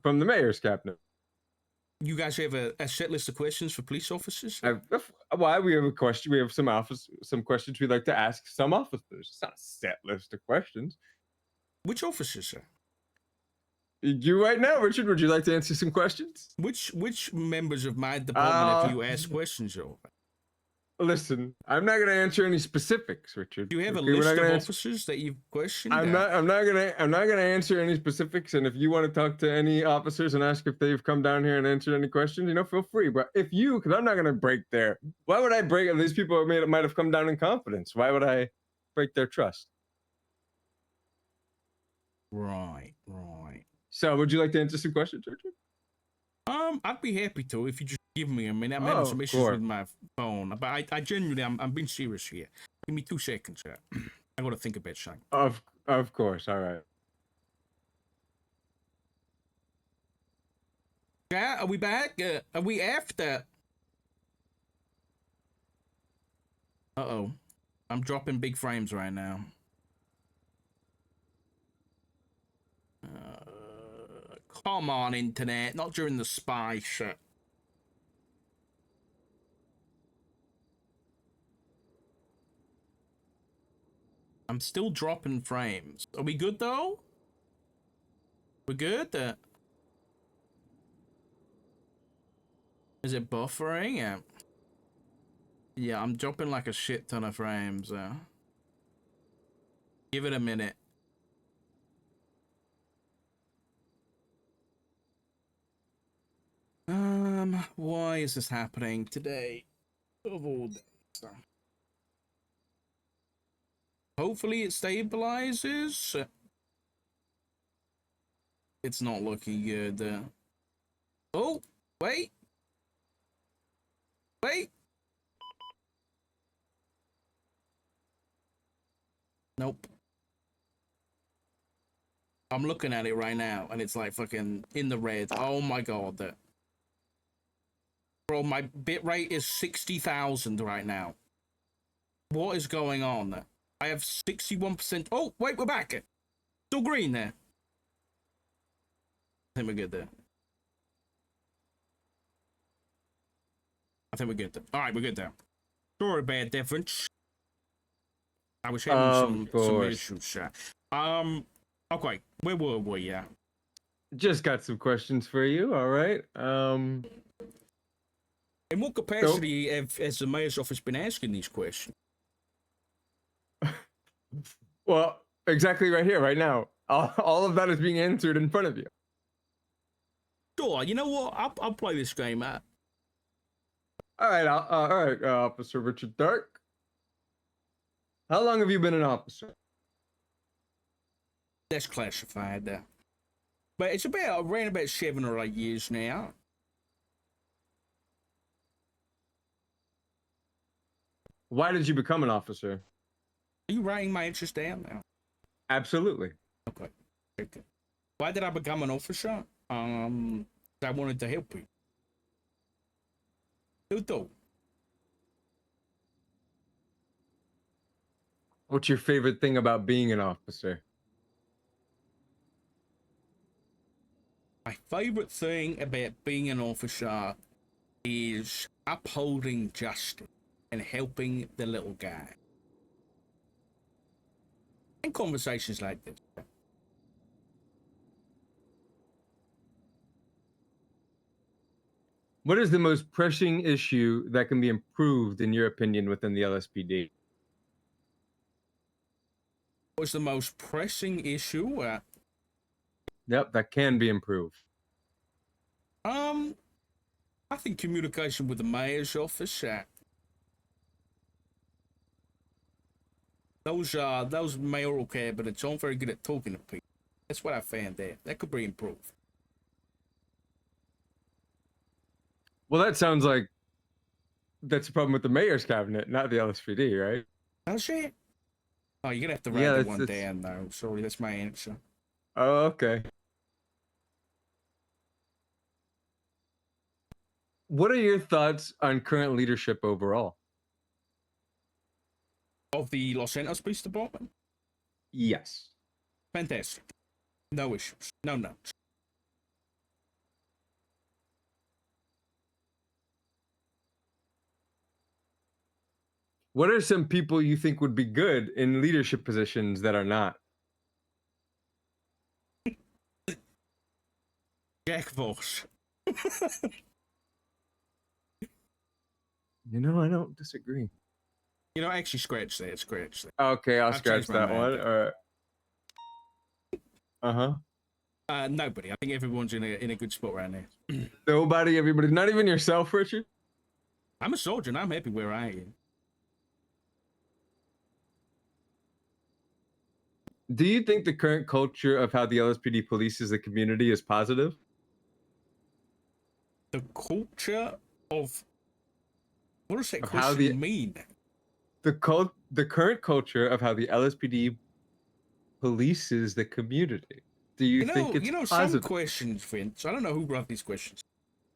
From the mayor's cabinet. You guys have a set list of questions for police officers? Why we have a question? We have some questions we'd like to ask some officers. It's not a set list of questions. Which officers, sir? You right now, Richard. Would you like to answer some questions? Which members of my department have you asked questions of? Listen, I'm not going to answer any specifics, Richard. Do you have a list of officers that you've questioned? I'm not gonna answer any specifics. And if you want to talk to any officers and ask if they've come down here and answered any questions, feel free. But because I'm not gonna break why would I break? These people might have come down in confidence. Why would I break their trust? Right. So, would you like to answer some questions, Richard? I'd be happy to if you just give me a minute. I'm having some issues with my phone, but I genuinely, I'm being serious here. Give me 2 seconds, sir. I gotta think about something. Of course, all right. Yeah, are we back? Are we after? Uh-oh. I'm dropping big frames right now. Come on, internet. Not during the spy shit. I'm I'm still dropping frames. Are we good though? We're good? Is it buffering? Yeah. Yeah, I'm dropping like a shit ton of frames. Give it a minute. Why is this happening today? Of all days. Hopefully it stabilizes. It's not looking good. Oh, wait. Wait. Nope. I'm looking at it right now, and it's like fucking in the red. Oh my god. Bro, my bitrate is 60,000 right now. What is going on? I have 61%. Oh, wait, we're back. Still green there. I think we're good there. I think we're good there. All right, we're good there. Sorry about difference. I was having some issues. Okay, where were we? Yeah. Just got some questions for you. All right. In what capacity has the mayor's office been asking these questions? Well, exactly right here, right now. All of that is being answered in front of you. Sure. You know what? I'll play this game out. All right, Officer Richard Dark. How long have you been an officer? That's classified there. But it's around about 7 or 8 years now. Why did you become an officer? Are you writing my interest down now? Absolutely. Okay. Okay. Why did I become an officer? I wanted to help people. Who? What's your favorite thing about being an officer? My favorite thing about being an officer is upholding justice and helping the little guy. And conversations like this. What is the most pressing issue that can be improved, in your opinion, within the LSPD? What's the most pressing issue? Yep, that can be improved. I think communication with the mayor's office. Those mayoral cabinets aren't very good at talking to people. That's what I found there. That could be improved. Well, that sounds like that's a problem with the mayor's cabinet, not the LSPD, right? Oh shit! Oh, you're gonna have to write that one down, though. Sorry, that's my answer. Oh, okay. What are your thoughts on current leadership overall? Of the Los Santos Police Department? Yes. Fantastic. No issues. No notes. What are some people you think would be good in leadership positions that are not? Jack Voss. You know, I don't disagree. You know, actually, scratch that. Scratch that. Okay, I'll scratch that one. All right. Nobody. I think everyone's in a good spot right now. Nobody, everybody. Not even yourself, Richard? I'm a soldier and I'm happy where I am. Do you think the current culture of how the LSPD polices the community is positive? The culture of... What does that question mean? The current culture of how the LSPD polices the community. Do you think it's positive? Some questions, Vince. I don't know who wrote these questions.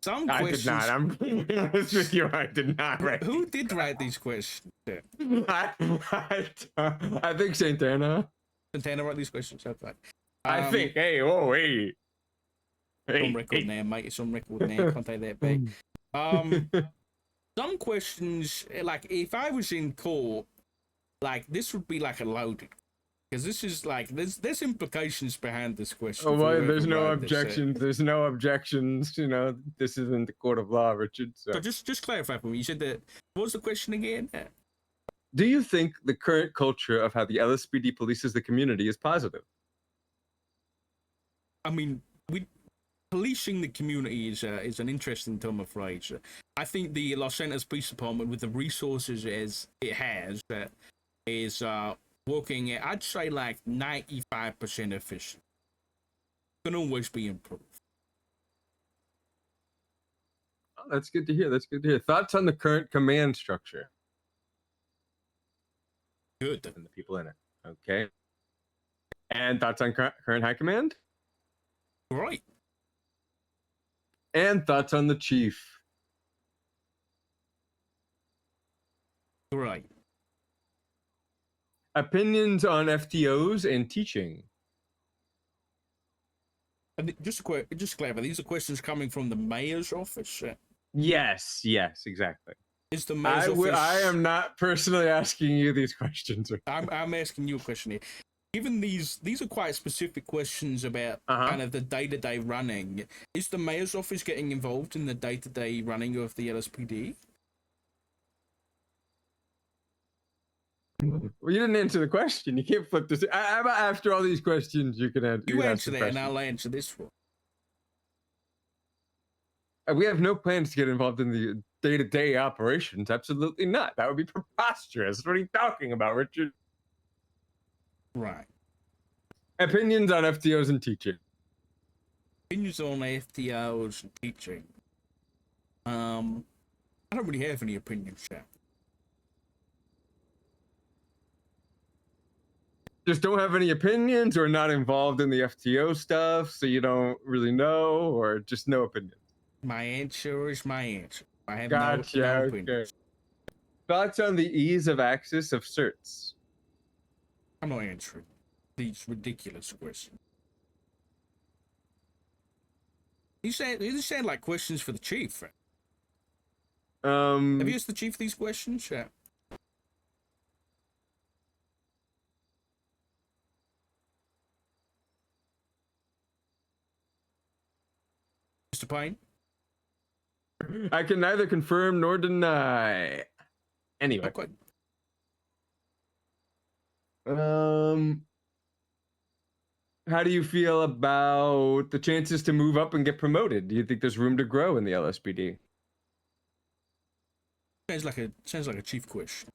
Some questions. I did not. I'm being honest with you. I did not write. Who did write these questions? I think Santana. Santana wrote these questions. Okay. I think. Hey, oh, hey. It's on record now, mate. It's on record now. Can't take that back. Some questions, like if I was in court, like this would be like a loaded. Because this is like, there's implications behind this question. Oh, well, there's no wrote this, objections. There's no objections. You know, this isn't the court of law, Richard. So just clarify for me. You said that. What was the question again? do you think the current culture of how the LSPD polices the community is positive? I mean, policing the community is an interesting term of phrase. I think the Los Santos Police Department, with the resources as it has, is working at, I'd say, like 95% efficient. Can always be improved. Oh, that's good to hear. That's good to hear. Thoughts on the current command structure? Good. And the people in it. Okay. And thoughts on current high command? Right. And thoughts on the chief? Right. Opinions on FTOs and teaching? And just to clarify, these are questions coming from the mayor's office. Yes, exactly. Is the mayor's office? I am not personally asking you these questions. I'm asking you a question here. Given these are quite specific questions about kind of the day-to-day running. Is the mayor's office getting involved in the day-to-day running of the LSPD? Well, you didn't answer the question. You can't flip this. After all these questions, you can answer. You answer that, and I'll answer this one. We have no plans to get involved in the day-to-day operations. Absolutely not. That would be preposterous. What are you talking about, Richard? Right. Opinions on FTOs and teaching. Opinions on FTOs and teaching. I don't really have any opinions yet. Just don't have any opinions, or not involved in the FTO stuff, so you don't really know, or just no opinion? My answer is my answer. I have Gotcha. no opinions. Okay. Thoughts on the ease of access of certs? I'm not answering these ridiculous questions. These sound like questions for the chief. Have you asked the chief these questions? Yeah. Mr. Payne? I can neither confirm nor deny. Anyway. Okay. How do you feel about the chances to move up and get promoted? Do you think there's room to grow in the LSPD? Sounds like a chief question.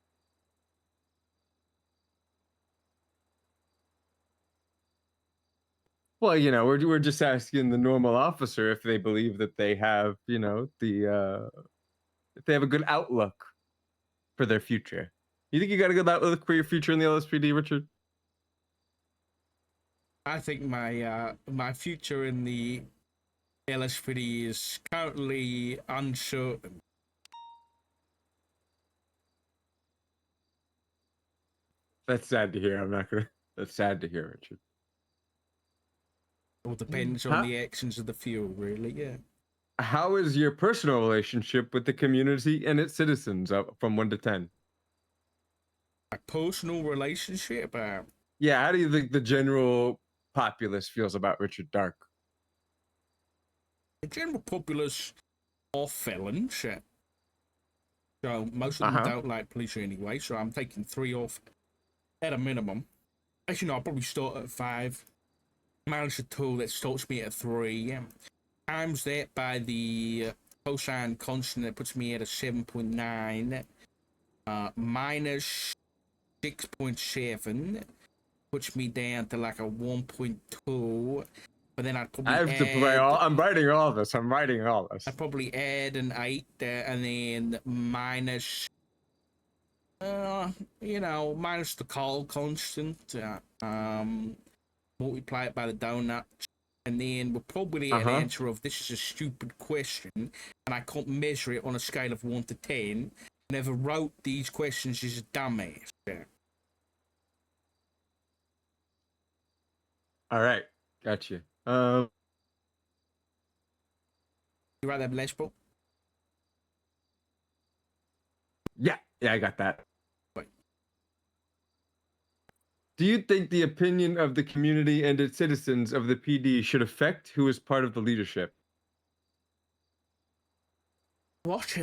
Well, you know, we're just asking the normal officer if they believe that they have, you know, if they have a good outlook for their future. You think you got a good outlook for your future in the LSPD, Richard? I think my future in the LSPD is currently uncertain. That's sad to hear. That's sad to hear, Richard. It all depends on the actions of the few, really, yeah. How is your personal relationship with the community and its citizens from 1 to 10? A personal relationship? Yeah, how do you think the general populace feels about Richard Dark? The general populace are felons, so most of them don't like police anyway, so I'm taking 3 off at a minimum. Actually, no, I'll probably start at 5. Manage a tool that starts me at 3. Times that by the cosine constant that puts me at a 7.9. Minus 6.7 puts me down to like a 1.2. But then I'd probably I'm writing all this. I'd probably add an 8 and then minus, minus the call constant. Multiply it by the donut. And then we'll probably get an answer of this is a stupid question and I can't measure it on a scale of 1 to 10. Never wrote these questions as a dumbass. All right. Gotcha. You write that legible? Yeah, I got that. Wait. Do you think the opinion of the community and its citizens of the PD should affect who is part of the leadership? What?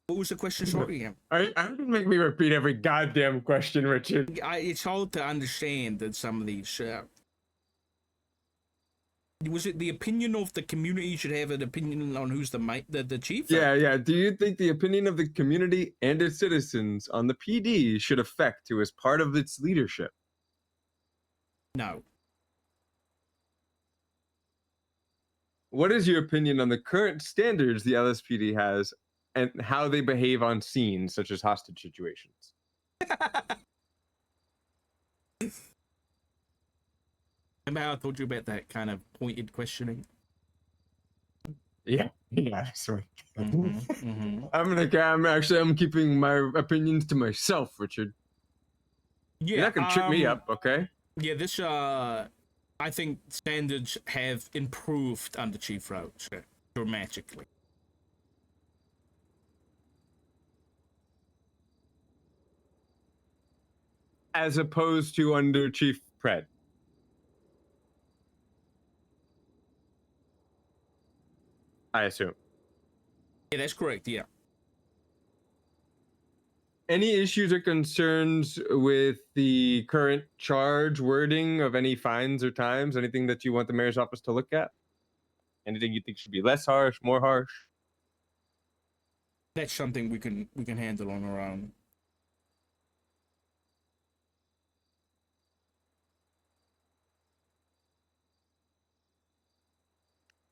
What was the question? Sorry again. I don't make me repeat every goddamn question, Richard. It's hard to understand that some of these. Was it the opinion of the community should have an opinion on who's the chief? Yeah. Do you think the opinion of the community and its citizens on the PD should affect who is part of its leadership? No. What is your opinion on the current standards the LSPD has and how they behave on scenes, such as hostage situations? Remember how I told you about that kind of pointed questioning? Yeah, that's right. I'm keeping my opinions to myself, Richard. Yeah, You're not gonna trip me up, okay? Yeah, this I think standards have improved under Chief Roach dramatically. As opposed to under Chief Pred. I assume. Yeah, that's correct, yeah. Any issues or concerns with the current charge wording of any fines or times? Anything that you want the mayor's office to look at? Anything you think should be less harsh, more harsh? That's something we can handle on our own.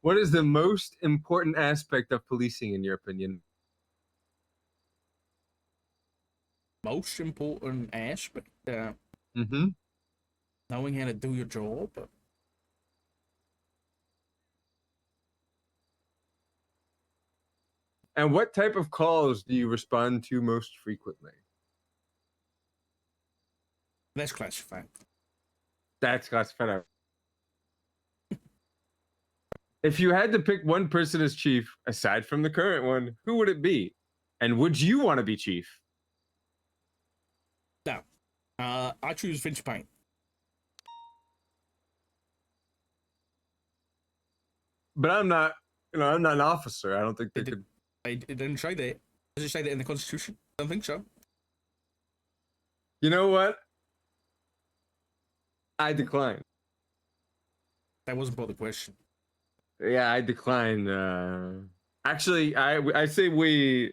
What is the most important aspect of policing, in your opinion? Most important aspect? Mm-hmm. Knowing how to do your job. And what type of calls do you respond to most frequently? That's classified. That's classified. If you had to pick one person as chief, aside from the current one, who would it be? And would you want to be chief? No. I choose Vince Payne. But I'm not, I'm not an officer. I don't think they could. It didn't say that. Does it say that in the Constitution? I don't think so. You know what? I decline. That wasn't part of the question. Yeah, I decline. Actually, I say we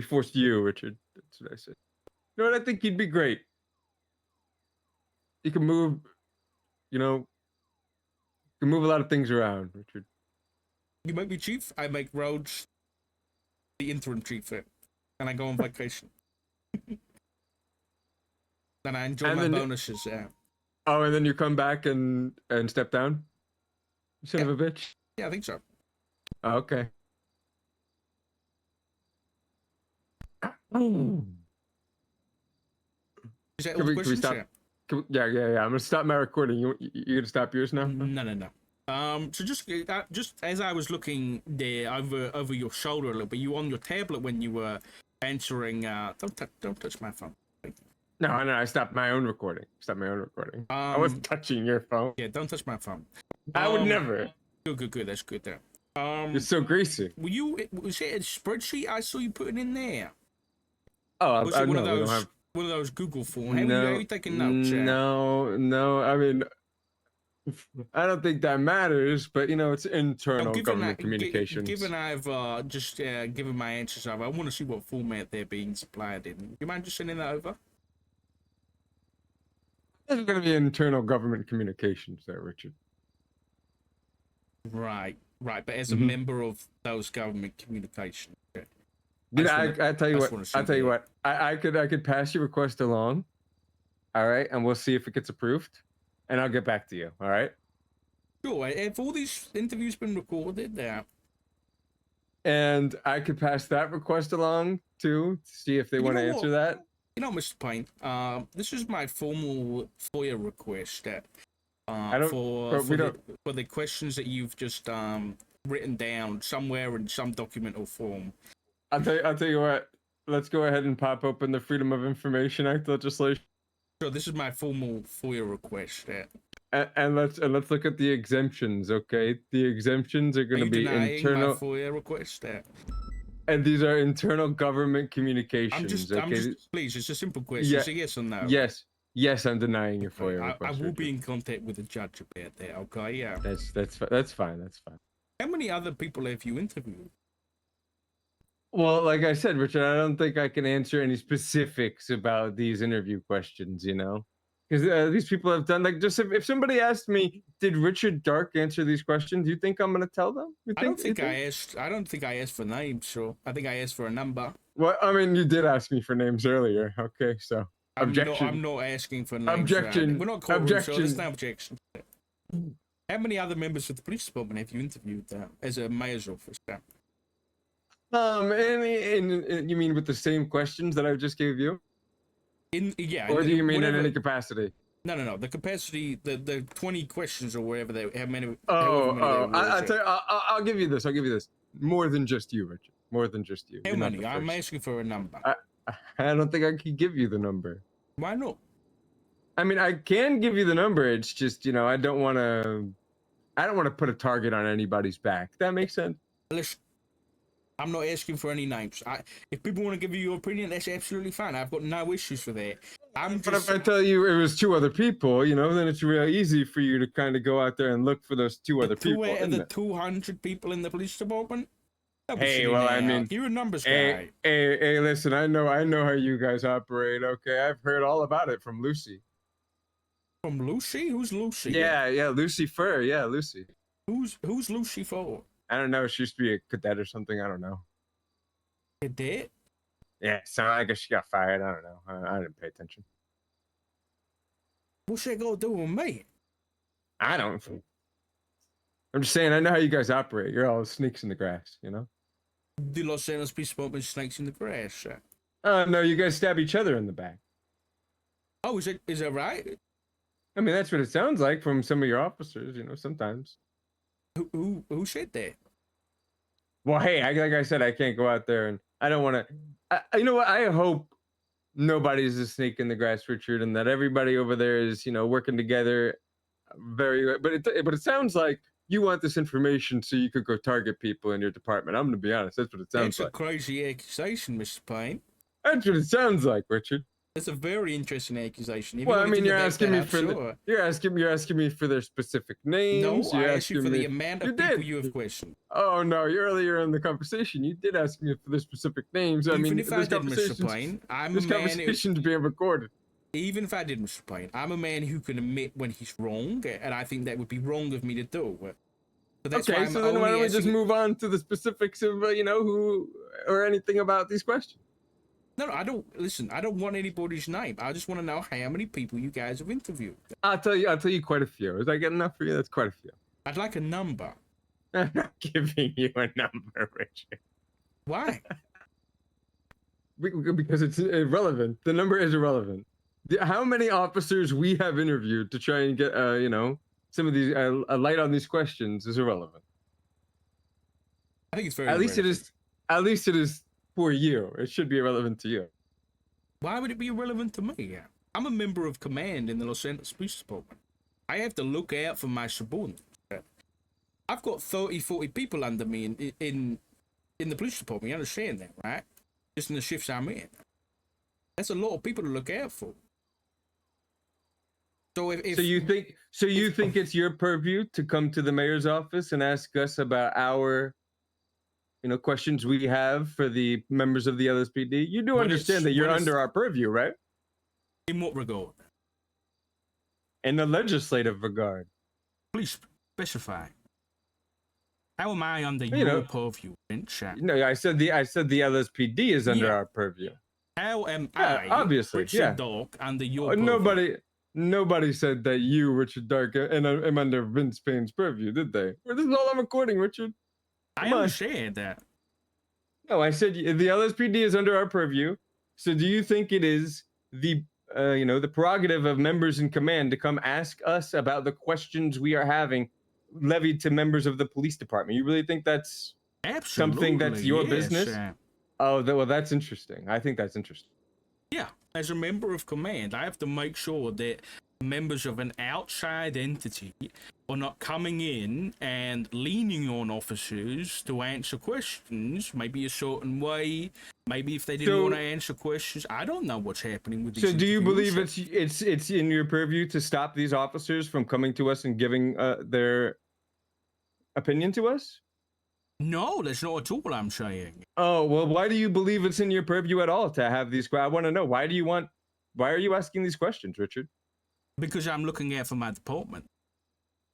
forced you, Richard. That's what I said. You know what? I think you'd be great. You can move, you can move a lot of things around, Richard. You make me chief. I make Rhodes the interim chief, and I go on vacation. And I enjoy my bonuses. Oh, and then you come back and step down? You son of a bitch. Yeah, I think so. Oh, okay. Is that Can all the we stop? Yeah. I'm gonna stop my recording. You gonna stop yours now? No. So just as I was looking there over your shoulder a little bit, you on your tablet when you were answering. Don't touch my phone. No, I stopped my own recording. I wasn't touching your phone. Yeah, don't touch my phone. I would never. Good. That's good there. You're so greasy. Was it a spreadsheet I saw you putting in there? Oh, was it one of those Google forms? No, Are you taking notes? No. I mean, I don't think that matters, but it's internal government communications. Given I've just given my answers over, I want to see what format they're being supplied in. Do you mind just sending that over? There's going to be internal government communications there, Richard. Right. But as a member of those government communications, I tell you what. I could pass your request along. All right, and we'll see if it gets approved, and I'll get back to you. All right. Sure. Have all these interviews been recorded there? And I could pass that request along too, to see if they want to answer that. Mr. Payne, this is my formal FOIA request for the questions that you've just written down somewhere in some document or form. I'll tell you what. Let's go ahead and pop open the Freedom of Information Act legislation. So this is my formal FOIA request. And let's look at the exemptions, okay? The exemptions are going to be internal. My FOIA request. And these are internal government communications. Please, it's a simple question. Yeah, It's a yes or no. Yes, I'm denying your FOIA request. I will be in contact with the judge about that. Okay, yeah. That's fine. How many other people have you interviewed? Well, like I said, Richard, I don't think I can answer any specifics about these interview questions. Because these people have done just if somebody asked me, did Richard Dark answer these questions? Do you think I'm going to tell them? I don't think I asked for names. So I think I asked for a number. Well, I mean, you did ask me for names earlier. Okay, so objection. I'm not asking for names. Objection. We're not courtroom, so there's no objection. How many other members of the police department have you interviewed as a mayor's officer? And you mean with the same questions that I just gave you? Or do you mean in any capacity? No. The capacity, the 20 questions or whatever they, how many? I'll give you this. More than just you, Richard. More than just you. How many? I'm asking for a number. I don't think I can give you the number. Why not? I mean, I can give you the number. It's just, I don't want to put a target on anybody's back. That makes sense. Listen, I'm not asking for any names. If people want to give you your opinion, that's absolutely fine. I've got no issues with that. But if I tell you it was 2 other people, then it's real easy for you to kind of go out there and look for those 2 other people. Two out of the 200 people in the police department? Hey, well, I mean, you're a numbers guy. Hey, listen, I know how you guys operate. Okay, I've heard all about it from Lucy. From Lucy? Who's Lucy? Yeah, Lucy Fur. Yeah, Lucy. Who's Lucy for? I don't know. She used to be a cadet or something. I don't know. Cadet? Yeah, so I guess she got fired. I don't know. I didn't pay attention. What's that got to do with me? I don't. I'm just saying, I know how you guys operate. You're all snakes in the grass, The Los Angeles Police Department snakes in the grass, sir. No, you guys stab each other in the back. Oh, is that right? I mean, that's what it sounds like from some of your officers, sometimes. Who said that? Well, hey, like I said, I can't go out there and I don't want to. You know what? I hope nobody's a snake in the grass, Richard, and that everybody over there is, working together very. But it sounds like you want this information so you could go target people in your department. I'm going to be honest. That's what it sounds like. That's a crazy accusation, Mr. Payne. That's what it sounds like, Richard. It's a very interesting accusation. Well, I mean, you're asking me for you're asking me for their specific names. No, I asked you for the amount of people you have questioned. Oh no, earlier in the conversation you did ask me for the specific names. Even if I did, Mr. Payne, this conversation's being recorded. Even if I did, Mr. Payne, I'm a man who can admit when he's wrong, and I think that would be wrong of me to do. So that's okay, so then why don't we just move on to the specifics of who or anything about these questions? No, I don't. Listen, I don't want anybody's name. I just want to know how many people you guys have interviewed. I'll tell you quite a few. Is that good enough for you? That's quite a few. I'd like a number. I'm not giving you a number, Richard. Why? Because it's irrelevant. The number is irrelevant. How many officers we have interviewed to try and get, some of these a light on these questions is irrelevant. I think it's very. At least it is. For you, it should be irrelevant to you. Why would it be irrelevant to me? I'm a member of command in the Los Angeles Police Department. I have to look out for my subordinates. I've got 30, 40 people under me in the police department. You understand that, right? Just in the shifts I'm in. That's a lot of people to look out for. So so you think it's your purview to come to the mayor's office and ask us about our questions we have for the members of the LSPD? You do understand that you're under our purview, right? In what regard? In the legislative regard. Please specify. How am I under your purview, Finch? No, I said the LSPD is under our purview. How am I, obviously, Richard Dark, under your purview? Nobody said that you, Richard Dark, and I'm under Vince Payne's purview, did they? This is all I'm recording, Richard. I understand that. No, I said the LSPD is under our purview. So do you think it is the prerogative of members in command to come ask us about the questions we are having levied to members of the police department? You really think that's something that's your business? Oh, well, that's interesting. I think that's interesting. Yeah, as a member of command, I have to make sure that members of an outside entity are not coming in and leaning on officers to answer questions, maybe a certain way, maybe if they didn't want to answer questions. I don't know what's happening with these So do you interviews. believe it's in your purview to stop these officers from coming to us and giving their opinion to us? No, that's not at all I'm saying. Oh, well, why do you believe it's in your purview at all to have these? I want to know, why are you asking these questions, Richard? Because I'm looking out for my department.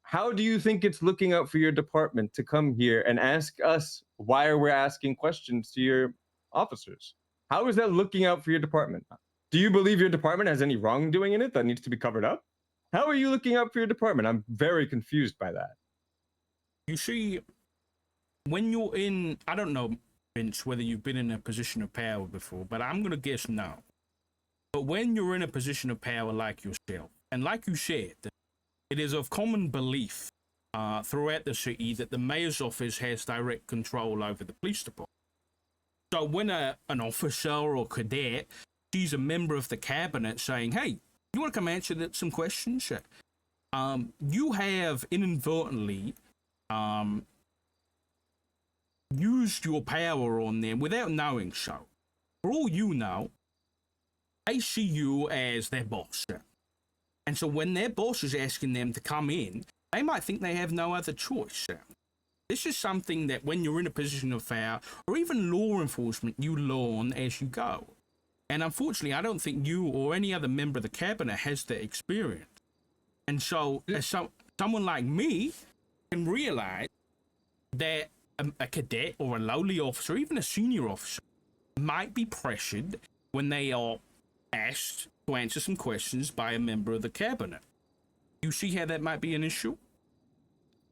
How do you think it's looking out for your department to come here and ask us why we're asking questions to your officers? How is that looking out for your department? Do you believe your department has any wrongdoing in it that needs to be covered up? How are you looking out for your department? I'm very confused by that. You see, when you're in, I don't know, Vince, whether you've been in a position of power before, but I'm going to guess no. But when you're in a position of power like yourself, and like you said, it is of common belief throughout the city that the mayor's office has direct control over the police department. So when an officer or cadet sees a member of the cabinet saying, hey, you want to come answer some questions? You have inadvertently used your power on them without knowing so. For all you know, they see you as their boss. And so when their boss is asking them to come in, they might think they have no other choice. This is something that when you're in a position of power, or even law enforcement, you learn as you go. And unfortunately, I don't think you or any other member of the cabinet has that experience. And so, as someone like me can realize that a cadet or a lowly officer, even a senior officer, might be pressured when they are asked to answer some questions by a member of the cabinet. You see how that might be an issue?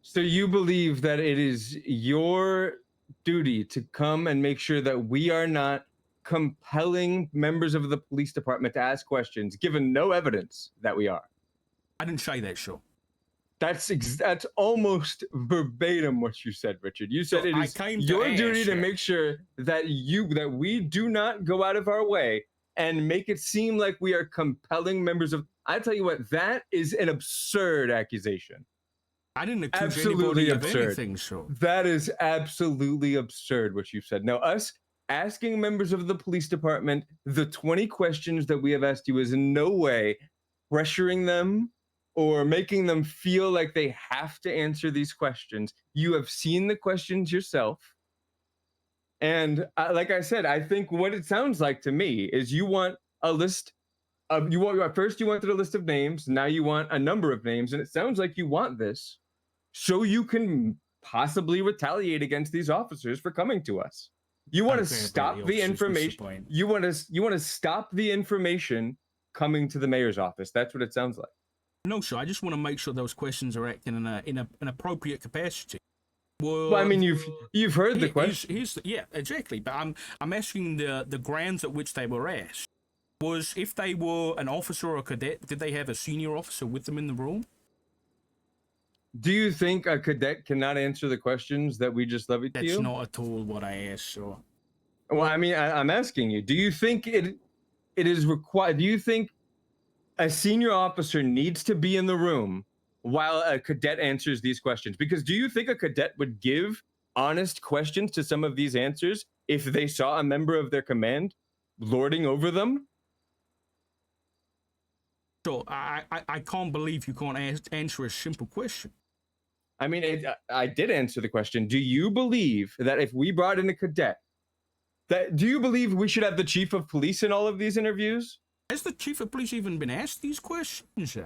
So you believe that it is your duty to come and make sure that we are not compelling members of the police department to ask questions, given no evidence that we are? I didn't say that, sure. That's almost verbatim what you said, Richard. You said it is your duty to make sure that we do not go out of our way and make it seem like we are compelling members of. I tell you what, that is an absurd accusation. I didn't accuse anybody of anything, so. That is absolutely absurd what you've said. Now, us asking members of the police department the 20 questions that we have asked you is in no way pressuring them or making them feel like they have to answer these questions. You have seen the questions yourself. And like I said, I think what it sounds like to me is you want a list of, first you wanted a list of names, now you want a number of names, and it sounds like you want this so you can possibly retaliate against these officers for coming to us. You want to stop the information. You want to stop the information coming to the mayor's office. That's what it sounds like. No, sir. I just want to make sure those questions are acting in an appropriate capacity. Well, I mean, you've heard the question. Yeah, exactly. But I'm asking the grounds at which they were asked. Was if they were an officer or a cadet, did they have a senior officer with them in the room? Do you think a cadet cannot answer the questions that we just levied to you? That's not at all what I asked, sir. Well, I mean, I'm asking you. Do you think it is required? Do you think a senior officer needs to be in the room while a cadet answers these questions? Because do you think a cadet would give honest questions to some of these answers if they saw a member of their command lording over them? So I can't believe you can't answer a simple question. I mean, I did answer the question. Do you believe that if we brought in a cadet, do you believe we should have the chief of police in all of these interviews? Has the chief of police even been asked these questions?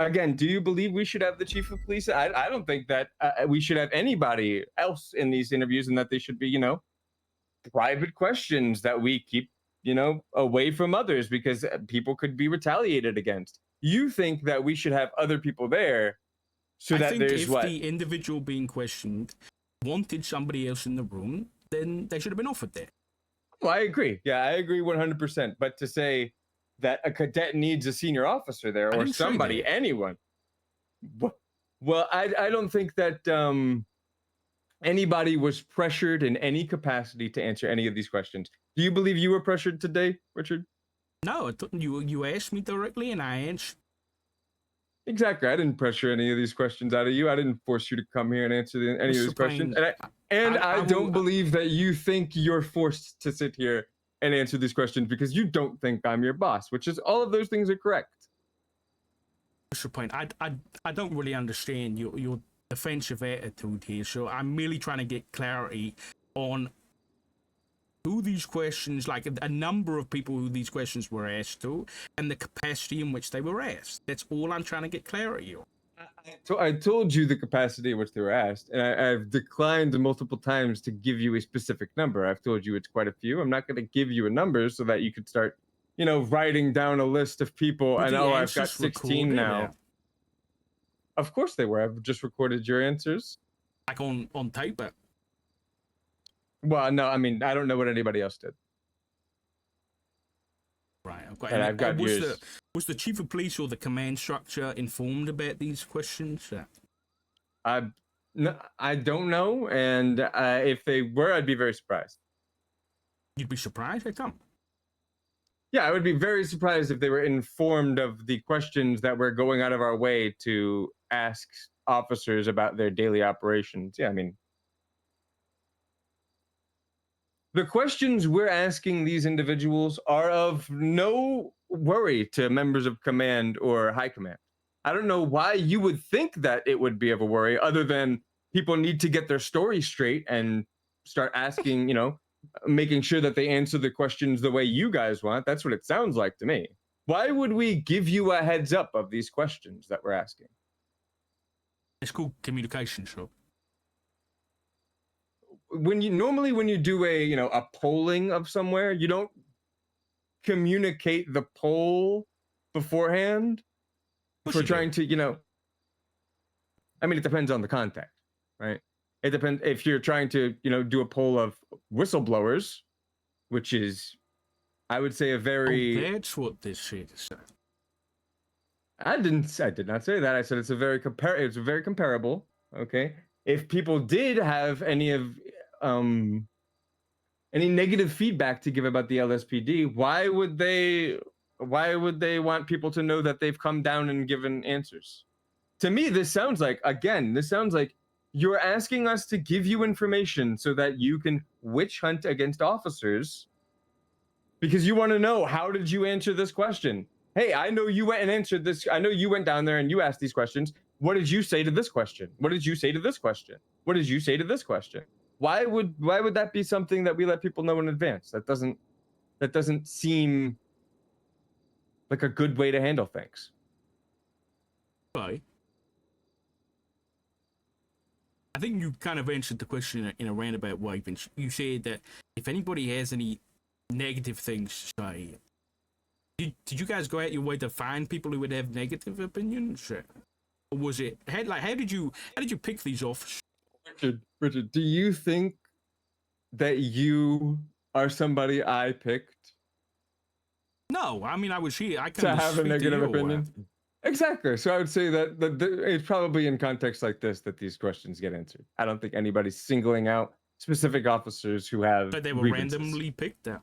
Again, do you believe we should have the chief of police? I don't think that we should have anybody else in these interviews, and that they should be, private questions that we keep, away from others because people could be retaliated against. You think that we should have other people there so that there's what? I think if the individual being questioned wanted somebody else in the room, then they should have been offered there. Well, I agree. Yeah, I agree 100%. But to say that a cadet needs a senior officer there or somebody, anyone. Well, I don't think that anybody was pressured in any capacity to answer any of these questions. Do you believe you were pressured today, Richard? No, you asked me directly and I answered. Exactly. I didn't pressure any of these questions out of you. I didn't force you to come here and answer any of these questions. And I don't believe that you think you're forced to sit here and answer these questions because you don't think I'm your boss, which is all of those things are correct. Mr. Payne, I don't really understand your defensive attitude here, so I'm merely trying to get clarity on who these questions, like a number of people who these questions were asked to, and the capacity in which they were asked. That's all I'm trying to get clarity on. So I told you the capacity in which they were asked, and I've declined multiple times to give you a specific number. I've told you it's quite a few. I'm not going to give you a number so that you could start, writing down a list of people. And I've got 16 now. Of course they were. I've just recorded your answers. Like on tape? Well, no, I mean, I don't know what anybody else did. Right, okay. And I've got yours. Was the chief of police or the command structure informed about these questions? No, I don't know, and if they were, I'd be very surprised. You'd be surprised? How come? Yeah, I would be very surprised if they were informed of the questions that we're going out of our way to ask officers about their daily operations. Yeah, I mean, the questions we're asking these individuals are of no worry to members of command or high command. I don't know why you would think that it would be of a worry, other than people need to get their story straight and start asking, making sure that they answer the questions the way you guys want. That's what it sounds like to me. Why would we give you a heads up of these questions that we're asking? It's called communication, sure. When you do a polling of somewhere, you don't communicate the poll beforehand for trying to, I mean, it depends on the context, right? It depends if you're trying to, do a poll of whistleblowers, which is, I would say, a very. Oh, that's what this shit is. I did not say that. I said it's very comparable. Okay. If people did have any negative feedback to give about the LSPD, why would they want people to know that they've come down and given answers? To me, this sounds like you're asking us to give you information so that you can witch hunt against officers because you want to know, how did you answer this question? Hey, I know you went and answered this. I know you went down there and you asked these questions. What did you say to this question? What did you say to this question? What did you say to this question? Why would that be something that we let people know in advance? That doesn't seem like a good way to handle things. Right. I think you kind of answered the question in a roundabout way, Vince. You said that if anybody has any negative things to say, did you guys go out your way to find people who would have negative opinions? Or was it how did you pick these officers? Richard, do you think that you are somebody I picked? No, I mean, I was here. I to have a negative opinion. Exactly. So I would say that it's probably in context like this that these questions get answered. I don't think anybody's singling out specific officers who have. But they were grievances. randomly picked out.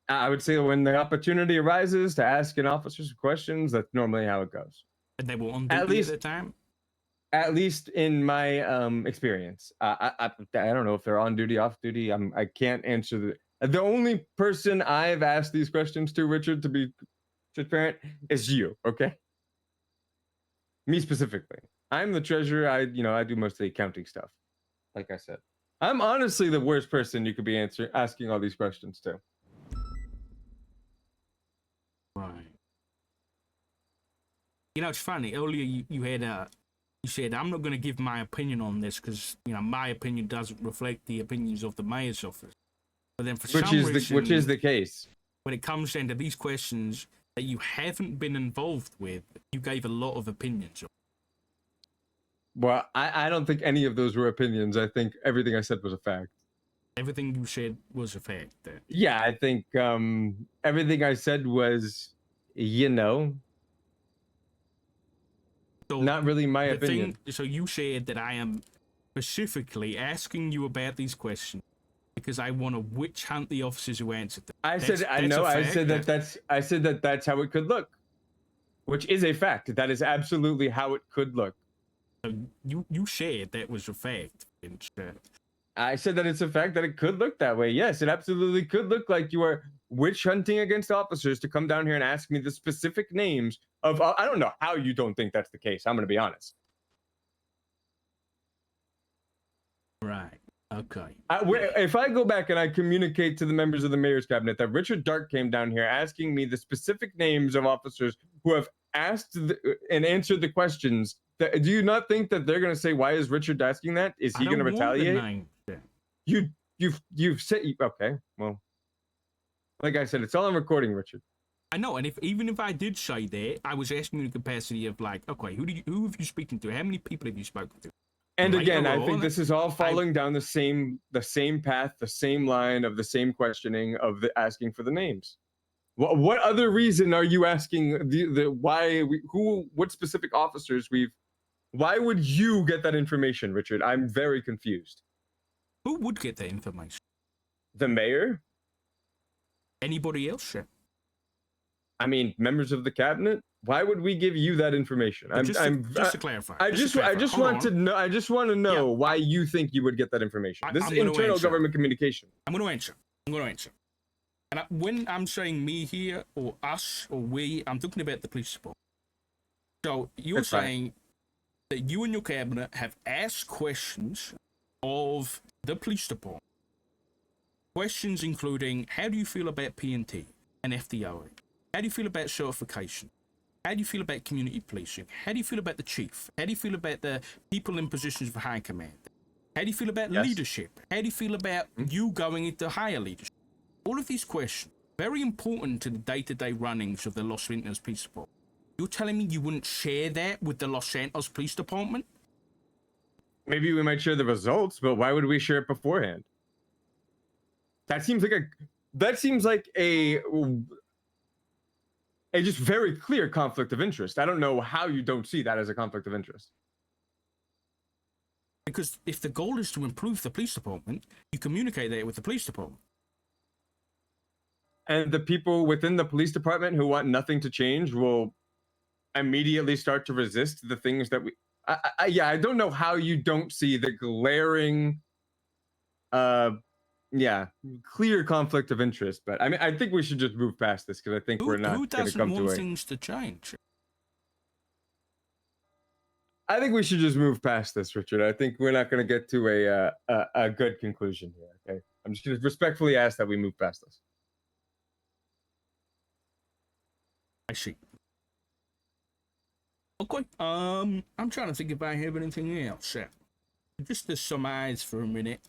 I would say when the opportunity arises to ask an officer questions, that's normally how it goes. And they were on duty at the time? At least in my experience. I don't know if they're on duty, off duty. I can't answer the only person I've asked these questions to, Richard, to be transparent, is you, okay? Me specifically. I'm the treasurer. I do most of the accounting stuff. Like I said. I'm honestly the worst person you could be asking all these questions to. Right. It's funny. Earlier you had you said, I'm not going to give my opinion on this because my opinion doesn't reflect the opinions of the mayor's office. But then for some reason, which is the case. When it comes down to these questions that you haven't been involved with, you gave a lot of opinions on. Well, I don't think any of those were opinions. I think everything I said was a fact. Everything you said was a fact. Yeah, I think everything I said was, so not really my opinion. So you said that I am specifically asking you about these questions because I want to witch hunt the officers who answered them. I said that's how it could look, which is a fact. That is absolutely how it could look. So you shared that was a fact. I said that it's a fact that it could look that way. Yes, it absolutely could look like you are witch hunting against officers to come down here and ask me the specific names of. I don't know how you don't think that's the case. I'm going to be honest. Right. Okay. If I go back and I communicate to the members of the mayor's cabinet that Richard Dark came down here asking me the specific names of officers who have asked and answered the questions, do you not think that they're going to say, "Why is Richard asking that? Is he going to retaliate?" You've said okay. Well, like I said, it's all on recording, Richard. I know, and even if I did say that, I was asking in the capacity of like, okay, who have you speaking to? How many people have you spoken to? And again, I think this is all following down the same path, the same line of the same questioning of the asking for the names. What other reason are you asking what specific officers why would you get that information, Richard? I'm very confused. Who would get that information? The mayor? Anybody else? I mean, members of the cabinet? Why would we give you that information? Just to clarify. I just want to know why you think you would get that information. This is internal government communication. I'm going to answer. And when I'm saying me here, or us, or we, I'm talking about the police department. So you're saying that you and your cabinet have asked questions of the police department. Questions including, how do you feel about P&T and FDOA? How do you feel about certification? How do you feel about community policing? How do you feel about the chief? How do you feel about the people in positions of high command? How do you feel about leadership? How do you feel about you going into higher leadership? All of these questions, very important to the day-to-day runnings of the Los Santos Police Department. You're telling me you wouldn't share that with the Los Santos Police Department? Maybe we might share the results, but why would we share it beforehand? That seems like a just very clear conflict of interest. I don't know how you don't see that as a conflict of interest. Because if the goal is to improve the police department, you communicate that with the police department. And the people within the police department who want nothing to change will immediately start to resist the things that I don't know how you don't see the glaring clear conflict of interest, but I mean, I think we should just move past this because I think we're not going to come to Who doesn't want things to change? I think we should just move past this, Richard. I think we're not going to get to a good conclusion here. Okay, I'm just going to respectfully ask that we move past this. I see. Okay. I'm trying to think if I have anything else. Just to surmise for a minute.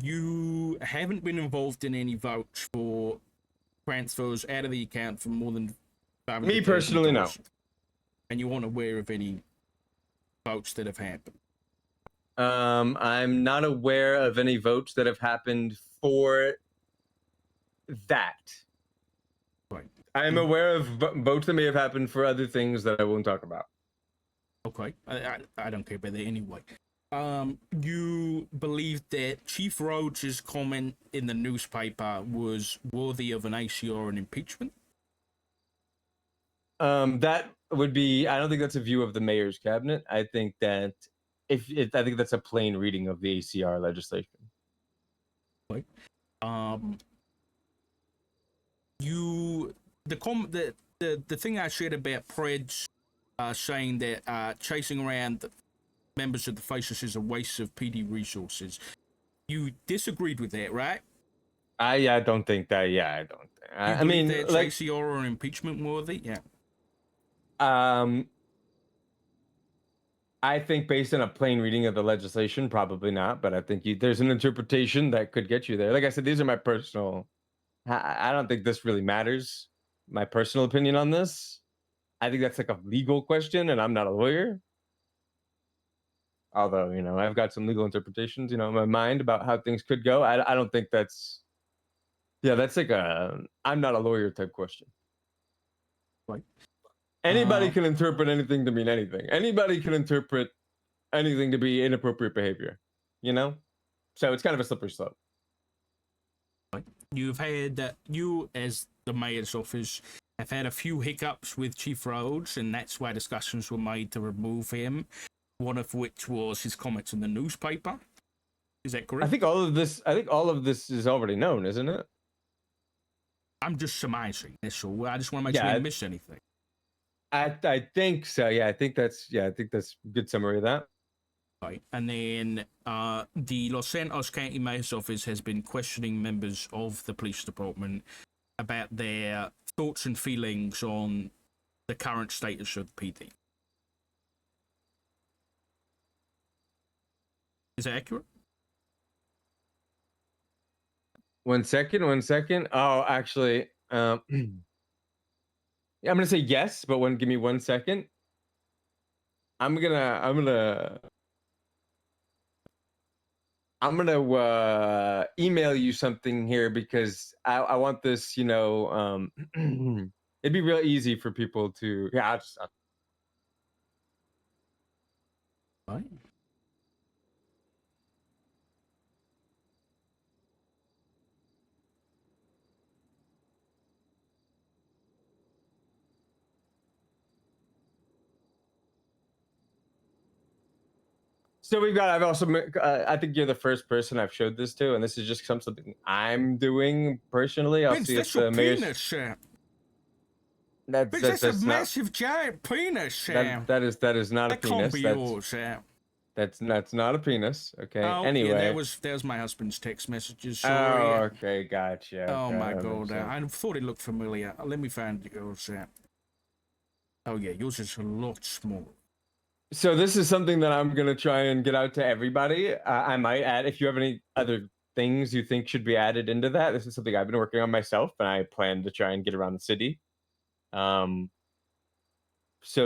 You haven't been involved in any votes for transfers out of the account for more than $500,000. Me personally, no. And you aren't aware of any votes that have happened? I'm not aware of any votes that have happened for that. Right. I am aware of votes that may have happened for other things that I won't talk about. Okay. I don't care about that anyway. You believe that Chief Rhodes' comment in the newspaper was worthy of an ACR and impeachment? That would be, I don't think that's a view of the mayor's cabinet. I think that I think that's a plain reading of the ACR legislation. Right. The thing I said about Preds saying that chasing around members of the Faces is a waste of PD resources. You disagreed with that, right? I don't think that. Yeah, I don't. I mean, that like ACR or impeachment worthy. Yeah. I think based on a plain reading of the legislation, probably not. But I think there's an interpretation that could get you there. Like I said, these are my personal. I don't think this really matters. My personal opinion on this. I think that's like a legal question, and I'm not a lawyer. Although, you know, I've got some legal interpretations, you know, in my mind about how things could go. I don't think that's. Yeah, that's like I'm not a lawyer type question. Right. Anybody can interpret anything to mean anything. Anybody can interpret anything to be inappropriate behavior, you know? So it's kind of a slippery slope. You've had, you as the mayor's office, have had a few hiccups with Chief Rhodes, and that's why discussions were made to remove him. One of which was his comments in the newspaper. Is that correct? I think all of this is already known, isn't it? I'm just surmising. That's all. I just want to make sure we didn't miss anything. I think so. Yeah, I think that's a good summary of that. Right. And then the Los Santos County Mayor's Office has been questioning members of the police department about their thoughts and feelings on the current status of the PD. Is that accurate? 1 second. Oh, actually, yeah, I'm gonna say yes, but give me 1 second. I'm gonna email you something here because I want this, it'd be real easy for people to, Right. So I've also, I think you're the first person I've showed this to, and this is just something I'm doing personally. I'll Vince, see that's if the your mayor's... penis, Sam. That's a not, massive, giant penis, Sam. that is not a penis. Can't be yours, Sam. That's not a penis. Okay. Oh, anyway, yeah, that was my husband's text messages. Sorry. Oh, okay, gotcha. Oh okay, my god, I thought it looked familiar. Let me find yours, Sam. Oh yeah, yours is a lot smaller. So this is something that I'm gonna try and get out to everybody. I might add, if you have any other things you think should be added into that. This is something I've been working on myself, and I plan to try and get around the city. So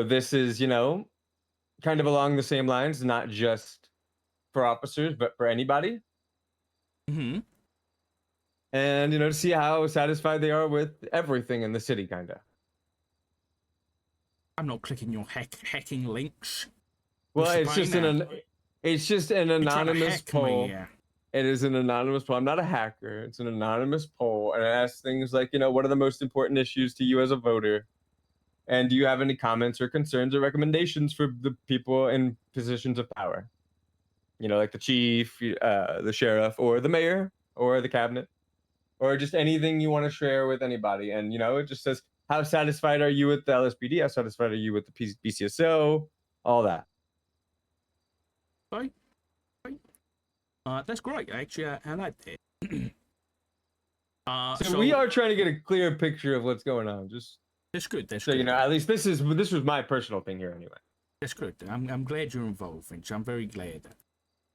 this is, kind of along the same lines, not just for officers, but for anybody. Mm-hmm. And, to see how satisfied they are with everything in the city, kind of. I'm not clicking your hacking links. Well, it's just an anonymous poll. Me, yeah. It is an anonymous poll. I'm not a hacker. It's an anonymous poll, and it asks things like, what are the most important issues to you as a voter? And do you have any comments or concerns or recommendations for the people in positions of power? Like the chief, the sheriff, or the mayor, or the cabinet, or just anything you want to share with anybody. And, it just says, how satisfied are you with the LSPD? How satisfied are you with the BCSO? All that. Right. That's great. Actually, I like that. So we are trying to get a clear picture of what's going on. That's good. That's so good. At least this was my personal thing here anyway. That's good. I'm glad you're involved, Vince. I'm very glad.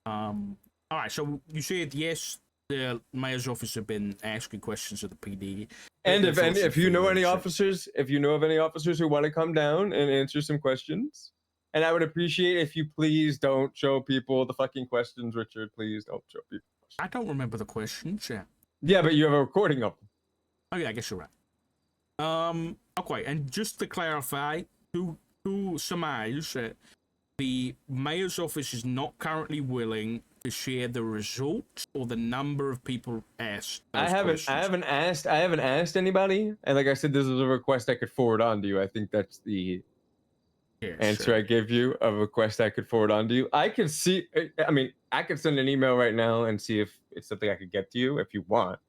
All right. So you said yes. The mayor's office have been asking questions of the PD. And if you know any officers, if you know of any officers who want to come down and answer some questions, and I would appreciate if you please don't show people the fucking questions, Richard. Please don't show people. I don't remember the questions. Yeah. Yeah, but you have a recording of them. Oh yeah, I guess you're right. Okay, and just to clarify, to surmise, the mayor's office is not currently willing to share the results or the number of people asked. I haven't asked anybody, and like I said, this is a request I could forward on to you. I think that's the answer I gave you, a request I could forward on to you. I could see. I mean, I could send an email right now and see if it's something I could get to you if you want.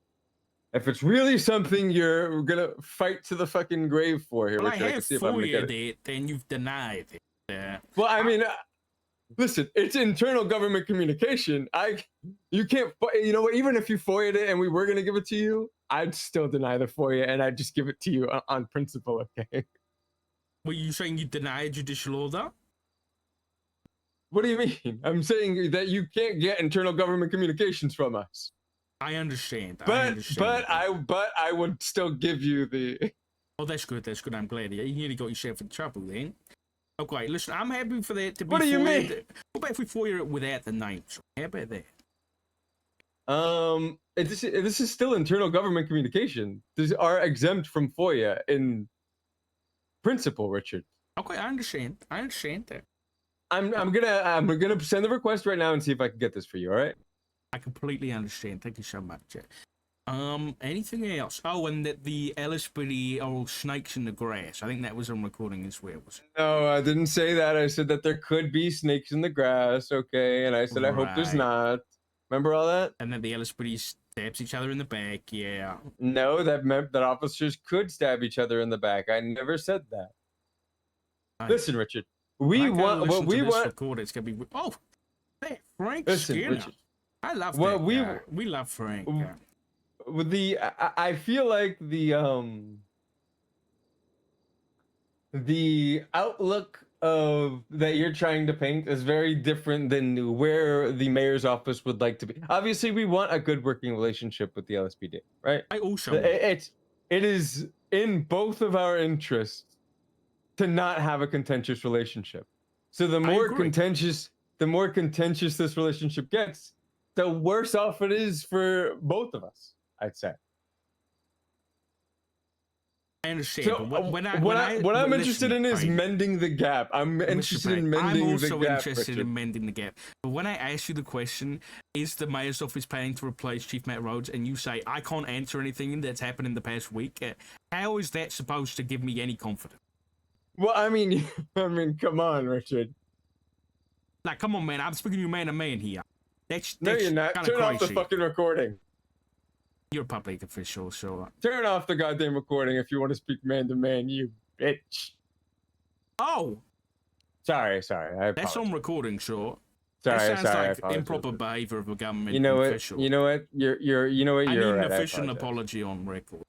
If it's really something you're gonna fight to the fucking grave for here, well, Richard, I have forwarded it, and you've denied it. Well, I mean, listen, it's internal government communication. You can't. You know what? Even if you FOIA'd it and we were gonna give it to you, I'd still deny the FOIA and I'd just give it to you on principle. Okay. Were you saying you deny judicial order? What do you mean? I'm saying that you can't get internal government communications from us. I understand. But I would still give you the. Oh, that's good. That's good. I'm glad. You nearly got yourself in trouble then. Okay, listen, I'm happy for that to be. What do you mean? What about if we FOIA it without the names? How about that? This is still internal government communication. These are exempt from FOIA in principle, Richard. Okay, I understand. I understand that. I'm gonna send the request right now and see if I can get this for you. All right. I completely understand. Thank you so much. Anything else? Oh, and that the LSPD are all snakes in the grass. I think that was on recording as well. No, I didn't say that. I said that there could be snakes in the grass, okay? And I said I hope there's Right. not. Remember all that? And then the LSPD stabs each other in the back, yeah. No, that meant that officers could stab each other in the back. I never said that. Right. Listen, Richard. We want what we want. Record, it's gonna be. Oh, hey, Frank Listen, Skinner. Richard. I love Well, that guy. We love Frank. With I feel like the outlook of that you're trying to paint is very different than where the mayor's office would like to be. Obviously, we want a good working relationship with the LSPD, right? I also it is in both of our interests to not have a contentious relationship. So the more contentious this relationship gets, the worse off it is for both of us, I'd say. I understand. So but what I'm interested in is mending the gap. I'm interested in mending the gap. I'm also interested Richard. in mending the gap. But when I ask you the question, is the mayor's office planning to replace Chief Matt Rhodes, and you say I can't answer anything that's happened in the past week, how is that supposed to give me any confidence? Well, I mean, come on, Richard. Like, come on, man. I'm speaking to you man to man here. That's No, you're not. Turn off the fucking recording. You're a public official, so... Turn off the goddamn recording if you want to speak man to man, you bitch. Oh! Sorry. I apologize. That's on recording, sure. Sorry, that sounds like I improper behavior of a government official. You know what? You're you know what? I need You're an right. official apology on record.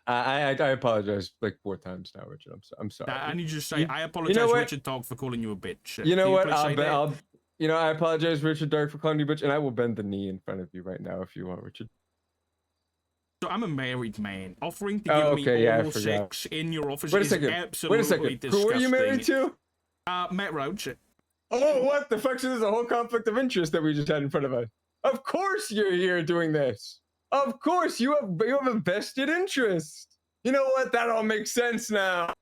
I apologize like 4 times now, Richard. I'm sorry. I need you to say, I apologize, Richard Dog, for calling you a bitch. You know what? I apologize, Richard Dark, for calling you bitch, and I will bend the knee in front of you right now if you want, Richard. So I'm a married man. Offering to give me oral sex in your office is absolutely disgusting. Who are you married to? Matt Roach. Oh, what the fuck? So there's a whole conflict of interest that we just had in front of us. Of course you're here doing this. Of course you have a vested interest. You know what? That all makes sense now.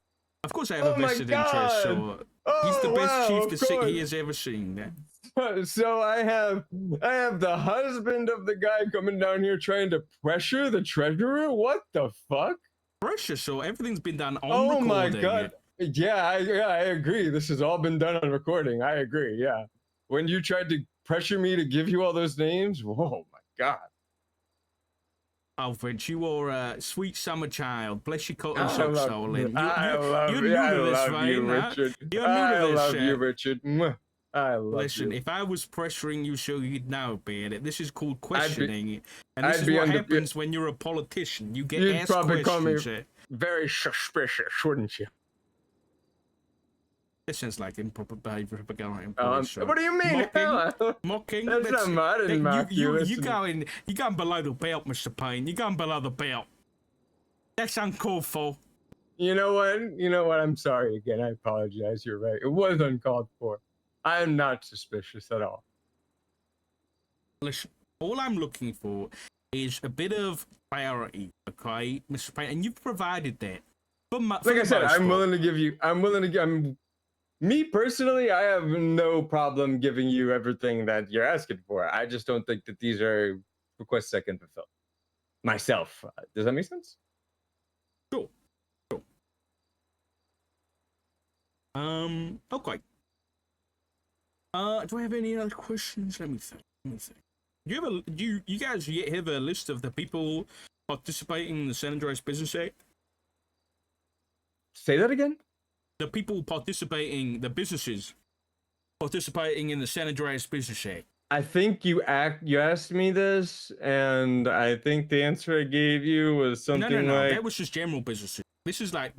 Of course I have a vested interest. So he's the best chief he has ever seen. So I have the husband of the guy coming down here trying to pressure the treasurer. What the fuck? Pressure? So everything's been done on recording. Oh my god! Yeah, I agree. This has all been done on recording. I agree. Yeah. When you tried to pressure me to give you all those names, whoa my god. Alfred, you are a sweet summer child. Bless your cotton socks, darling. I love you, Richard. I love you, Richard. I love Listen, you. if I was pressuring you so you'd know about it, this is called questioning. And this is what happens when you're a politician. You get asked questions. You'd probably call me very suspicious, wouldn't you? This sounds like improper behavior of a guy. What do you mean? Mocking? That's not I didn't mock you. You're going below the belt, Mr. Payne. You're going below the belt. That's uncalled for. You know what? I'm sorry again. I apologize. You're right. It was uncalled for. I am not suspicious at all. Listen, all I'm looking for is a bit of clarity, okay, Mr. Payne? And you've provided that. Like I said, I'm willing to give you. Me personally, I have no problem giving you everything that you're asking for. I just don't think that these are requests I can fulfill myself. Does that make sense? Cool. Okay. Do I have any other questions? Let me think. Do you guys yet have a list of the people participating in the Standardized Business Act? Say that again? The people participating, the businesses participating in the Standardized Business Act. I think you asked me this, and I think the answer I gave you was something No. like... That was just general businesses. This is like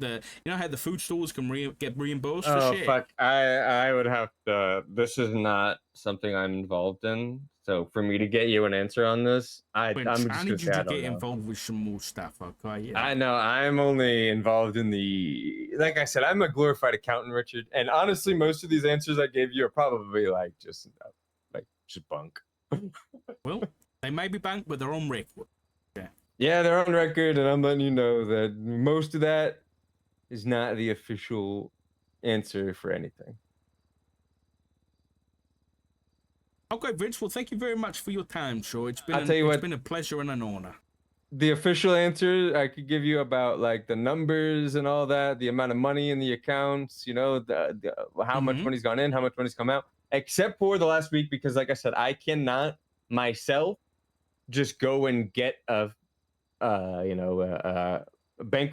how the food stores can get reimbursed for shit? Oh, fuck. I would have to... This is not something I'm involved in. So for me to get you an answer on this, I need you to get involved with some more stuff, okay? Yeah. I know. I'm only involved in the... Like I said, I'm a glorified accountant, Richard. And honestly, most of these answers I gave you are probably just bunk. Well, they may be bunk, but they're on record. Yeah, they're on record, and I'm letting you know that most of that is not the official answer for anything. Okay, Vince. Well, thank you very much for your time, sure. It's been I'll been a pleasure and an honor. The official answer I could give you about like the numbers and all that, the amount of money in the accounts, you know, how much money's gone in, how much money's come out, except for the last week, because like I said, I cannot myself just go and get bank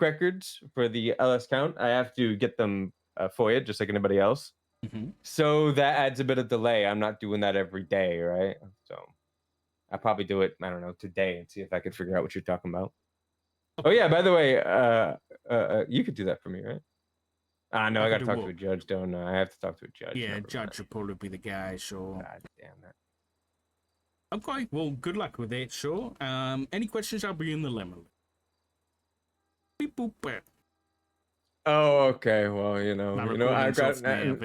records for the LS count. I have to get them FOIA just like anybody else. So that adds a bit of delay. I'm not doing that every day, right? So I'll probably do it, I don't know, today and see if I can figure out what you're talking about. Oh yeah, by the way, you could do that for me, right? No, I gotta talk to a judge, don't I? I have to talk to a judge. Yeah, judge would probably be the guy, sure. God damn that. Okay, well, good luck with it, sure. Any questions? I'll be in the limo. Beep boop. Oh, okay. Well, I've got I've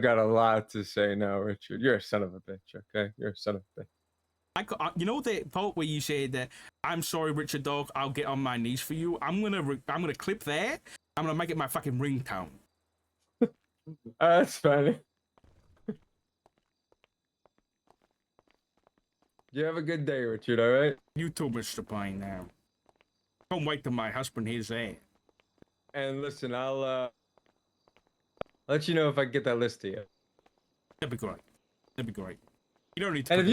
got a lot to say now, Richard. You're a son of a bitch. Okay, you're a son of a bitch. You know the part where you said that I'm sorry, Richard Dog. I'll get on my knees for you. I'm gonna clip that. I'm gonna make it my fucking ringtone. That's funny. You have a good day, Richard. All right. You too, Mr. Pine. Now, don't wait till my husband hears that. And listen, I'll let you know if I get that list to you. That'd be great. That'd be great. You don't need to. And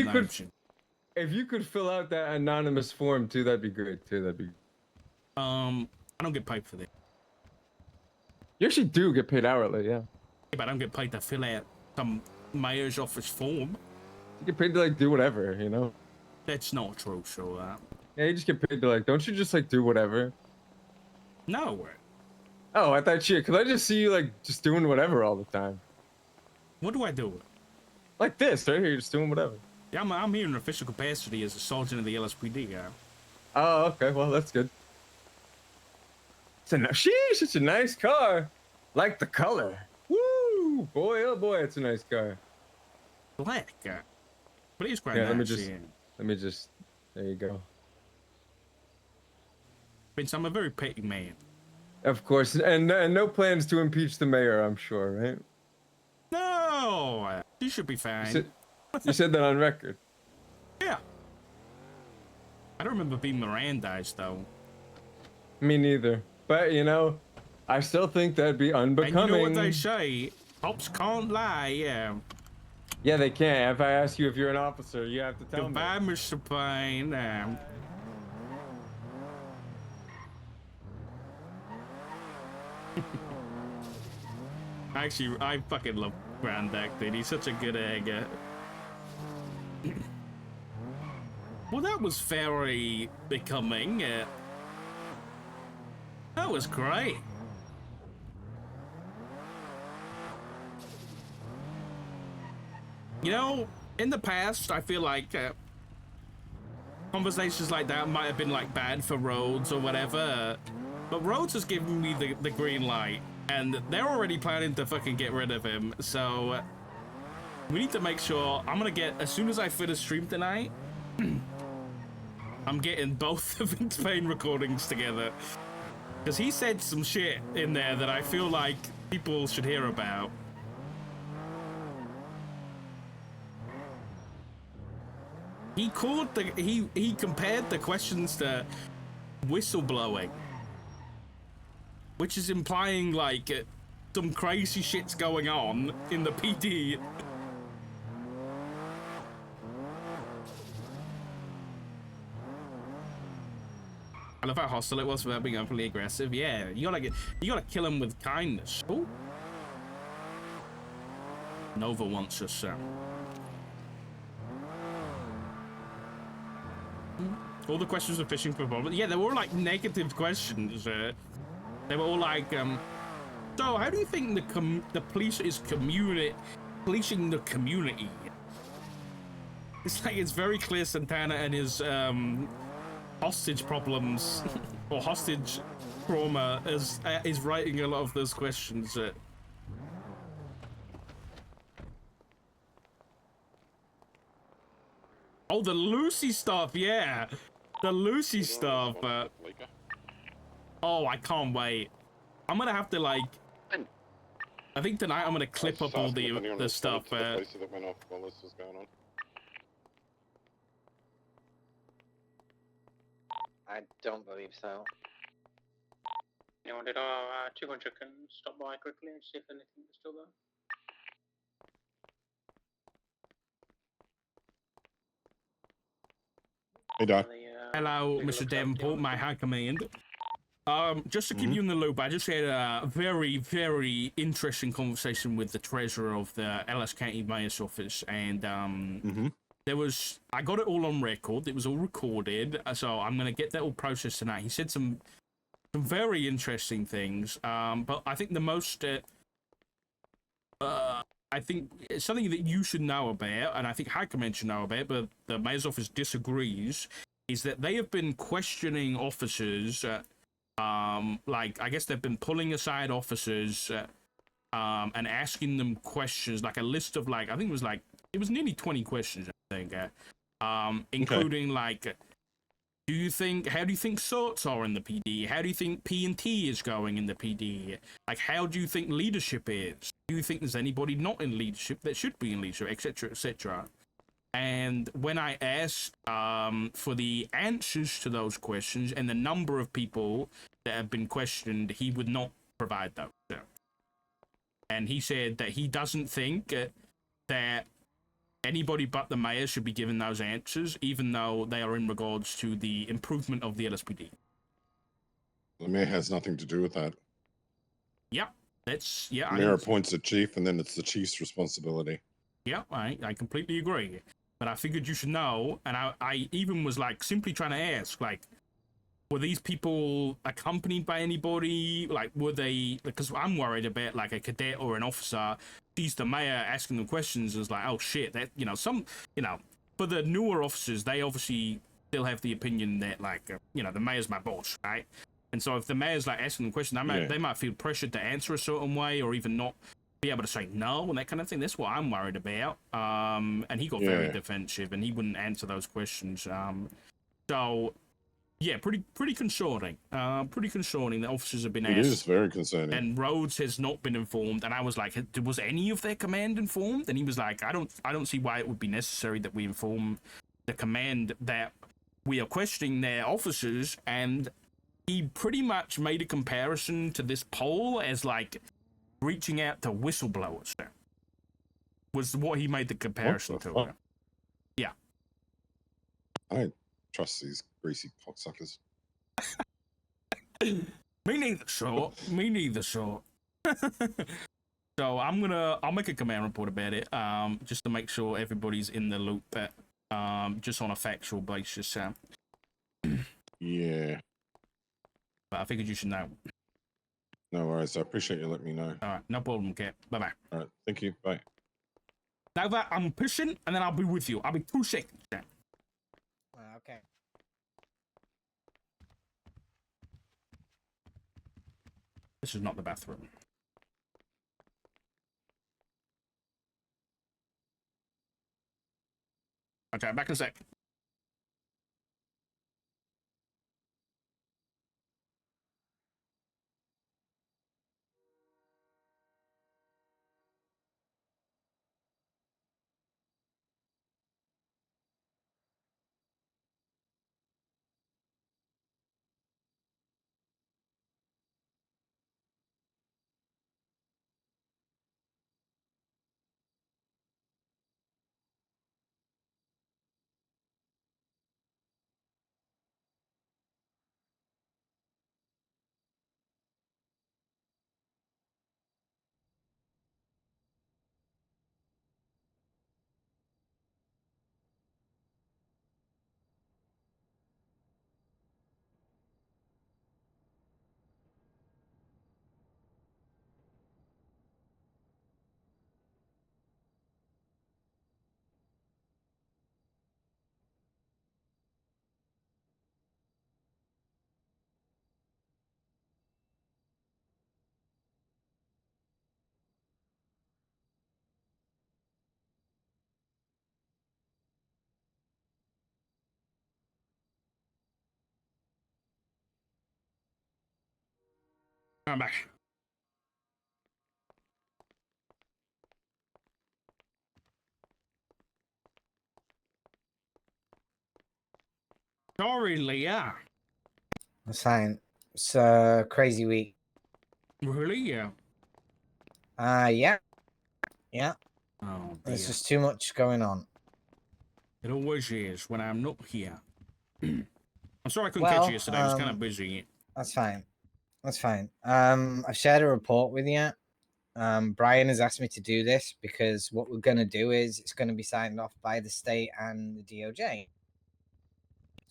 if you could fill out that anonymous form too, that'd be great too. That'd be. I don't get paid for that. You actually do get paid hourly, yeah. Yeah, but I don't get paid to fill out some mayor's office form. You get paid to like do whatever, you know. That's not true, sure. Yeah, you just get paid to like. Don't you just like do whatever? No. Oh, I thought shit. Cause I just see you like just doing whatever all the time. What do I do? Like this, right here, just doing whatever. Yeah, I'm here in official capacity as a sergeant of the LSPD. Oh, okay. Well, that's good. Sheesh, it's a nice car. Like the color. Woo! Boy, oh boy, it's a nice car. Black. But it's quite yeah, nice. Let me just. There you go. Vince, I'm a very petty man. Of course, and no plans to impeach the mayor, I'm sure, right? No, you should be fine. You said that on record. Yeah. I don't remember being Mirandized, though. Me neither. But, I still think that'd be unbecoming. And you know what they say? Cops can't lie, yeah. Yeah, they can't. If I ask you if you're an officer, you have to tell me. Goodbye, Mr. Payne. Actually, I fucking love Grandak, dude. He's such a good egg. Well, that was very becoming. That was great. In the past, I feel like conversations like that might have been like bad for Rhodes or whatever, but Rhodes has given me the green light. And they're already planning to fucking get rid of him, so we need to make sure. I'm gonna get, as soon as I finish stream tonight, I'm getting both of Vince Payne recordings together. Because he said some shit in there that I feel like people should hear about. He compared the questions to whistleblowing. Which is implying, like, some crazy shit's going on in the PD. I love how hostile it was without being openly aggressive. Yeah, you gotta kill him with kindness. Ooh. Nova wants us. All the questions were fishing for problems. Yeah, they were all like negative questions. They were all like, so how do you think the police is policing the community? It's like, it's very clear Santana and his hostage problems or hostage trauma is writing a lot of those questions. Oh, the Lucy stuff, yeah. The Lucy stuff. Oh, I can't wait. I'm gonna have to, like... I think tonight I'm gonna clip up all the stuff. The police that went off while this was going on. I don't believe so. Anyone did 200 can stop by quickly and see if anything is still there. Hey, Doc. Hello, Mr. Davenport, my high command. Just to keep you in the loop, I just had a very, very interesting conversation with the treasurer of the Ellis County Mayor's office, and I got it all on record. It was all recorded, so I'm gonna get that all processed tonight. He said some very interesting things, but I think the most, I think it's something that you should know about, and I think High Command should know about, but the Mayor's office disagrees, is that they have been questioning officers. Like, I guess they've been pulling aside officers and asking them questions, like a list of, like, I think it was nearly 20 questions, I think, including like, how do you think sorts are in the PD? How do you think P&T is going in the PD? Like, how do you think leadership is? Do you think there's anybody not in leadership that should be in leadership, etc., etc.? And when I asked for the answers to those questions and the number of people that have been questioned, he would not provide those. And he said that he doesn't think that anybody but the mayor should be given those answers, even though they are in regards to the improvement of the LSPD. The mayor has nothing to do with that. Yeah, that's, yeah. The mayor appoints a chief, and then it's the chief's responsibility. Yeah, I completely agree. But I figured you should know, and I even was, like, simply trying to ask, like, were these people accompanied by anybody? Like, were they, because I'm worried about, like, a cadet or an officer sees the mayor asking them questions, is like, oh shit, that, for the newer officers, they obviously still have the opinion that, like, the mayor's my boss, right? And so if the mayor's, like, asking them questions, they might feel pressured to answer a certain way, or even not be able to say no and that kind of thing. That's what I'm worried about. And he got very defensive, and he wouldn't answer those questions. So yeah, pretty concerning. Pretty concerning that officers have been asked. It is very concerning. And Rhodes has not been informed. And I was like, was any of their command informed? And he was like, I don't see why it would be necessary that we inform the command that we are questioning their officers. And he pretty much made a comparison to this poll as, like, reaching out to whistleblowers was what he made the comparison to. Yeah. I don't trust these greasy cocksuckers. Me neither, sir. So I'll make a command report about it, just to make sure everybody's in the loop, just on a factual basis. Yeah. But I figured you should know. No worries. I appreciate you letting me know. All right, no problem, Cap. Bye-bye. All right, thank you. Bye. Nova, I'm pushing, and then I'll be with you. I'll be 2 seconds. Okay. This is not the bathroom. Okay, back in a sec. I'm back. Sorry, Leah. That's fine. It's a crazy week. Really? Yeah. Yeah. Yeah. Oh, dear. There's just too much going on. It always is when I'm not here. I'm sorry I couldn't catch you yesterday. I was kind of busy. That's fine. That's fine. I've shared a report with you. Brian has asked me to do this because what we're going to do is it's going to be signed off by the state and the DOJ.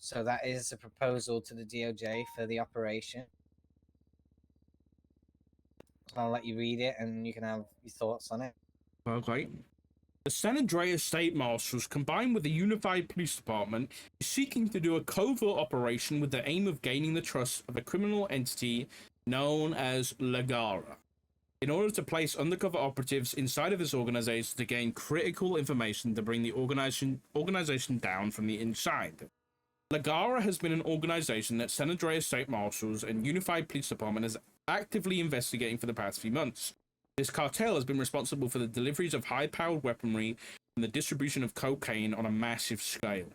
So that is a proposal to the DOJ for the operation. So I'll let you read it and you can have your thoughts on it. Okay. The San Andreas State Marshals, combined with the Unified Police Department, is seeking to do a covert operation with the aim of gaining the trust of a criminal entity known as Lagara, in order to place undercover operatives inside of this organization to gain critical information to bring the organization down from the inside. Lagara has been an organization that San Andreas State Marshals and Unified Police Department is actively investigating for the past few months. This cartel has been responsible for the deliveries of high-powered weaponry and the distribution of cocaine on a massive scale.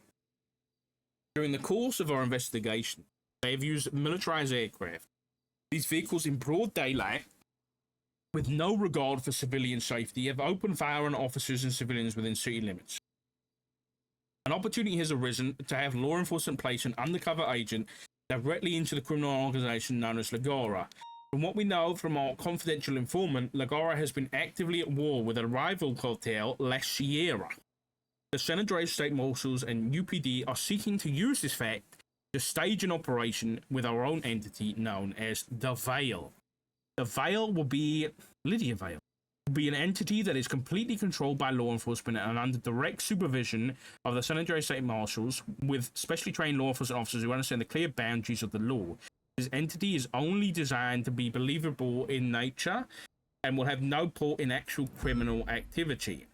During the course of our investigation, they have used militarized aircraft. These vehicles in broad daylight, with no regard for civilian safety, have opened fire on officers and civilians within city limits. An opportunity has arisen to have law enforcement place an undercover agent directly into the criminal organization known as Lagara. From what we know from our confidential informant, Lagara has been actively at war with a rival cartel, La Sierra. The San Andreas State Marshals and UPD are seeking to use this fact to stage an operation with our own entity known as the Veil. The Veil will be Lydia Veil. Will be an entity that is completely controlled by law enforcement and under direct supervision of the San Andreas State Marshals, with specially trained law enforcement officers who understand the clear boundaries of the law. This entity is only designed to be believable in nature and will have no part in actual criminal activity.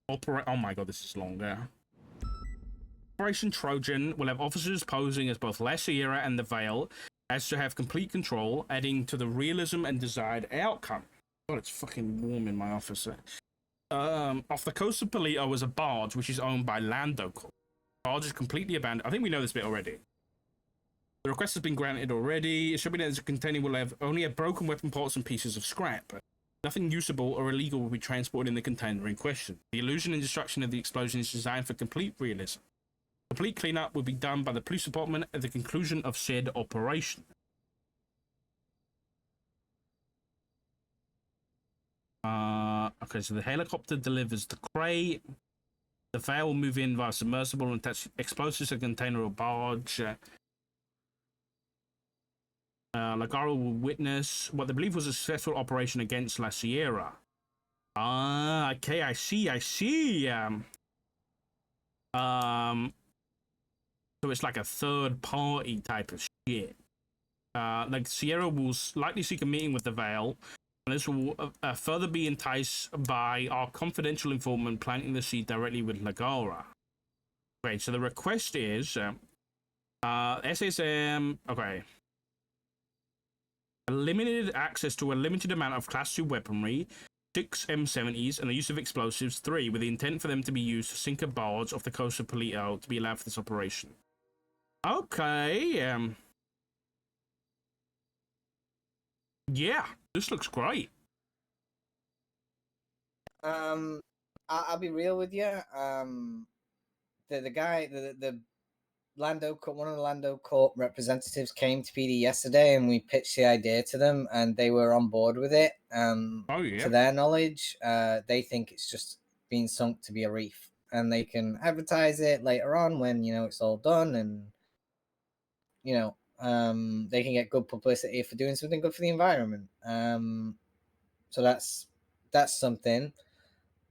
Oh my god, this is longer. Operation Trojan will have officers posing as both La Sierra and the Veil, as to have complete control, adding to the realism and desired outcome. God, it's fucking warm in my office. Off the coast of Palito is a barge which is owned by Lando Corp. The barge is completely abandoned. I think we know this bit already. The request has been granted already. It should be that the container will only have broken weapon parts and pieces of scrap. Nothing usable or illegal will be transported in the container in question. The illusion and destruction of the explosion is designed for complete realism. Complete cleanup will be done by the police department at the conclusion of said operation. Okay, so the helicopter delivers the crate. The Veil will move in via submersible and attach explosives to the container or barge. Lagara will witness what they believe was a successful operation against La Sierra. Okay, I see. So it's like a third party type of shit. Like Sierra will likely seek a meeting with the Veil, and this will further be enticed by our confidential informant planting the seed directly with Lagara. Okay, so the request is SSM. Okay. Limited access to a limited amount of Class 2 weaponry, 6 M70s, and the use of explosives, 3, with the intent for them to be used to sink a barge off the coast of Palito to be allowed for this operation. Okay, yeah, this looks great. I'll be real with you. The guy, the Lando, one of the Lando Corp representatives came to PD yesterday, and we pitched the idea to them, and they were on board with it. To their knowledge, they think it's just being sunk to be a reef, and they can advertise it later on when it's all done, and they can get good publicity for doing something good for the environment. So that's something.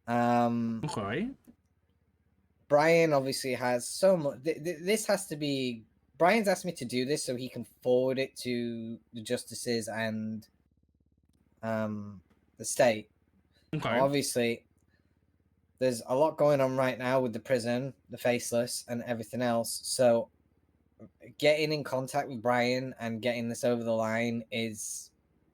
Okay. Brian obviously has so much. This has to be. Brian's asked me to do this so he can forward it to the justices and the state. Okay. Now, obviously, there's a lot going on right now with the prison, the faceless, and everything else. So, getting in contact with Brian and getting this over the line is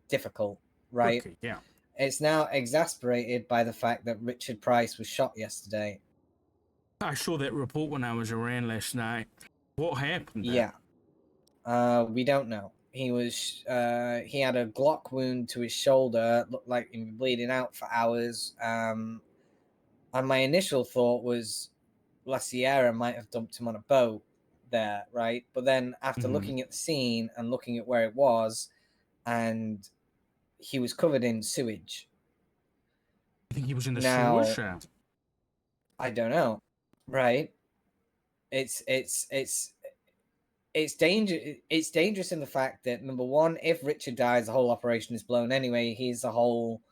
difficult, right? Okay, yeah. It's now exasperated by the fact that Richard Price was shot yesterday. I saw that report when I was around last night. What happened? Yeah. We don't know. He had a Glock wound to his shoulder, looked like he was bleeding out for hours. And my initial thought was La Sierra might have dumped him on a boat there, right? But then after looking at the scene and looking at where it was, and he was covered in sewage. You think he was in the Now, sewage? I don't know, right? It's dangerous in the fact that, number one, if Richard dies, the whole operation is blown anyway. He is the whole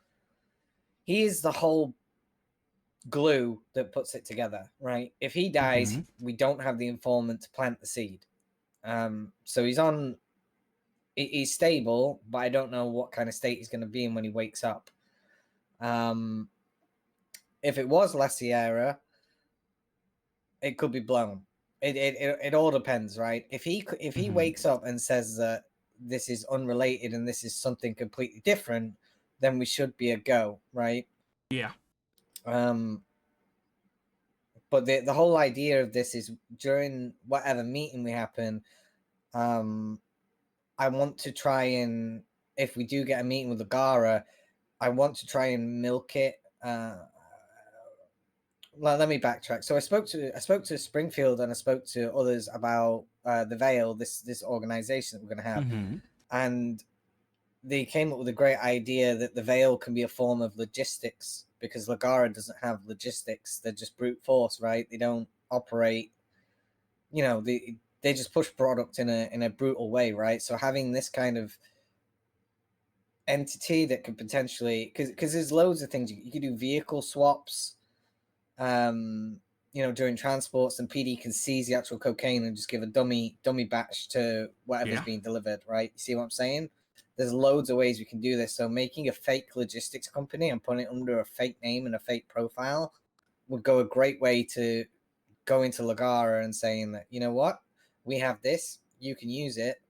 glue that puts it together, right? If he dies, we don't have the informant to plant the seed. So he's stable, but I don't know what kind of state he's going to be in when he wakes up. If it was La Sierra, it could be blown. It all depends, right? If he wakes up and says that this is unrelated and this is something completely different, then we should be a go, right? Yeah. But the whole idea of this is during whatever meeting we happen, I want to try and, if we do get a meeting with Agara, I want to try and milk it. Well, let me backtrack. So I spoke to Springfield and I spoke to others about the Veil, this organization that we're going to have, and they came up with a great idea that the Veil can be a form of logistics, because Lagara doesn't have logistics. They're just brute force, right? They don't operate. They just push product in a brutal way, right? So having this kind of entity that could potentially, because there's loads of things you could do, vehicle swaps. During transports, and PD can seize the actual cocaine and just give a dummy batch to whatever's being delivered, right? You see what I'm saying? There's loads of ways we can do this. So making a fake logistics company and putting it under a fake name and a fake profile would go a great way to go into Lagara and saying that, you know what, we have this, you can use it,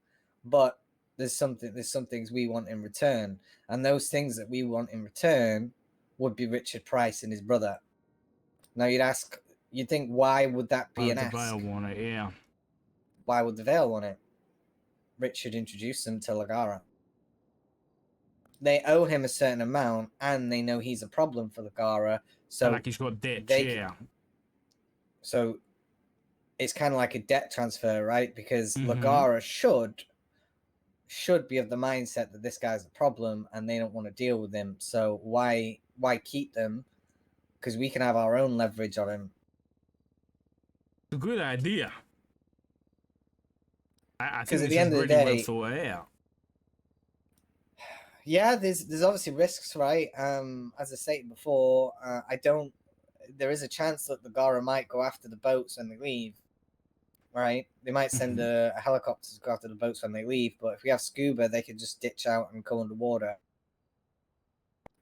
but there's some things we want in return, and those things that we want in return would be Richard Price and his brother. Now you'd think, why would that be an ask? The Veil want it, yeah. Why would the Veil want it? Richard introduced them to Lagara. They owe him a certain amount, and they know he's a problem for Lagara. So like he's got debt, yeah. So it's kind of like a debt transfer, right? Because Lagara should be of the mindset that this guy's a problem, and they don't want to deal with him. So why keep them? Because we can have our own leverage on him. It's a good idea. I think at this the end is of the really day, well thought out. Yeah, there's obviously risks, right? As I stated before, there is a chance that the Gara might go after the boats when they leave, right? They might send a helicopter to go after the boats when they leave, but if we have scuba, they could just ditch out and go underwater,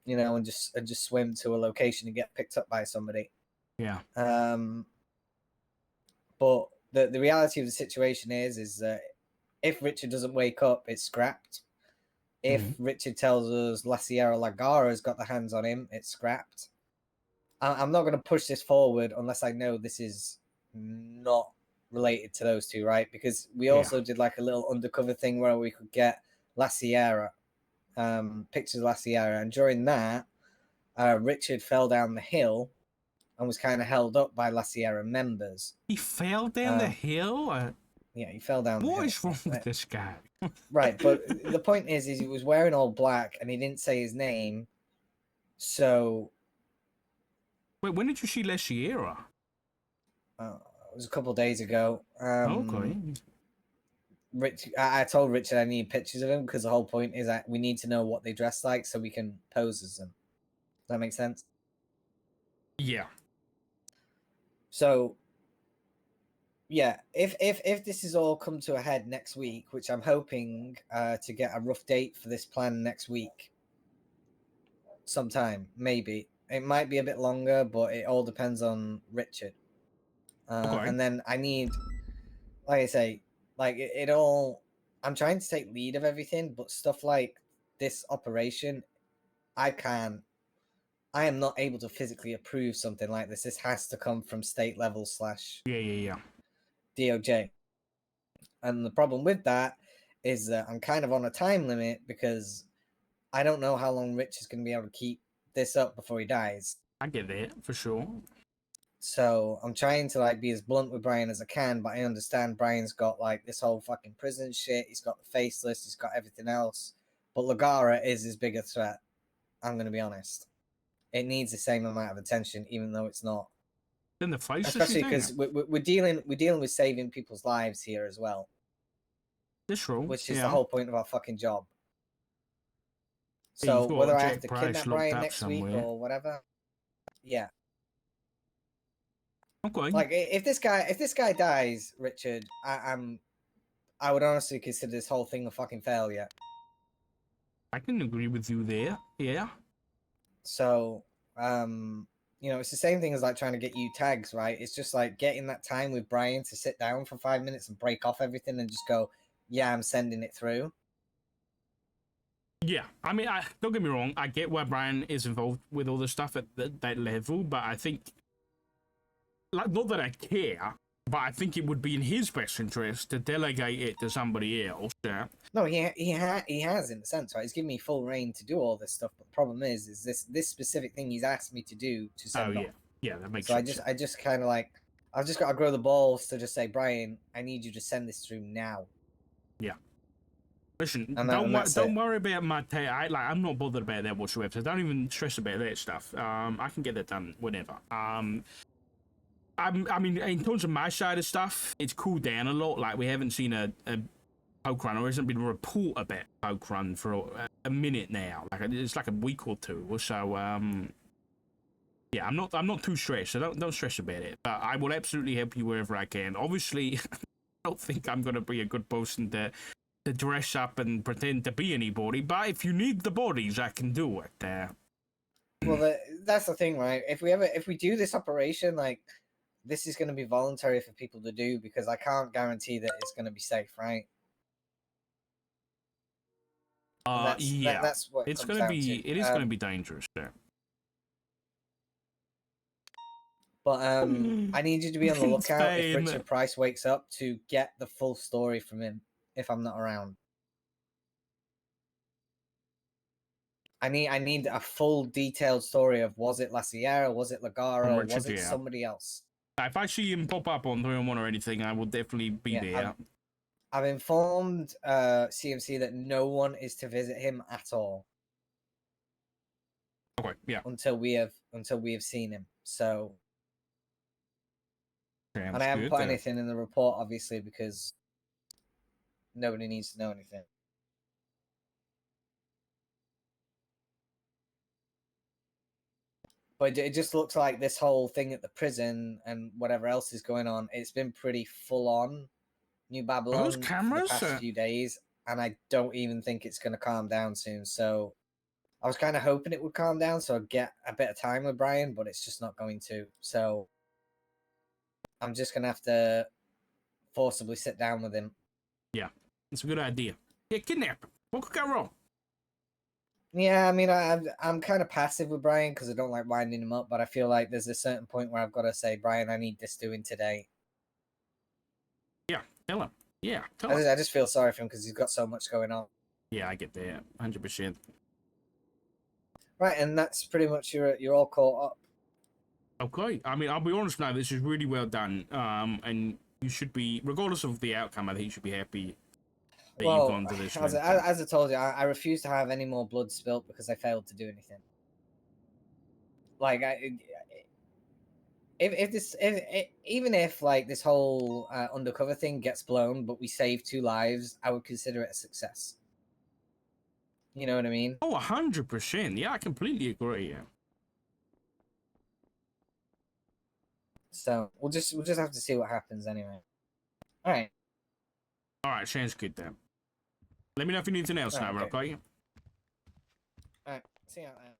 and just swim to a location and get picked up by somebody. Yeah. But the reality of the situation is that if Richard doesn't wake up, it's scrapped. If Richard tells us La Sierra Lagara's got the hands on him, it's scrapped. I'm not going to push this forward unless I know this is not related to those two, right? Because we also did like a little undercover thing where we could get La Sierra, pictures of La Sierra, and during that, Richard fell down the hill and was kind of held up by La Sierra members. He fell down the hill? Yeah, he fell down the hill. What is wrong with this guy? Right, but the point is he was wearing all black and he didn't say his name, so... Wait, when did you see La Sierra? It was a couple of days ago. Okay. I told Richard I need pictures of him because the whole point is that we need to know what they dress like so we can pose as them. Does that make sense? Yeah. So, yeah, if this is all come to a head next week, which I'm hoping to get a rough date for this plan next week, sometime, maybe. It might be a bit longer, but it all depends on Richard. And then I need, like I say, like it all, I'm trying to take lead of everything, but stuff like this operation, I am not able to physically approve something like this. This has to come from state level / Yeah. DOJ. And the problem with that is that I'm kind of on a time limit because I don't know how long Rich is going to be able to keep this up before he dies. I get that for sure. So I'm trying to like be as blunt with Brian as I can, but I understand Brian's got like this whole fucking prison shit. He's got the faceless. He's got everything else. But Lagara is his bigger threat. I'm going to be honest. It needs the same amount of attention, even though it's not. Then the faceless, especially because we're dealing with saving people's lives here as well. That's true. Which is the whole point of our fucking job. Yeah, So whether I have to Price kidnap locked Brian up next somewhere. week or whatever, yeah. Okay. Like if this guy dies, Richard, I would honestly consider this whole thing a fucking failure. I can agree with you there. Yeah. So, you know, it's the same thing as like trying to get you tags, right? It's just like getting that time with Brian to sit down for 5 minutes and break off everything and just go, yeah, I'm sending it through. Yeah, I mean, don't get me wrong. I get why Brian is involved with all this stuff at that level, but I think, like, not that I care, but I think it would be in his best interest to delegate it to somebody else. Yeah. No, he has in a sense, right? He's given me full reign to do all this stuff, but the problem is this specific thing he's asked me to do to send off. Yeah, that makes so sense. I just kind of like I've just got to grow the balls to just say, Brian, I need you to send this through now. Yeah. Listen, and don't worry about my I'm not bothered about that whatsoever. So don't even stress about that stuff. I can get that done whenever. I mean, in terms of my side of stuff, it's cooled down a lot. Like we haven't seen a poke run, or hasn't been a report about poke run for a minute now. Like it's like a week or two or so. Yeah, I'm not too stressed. So don't stress about it. But I will absolutely help you wherever I can. Obviously, I don't think I'm gonna be a good person to dress up and pretend to be anybody, but if you need the bodies, I can do it. Well, that's the thing, right? If we do this operation, like this is going to be voluntary for people to do because I can't guarantee that it's going to be safe, right? Yeah, that's what it's going gonna to be. It is going to be dangerous there. But I need you to be on the lookout if Richard Price wakes up to get the full story from him if I'm not around. I need a full detailed story of was it La Sierra, was it Lagara, or was it somebody else? If I see him pop up on 3-on-1 or anything, I will definitely be there. I've informed CMC that no one is to visit him at all. Okay, yeah. Until we have seen him. So and I haven't put anything in the report, obviously, because nobody needs to know anything. But it just looks like this whole thing at the prison and whatever else is going on, it's been pretty full on New Babylon for the past few days, and I don't even think it's going to calm down soon. So I was kind of hoping it would calm down so I'd get a bit of time with Brian, but it's just not going to. So I'm just going to have to forcibly sit down with him. Yeah, it's a good idea. Yeah, kidnap him. What could go wrong? Yeah, I mean, I'm kind of passive with Brian because I don't like winding him up, but I feel like there's a certain point where I've got to say, Brian, I need this doing today. Yeah, tell him. Yeah, tell him. I just feel sorry for him because he's got so much going on. Yeah, I get that. 100%. Right, and that's pretty much you're all caught up. Okay, I mean, I'll be honest now, this is really well done. And you should be, regardless of the outcome, I think you should be happy that you've gone to this. As I told you, I refuse to have any more blood spilt because I failed to do anything. Like, even if like this whole undercover thing gets blown, but we save 2 lives, I would consider it a success. You know what I mean? Oh, 100%. Yeah, I completely agree. Yeah. So we'll just have to see what happens anyway. All right. All right, sounds good then. Let me know if you need anything else now, okay? All right. See you out there.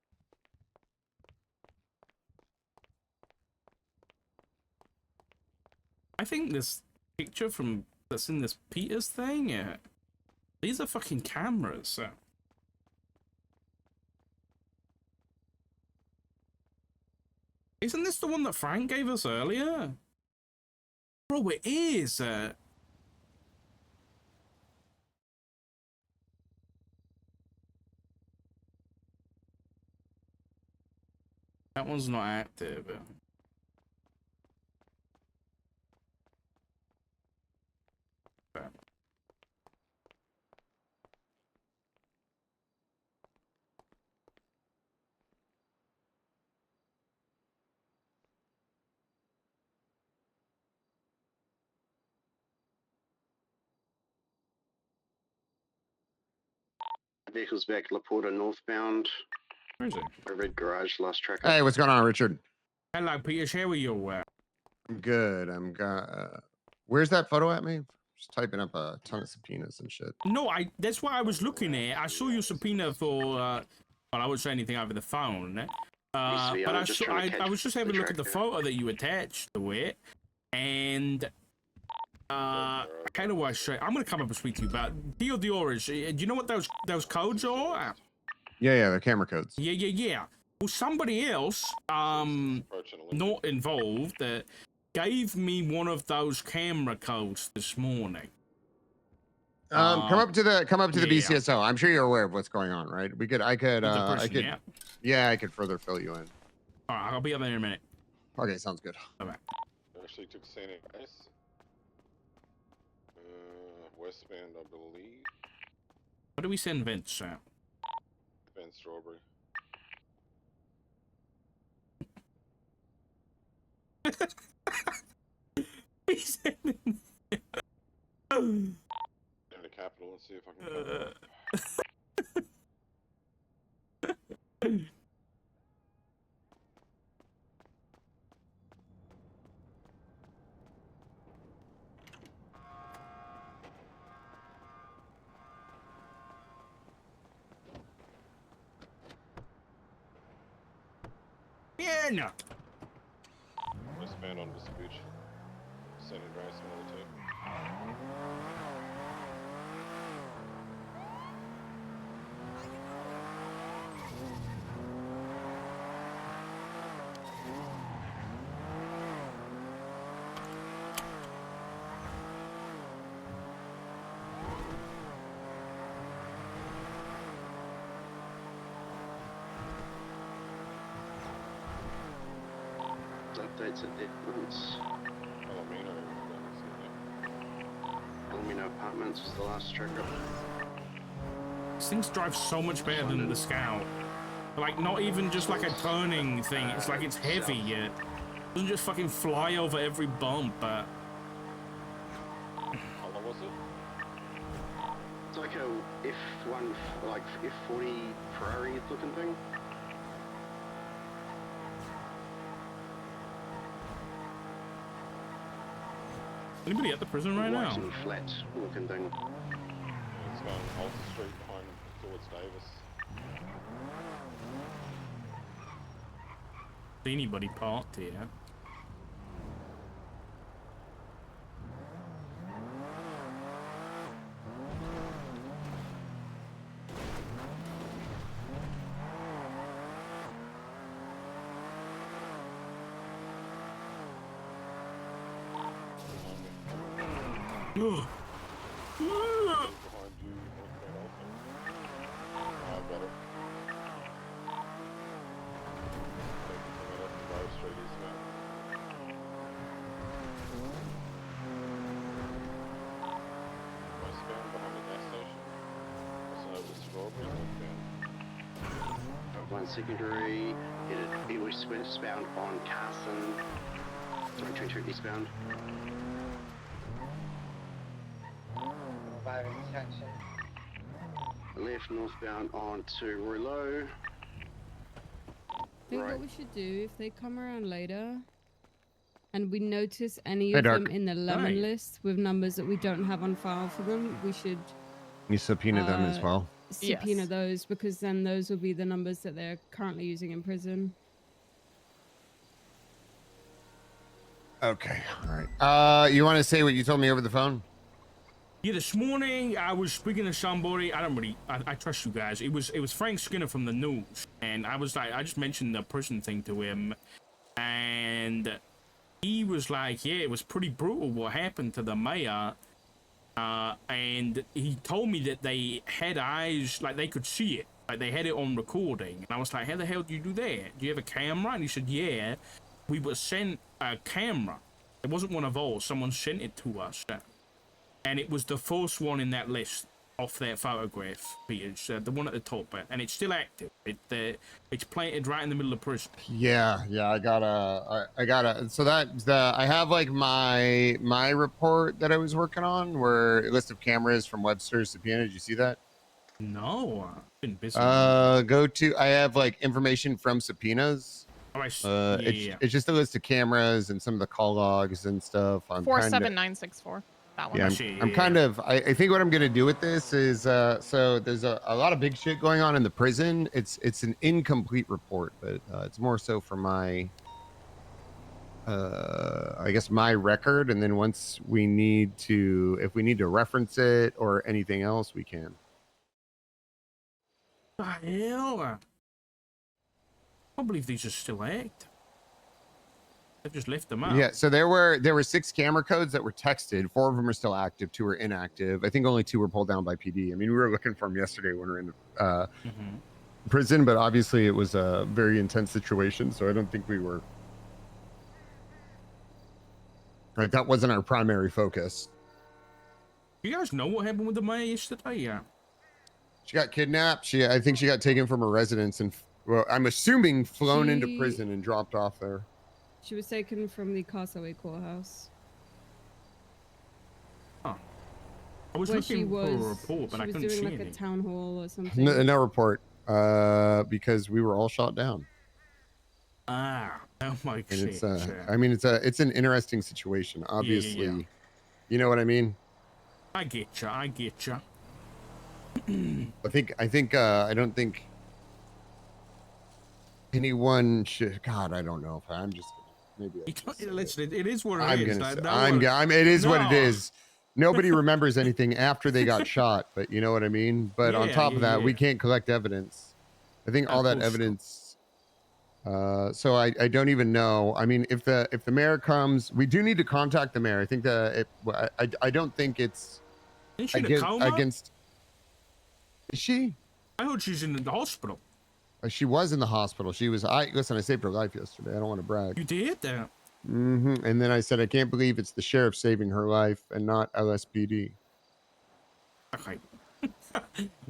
I think this picture that's in this Peters thing, yeah, these are fucking cameras. Isn't this the one that Frank gave us earlier? Bro, it is. That one's not active. Okay. Vehicles back Laporta northbound. Where is it? I read garage last track. Hey, what's going on, Richard? Hello, Peter. How are you? I'm good. Where's that photo at me? Just typing up a ton of subpoenas and shit. No, that's what I was looking at. I saw your subpoena for, well, I wouldn't say anything over the phone. But I was just having a look at the photo that you attached to it, and I kind of want to show. I'm gonna come up and speak to you about Theodorus. Do you know what those codes are? Yeah, the camera codes. Yeah. Well, somebody else, not involved, gave me one of those camera codes this morning. Come up to the BCSO. I'm sure you're aware of what's going on, right? I could further fill you in. All right, I'll be up there in a minute. Okay, sounds good. Okay. Actually took scenic ice. Westbound, I believe. What do we send Vince at? Vince Strawberry. We send him. In the capital and see if I can. Yeah, no. Westbound on Vespucci. San Andreas 102. Updates at Edmonds. Palomino Apartments was the last track up. These things drive so much better than the Scout. Like, not even just like a turning thing. It's like it's heavy. It doesn't just fucking fly over every bump. How long was it? It's like a F1, like F40 Ferrari looking thing. Anybody at the prison right now? Flat looking thing. It's going Alta Street behind towards Davis. See anybody parked here? Behind you, I've got it. Street eastbound. Westbound behind the gas station. Also over Strawberry, northbound. One secondary, it was westbound on Carson. 22 eastbound. Left northbound on to Rouleau. I think what we should do, if they come around later and we notice any of them in the lemon list with numbers that we don't have on file for them, we should You subpoena them as well? subpoena those, because then those will be the numbers that they're currently using in prison. Okay, all right. You want to say what you told me over the phone? Yeah, this morning I was speaking to somebody. I trust you guys. It was Frank Skinner from the news, and I just mentioned the prison thing to him, and he was like, yeah, it was pretty brutal what happened to the mayor, and he told me that they had eyes, like they could see it, Like, they had it on recording. And I was like, how the hell do you do that? Do you have a camera? And he said, yeah. We were sent a camera. It wasn't one of ours. Someone sent it to us. And it was the first one in that list off that photograph page, the one at the top. And it's still active. It's planted right in the middle of prison. Yeah, I gotta. So I have like my report that I was working on, where a list of cameras from Webster's subpoena. Did you see that? No, I've been busy. Go to. I have like information from subpoenas. Oh, it's just a list of cameras and some of the call logs and stuff. 47964. That one. Yeah, I'm kind of. I think what I'm gonna do with this is so there's a lot of big shit going on in the prison. It's an incomplete report, but it's more so for my I guess my record, and then once we need to, if we need to reference it or anything else, we can. The hell? I can't believe these are still active. They've just left them out. Yeah, so there were 6 camera codes that were texted. 4 of them are still active. 2 are inactive. I think only 2 were pulled down by PD. I mean, we were looking for them yesterday when we were in prison, but obviously it was a very intense situation, so I don't think we were. Right, that wasn't our primary focus. You guys know what happened with the mayor yesterday? Yeah. She got kidnapped. I think she got taken from her residence and, well, I'm assuming flown into prison and dropped off there. She was taken from the Castaway courthouse. Oh. I was looking for a report, but I couldn't see She was doing like any. a town hall or something. No report, because we were all shot down. Ah, oh my And shit. I mean, it's an interesting situation. Obviously, Yeah. You know what I mean. I get ya. I don't think anyone should. God, I don't know if I'm just. Maybe Listen, it is what it I'm is. gonna. It is what it is. Nobody remembers anything after they got shot, but you know what I mean. But on top of that, we can't collect evidence. I think all that evidence. So I don't even know. I mean, if the mayor comes, we do need to contact the mayor. I think I don't think it's against. Is she? I heard she's in the hospital. She was in the hospital. She was. Listen. I saved her life yesterday. I don't want to brag. You did that. And then I said, I can't believe it's the sheriff saving her life and not LSPD. Okay.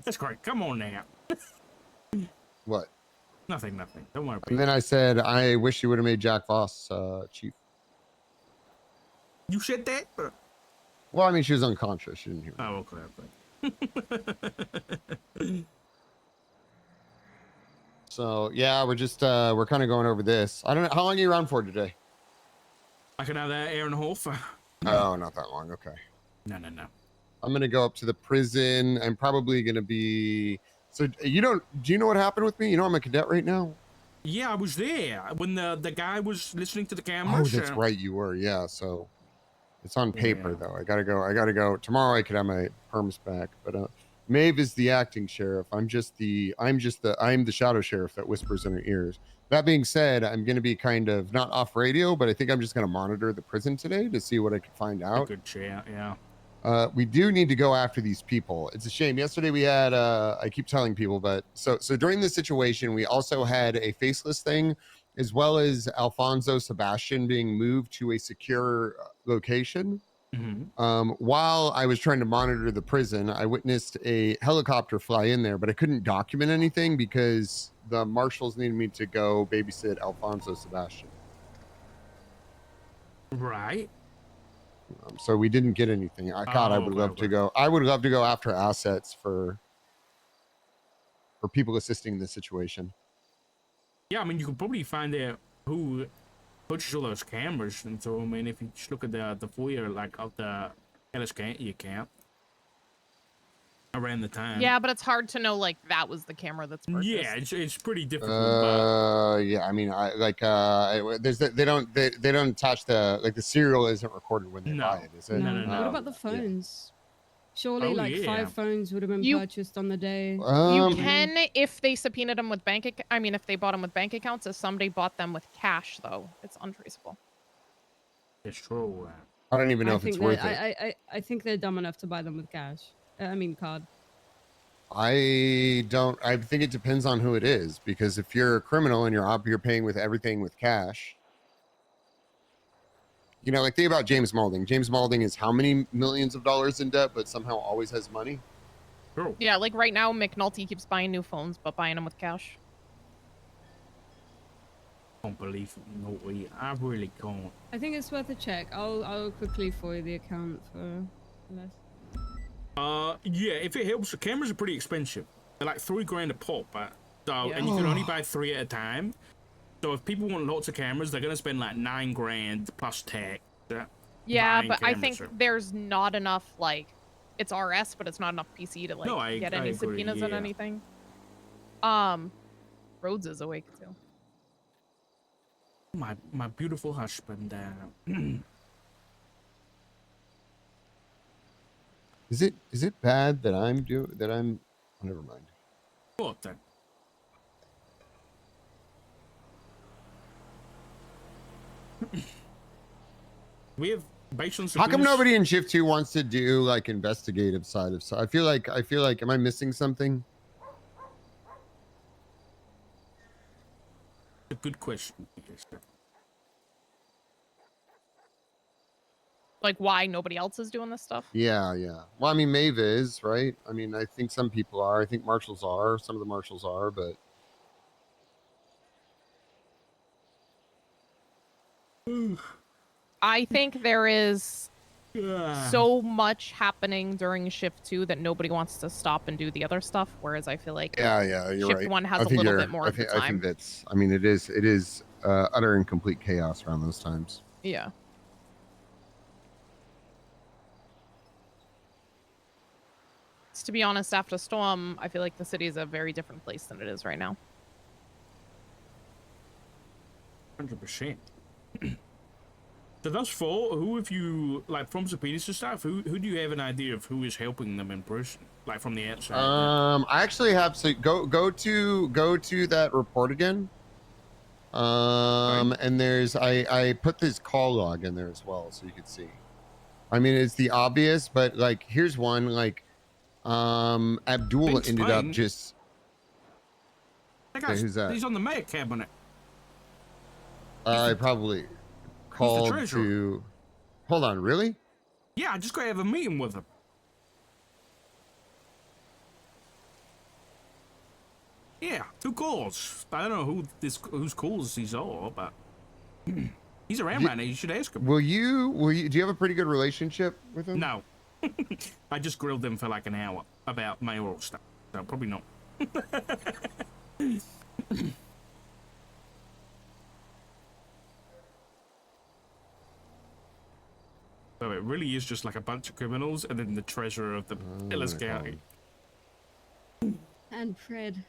That's great. Come on now. What? Nothing. Don't worry. And then I said, I wish you would have made Jack Voss chief. You said that? Well, I mean, she was unconscious. She didn't hear me. Oh, okay. So yeah, we're just we're kind of going over this. I don't know how long are you around for today. I can have that hour and a half. Oh, not that long. Okay. No. I'm gonna go up to the prison. I'm probably gonna be. So do you know what happened with me? You know I'm a cadet right now. Yeah, I was there when the guy was listening to the camera. Oh, that's right, you were. Yeah. So it's on paper though. I gotta go tomorrow. I could have my perms back, but Maeve is the acting sheriff. I'm the shadow sheriff that whispers in her ears. That being said, I'm going to be kind of not off radio, but I think I'm just going to monitor the prison today to see what I can find out. Good chat, yeah. We do need to go after these people. It's a shame. Yesterday we had, I keep telling people, but so during this situation, we also had a faceless thing, as well as Alfonso Sebastian being moved to a secure location. While I was trying to monitor the prison, I witnessed a helicopter fly in there, but I couldn't document anything because the marshals needed me to go babysit Alfonso Sebastian. Right. So we didn't get anything. I would love to go. I would love to go after assets for people assisting in this situation. Yeah, I mean, you could probably find out who purchased all those cameras, and so I mean, if you just look at the foyer like of the Ellis camp around the time. Yeah, but it's hard to know like that was the camera that's purchased. Yeah, it's pretty difficult. Yeah, I mean, they don't attach the serial isn't recorded when they buy it, is it? No. What about the phones? Surely, 5 phones would have been purchased on the day. You can if they subpoenaed them with if they bought them with bank accounts. If somebody bought them with cash, though, it's untraceable. It's true. I don't even know if it's worth it. I think they're dumb enough to buy them with cash. Card. I don't. I think it depends on who it is, because if you're a criminal and you're paying with everything with cash, you know, like think about James Malding. James Malding is how many millions of dollars in debt, but somehow always has money. True. Yeah, like right now, McNulty keeps buying new phones, but buying them with cash. I don't believe Naughty. I really can't. I think it's worth a check. I'll quickly FOIA the account for less. Yeah, if it helps, the cameras are pretty expensive. They're like $3,000 a pop, so Yeah. and you can only buy 3 at a time. So if people want lots of cameras, they're gonna spend like $9,000 plus tax. Yeah, buying but I cameras. think there's not enough, like, it's RS, but it's not enough PC to, like, No, I get any agree, subpoenas and yeah. anything. Rhodes is awake, too. My beautiful husband. Is it bad that I'm oh, never mind. What then? We have based on How come subpoenas- nobody in shift 2 wants to do like investigative side of stuff? I feel like am I missing something? A good question. Like, why nobody else is doing this stuff? Yeah. Well, I mean, Maeve is, right? I mean, I think some people are. I think marshals are. Some of the marshals are, but I think there is so much happening during shift 2 that nobody wants to stop and do the other stuff, whereas I feel like yeah, you're shift right. 1 has I a think little you're- bit more I of the think, I think time. that's. I mean, it is utter and complete chaos around those times. Yeah. To be honest, after Storm, I feel like the city is a very different place than it is right now. 100%. So thus far, who have you, like, from subpoenas and stuff, who do you have an idea of who is helping them in person, like from the outside? I actually have to go to that report again. And there's I put this call log in there as well, so you can see. I mean, it's the obvious, but like here's one like Abdul Thanks, ended up Payne. just. That Okay, guy's, who's that? he's on the mayor cabinet. I probably called treasurer. to. Hold on, really? Yeah, I just gotta have a meeting with him. Yeah, 2 calls. I don't know whose calls these are, but he's around right now. You should ask him. Will you? Do you have a pretty good relationship with him? No. I just grilled them for like an hour about mayoral stuff. So probably not. So it really is just like a bunch of criminals and then the treasurer of the Ellis County. And Fred.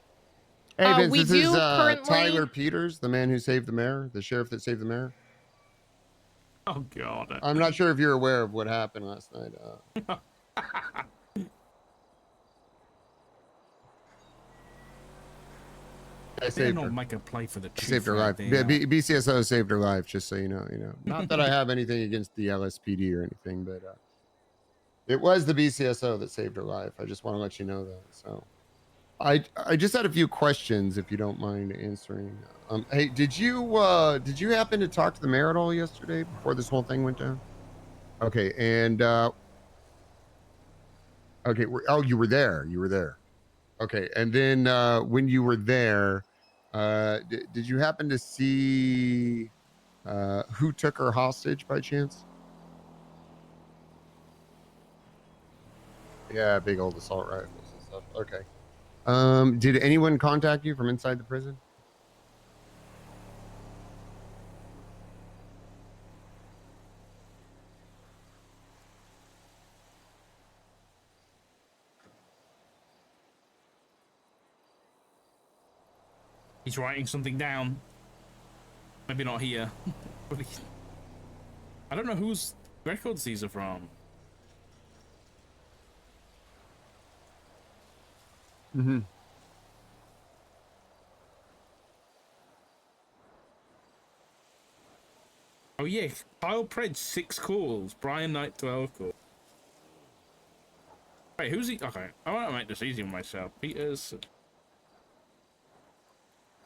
Hey, Vince, we this do is currently- Tyler Peters, the man who saved the mayor, the sheriff that saved the mayor. Oh, God. I'm not sure if you're aware of what happened last night. I They saved don't her. make a play for the I chief. saved her life. right there. BCSO saved her life, just so you know. Not that I have anything against the LSPD or anything, but it was the BCSO that saved her life. I just want to let you know that. So, I just had a few questions, if you don't mind answering. Hey, did you happen to talk to the mayor at all yesterday before this whole thing went down? Okay, and okay, oh, you were there. You were there. Okay, and then when you were there, did you happen to see who took her hostage by chance? Yeah, big old assault rifles and stuff. Okay. Did anyone contact you from inside the prison? He's writing something down. Maybe not here. I don't know whose records these are from. Mm-hmm. Oh yeah, Kyle Pred 6 calls, Brian Knight 12 calls. Wait, who's he? Okay, I want to make this easy on myself. Peter's.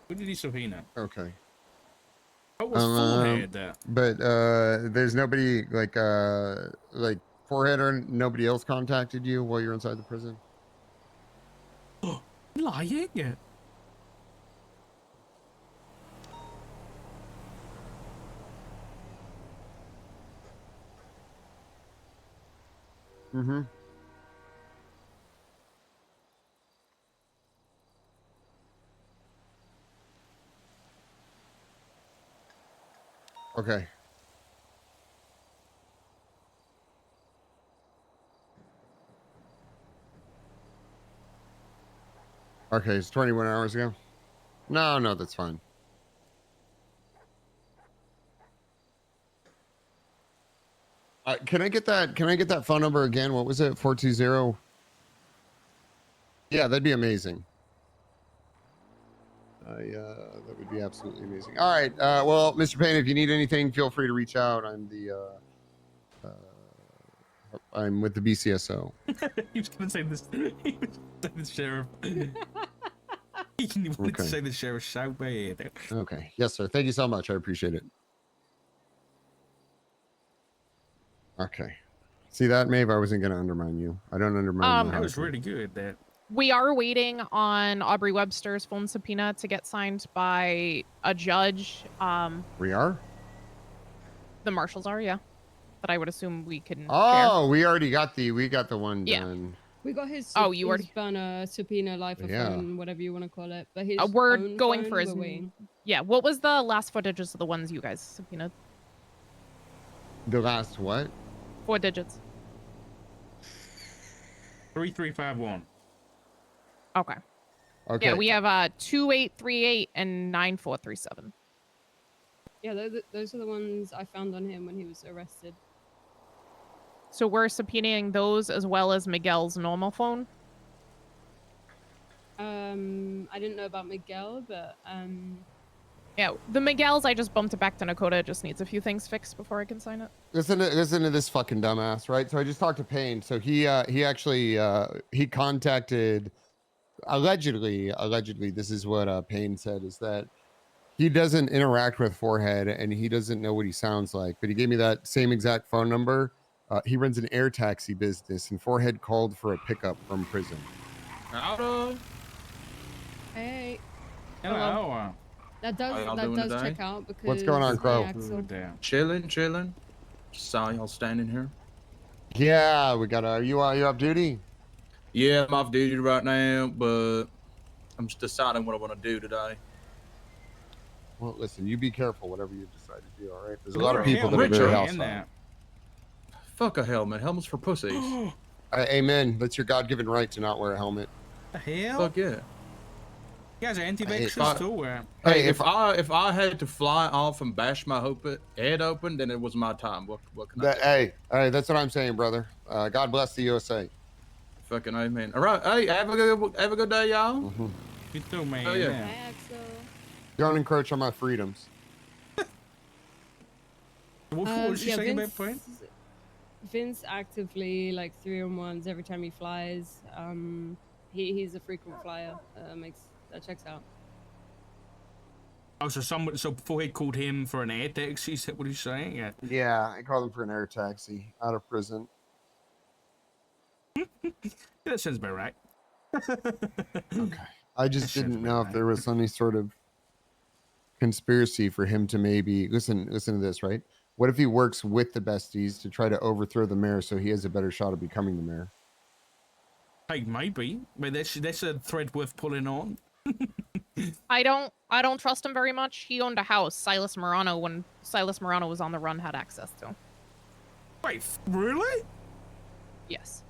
Who did he subpoena? Okay. What was Forehead there? But there's nobody like Forehead or nobody else contacted you while you're inside the prison? Lying. Mm-hmm. Okay. Okay, it's 21 hours ago. No, that's fine. Can I get that? Can I get that phone number again? What was it? 420. Yeah, that'd be amazing. That would be absolutely amazing. All right. Well, Mr. Payne, if you need anything, feel free to reach out. I'm with the BCSO. He was going to say this. He was say the sheriff. He wanted to say the sheriff so bad. Okay. Yes, sir. Thank you so much. I appreciate it. Okay. See that, Maeve? I wasn't going to undermine you. I don't undermine you. That was really good. That. We are waiting on Aubrey Webster's phone subpoena to get signed by a judge. We are? The marshals are, yeah. But I would assume we can share. We already got the one done. We got his. You already subpoena, life of phone, whatever you want to call it. But his we're own going phone, for his. Yeah. What was the last footages of the ones you guys subpoenaed? The last what? 4 digits. 3351. Okay. Okay. Yeah, we have 2838 and 9437. Yeah, those are the ones I found on him when he was arrested. So we're subpoenaing those as well as Miguel's normal phone. I didn't know about Miguel, but yeah, the Miguel's I just bumped it back to Nakota. It just needs a few things fixed before I can sign it. Listen to this fucking dumbass, right? So I just talked to Payne. So he actually he contacted allegedly this is what Payne said, is that he doesn't interact with Forehead and he doesn't know what he sounds like, but he gave me that same exact phone number. He runs an air taxi business and Forehead called for a pickup from prison. Hey. Hello. That does check out because what's going on, Crow? Chilling. Saw y'all standing here. Yeah, we got. Are you off duty? Yeah, I'm off duty right now, but I'm just deciding what I want to do today. Well, listen, you be careful whatever you decide to do. All right, there's a lot of people that are very hostile. Fuck a helmet. Helmet's for pussies. Amen. That's your God-given right to not wear a helmet. The hell? Fuck yeah. You guys are anti-vaxxers too. Hey, if I had to fly off and bash my head open, then it was my time. What can I do? Hey, that's what I'm saying, brother. God bless the USA. Fucking amen. All right. Hey, have a good day, y'all. Mm-hmm. You too, man. Oh, yeah. Don't encroach on my freedoms. What was she saying about Point? Vince actively 3-on-1s every time he flies. He's a frequent flyer. That checks out. Oh, so Forehead called him for an air taxi. Is that what he's saying? Yeah, I called him for an air taxi out of prison. That sounds about right. Okay. I just didn't know if there was any sort of conspiracy for him to maybe listen to this, right? What if he works with the besties to try to overthrow the mayor so he has a better shot of becoming the mayor? Hey, maybe. I mean, that's a thread worth pulling on. I don't trust him very much. He owned a house Silas Morano, when Silas Morano was on the run, had access to. Wait, really? Yes.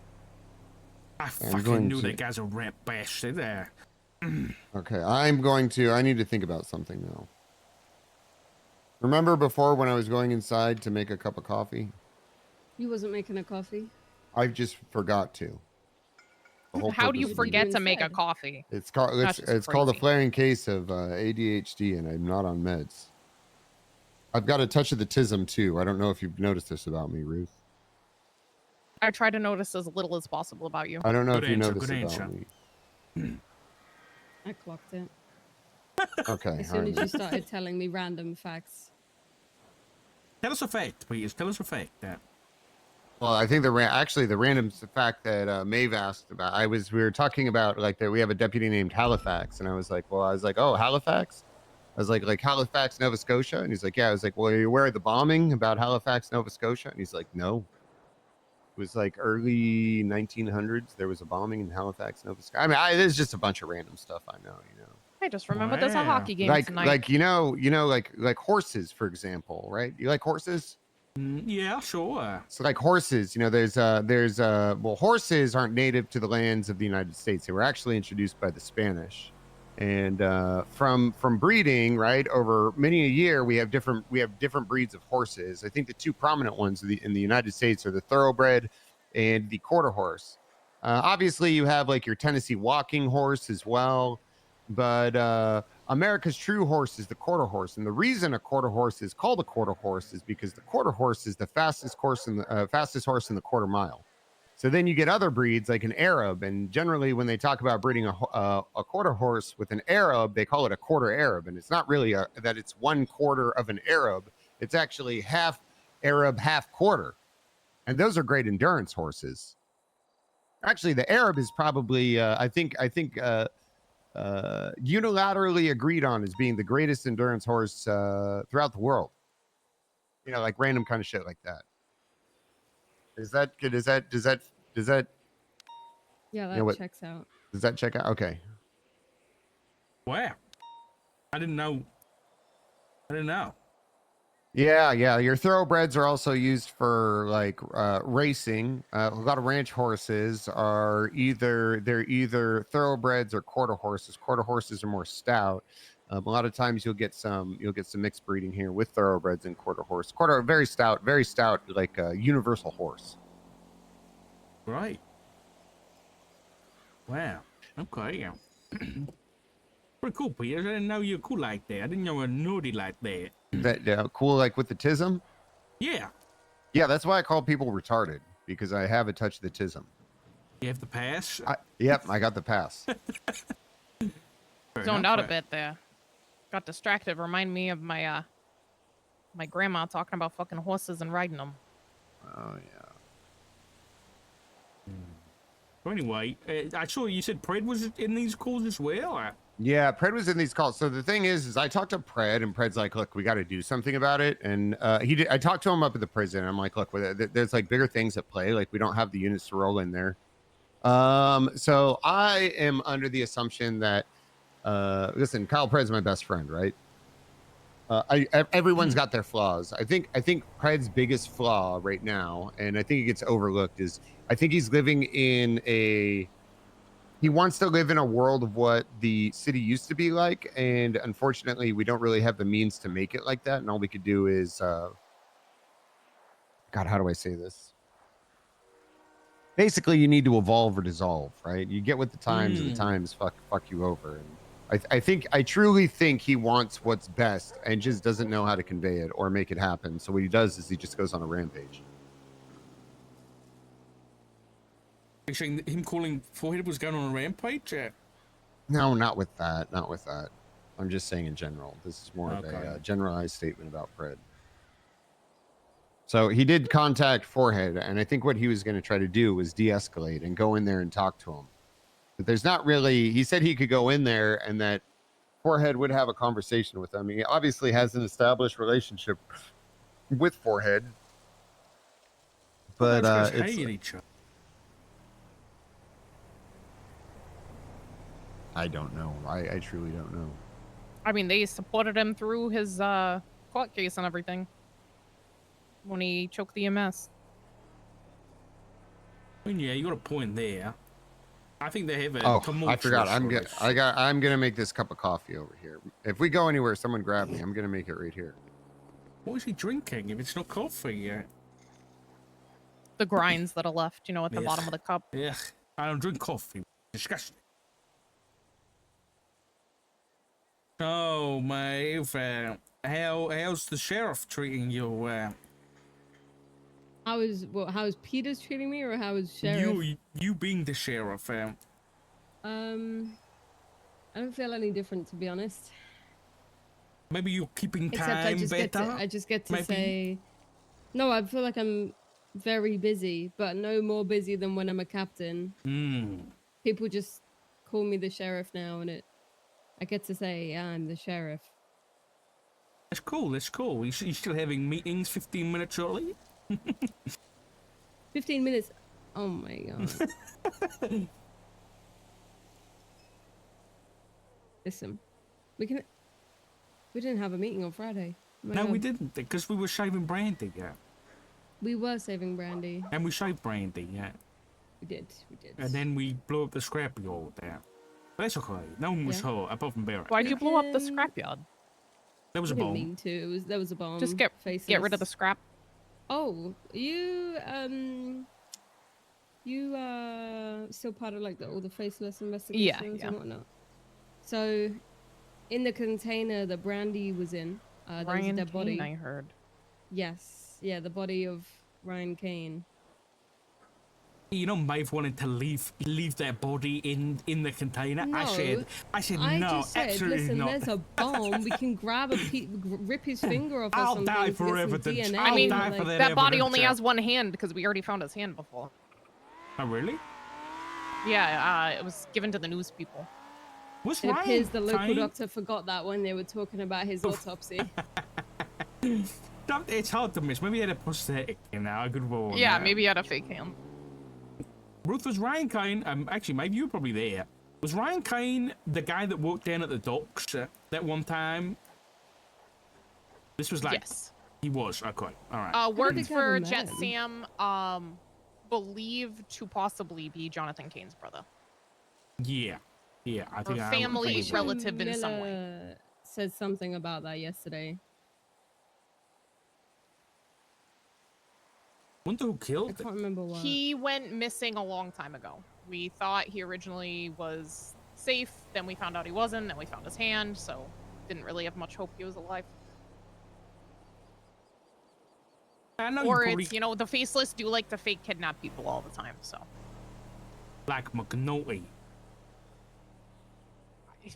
I fucking knew that guy's a rat bastard there. Okay, I need to think about something now. Remember before when I was going inside to make a cup of coffee? You wasn't making a coffee? I just forgot to. How do you forget to make a coffee? It's called a flaring case of ADHD, and I'm not on meds. I've got a touch of the tism too. I don't know if you've noticed this about me, Ruth. I try to notice as little as possible about you. I don't know Good if you answer, know this good about answer. me. I clocked it. Okay. As soon as you started telling me random facts. Tell us a fact, please. Tell us a fact. Well, I think actually the random fact that Maeve asked about, we were talking about like that we have a deputy named Halifax, and I was like, oh, Halifax. I was like Halifax, Nova Scotia, and he's like, yeah. I was like, well, are you aware of the bombing about Halifax, Nova Scotia? And he's like, no. It was like early 1900s. There was a bombing in Halifax, Nova Scotia. I mean, there's just a bunch of random stuff I know. I just remember there's a hockey game tonight. Like like horses, for example, right? You like horses? Yeah, sure. So like horses, there's well, horses aren't native to the lands of the United States. They were actually introduced by the Spanish, and from breeding, right, over many a year, we have different breeds of horses. I think the two prominent ones in the United States are the thoroughbred and the quarter horse. Obviously, you have like your Tennessee walking horse as well, but America's true horse is the quarter horse, and the reason a quarter horse is called a quarter horse is because the quarter horse is the fastest horse in the quarter mile. So then you get other breeds like an Arab, and generally when they talk about breeding a quarter horse with an Arab, they call it a quarter Arab, and it's not really that it's 1/4 of an Arab. It's actually half Arab, half quarter, and those are great endurance horses. Actually, the Arab is probably I think unilaterally agreed on as being the greatest endurance horse throughout the world. Like random kind of shit like that. Is that good? Does that Yeah, that checks out. Does that check out? Okay. Wow. I didn't know. Yeah. Your thoroughbreds are also used for like racing. A lot of ranch horses are either thoroughbreds or quarter horses. Quarter horses are more stout. A lot of times you'll get some mixed breeding here with thoroughbreds and quarter horse. Quarter very stout, like a universal horse. Right. Wow. Okay. Yeah. Pretty cool, Peter. I didn't know you were cool like that. I didn't know you were naughty like that. That cool, like with the tism? Yeah. Yeah, that's why I call people retarded, because I have a touch of the tism. You have the pass? Yep, I got the pass. Zoned out a bit there. Got distracted. Remind me of my my grandma talking about fucking horses and riding them. Oh yeah. Well, anyway, I saw you said Pred was in these calls as well. Yeah, Pred was in these calls. So the thing is I talked to Pred, and Pred's like, "Look, we got to do something about it." And I talked to him up at the prison. I'm like, "Look, there's like bigger things at play. Like we don't have the units to roll in there." So I am under the assumption that, listen, Kyle Pred's my best friend, right? Everyone's got their flaws. I think Pred's biggest flaw right now, and I think it gets overlooked, is I think he's living in he wants to live in a world of what the city used to be like, and unfortunately we don't really have the means to make it like that, and all we could do is God, how do I say this? Basically you need to evolve or dissolve, right? You get with the times, and the times fuck you over. And I truly think he wants what's best and just doesn't know how to convey it or make it happen. So what he does is he just goes on a rampage. Actually, him calling Forehead was going on a rampage? No, not with that. Not with that. I'm just saying in general. This is more of a generalized statement about Pred. So he did contact Forehead, and I think what he was going to try to do was de-escalate and go in there and talk to him. But there's not really... He said he could go in there and that Forehead would have a conversation with him. He obviously has an established relationship with Forehead. But it's... each other. I don't know. I truly don't know. I mean, they supported him through his court case and everything when he choked the EMS. I mean, yeah, you got a point there. I think they have a I forgot. I'm gonna make this cup of coffee over here. If we go anywhere, someone grab me. I'm gonna make it right here. What is he drinking if it's not coffee yet? The grinds that are left, at the bottom of the cup. Yeah, I don't drink coffee. Disgusting. So, Maeve, how's the sheriff treating you? How is Peters treating me, or how is Sheriff? You being the sheriff. I don't feel any different, to be honest. Maybe you're keeping Except time better. I just get to maybe? say, no. I feel like I'm very busy, but no more busy than when I'm a captain. People just call me the sheriff now, and I get to say, yeah, I'm the sheriff. That's cool. That's cool. You still having meetings 15 minutes early? 15 minutes. Oh my god. Listen, we didn't have a meeting on Friday. No, we didn't, because we were saving Brandy, yeah. We were saving Brandy. And we saved Brandy, yeah. We did. And then we blew up the scrapyard there. But that's okay. No one was hurt, apart from Barrett. Why'd you blow up the scrapyard? There was a didn't bomb. mean to. There was a bomb. Just get rid of the scrap. Oh, you still part of like all the faceless investigations and whatnot. So, in the container that Brandy was in, there was a dead body. I heard. Yes, yeah, the body of Ryan Kane. You know, Maeve wanted to leave that body in the container. No, I said I no, just said, absolutely listen, not. there's a bomb. We can grab rip his finger off. I'll or something die to for get some evidence. DNA. I'll I mean, die for that body evidence, only has one hand because we already found his hand before. Oh, really? Yeah, it was given to the news people. What's It Ryan appears the local Kane? doctor forgot that when they were talking about his autopsy. It's hard to miss. Maybe he had a prosthetic, you know, a good one. Yeah, maybe he had a fake hand. Ruth, was Ryan Kane, actually, maybe you were probably there. Was Ryan Kane the guy that walked down at the docks that one time? This was like... Yes. He was, okay, alright. Worked for Jet Sam, believed to possibly be Jonathan Kane's brother. Yeah, I think Or family relative in some way. Miller said something about that yesterday. Wonder who killed I can't remember what. He went missing a long time ago. We thought he originally was safe, then we found out he wasn't, then we found his hand, so didn't really have much hope he was alive. I know Or probably... it's, you know, the faceless do like to fake kidnap people all the time, so. Like McNulty.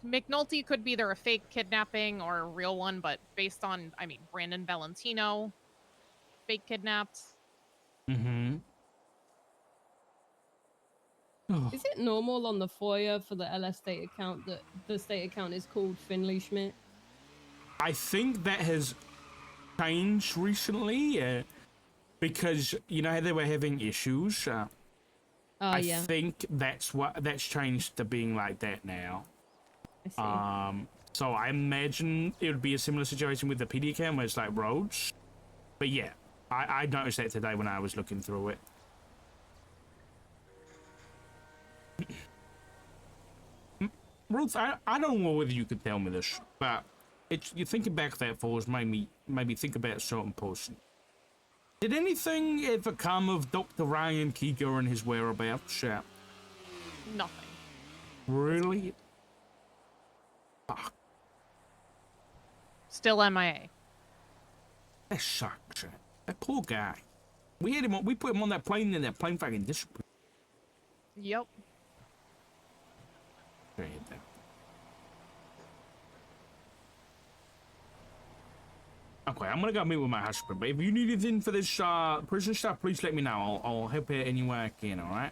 McNulty could be either a fake kidnapping or a real one, but based on, I mean, Brandon Valentino, fake kidnapped. Mm-hmm. Is it normal on the FOIA for the LS state account that the state account is called Finley Schmidt? I think that has changed recently because, you know, how they were having issues. I think that's changed to being like that now. I see. So I imagine it would be a similar situation with the PD account where it's like roads. But yeah, I noticed that today when I was looking through it. Ruth, I don't know whether you could tell me this, but you thinking back that force made me think about a certain person. Did anything ever come of Dr. Ryan Keeger and his whereabouts? Nothing. Really? Fuck. Still MIA. That sucks. That poor guy. We put him on that plane and that plane fucking disappeared. Yep. Okay, I'm gonna go meet with my husband, but if you need anything for this prison stuff, please let me know. I'll help you any way I can, alright?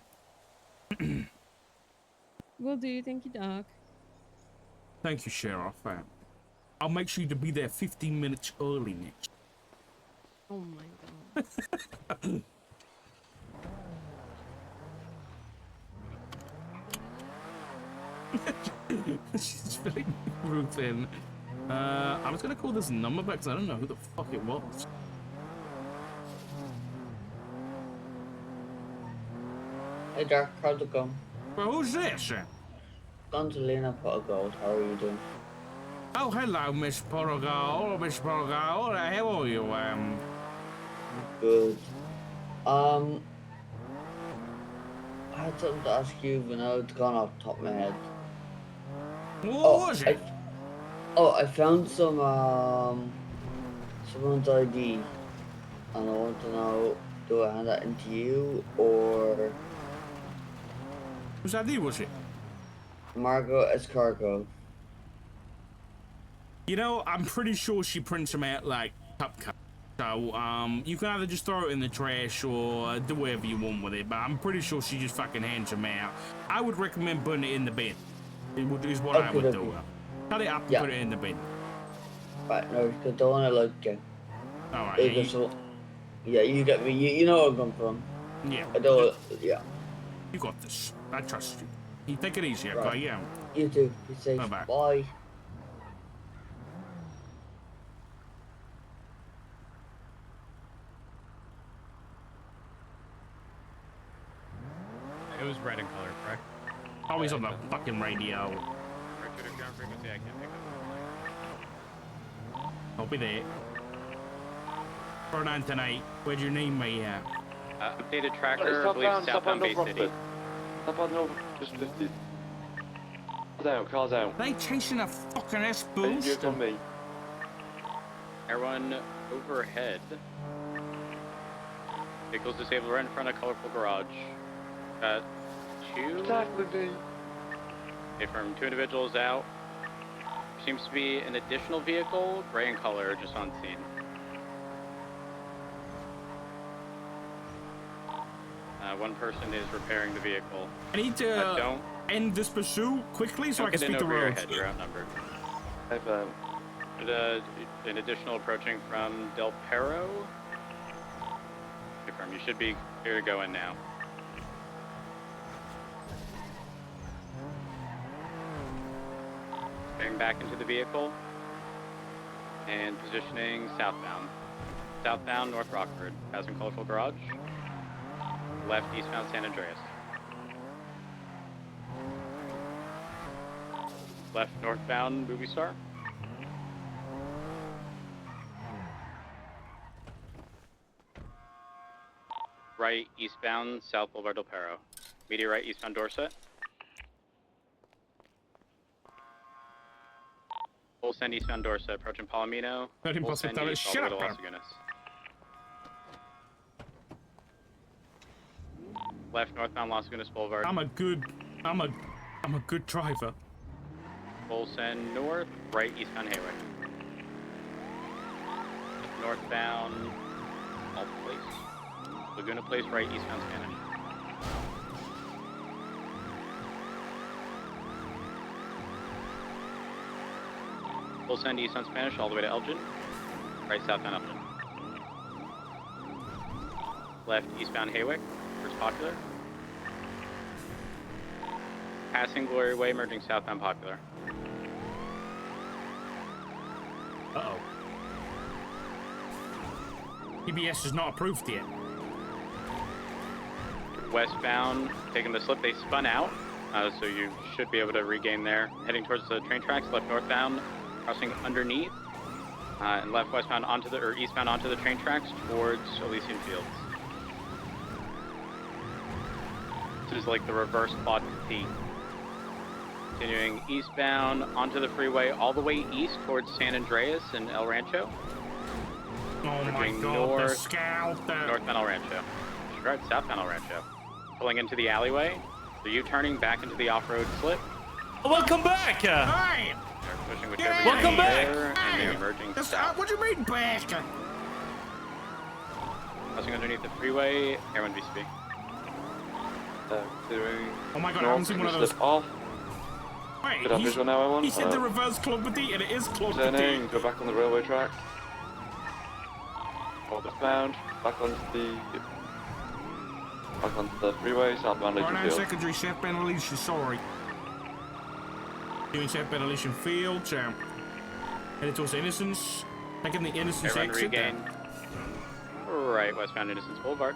Will do, thank you, Doc. Thank you, Sheriff. I'll make sure to be there 15 minutes early next. Oh my god. She's filling Ruth in. I was gonna call this number back because I don't know who the fuck it was. Hey Jack, how's it going? Well, who's this? Gonzalina Pottergold, how are you doing? Oh, hello, Miss Pottergold. Miss Pottergold, how are you? Good. I had something to ask you, but now it's gone off the top of my head. What was it? I found some someone's ID, and I want to know Do I hand that into you or Whose ID was it? Margot Escargo? You know, I'm pretty sure she prints them out like cupcakes. So, you can either just throw it in the trash or do whatever you want with it, but I'm pretty sure she just fucking hands them out. I would recommend putting it in the bin. Is what I would do. Cut it up and put it in the bin. Right, no, because don't want to like get. Alright. Yeah, you get me. You know where I'm coming from. Yeah. I don't. Yeah. You got this. I trust you. You take it easy, okay? Right. Yeah. You too. Be safe. Bye-bye. Bye. It was red in color, correct? Always on the fucking radio. Right to the ground frequency, I can't pick up. I'll be there. For 9 tonight. Where'd you need me at? Updated tracker, I believe southbound Bay City. Southbound over, just lifted. Car's out. They chasing a fucking S You're boost. on me. Everyone overhead. Vehicles disabled right in front of colorful garage. Got two. Confirmed 2 individuals out. Seems to be an additional vehicle, gray in color, just on scene. One person is repairing the vehicle. I need to end this pursuit quickly so I can speak the road. roads. You're outnumbered. An additional approaching from Del Perro. Confirm. You should be clear to go in now. Getting back into the vehicle and positioning southbound. Southbound North Rockford, passing colorful garage. Left eastbound San Andreas. Left northbound Movie Star. Right eastbound South Boulevard Del Perro. Media right eastbound Dorset. Full send eastbound Dorset, approaching Palomino. Full send east all the way to Las Lagunas. Left northbound Las Lagunas Boulevard. I'm a good driver. Full send north, right eastbound Hayway. Northbound Alt Place. Laguna Place, right eastbound Spanish. Full send east on Spanish all the way to Elgin. Right southbound Elgin. Left eastbound Haywick, first Popular. Passing Glory Way, merging southbound Popular. Uh-oh. PBS is not approved yet. Westbound, taking the slip, they spun out, so you should be able to regain there. Heading towards the train tracks, left northbound, crossing underneath, and left westbound onto the, or eastbound onto the train tracks towards Elysian Fields. This is like the reverse plot T. Continuing eastbound onto the freeway, all the way east towards San Andreas and El Rancho. Oh my god, north, the scout. Northbound El Rancho. Right, southbound El Rancho. Pulling into the alleyway. So U-turning back into the off-road slip. Welcome back! Hi! They're pushing whichever Welcome you back! there, and they're merging south. What do you mean back? Crossing underneath the freeway, Airman VCB. Oh my god, I haven't seen one of those. Off. Wait, Good visual now, everyone. he said the reverse clumpity, and it is clumpity. Turning, go back on the railway track. Hold this bound, back onto the freeway, southbound Legion 49 Field. secondary, southbound Elysian, sorry. Doing southbound Elysian Field, headed towards Innocence, taking the Innocence Airman exit. regain. Right, westbound Innocence Boulevard.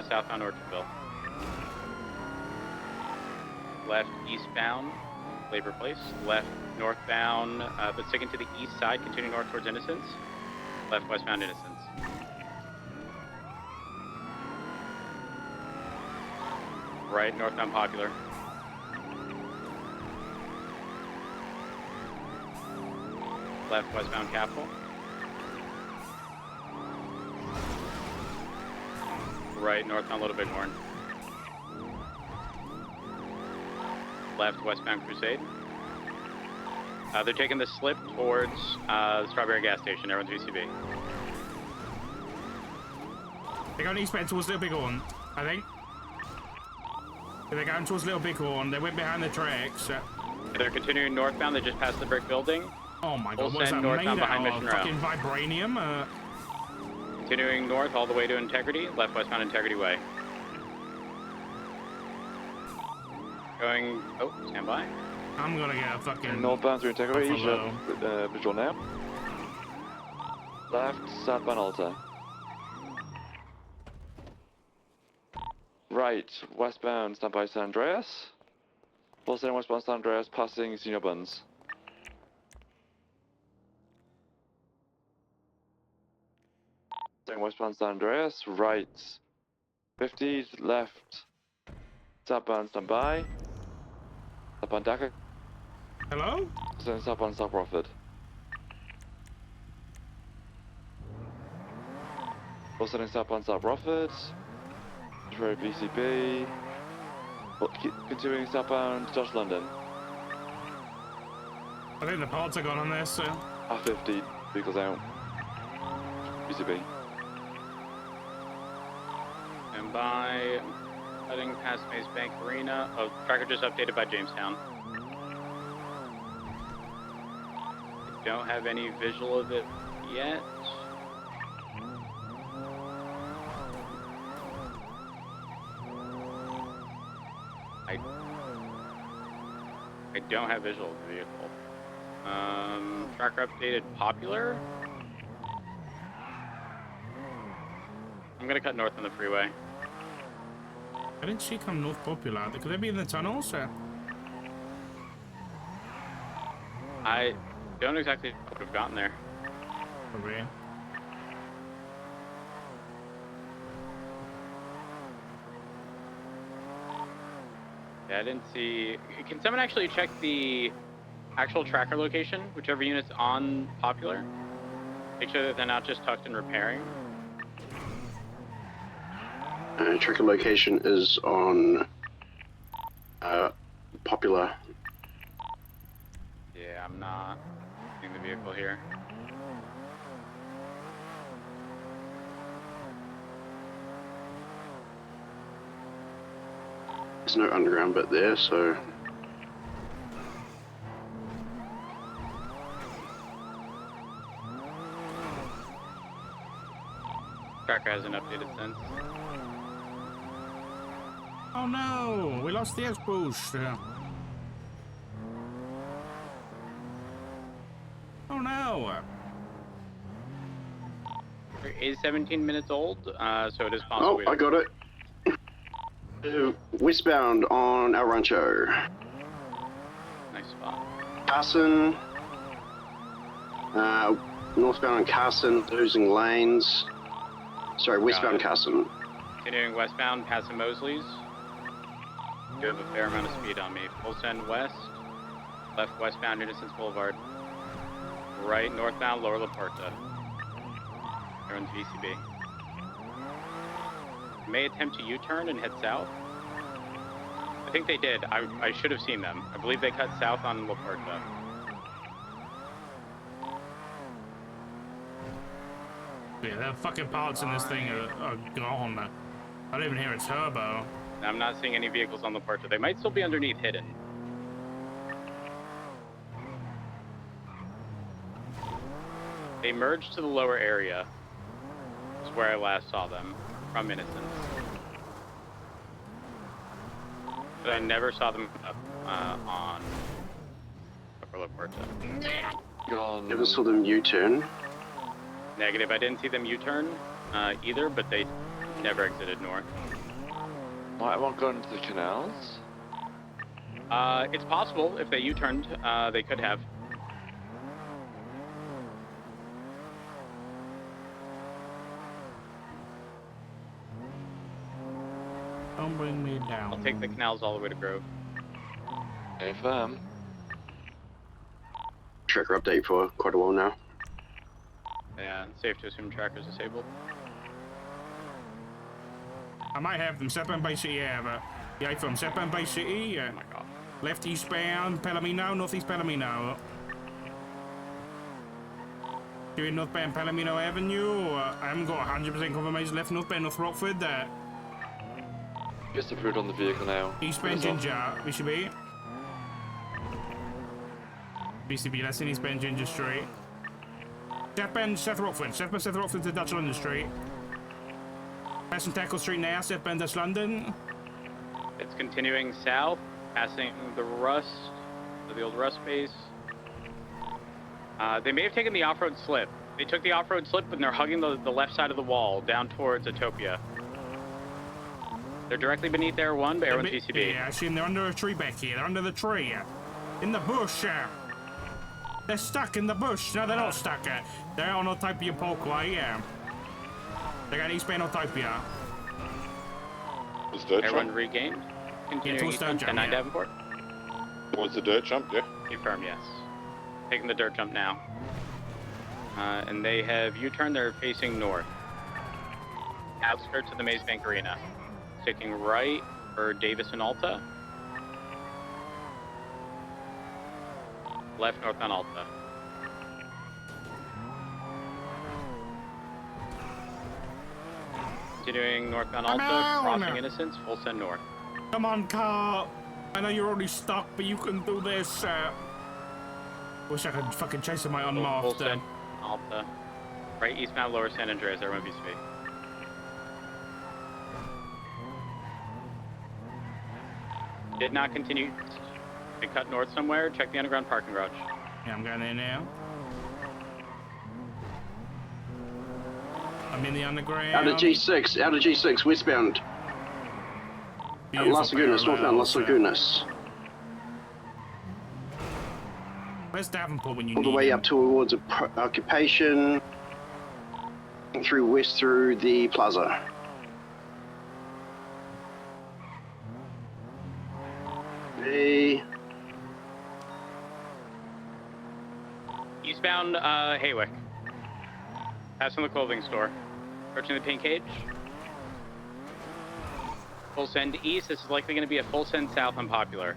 Southbound Orchardville. Left eastbound Labor Place. Left northbound, but sticking to the east side, continuing north towards Innocence. Left westbound Innocence. Right northbound Popular. Left westbound Capitol. Right, northbound Little Bighorn. Left, westbound Crusade. They're taking the slip towards the Strawberry gas station. Everyone's VCB. They're going eastbound towards Little Bighorn, I think. They're going towards Little Bighorn. They went behind the tracks. They're continuing northbound. They just passed the brick building. Oh my god, Full what's send that northbound made behind out of? Mission Row. Fucking vibranium? Continuing north all the way to Integrity. Left, westbound Integrity Way. Going. Oh, stand by. I'm gonna get a fucking. Northbound through Integrity, Buffalo. visual now. Left, southbound Alta. Right, westbound, stand by San Andreas. Full send westbound San Andreas, passing Senior Buns. Staying westbound San Andreas, right. 50, left. Southbound, stand by. Southbound Dakar. Hello? Staying southbound South Rockford. Full sending southbound South Rockford. Road VCB. Continuing southbound Josh London. I think the pods are gone on this, so. R50, vehicles out. VCB. And by heading past Maze Bank Arena. Oh, tracker just updated by Jamestown. I don't have any visual of it yet. I don't have visual of the vehicle. Tracker updated Popular. I'm gonna cut north on the freeway. I didn't see come North Popular. Could they be in the tunnels? I don't exactly know what we've gotten there. Probably. Yeah, I didn't see. Can someone actually check the actual tracker location, whichever unit's on Popular? Make sure that they're not just tucked and repairing. Tracker location is on Popular. Yeah, I'm not seeing the vehicle here. There's no underground bit there, so Tracker hasn't updated since. Oh no! We lost the X-Boost. Oh no! It is 17 minutes old, so it is possible. I got it. Westbound on El Rancho. Nice spot. Carson. Northbound on Carson, losing lanes. Sorry, westbound Carson. Continuing westbound, passing Mosley's. Do have a fair amount of speed on me. Full send west. Left westbound, Innocence Boulevard. Right northbound, Lower La Puerta. Everyone's VCB. May attempt to U-turn and head south. I think they did. I should have seen them. I believe they cut south on La Puerta. Yeah, the fucking parts in this thing are gone. I don't even hear a turbo. I'm not seeing any vehicles on La Puerta. They might still be underneath hidden. They merged to the lower area. Is where I last saw them from Innocence. But I never saw them up on Upper La Puerta. Never saw them U-turn. Negative. I didn't see them U-turn either, but they never exited north. Might have gone into the canals? It's possible. If they U-turned, they could have. Don't bring me down. I'll take the canals all the way to Grove. Okay, firm. Tracker update for quite a while now. Yeah, it's safe to assume tracker's disabled. I might have them. Southbound Bay City, yeah, from Southbound Bay City, Oh my god. left eastbound Palomino, northeast Palomino. Doing northbound Palomino Avenue, I haven't got 100% confirmation. Left northbound North Rockford, Just approved on the vehicle now. eastbound Ginger, we should be. BCB, that's in eastbound Ginger Street. Southbound South Rockford, southbound South Rockford to Dutch London Street. Passing Tackle Street now, southbound Dutch London. It's continuing south, passing the Rust, the old Rust base. They may have taken the off-road slip. They took the off-road slip, and they're hugging the left side of the wall down towards Utopia. They're directly beneath Air 1, but Air 1's VCB. Yeah, I see them. They're under a tree back here. They're under the tree. In the bush. They're stuck in the bush. No, they're not stuck. They're on Utopia Parkway. They got eastbound Utopia. Was dirt Air jump? 1 regained. Continuing towards eastbound dirt jump, 10-9 Davenport. Was the dirt jump? Yeah. Confirm, yes. Taking the dirt jump now. And they have U-turn. They're facing north. Outskirts of the Maze Bank Arena. Taking right for Davis and Alta. Left northbound Alta. Continuing northbound Come Alta, on! crossing Innocence, full send north. Come on, car. I know you're already stuck, but you can do this. Wish I could fucking chase him my unmarked. Full send Alta. Right eastbound Lower San Andreas, Air 1 VCB. Did not continue. They cut north somewhere. Check the underground parking garage. Yeah, I'm going in now. I'm in the underground. Out of G6, westbound. Las Lagunas, northbound Las Lagunas. Where's Davenport when you All the need way him? up towards occupation. Through west through the plaza. Hey. Eastbound Haywick. Passing the clothing store. Approaching the pink cage. Full send east. This is likely going to be a full send south on Popular.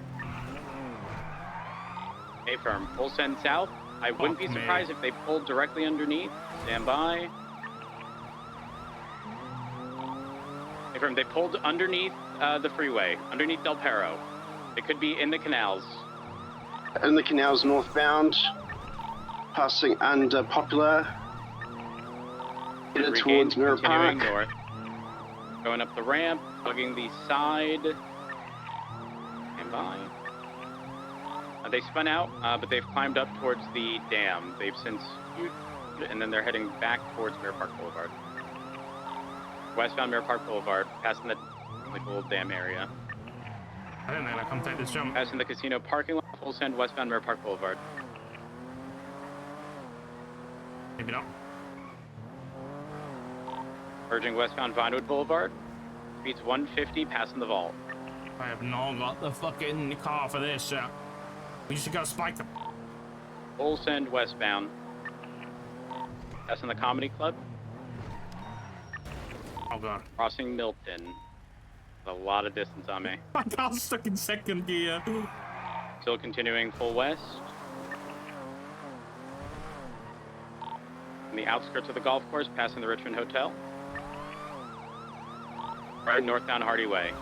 A firm. Full send south. I wouldn't be surprised if they pulled directly underneath. Stand by. A firm. They pulled underneath the freeway, underneath Del Perro. It could be in the canals. In the canals northbound. Passing under Popular. Headed towards Mirror Park. Continuing north. Going up the ramp, hugging the side. Stand by. They spun out, but they've climbed up towards the dam. They've since, and then they're heading back towards Mirror Park Boulevard. Westbound Mirror Park Boulevard, passing the little dam area. I don't know, I come take this jump. Passing the casino parking lot, full send westbound Mirror Park Boulevard. Maybe not. Merging westbound Vinewood Boulevard. Speeds 150, passing the vault. I have not got the fucking car for this. We just gotta spike them. Full send westbound. Passing the Comedy Club. Oh god. Crossing Milton. A lot of distance on me. My car's stuck in second gear. Still continuing full west. On the outskirts of the golf course, passing the Richmond Hotel. Right northbound Hardy Way.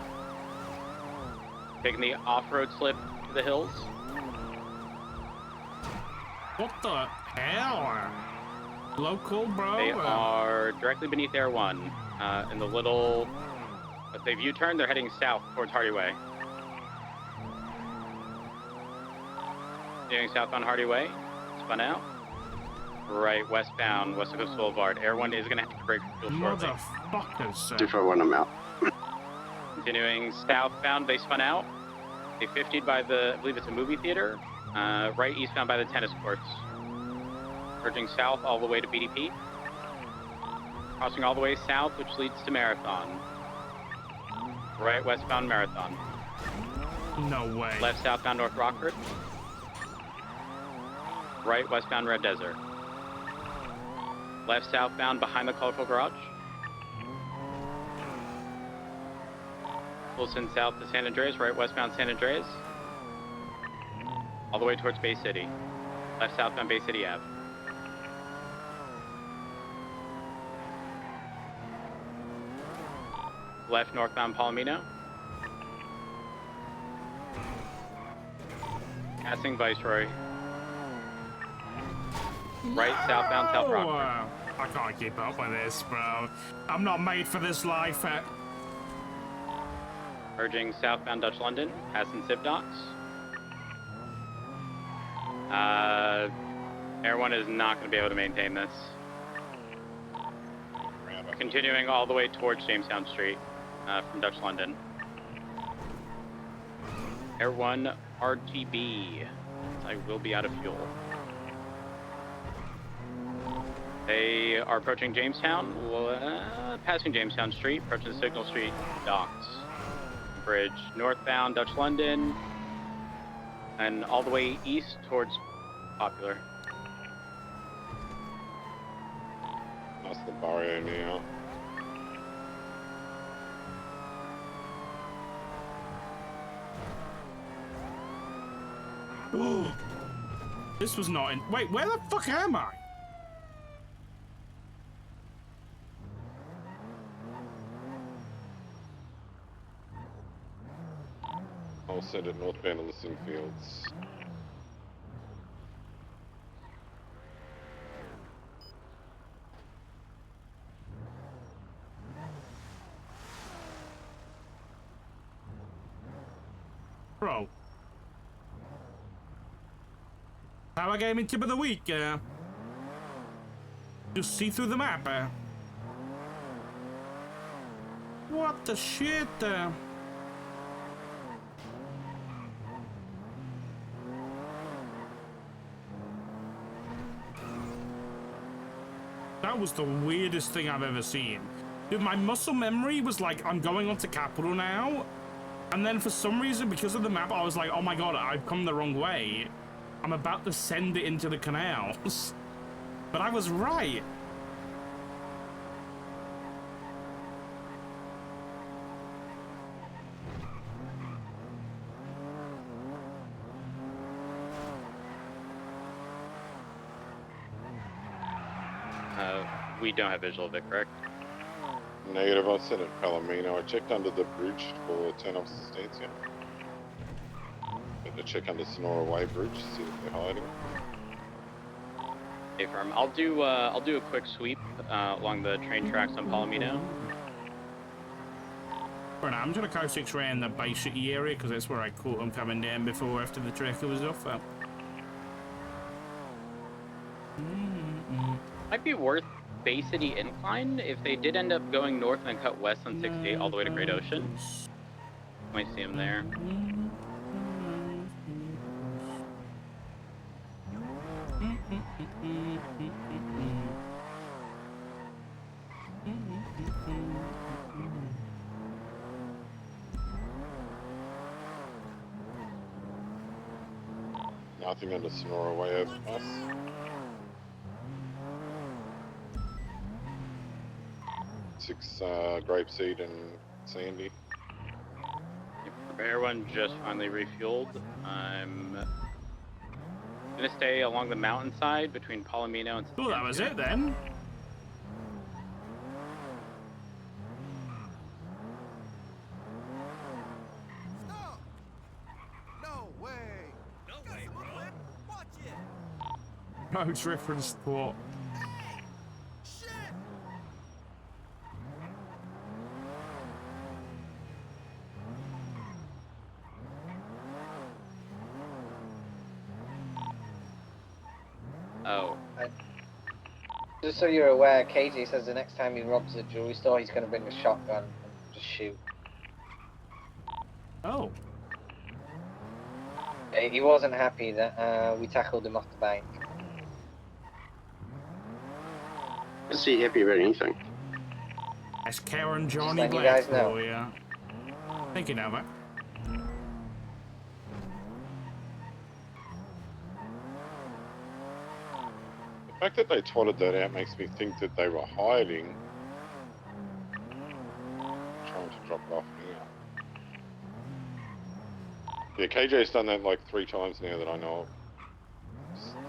Taking the off-road slip to the hills. What the hell? Local, bro? They are directly beneath Air 1. In the little... If they've U-turned, they're heading south towards Hardy Way. Continuing south on Hardy Way. Spun out. Right, westbound, West Coast Boulevard. Air 1 is going to have to break for fuel shortly. Motherfuckers. 241, I'm out. Continuing southbound, they spun out. They 50'd by the, I believe it's a movie theater. Right eastbound by the tennis courts. Merging south all the way to BDP. Crossing all the way south, which leads to Marathon. Right westbound Marathon. No way. Left southbound North Rockford. Right westbound Red Desert. Left southbound behind the colorful garage. Wilson south to San Andreas, right westbound San Andreas. All the way towards Bay City. Left southbound Bay City Ave. Left northbound Palomino. Passing Viceroy. Right southbound South Rockford. I can't keep up with this, bro. I'm not made for this life. Merging southbound Dutch London, passing Civ Docks. Air 1 is not going to be able to maintain this. Continuing all the way towards Jamestown Street from Dutch London. Air 1 RTB. I will be out of fuel. They are approaching Jamestown, passing Jamestown Street, approaching Signal Street Docks. Bridge northbound Dutch London, and all the way east towards Popular. That's the barrier now. This was not in. Wait, where the fuck am I? I'll send it northbound on the Sim Fields. Bro. Power gaming tip of the week. Just see through the map. What the shit? That was the weirdest thing I've ever seen. Dude, my muscle memory was like, I'm going on to Capital now. And then for some reason, because of the map, I was like, oh my god, I've come the wrong way. I'm about to send it into the canals. But I was right. We don't have visual of it, correct? Negative, I said it Palomino. I checked under the bridge for 10 officer Stancia. Had to check under Sonora Way Bridge to see if they're hiding. Hey, firm. I'll do a quick sweep along the train tracks on Palomino. Right now, I'm gonna go 6 around the Bay City area because that's where I caught them coming down before after the tracker was off. Might be worth Bay City Incline if they did end up going north and then cut west on 68 all the way to Great Ocean. Might see them there. Nothing under Sonora Way over us. Six Grapeseed and Sandy. Air 1 just finally refueled. I'm gonna stay along the mountainside between Palomino and. Oh, that was it then. Notes reference thought. Oh. Just so you're aware, KJ says the next time he robs a jewelry store, he's going to bring a shotgun and just shoot. Oh. He wasn't happy that we tackled him off the bank. Is he happy about anything? That's Karen Johnny letting you Black guys know. for you. Thank you, Nova. The fact that they twatted that out makes me think that they were hiding. Trying to drop it off now. Yeah, KJ's done that like 3 times now that I know of.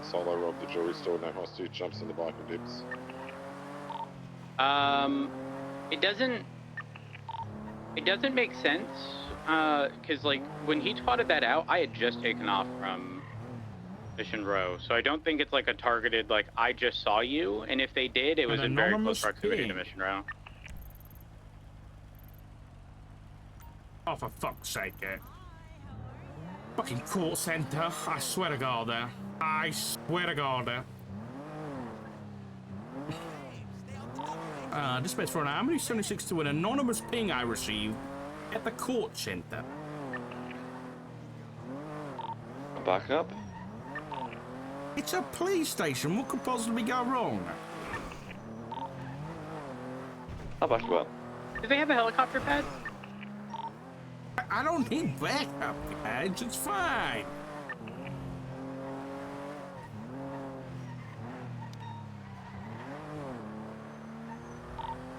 Solo robbed the jewelry store, no hostage, jumps in the bike and dips. It doesn't make sense, because like when he spotted that out, I had just taken off from Mission Row, so I don't think it's like a targeted like I just saw you, and if they did, it was in very close proximity to Mission Row. Oh, for fuck's sake, fucking call center, I swear to God, I swear to God. Dispatch for an Armory 76 to an anonymous ping I received at the court center. Back up. It's a police station. What could possibly go wrong? I'll back you up. Do they have a helicopter pad? I don't need backup, guys. It's fine.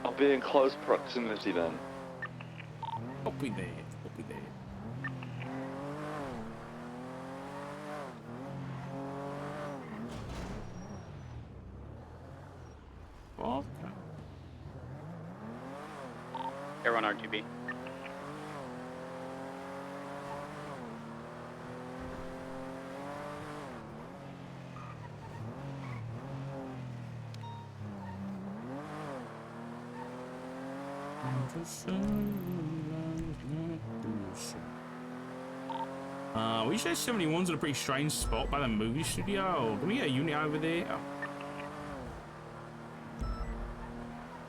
I'll be in close proximity then. Copy that. Copy that. Okay. Air 1 RTB. We say 71's in a pretty strange spot by the movie studio. Can we get a unit over there?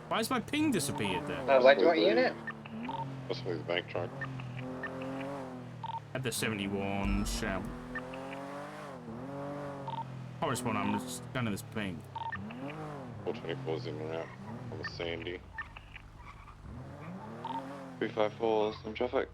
Why has my ping disappeared there? Where do you want a unit? Possibly the bank truck. At the 71 shell. Correspond, I'm just kind of this ping. 424's in and out on the Sandy. 354, some traffic.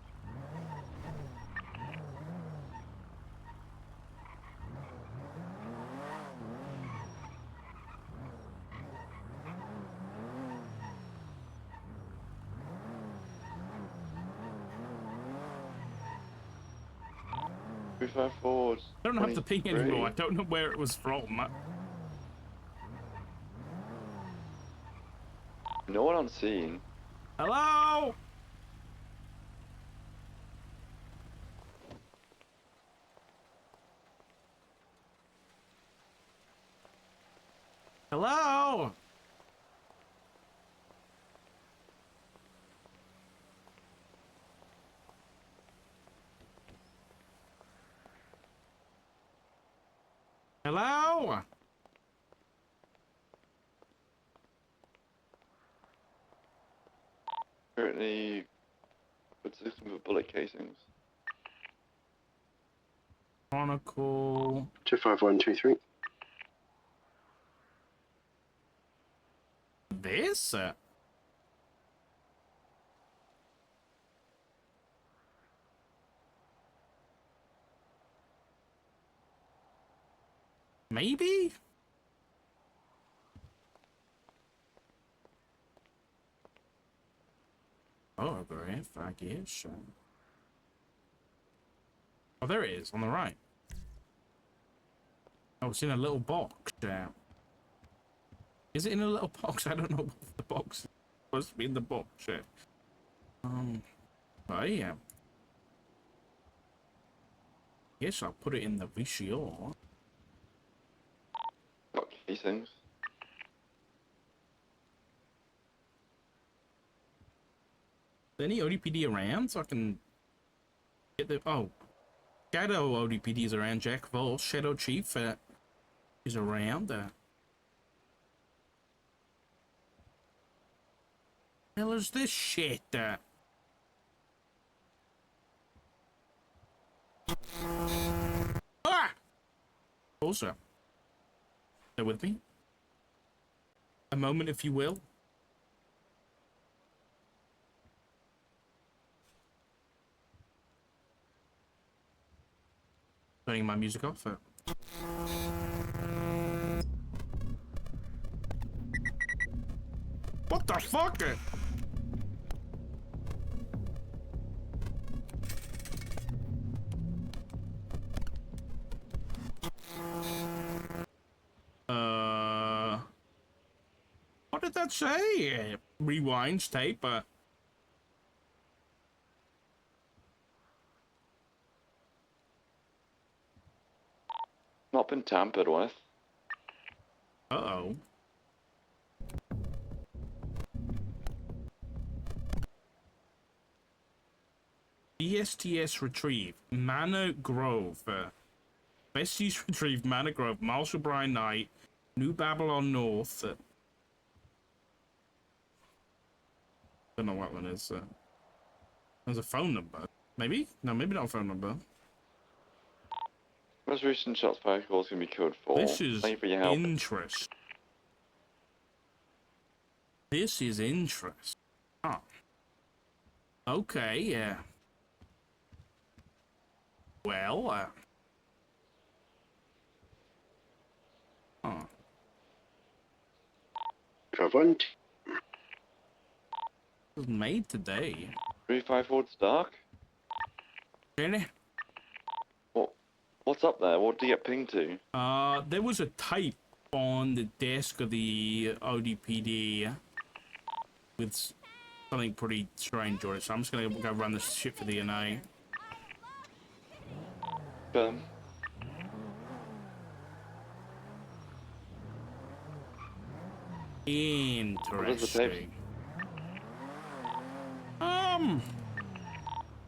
I don't have the ping anymore. I don't know where it was from. No one on scene. Hello? Hello? Hello? Currently, good system with bullet casings. Chronicle. 25123. This? Maybe? Oh, great, I guess. Oh, there it is, on the right. Oh, it's in a little box. Is it in a little box? I don't know what the box is supposed to be in the box. Oh, yeah. Yes, I'll put it in the VCR. Got casings. Any ODPD around so I can get the... Oh. Shadow ODPD is around. Jack Vol, Shadow Chief is around. Hell is this shit? Ah! Also, stay with me. A moment, if you will. Turning my music off. What the fuck? that say? Rewinds tape, Not been tampered with. Uh-oh. ESTS retrieve. Manor Grove. Besties retrieve Manor Grove. Marshall Bryan Knight. New Babylon North. Don't know what one is. There's a phone number. Maybe? No, maybe not a phone number. Most recent shots fired calls can be code 4. This is Thank you for your help. interesting. This is interesting. Oh. Okay, yeah. Well, Covenant. It was made today. 354 dark. Really? What's up there? What do you get pinged to? There was a type on the desk of the ODPD with something pretty strange on it, so I'm just gonna go run this shit for the NA. Interesting.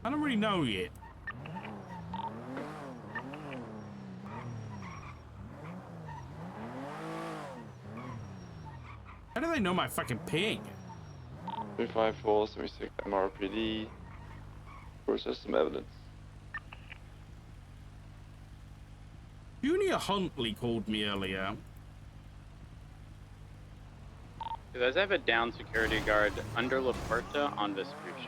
I don't really know yet. How do they know my fucking ping? 354, 76 MRPD. Process some evidence. Junior Huntley called me earlier. Do those have a down security guard under La Puerta on Vespucci?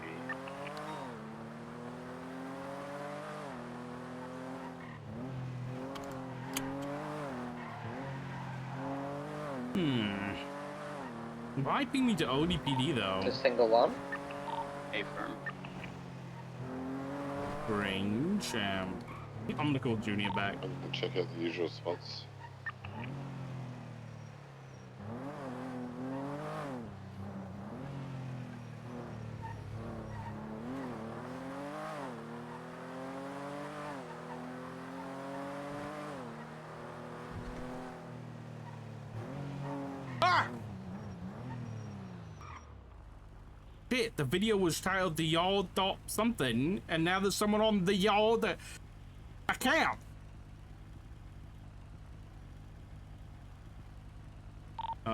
Why ping me to ODPD though? The single one? A firm. Range. I'm gonna call Junior back. Check out the usual spots. Shit, the video was titled the Yard dot something, and now there's someone on the Yard account.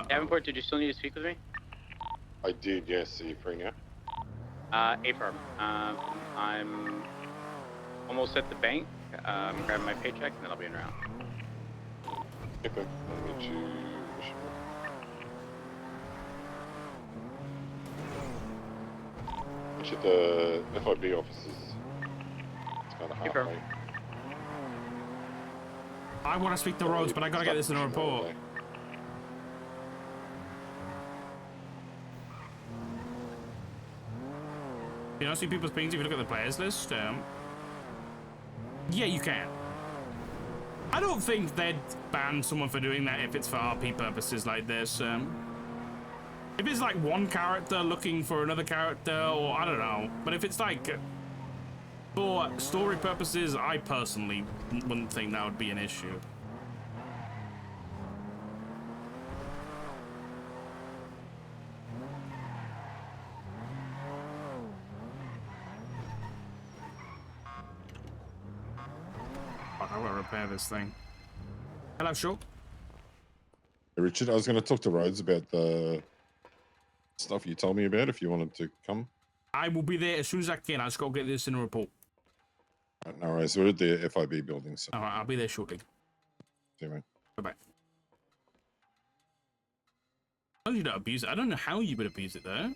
Davenport, did you still need to speak with me? I did, yes. Are you free now? A firm. I'm almost at the bank. Grabbing my paycheck, and then I'll be in route. Okay, let me get you. At the FIB offices. It's kind of halfway. I want to speak to Rose, but I gotta get this in a report. You don't see people's pings if you look at the players list? Yeah, you can. I don't think they'd ban someone for doing that if it's for RP purposes like this. If it's like one character looking for another character, or I don't know. But if it's like for story purposes, I personally wouldn't think that would be an issue. Fuck, I gotta repair this thing. Hello, Shaw. Hey, Richard, I was going to talk to Rhodes about the stuff you told me about if you wanted to come. I will be there as soon as I can. I just gotta get this in a report. No worries, we're at the FIB building. So. Alright, I'll be there shortly. See you, man. Bye-bye. How you don't abuse it? I don't know how you would abuse it though.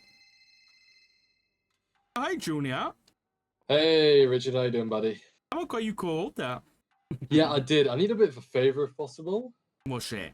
Hi, Junior. Hey, Richard, how you doing, buddy? How got you called? Yeah, I did. I need a bit of a favor if possible. What's it?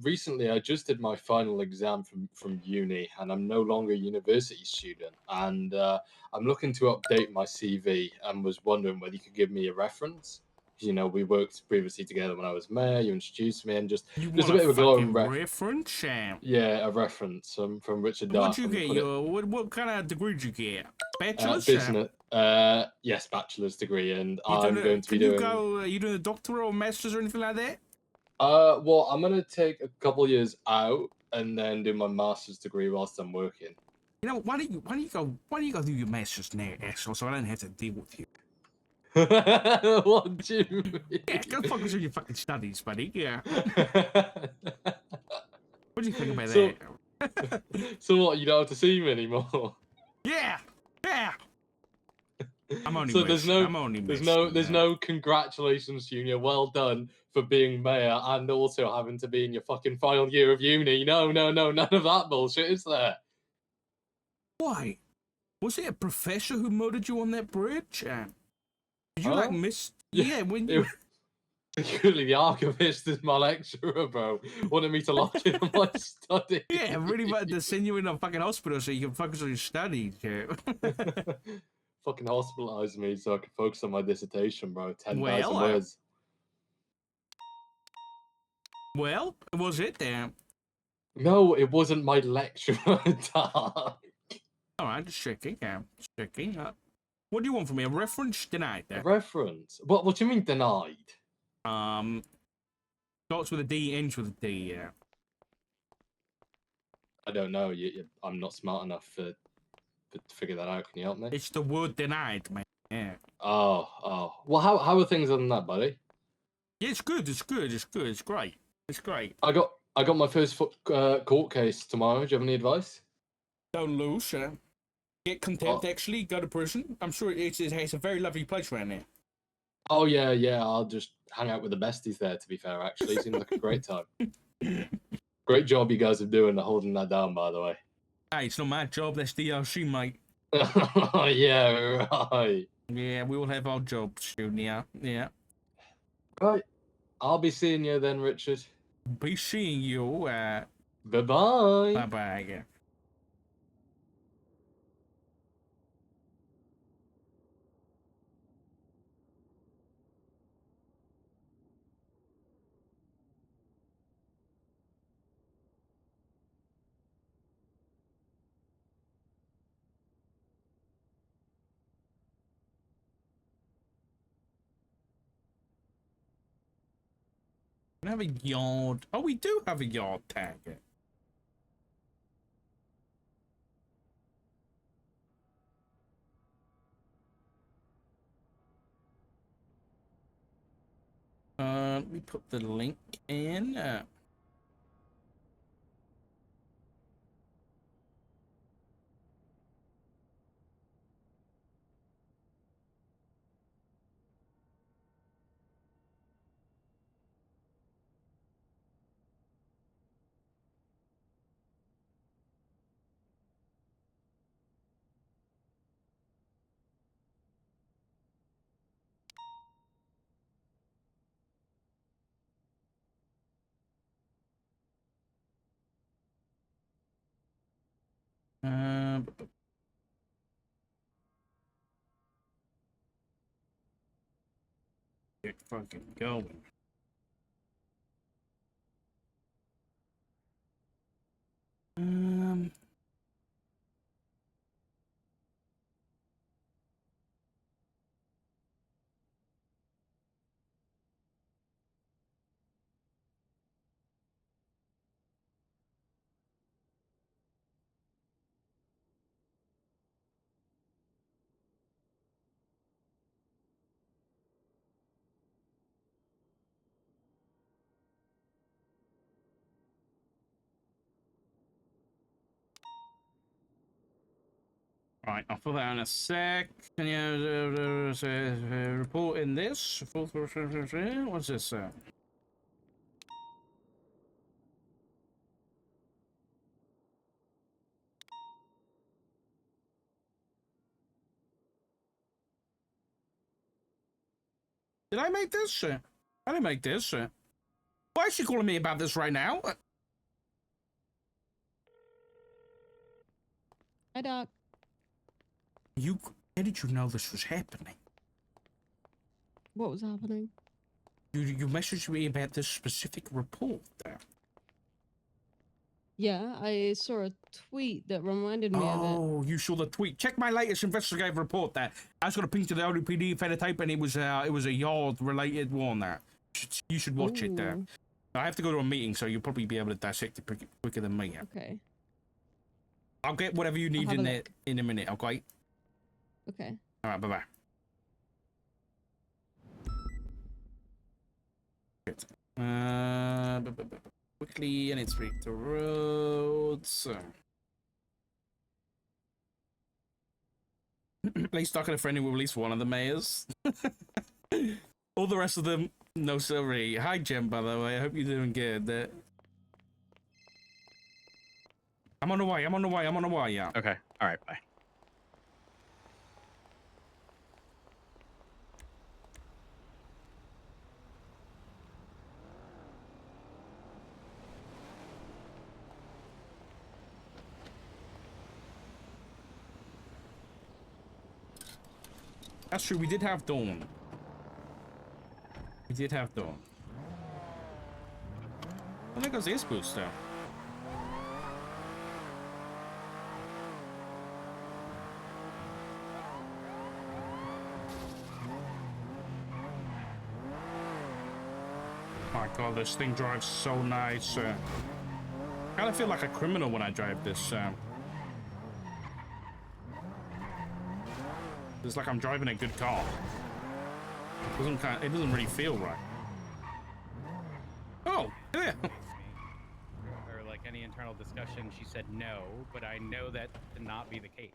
Recently I just did my final exam from uni, and I'm no longer a university student. And I'm looking to update my CV, and was wondering whether you could give me a reference. You know, we worked previously together when I was mayor. You introduced me, and just You a want bit of a glowing reference, champ? Yeah, a reference from Richard What'd Dark. you get? What kind of degree did you get? Bachelor's? Business. Yes, bachelor's degree, and I'm going to be Can you doing. go? Are you doing a doctorate or master's or anything like that? Well, I'm gonna take a couple years out and then do my master's degree whilst I'm working. You know, why don't you go do your master's now, asshole, so I don't have to deal with you. What do you mean? Yeah, go focus on your fucking studies, buddy. Yeah. What do you think about that? So what? You don't have to see me anymore. Yeah. Yeah. I'm only So messing. there's no congratulations, Junior. Well done for being mayor and also having to be in your fucking final year of uni. No, none of that bullshit, is there? Why? Was it a professor who murdered you on that bridge? Did you like miss? Yeah, when you. Secretly, the archivist is my lecturer, bro. Wanted me to lock in on my study. Yeah, really wanted to send you in a fucking hospital so you can focus on your studies. Yeah. Fucking hospitalized me so I could focus on my dissertation, bro. 10,000 Well, words. Well, was it then? No, it wasn't my lecturer, Dark. All right, just checking. Yeah, just checking. What do you want from me? A reference? Denied. A reference? What do you mean denied? Starts with a D, ends with a D. Yeah. I don't know. I'm not smart enough to figure that out. Can you help me? It's the word denied, man. Yeah. Oh. Well, how are things other than that, buddy? Yeah, it's good. It's great. It's great. I got my first court case tomorrow. Do you have any advice? Don't lose. Get contempt. Actually, go to prison. I'm sure it's a very lovely place around there. Oh yeah. I'll just hang out with the besties there. To be fair, actually, seems like a great time. Great job you guys are doing holding that down, by the way. Hey, it's not my job. That's DLC, mate. Yeah, right. Yeah, we all have our jobs, Junior. Yeah. Right. I'll be seeing you then, Richard. Be seeing you. Bye-bye. Bye-bye. Yeah. We have a yard. Oh, we do have a yard tag. Let me put the link in. Get fucking going. Right, I'll put that in a sec. Can you report in this? What's this? Did I make this? I didn't make this. Why is she calling me about this right now? Hi, Doc. How did you know this was happening? What was happening? You messaged me about this specific report there. Yeah, I saw a tweet that reminded me of it. Oh, you saw the tweet. Check my latest investigative report there. I was going to ping to the ODPD fed a tape, and it was a yard-related one there. You should watch it there. Ooh. I have to go to a meeting, so you'll probably be able to dissect it quicker than me. Okay. I'll get whatever you need in there in a minute, okay? Okay. All right, bye-bye. Quickly, and it's the roads. At least I could have friendly with at least one of the mayors. All the rest of them, no sorry. Hi, Jem, by the way. I hope you're doing good. I'm on the way. Yeah. Okay. All right. Bye. That's true. We did have Dawn. Oh, there goes the air boost though. My God, this thing drives so nice. I kind of feel like a criminal when I drive this. It's like I'm driving a good car. It doesn't really feel right. Oh, yeah. Or like any internal discussion, she said no, but I know that to not be the case.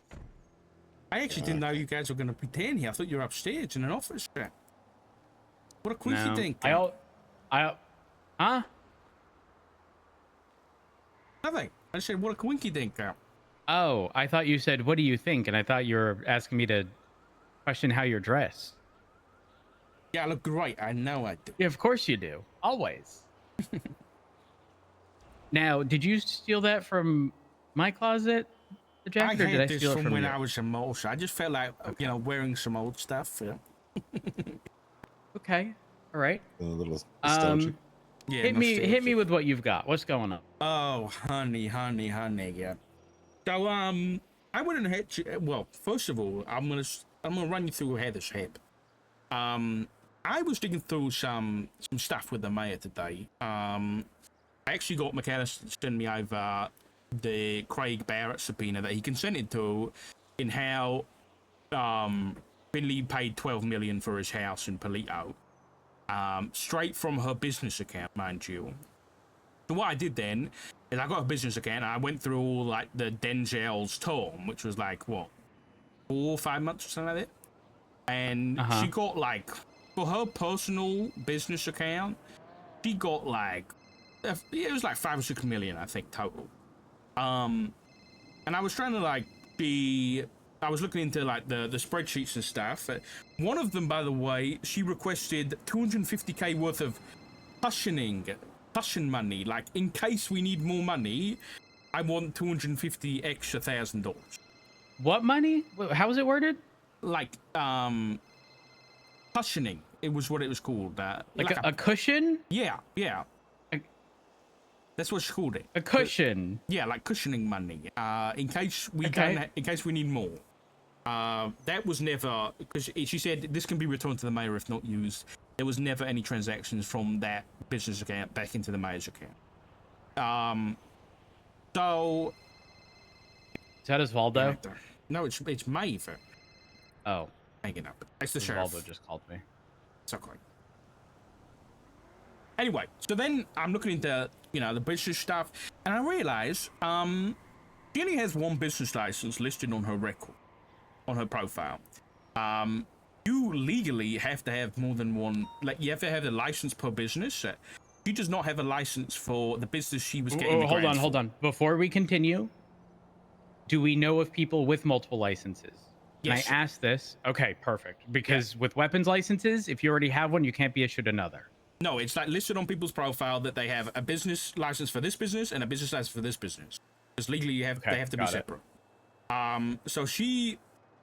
I actually didn't know you guys were going to be down here. I thought you were upstairs in an office. What a quinky think. Huh? Nothing. I said, what a quinky dink. Oh, I thought you said, what do you think? And I thought you were asking me to question how you're dressed. Yeah, I look great. I know I do. Yeah, of course you do. Always. Now, did you steal that from my closet, the jacket, or did I steal it from when you? I was a mouse. I just felt like, you know, wearing some old stuff. Okay. All right. A little nostalgic. Yeah, hit me with what you've got. What's going on? Oh, honey, yeah. So, I wouldn't hit you. Well, first of all, I'm gonna run you through Heather's hip. I was digging through some stuff with the mayor today. I actually got McAllister to send me over the Craig Barrett subpoena that he consented to, in how Finley paid $12 million for his house in Palito, straight from her business account, mind you. So what I did then is I got a business account and I went through all like the Denzel's term, which was like what, 4 or 5 months or something like that. And she got like, for her personal business account, she got like, it was like 5 or 6 million, I think, total. And I was trying to like I was looking into like the spreadsheets and stuff. One of them, by the way, she requested $250K worth of cushion money. Like, in case we need more money, I want $250 extra $1,000. What money? How was it worded? Like, cushioning. It was what it was called. Like a cushion? Yeah. That's what she called it. A cushion. Yeah, like cushioning money. In case we in case we need more. That was never, because she said this can be returned to the mayor if not used. There was never any transactions from that business account back into the mayor's account. So is that Osvaldo? No, it's Maeve. Oh, hanging up. It's the sheriff. Osvaldo just called me. It's okay. Anyway, so then I'm looking into, the business stuff, and I realize she only has one business license listed on her record, on her profile. You legally have to have more than one, like you have to have a license per business. She does not have a license for the business she was getting. Hold on. Before we continue, do we know of people with multiple licenses? Yes. Can I ask this? Okay, perfect. Because with weapons licenses, if you already have one, you can't be issued another. No, it's like listed on people's profile that they have a business license for this business and a business license for this business. Because legally they have to be separate. So she,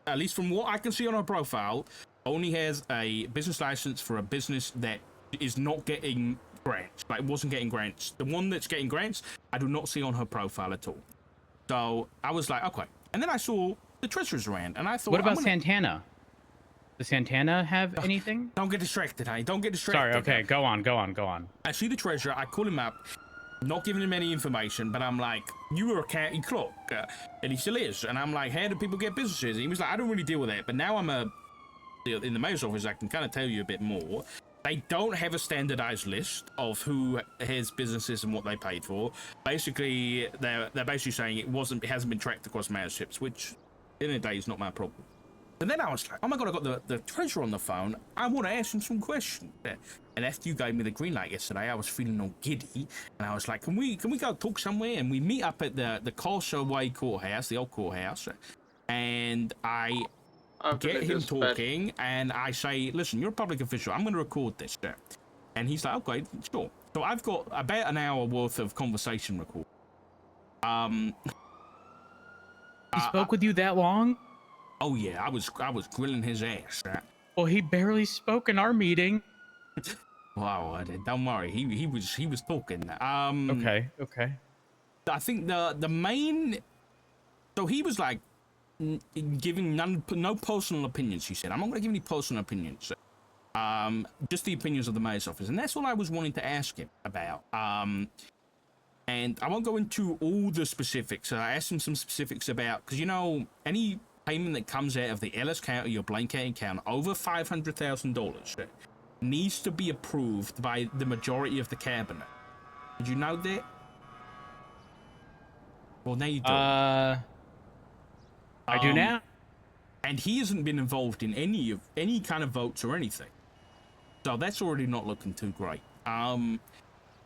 at least from what I can see on her profile, only has a business license for a business that is not getting grants. Like, wasn't getting grants. The one that's getting grants, I do not see on her profile at all. So I was like, okay. And then I saw the treasurer's around, and I thought, what about Santana? Does Santana have anything? Don't get distracted, honey. Don't get distracted. Sorry, okay, go on. I see the treasurer, I call him up, not giving him any information, but I'm like, you were a county clerk, and he still is. And I'm like, how do people get businesses? And he was like, I don't really deal with that, but now I'm in the mayor's office, I can kind of tell you a bit more. They don't have a standardized list of who has businesses and what they paid for. Basically, they're basically saying it hasn't been tracked across mayorships, which in a day is not my problem. And then I was like, oh my god, I got the treasurer on the phone. I want to ask him some questions. And after you gave me the green light yesterday, I was feeling all giddy. And I was like, can we go talk somewhere? And we meet up at the Causeway courthouse, the old courthouse. And I get him talking, and I say, listen, you're a public official. I'm going to record this. And he's like, okay, sure. So I've got about an hour worth of conversation record. He spoke with you that long? Oh yeah, I was grilling his ass. Well, he barely spoke in our meeting. Wow, don't worry, he was talking. Okay. I think the main. So he was like giving no personal opinions. He said, I'm not going to give any personal opinions. Just the opinions of the mayor's office, and that's what I was wanting to ask him about. And I won't go into all the specifics. I asked him some specifics about, because any payment that comes out of the Ellis County or Blaine County account over $500,000 needs to be approved by the majority of the cabinet. Did you know that? Well, now you do. I do now. And he hasn't been involved in any kind of votes or anything. So that's already not looking too great.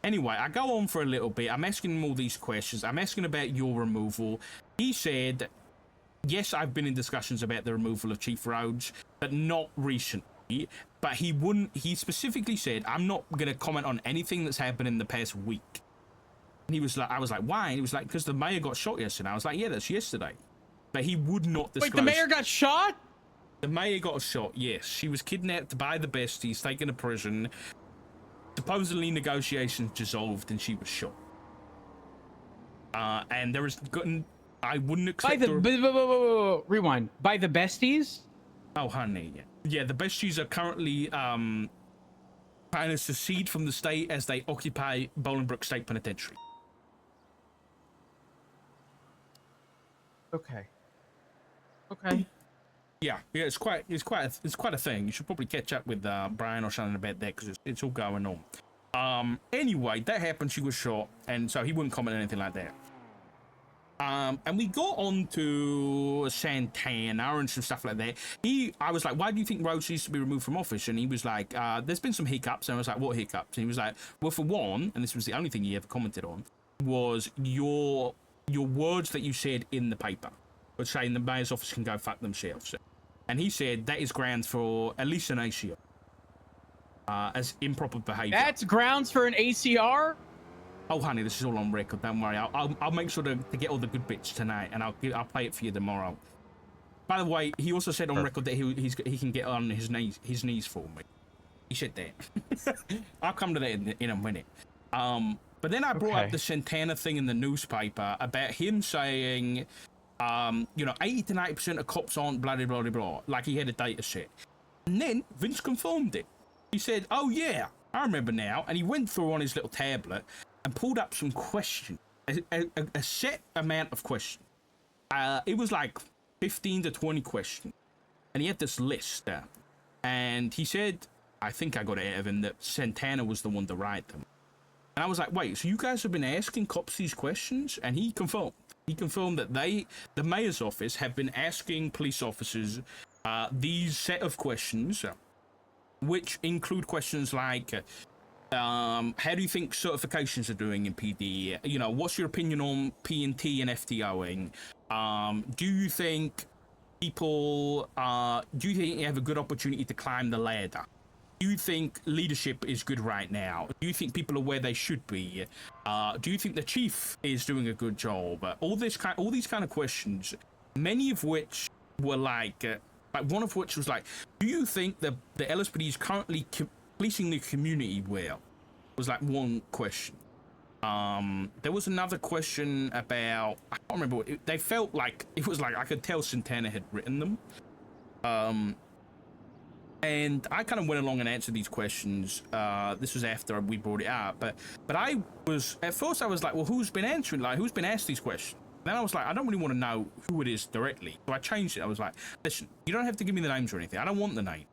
Anyway, I go on for a little bit. I'm asking him all these questions. I'm asking about your removal. He said, yes, I've been in discussions about the removal of Chief Rhodes, but not recently. But he specifically said, I'm not going to comment on anything that's happened in the past week. And he was like, I was like, why? And he was like, because the mayor got shot yesterday. I was like, yeah, that's yesterday. But he would not disclose. Wait, the mayor got shot? The mayor got shot, yes. She was kidnapped by the besties, taken to prison. Supposedly negotiations dissolved and she was shot. And there was, I wouldn't expect rewind. By the besties? Oh, honey. Yeah, the besties are currently trying to secede from the state as they occupy Bolingbrook State Penitentiary. Okay. Yeah, it's quite a thing. You should probably catch up with Brian or something about that, because it's all going on. Anyway, that happened. She was shot, and so he wouldn't comment on anything like that. And we got on to Santana and some stuff like that. I was like, why do you think Rhodes needs to be removed from office? And he was like, there's been some hiccups. And I was like, what hiccups? And he was like, well, for one, and this was the only thing he ever commented on, was your words that you said in the paper, but saying the mayor's office can go fuck themselves. And he said that is grounds for at least an ACR as improper behavior. That's grounds for an ACR? Oh, honey, this is all on record. Don't worry. I'll make sure to get all the good bits tonight, and I'll play it for you tomorrow. By the way, he also said on record that he can get on his knees for me. He said that. I'll come to that in a minute. But then I brought up the Santana thing in the newspaper about him saying, 80 to 90% of cops aren't blah, blah, blah, blah, like he had a data set. And then Vince confirmed it. He said, oh yeah, I remember now. And he went through on his little tablet and pulled up some questions, a set amount of questions. It was like 15 to 20 questions. And he had this list there. And he said, I think I got it out of him, that Santana was the one to write them. And I was like, wait, so you guys have been asking cops these questions? And he confirmed. He confirmed that the mayor's office, have been asking police officers these set of questions, which include questions like, how do you think certifications are doing in PD? What's your opinion on P&T and FTOing? Do you think people, you have a good opportunity to climb the ladder? Do you think leadership is good right now? Do you think people are where they should be? Do you think the chief is doing a good job? All these kind of questions, many of which were like one of which was like, do you think the LSPD is currently policing the community well? Was like one question. There was another question about, I can't remember what they felt like. It was like I could tell Santana had written them. And I kind of went along and answered these questions. This was after we brought it up, but I was, at first I was like, well, who's been answering, like who's been asked these questions? Then I was like, I don't really want to know who it is directly. So I changed it. I was like, listen, you don't have to give me the names or anything. I don't want the name.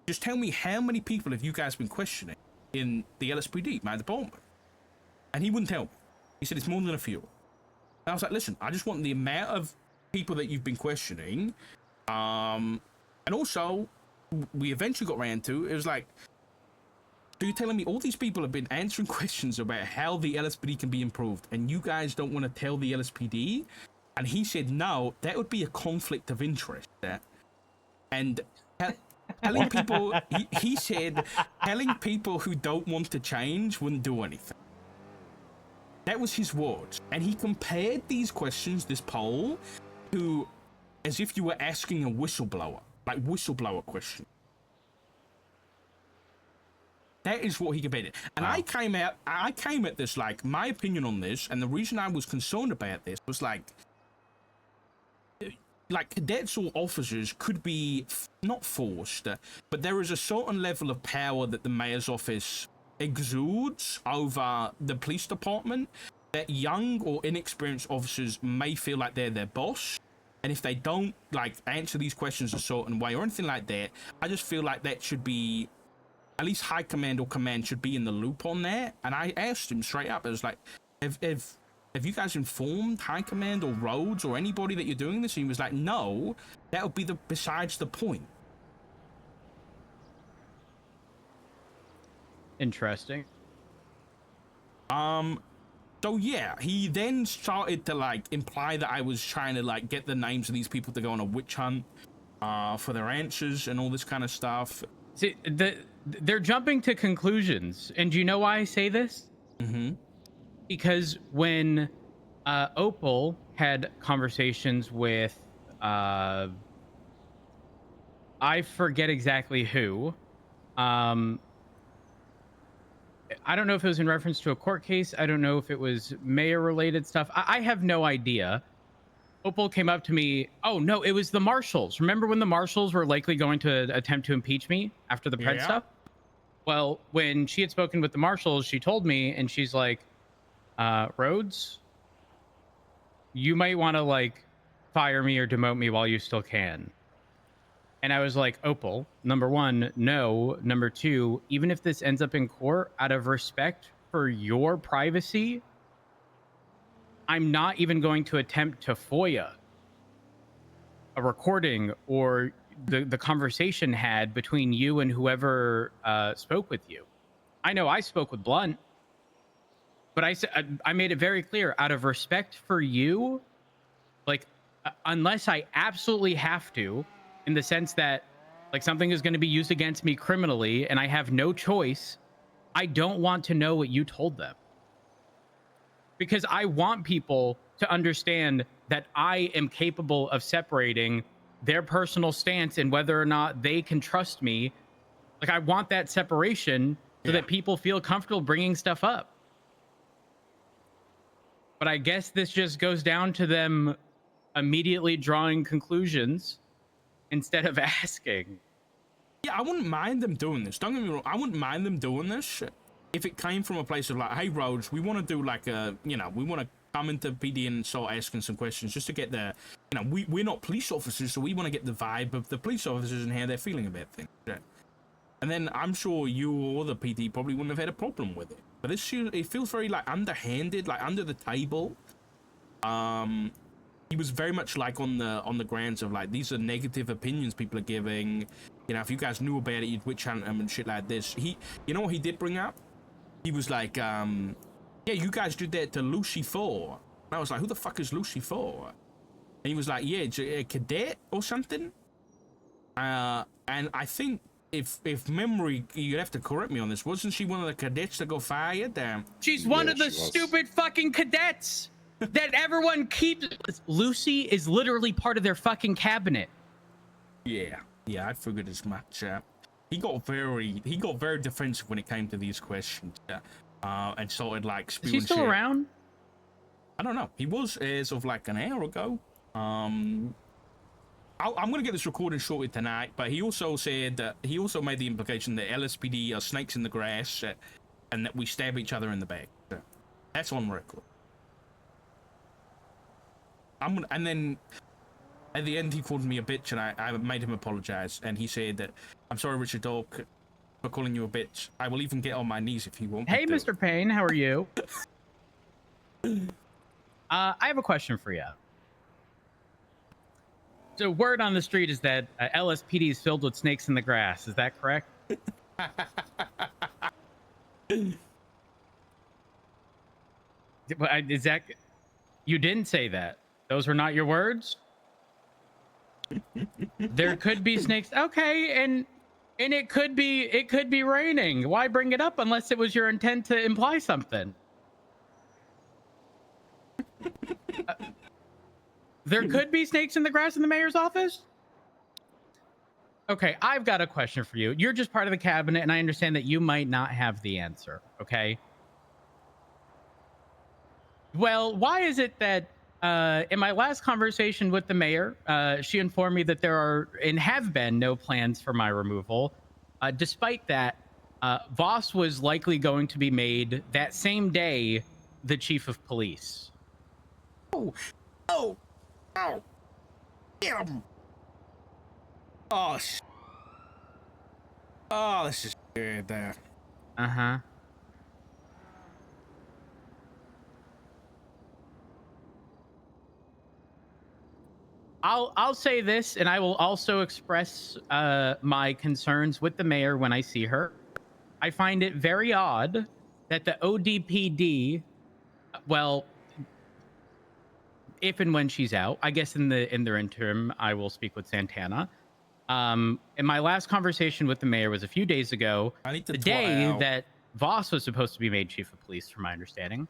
Just tell me how many people have you guys been questioning in the LSPD, my department? And he wouldn't tell me. He said it's more than a few. And I was like, listen, I just want the amount of people that you've been questioning. And also, we eventually got around to, it was like, so you're telling me all these people have been answering questions about how the LSPD can be improved, and you guys don't want to tell the LSPD? And he said, no, that would be a conflict of interest. And telling people, he said, telling people who don't want to change wouldn't do anything. That was his words. And he compared these questions, this poll, to as if you were asking a whistleblower, like whistleblower question. That is what he compared it. And wow. I came at this, like, my opinion on this, and the reason I was concerned about this was like cadets or officers could be not forced, but there is a certain level of power that the mayor's office exudes over the police department that young or inexperienced officers may feel like they're their boss. And if they don't, like, answer these questions a certain way or anything like that, I just feel like that should be, at least high command or command should be in the loop on that. And I asked him straight up, I was like, have you guys informed high command or Rhodes or anybody that you're doing this? And he was like, no, that would be besides the point. Interesting. So yeah, he then started to like imply that I was trying to like get the names of these people to go on a witch hunt for their answers and all this kind of stuff. See, they're jumping to conclusions. And do you know why I say this? Mm-hmm. Because when Opal had conversations with, I forget exactly who, I don't know if it was in reference to a court case. I don't know if it was mayor-related stuff. I have no idea. Opal came up to me. Oh, no, it was the marshals. Remember when the marshals were likely going to attempt to impeach me after the Pred stuff? Well, when she had spoken with the marshals, she told me, and she's like, Rhodes, you might want to, like, fire me or demote me while you still can. And I was like, Opal, number one, no. Number two, even if this ends up in court, out of respect for your privacy, I'm not even going to attempt to FOIA a recording or the conversation had between you and whoever spoke with you. I know I spoke with Blunt, but I made it very clear, out of respect for you, like, unless I absolutely have to, in the sense that, like, something is going to be used against me criminally and I have no choice, I don't want to know what you told them. Because I want people to understand that I am capable of separating their personal stance and whether or not they can trust me. Like, I want that separation so that people feel comfortable bringing stuff up. But I guess this just goes down to them immediately drawing conclusions instead of asking. Yeah, I wouldn't mind them doing this. Don't get me wrong. I wouldn't mind them doing this if it came from a place of like, hey, Rhodes, we want to do like a, you know, we want to come into PD and start asking some questions just to get the, you know, we're not police officers, so we want to get the vibe of the police officers and how they're feeling about things. And then I'm sure you or the PD probably wouldn't have had a problem with it. But this, it feels very like underhanded, like under the table. He was very much like on the grounds of like, these are negative opinions people are giving. You know, if you guys knew about it, you'd witch hunt them and shit like this. You know what he did bring up? He was like, yeah, you guys did that to Lucy 4. And I was like, who the fuck is Lucy 4? And he was like, yeah, it's a cadet or something. And I think if memory, you'd have to correct me on this, wasn't she one of the cadets that got fired? She's one of the stupid fucking cadets that everyone keeps. Lucy is literally part of their fucking cabinet. Yeah, I figured as much. he got very defensive when it came to these questions, and started like spewing Is he still shit. around? I don't know. He was as of like an hour ago. I'm gonna get this recorded shortly tonight, but he also said that he also made the implication that LSPD are snakes in the grass, and that we stab each other in the back. That's on record. And then at the end he called me a bitch, and I made him apologize, and he said that I'm sorry, Richard Dawk, for calling you a bitch. I will even get on my knees if you want. Hey, Mr. Payne, how are you? I have a question for you. So word on the street is that LSPD is filled with snakes in the grass. Is that correct? Is that... You didn't say that. Those were not your words? There could be snakes. Okay, and it could be raining. Why bring it up unless it was your intent to imply something? There could be snakes in the grass in the mayor's office? Okay, I've got a question for you. You're just part of the cabinet, and I understand that you might not have the answer, okay? Well, why is it that in my last conversation with the mayor, she informed me that there are and have been no plans for my removal. Despite that, Voss was likely going to be made that same day the chief of police. Oh, get him! Oh, this is good there. Uh-huh. I'll say this, and I will also express my concerns with the mayor when I see her. I find it very odd that the ODPD, well, if and when she's out, I guess in the interim, I will speak with Santana. And my last conversation with the mayor was a few days ago, the day that Voss was supposed to be made chief of police, from my understanding.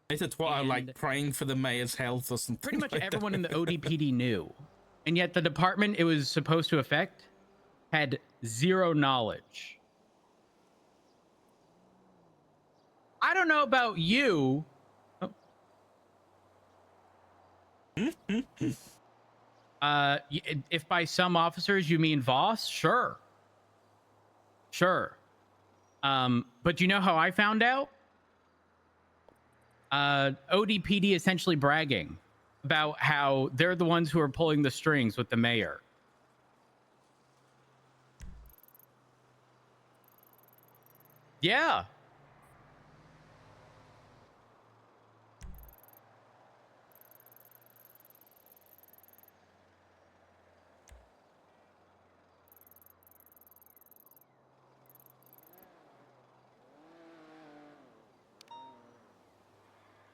It's what I like praying for the mayor's health or something. Pretty much like everyone that. in the ODPD knew, and yet the department it was supposed to affect had zero knowledge. I don't know about you. If by some officers you mean Voss, sure. But you know how I found out? ODPD essentially bragging about how they're the ones who are pulling the strings with the mayor. Yeah.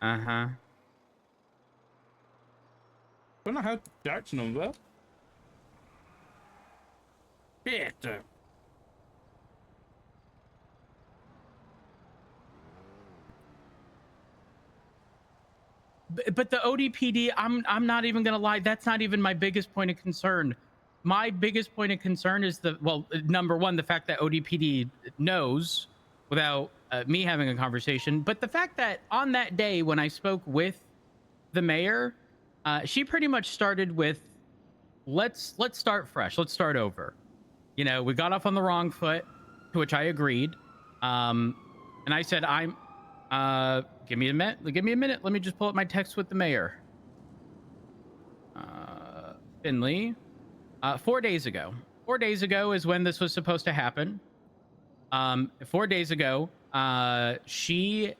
Uh-huh. I don't know how Jack's number. Shit. But the ODPD, I'm not even gonna lie, that's not even my biggest point of concern. My biggest point of concern is number one, the fact that ODPD knows without me having a conversation, but the fact that on that day when I spoke with the mayor, she pretty much started with, let's start fresh, let's start over. You know, we got off on the wrong foot, to which I agreed. And I said, give me a minute. Let me just pull up my text with the mayor. Finley. 4 days ago. 4 days ago is when this was supposed to happen. 4 days ago, she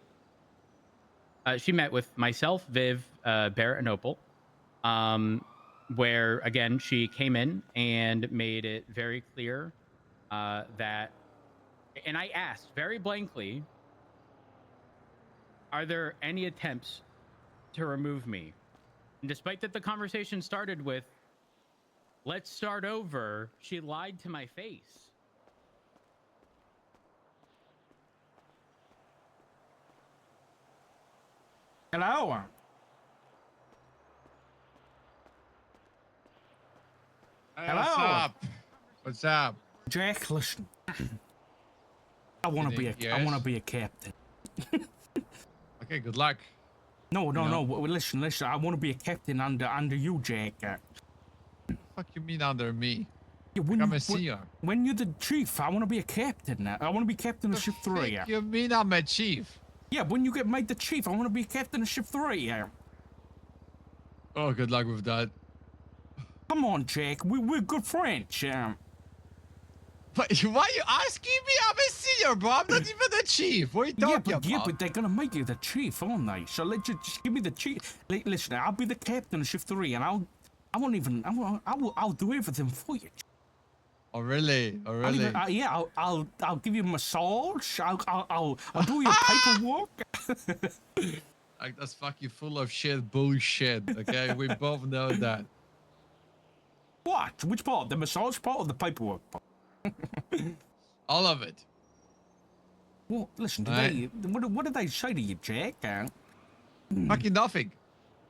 met with myself, Viv, Barrett, and Opal, where, again, she came in and made it very clear that... And I asked very blankly, are there any attempts to remove me? And despite that the conversation started with, let's start over, she lied to my face. Hello. Hey, what's up? What's up? Jack, listen. I want to be a Yes? I want to be a captain. Okay, good luck. No, You no, know? no. Listen. I want to be a captain under you, Jack. Fuck you mean under me? Yeah, I'm a senior. when you're the chief, I want to be a captain. I want to be captain of ship 3. You mean I'm a chief? Yeah, when you get made the chief, I want to be captain of ship 3. Oh, good luck with that. Come on, Jack. We're good friends. But why are you asking me? I'm a senior, bro. I'm not even a chief. What are you talking about? Yeah, but they're gonna make you the chief, aren't they? So let's just give me the chief. Listen, I'll be the captain of ship 3, and I'll do everything for you. Oh really? Oh really? I'll give you a massage. I'll do your paperwork. Like, that's fucking full of shit bullshit. Okay, we both know that. What? Which part? The massage part or the paperwork part? All of it. Well, listen. What did they say to you, Jack? Fucking nothing.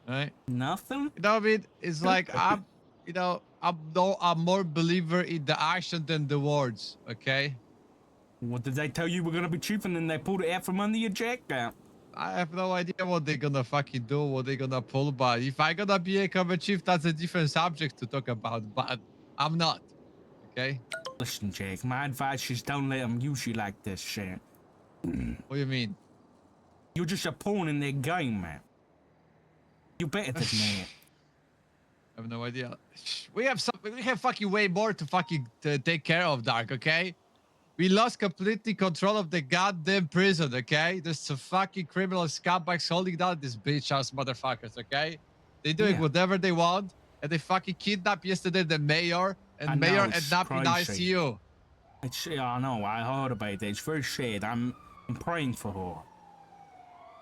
Right? Nothing. You know what I mean? It's like I'm more believer in the action than the words. Okay. What did they tell you we're gonna be chief, and then they pulled it out from under you, Jack? I have no idea what they're gonna fucking do, what they're gonna pull, but if I gonna be a cover chief, that's a different subject to talk about, but I'm not. Okay? Listen, Jack, my advice is don't let them use you like this, shit. What do you mean? You're just a pawn in their game, man. You're better than that. I have no idea. We have fucking way more to fucking take care of, Dark, okay? We lost completely control of the goddamn prison, okay? There's some fucking criminal scumbags holding down these bitch-ass motherfuckers, okay? They're doing whatever they want, and they fucking kidnapped yesterday the mayor, and mayor ended up in ICU. I know, I heard about it. It's very sad. I'm praying for her.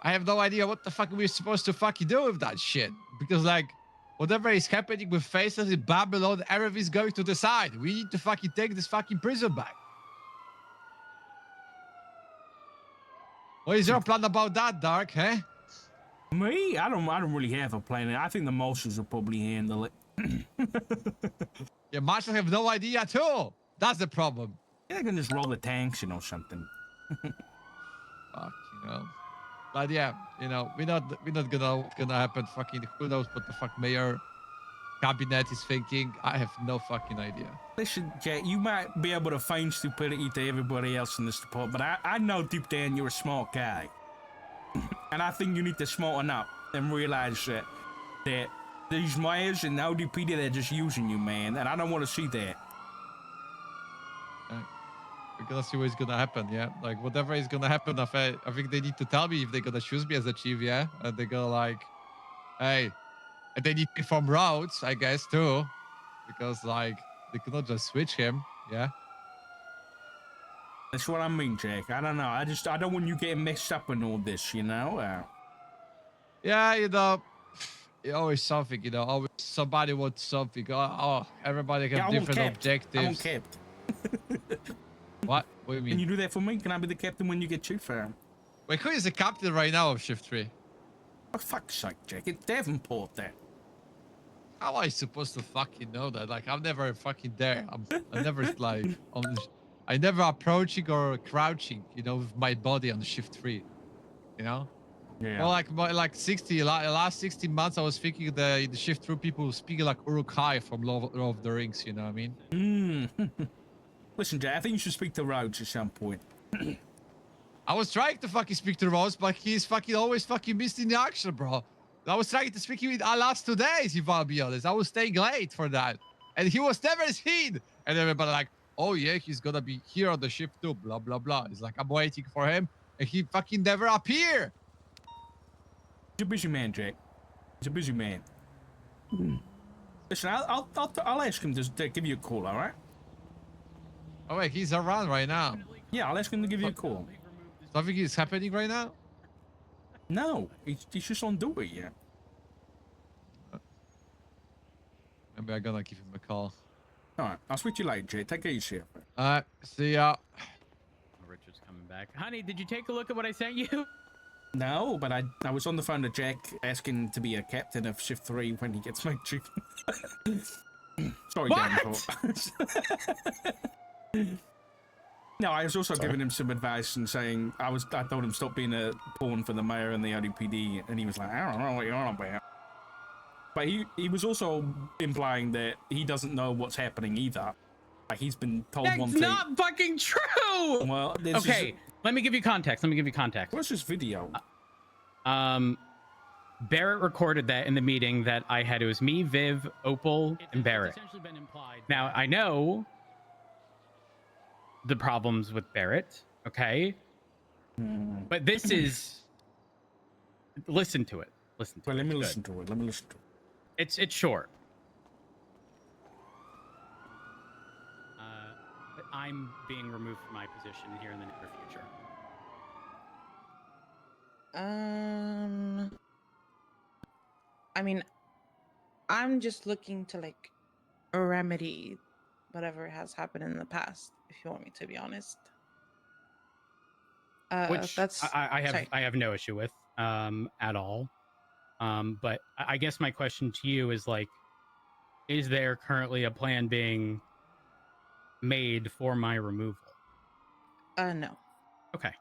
I have no idea what the fuck we're supposed to fucking do with that shit. Because, like, whatever is happening with faces in Babylon, everything's going to the side. We need to fucking take this fucking prison back. What is your plan about that, Dark, huh? Me? I don't really have a plan. I think the marshals will probably handle it. Yeah, marshals have no idea too. That's the problem. Yeah, they can just roll the tanks, something. Fuck, But yeah, we're not gonna happen. Fucking who knows what the fuck mayor cabinet is thinking. I have no fucking idea. Listen, Jack, you might be able to feign stupidity to everybody else in this department, but I know deep down you're a smart guy. And I think you need to smarten up and realize that these mayors and the ODPD, they're just using you, man, and I don't want to see that. We're gonna see what's gonna happen, yeah? Like, whatever is gonna happen, I think they need to tell me if they're gonna choose me as a chief, yeah? And they're gonna like, hey, and they need to inform routes, I guess, too. Because, like, they cannot just switch him, yeah? That's what I mean, Jack. I don't know. I don't want you getting mixed up in all this, Yeah, always something, always somebody wants something. Oh, everybody have different objectives. I want kept. What? What do you mean? Can you do that for me? Can I be the captain when you get chief? Wait, who is the captain right now of Shift 3? For fuck's sake, Jack. It's Davenport there. How am I supposed to fucking know that? Like, I'm never fucking there. I'm never like, I never approaching or crouching, with my body on Shift 3, Yeah. Well, like 60 last 16 months, I was thinking the Shift 3 people speaking like Uruk-hai from Lord of the Rings. You know what I mean? Listen, Jack. I think you should speak to Rhodes at some point. I was trying to fucking speak to Rhodes, but he's fucking always fucking missed in the action, bro. I was trying to speak to him in the last 2 days, if I'll be honest. I was staying late for that. And he was never seen. And everybody like, oh yeah, he's gonna be here on the ship too, blah, blah, blah. It's like, I'm waiting for him. And he fucking never appeared. He's a busy man, Jack. He's a busy man. Listen, I'll ask him to give you a call, all right? Oh wait, he's around right now. Yeah, I'll ask him to give you a call. Something is happening right now? No, he's just on duty, yeah. Maybe I'm gonna give him a call. All right, I'll speak to you later, Jay. Take care of yourself. See ya. Richard's coming back. Honey, did you take a look at what I sent you? No, but I was on the phone to Jack asking to be a captain of Shift 3 when he gets made chief. Sorry, What? Davenport. No, I was also giving him some advice and saying I told him stop being a pawn for the mayor and the LDPD, and he was like, I don't know what you're on about. But he was also implying that he doesn't know what's happening either. Like he's been told one That's thing. not fucking true. Well, okay, let me give you context. What's this video? Barrett recorded that in the meeting that I had. It was me, Viv, Opal, and Barrett. Now I know the problems with Barrett. Okay, but this is. Listen to it. Listen to it. Let me listen to it. It's short. But I'm being removed from my position here in the near future. I mean, I'm just looking to like remedy whatever has happened in the past, if you want me to be honest. Which that's I have no issue with at all. But I guess my question to you is like, is there currently a plan being made for my removal? No. Okay.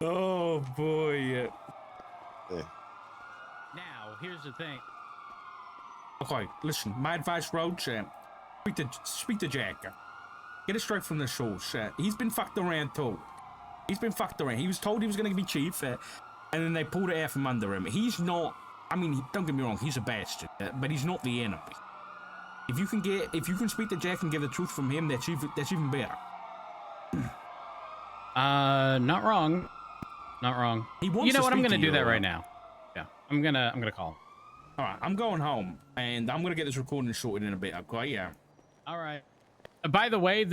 Oh boy. Now, here's the thing. Okay, listen, my advice, Roach, speak to Jack. Get it straight from the source. He's been fucked around too. He was told he was going to be chief, and then they pulled it out from under him. He's not, I mean, don't get me wrong, he's a bastard, but he's not the enemy. If you can speak to Jack and get the truth from him, that's even better. Not wrong. He wants you know to what? I'm speak gonna to do that you. right now. Yeah, I'm gonna call him. All right, I'm going home, and I'm gonna get this recording sorted in a bit. Okay, yeah. All right. By the way,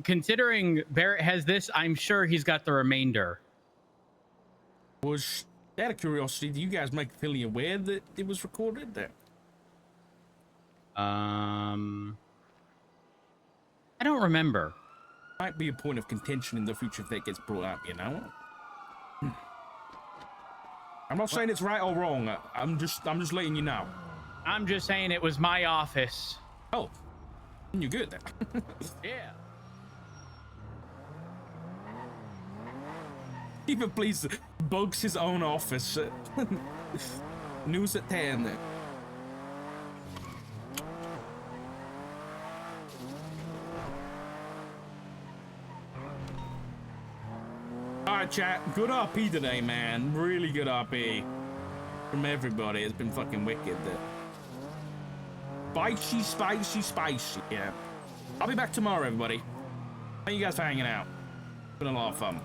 considering Barrett has this, I'm sure he's got the remainder. Was out of curiosity, do you guys make Philly aware that it was recorded there? I don't remember. Might be a point of contention in the future if that gets brought up, you know. I'm not saying it's right or wrong. I'm just letting you know. I'm just saying it was my office. Oh, you're good then. Yeah. Even please bugs his own office. News at 10. Alright, chat. Good RP today, man. Really good RP. From everybody. It's been fucking wicked. Spicy. Yeah. I'll be back tomorrow, everybody. Thank you guys for hanging out. Been a lot of fun.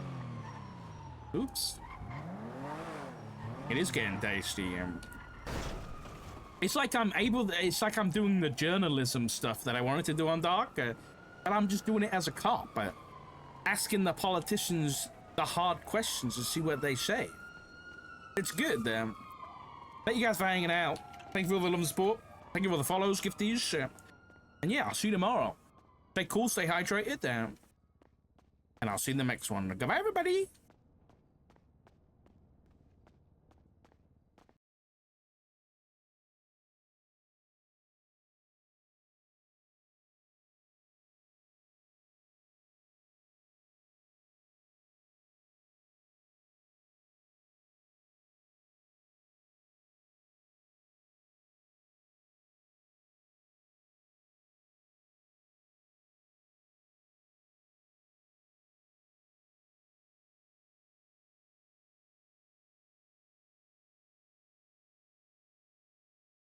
Oops. It is getting tasty. It's like it's like I'm doing the journalism stuff that I wanted to do on Dark, but I'm just doing it as a cop, asking the politicians the hard questions to see what they say. It's good. Thank you guys for hanging out. Thank you for all the love and support. Thank you for the follows, gifties. And yeah, I'll see you tomorrow. Stay cool, stay hydrated, and I'll see you in the next one. Goodbye, everybody.